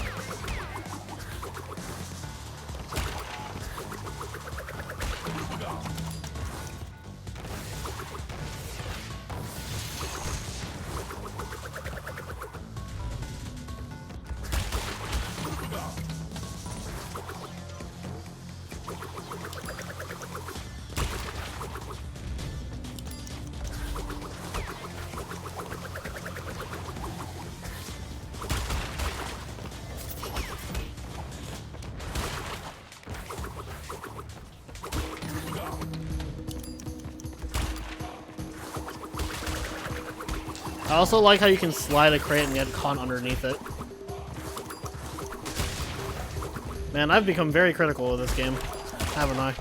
I also like how you can slide a crate and get caught underneath it. Man, I've become very critical of this game, haven't I?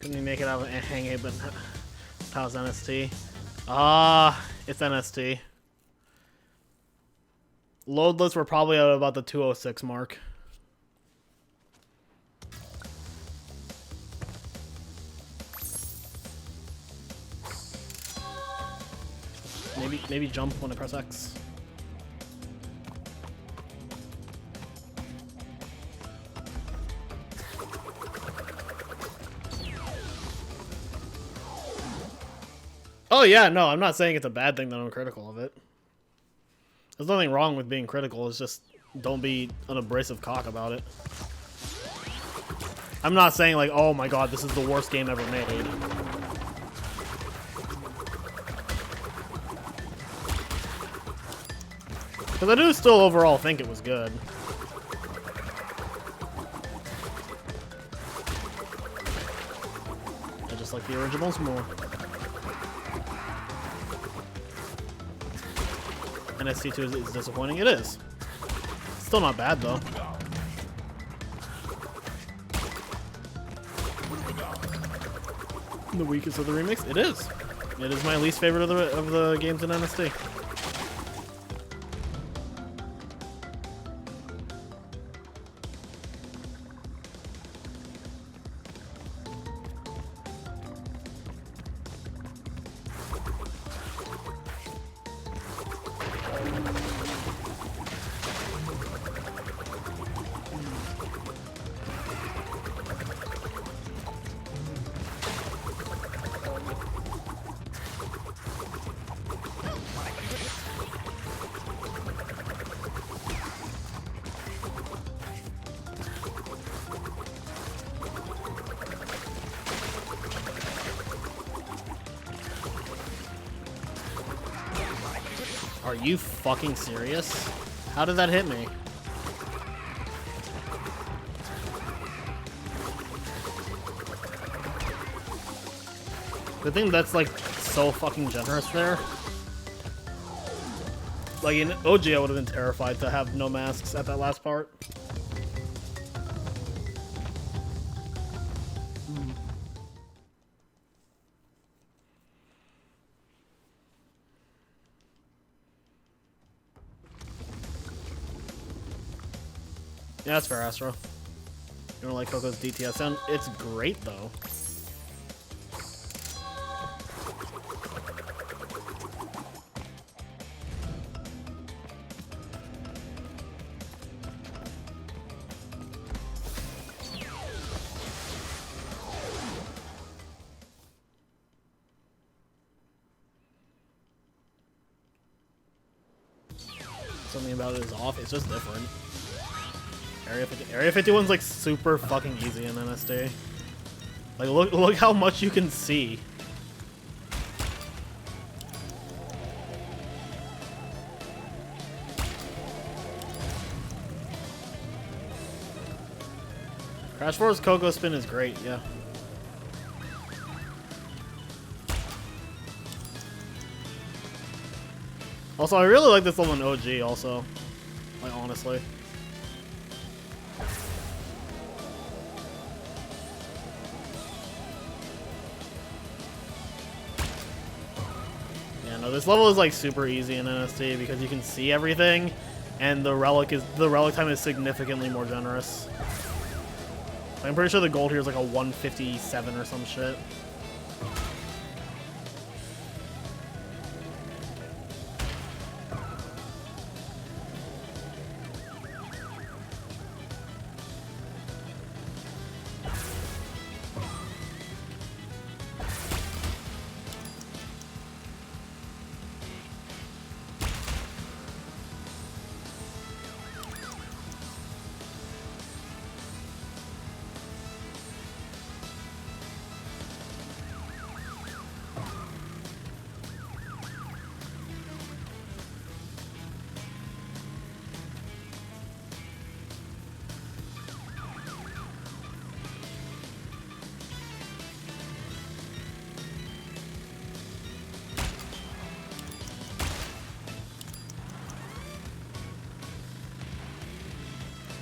Couldn't make it out of hang it, but how's NST? It's NST. Loadless, we're probably at about the 206 mark. Maybe jump when I press X. Oh yeah, no, I'm not saying it's a bad thing that I'm critical of it. There's nothing wrong with being critical, it's just don't be an abrasive cock about it. I'm not saying like, oh my god, this is the worst game ever made. Because I do still overall think it was good. I just like the originals more. NST2 is disappointing. It is. Still not bad though. The weakest of the remakes? It is. It is my least favorite of the games in NST. Are you fucking serious? How did that hit me? The thing that's like so fucking generous there. Like in OG, I would have been terrified to have no masks at that last part. Yeah, that's fair, Astro. You don't like Coco's DTS sound? It's great, though. something about it is off. It's just different. Area 51's like super fucking easy in NSD. Like look how much you can see. Crash 4's Coco Spin is great, yeah. Also, I really like this level in OG also. Like, honestly. Yeah, no, this level is like super easy in NSD because you can see everything and the relic time is significantly more generous. I'm pretty sure the gold here is like a 157 or some shit.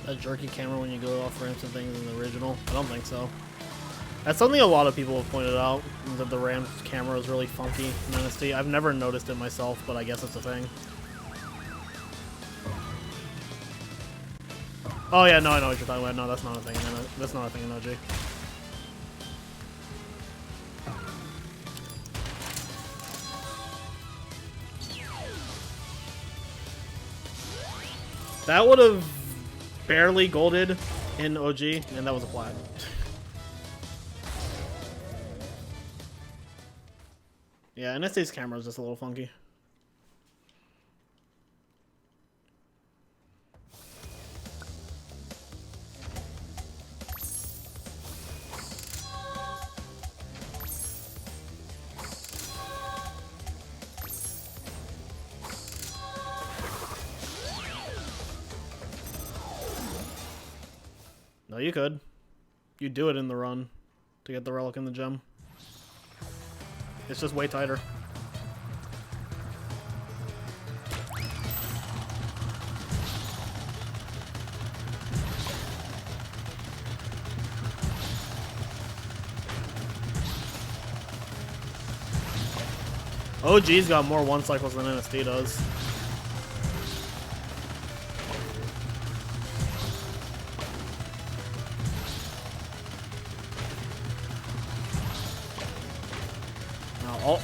That jerky camera when you go off ramps and things in the original? I don't think so. That's something a lot of people have pointed out, that the ramp camera is really funky in NSD. I've never noticed it myself, but I guess it's a thing. Oh yeah, no, I know what you're talking about. No, that's not a thing. That's not a thing in OG. That would have barely golded in OG, and that was a plat. Yeah, NSD's camera is just a little funky. No, you could. You do it in the run to get the relic in the gem. It's just way tighter. OG's got more one cycles than NSD does.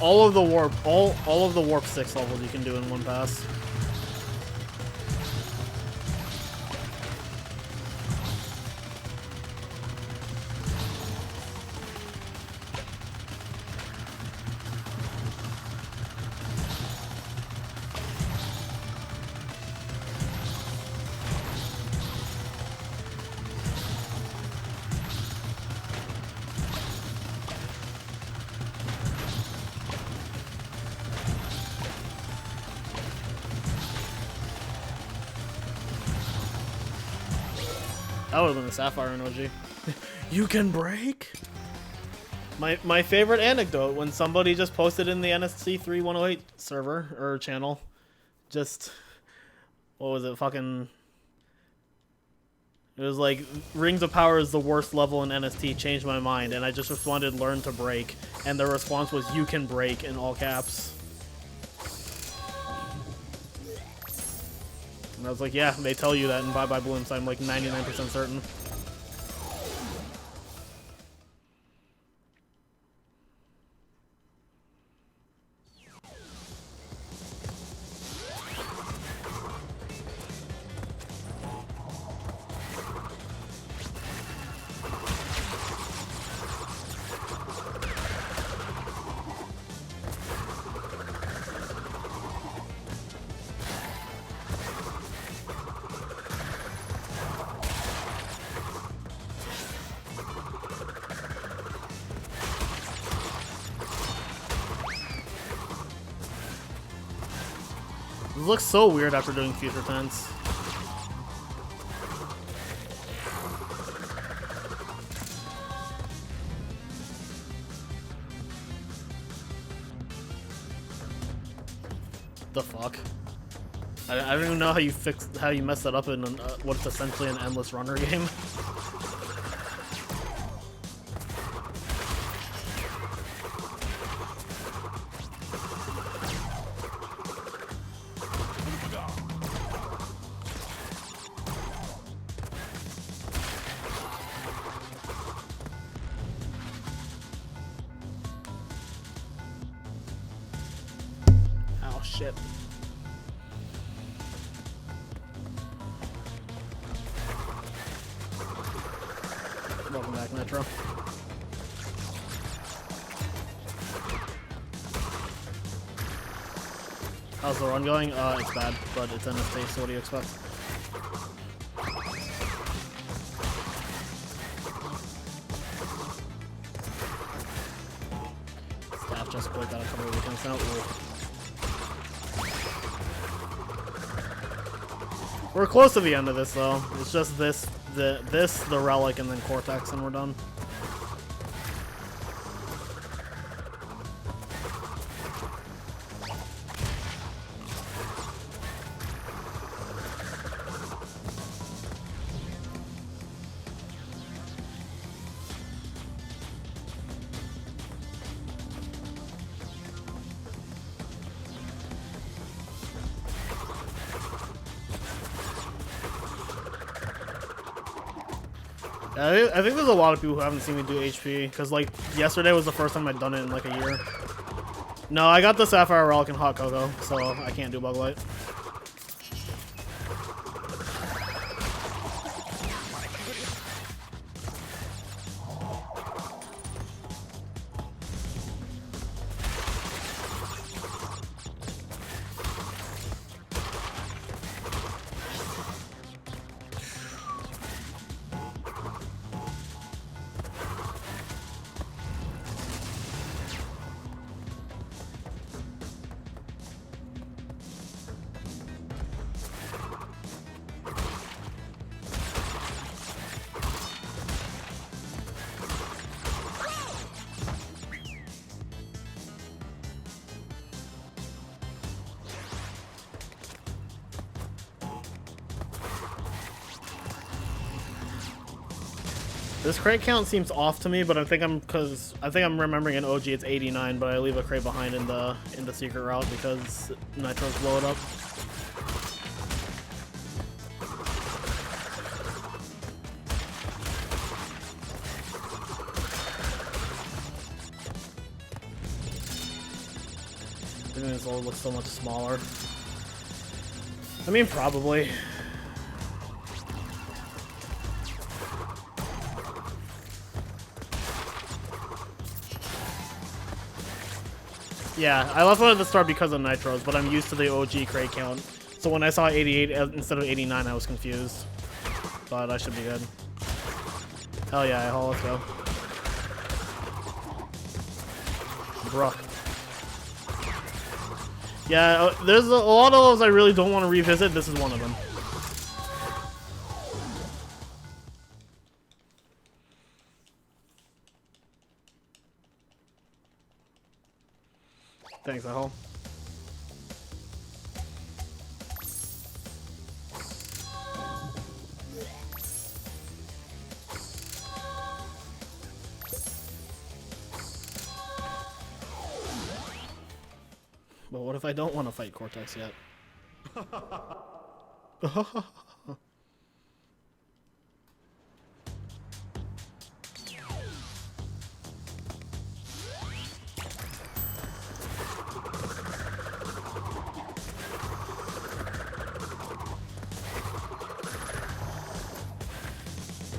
All of the warp 6 levels you can do in one pass. That would have been the Sapphire in OG. You can break? My favorite anecdote, when somebody just posted in the NSC 3108 server, or channel, just, what was it, fucking, it was like, Rings of Power is the worst level in NST, changed my mind, and I just responded, learn to break, and the response was, you can break, in all caps. And I was like, yeah, they tell you that in Bye Bye Bloom, so I'm like 99% certain. This looks so weird after doing future tense. The fuck? I don't even know how you mess that up in what's essentially an endless runner game. Oh shit. Welcome back, Metro. How's the run going? It's bad, but it's in a state, so what do you expect? Staff just quit that a couple of weekends now. Ooh. We're close to the end of this, though. It's just this, the relic, and then Cortex, and we're done. I think there's a lot of people who haven't seen me do HP, because, like, yesterday was the first time I'd done it in, like, a year. No, I got the Sapphire Relic and Hot Cocoa, so I can't do Bug Light. This crate count seems off to me, but I think I'm remembering in OG it's 89, but I leave a crate behind in the secret route because Nitros blow it up. I think this all looks so much smaller. I mean, probably. Yeah, I left one at the start because of Nitros, but I'm used to the OG crate count. So when I saw 88 instead of 89, I was confused. But I should be good. Hell yeah, let's go. Bruh. Yeah, there's a lot of those I really don't want to revisit. This is one of them. Thanks, I hope. But what if I don't want to fight Cortex yet?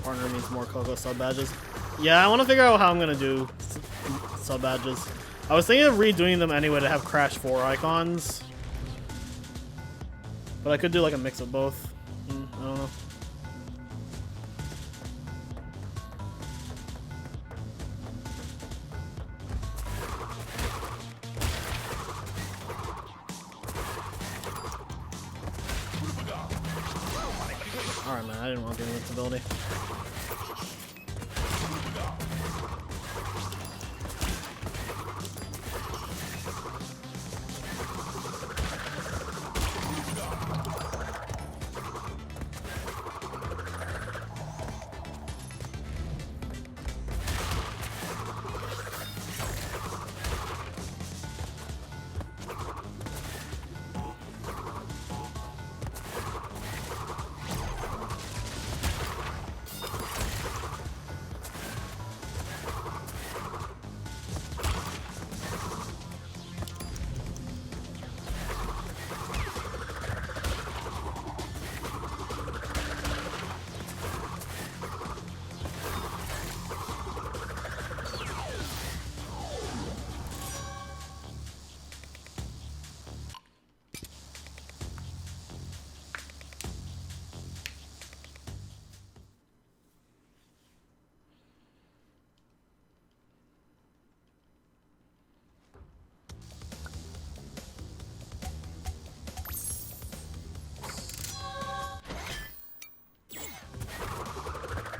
Partner means more Coco sub badges. Yeah, I want to figure out how I'm gonna do sub badges. I was thinking of redoing them anyway to have Crash 4 icons, but I could do like a mix of both. I don't know. Alright, man, I didn't want to do invincibility.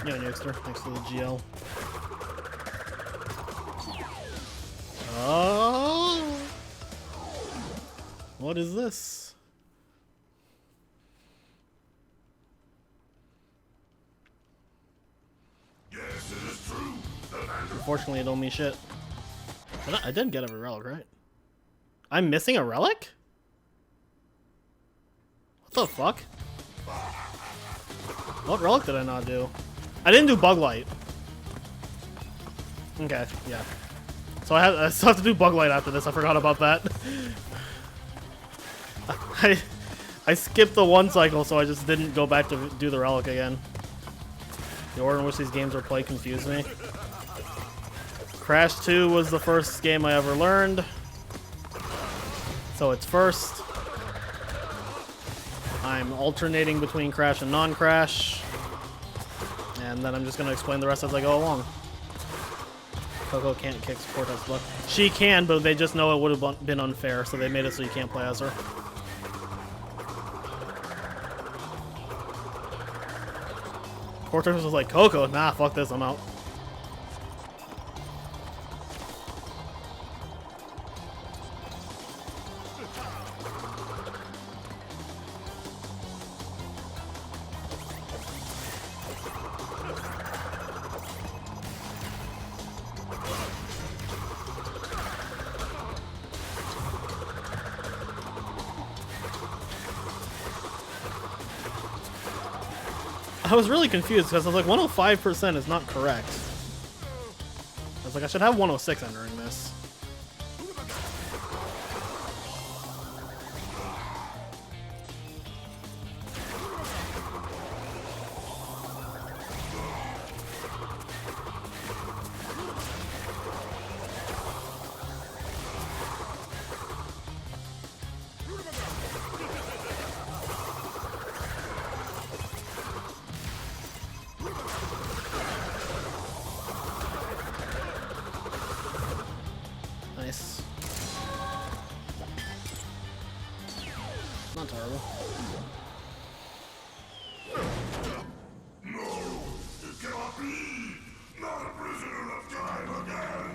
Yeah, Nixter, next to the GL. Oh! What is this? Yes, it is true. Unfortunately, it don't mean shit. I did get every relic, right? I'm missing a relic? What the fuck? What relic did I not do? I didn't do bug light. Okay, yeah. So I still have to do bug light after this. I forgot about that. I skipped the one cycle, so I just didn't go back to do the relic again. The order in which these games are played confused me. Crash 2 was the first game I ever learned, so it's first. I'm alternating between Crash and non-Crash, and then I'm just going to explain the rest as I go along. Coco can't kick Cortex butt. She can, but they just know it would have been unfair, so they made it so you can't play as her. Cortex was like, Coco, nah, fuck this, I'm out. I was really confused because I was like, 105% is not correct. I was like, I should have 106 entering this. Nice. Not terrible. No, it cannot be. Not a prisoner of time again.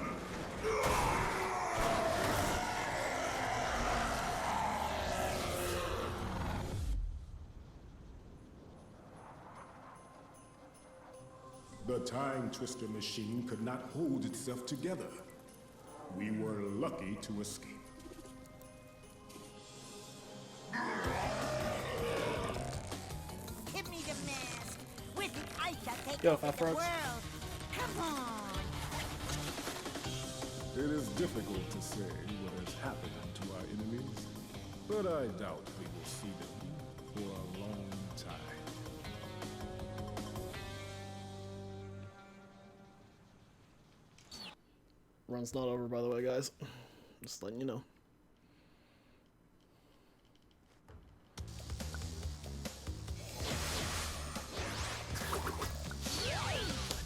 The Time Twister machine could not hold itself together. We were lucky to escape. Give me the mask. With it, I shall take Go, over Fat the Frogs. world. Come on. It is difficult to say what has happened to our enemies, but I doubt we will see them for a long time. Run's not over, by the way, guys. Just letting you know.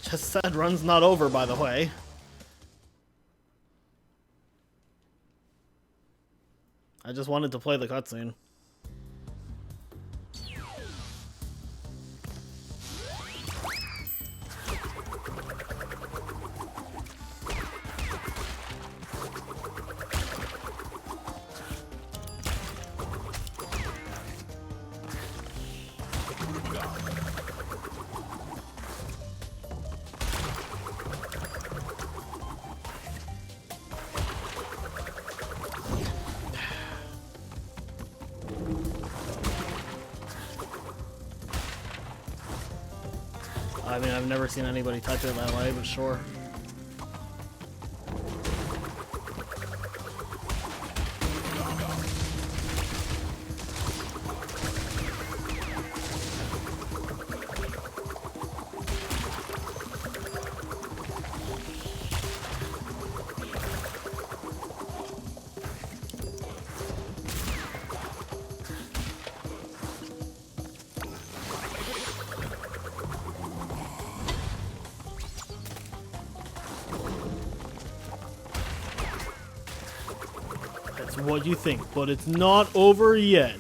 Just said run's not over, by the way. I just wanted to play the cutscene. I mean, I've never seen anybody type it that way, but sure. That's what you think, but it's not over yet.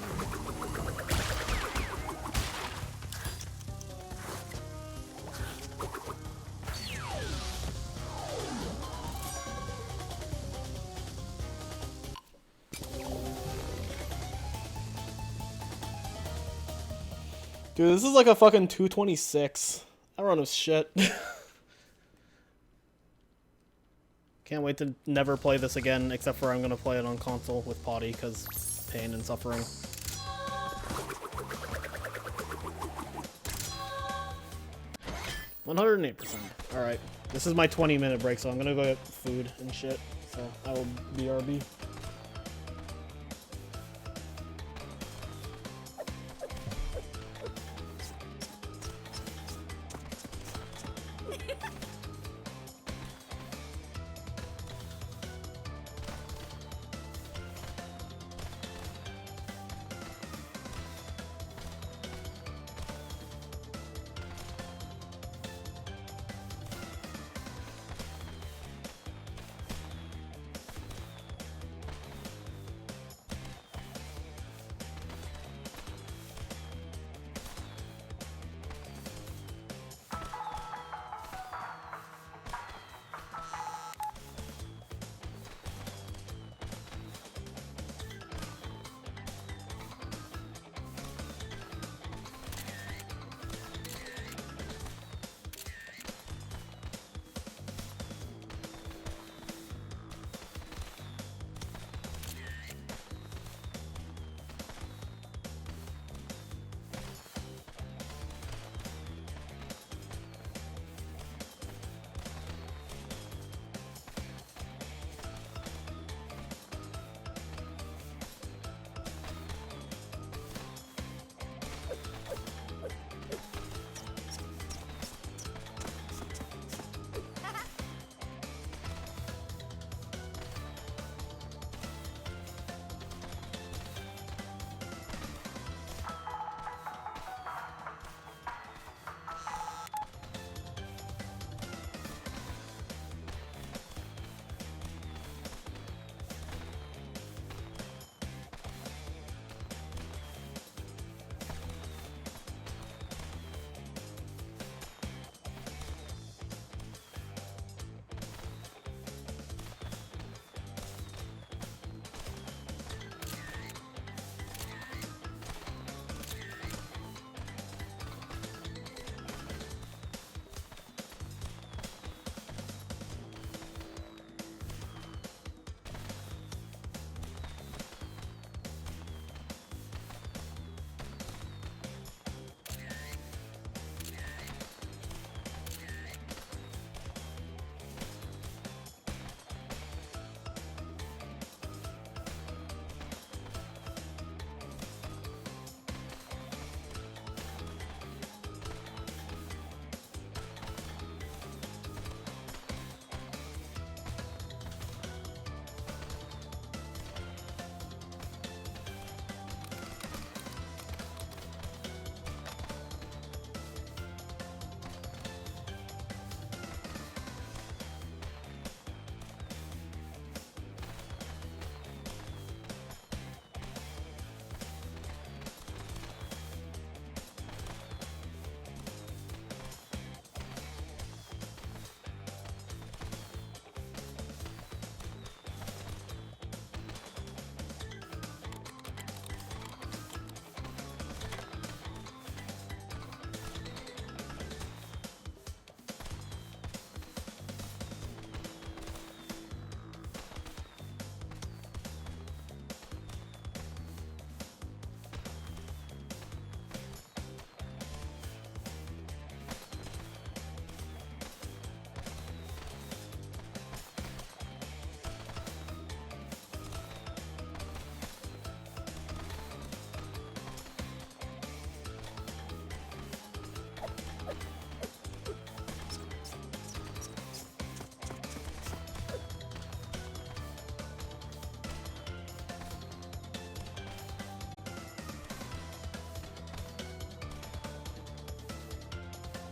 Dude, this is like a fucking 226. That run was shit. Can't wait to never play this again, except for I'm gonna play it on console with potty, because pain and suffering. $108%. Alright. This is my 20-minute break, so I'm gonna go get food and shit. So I will BRB.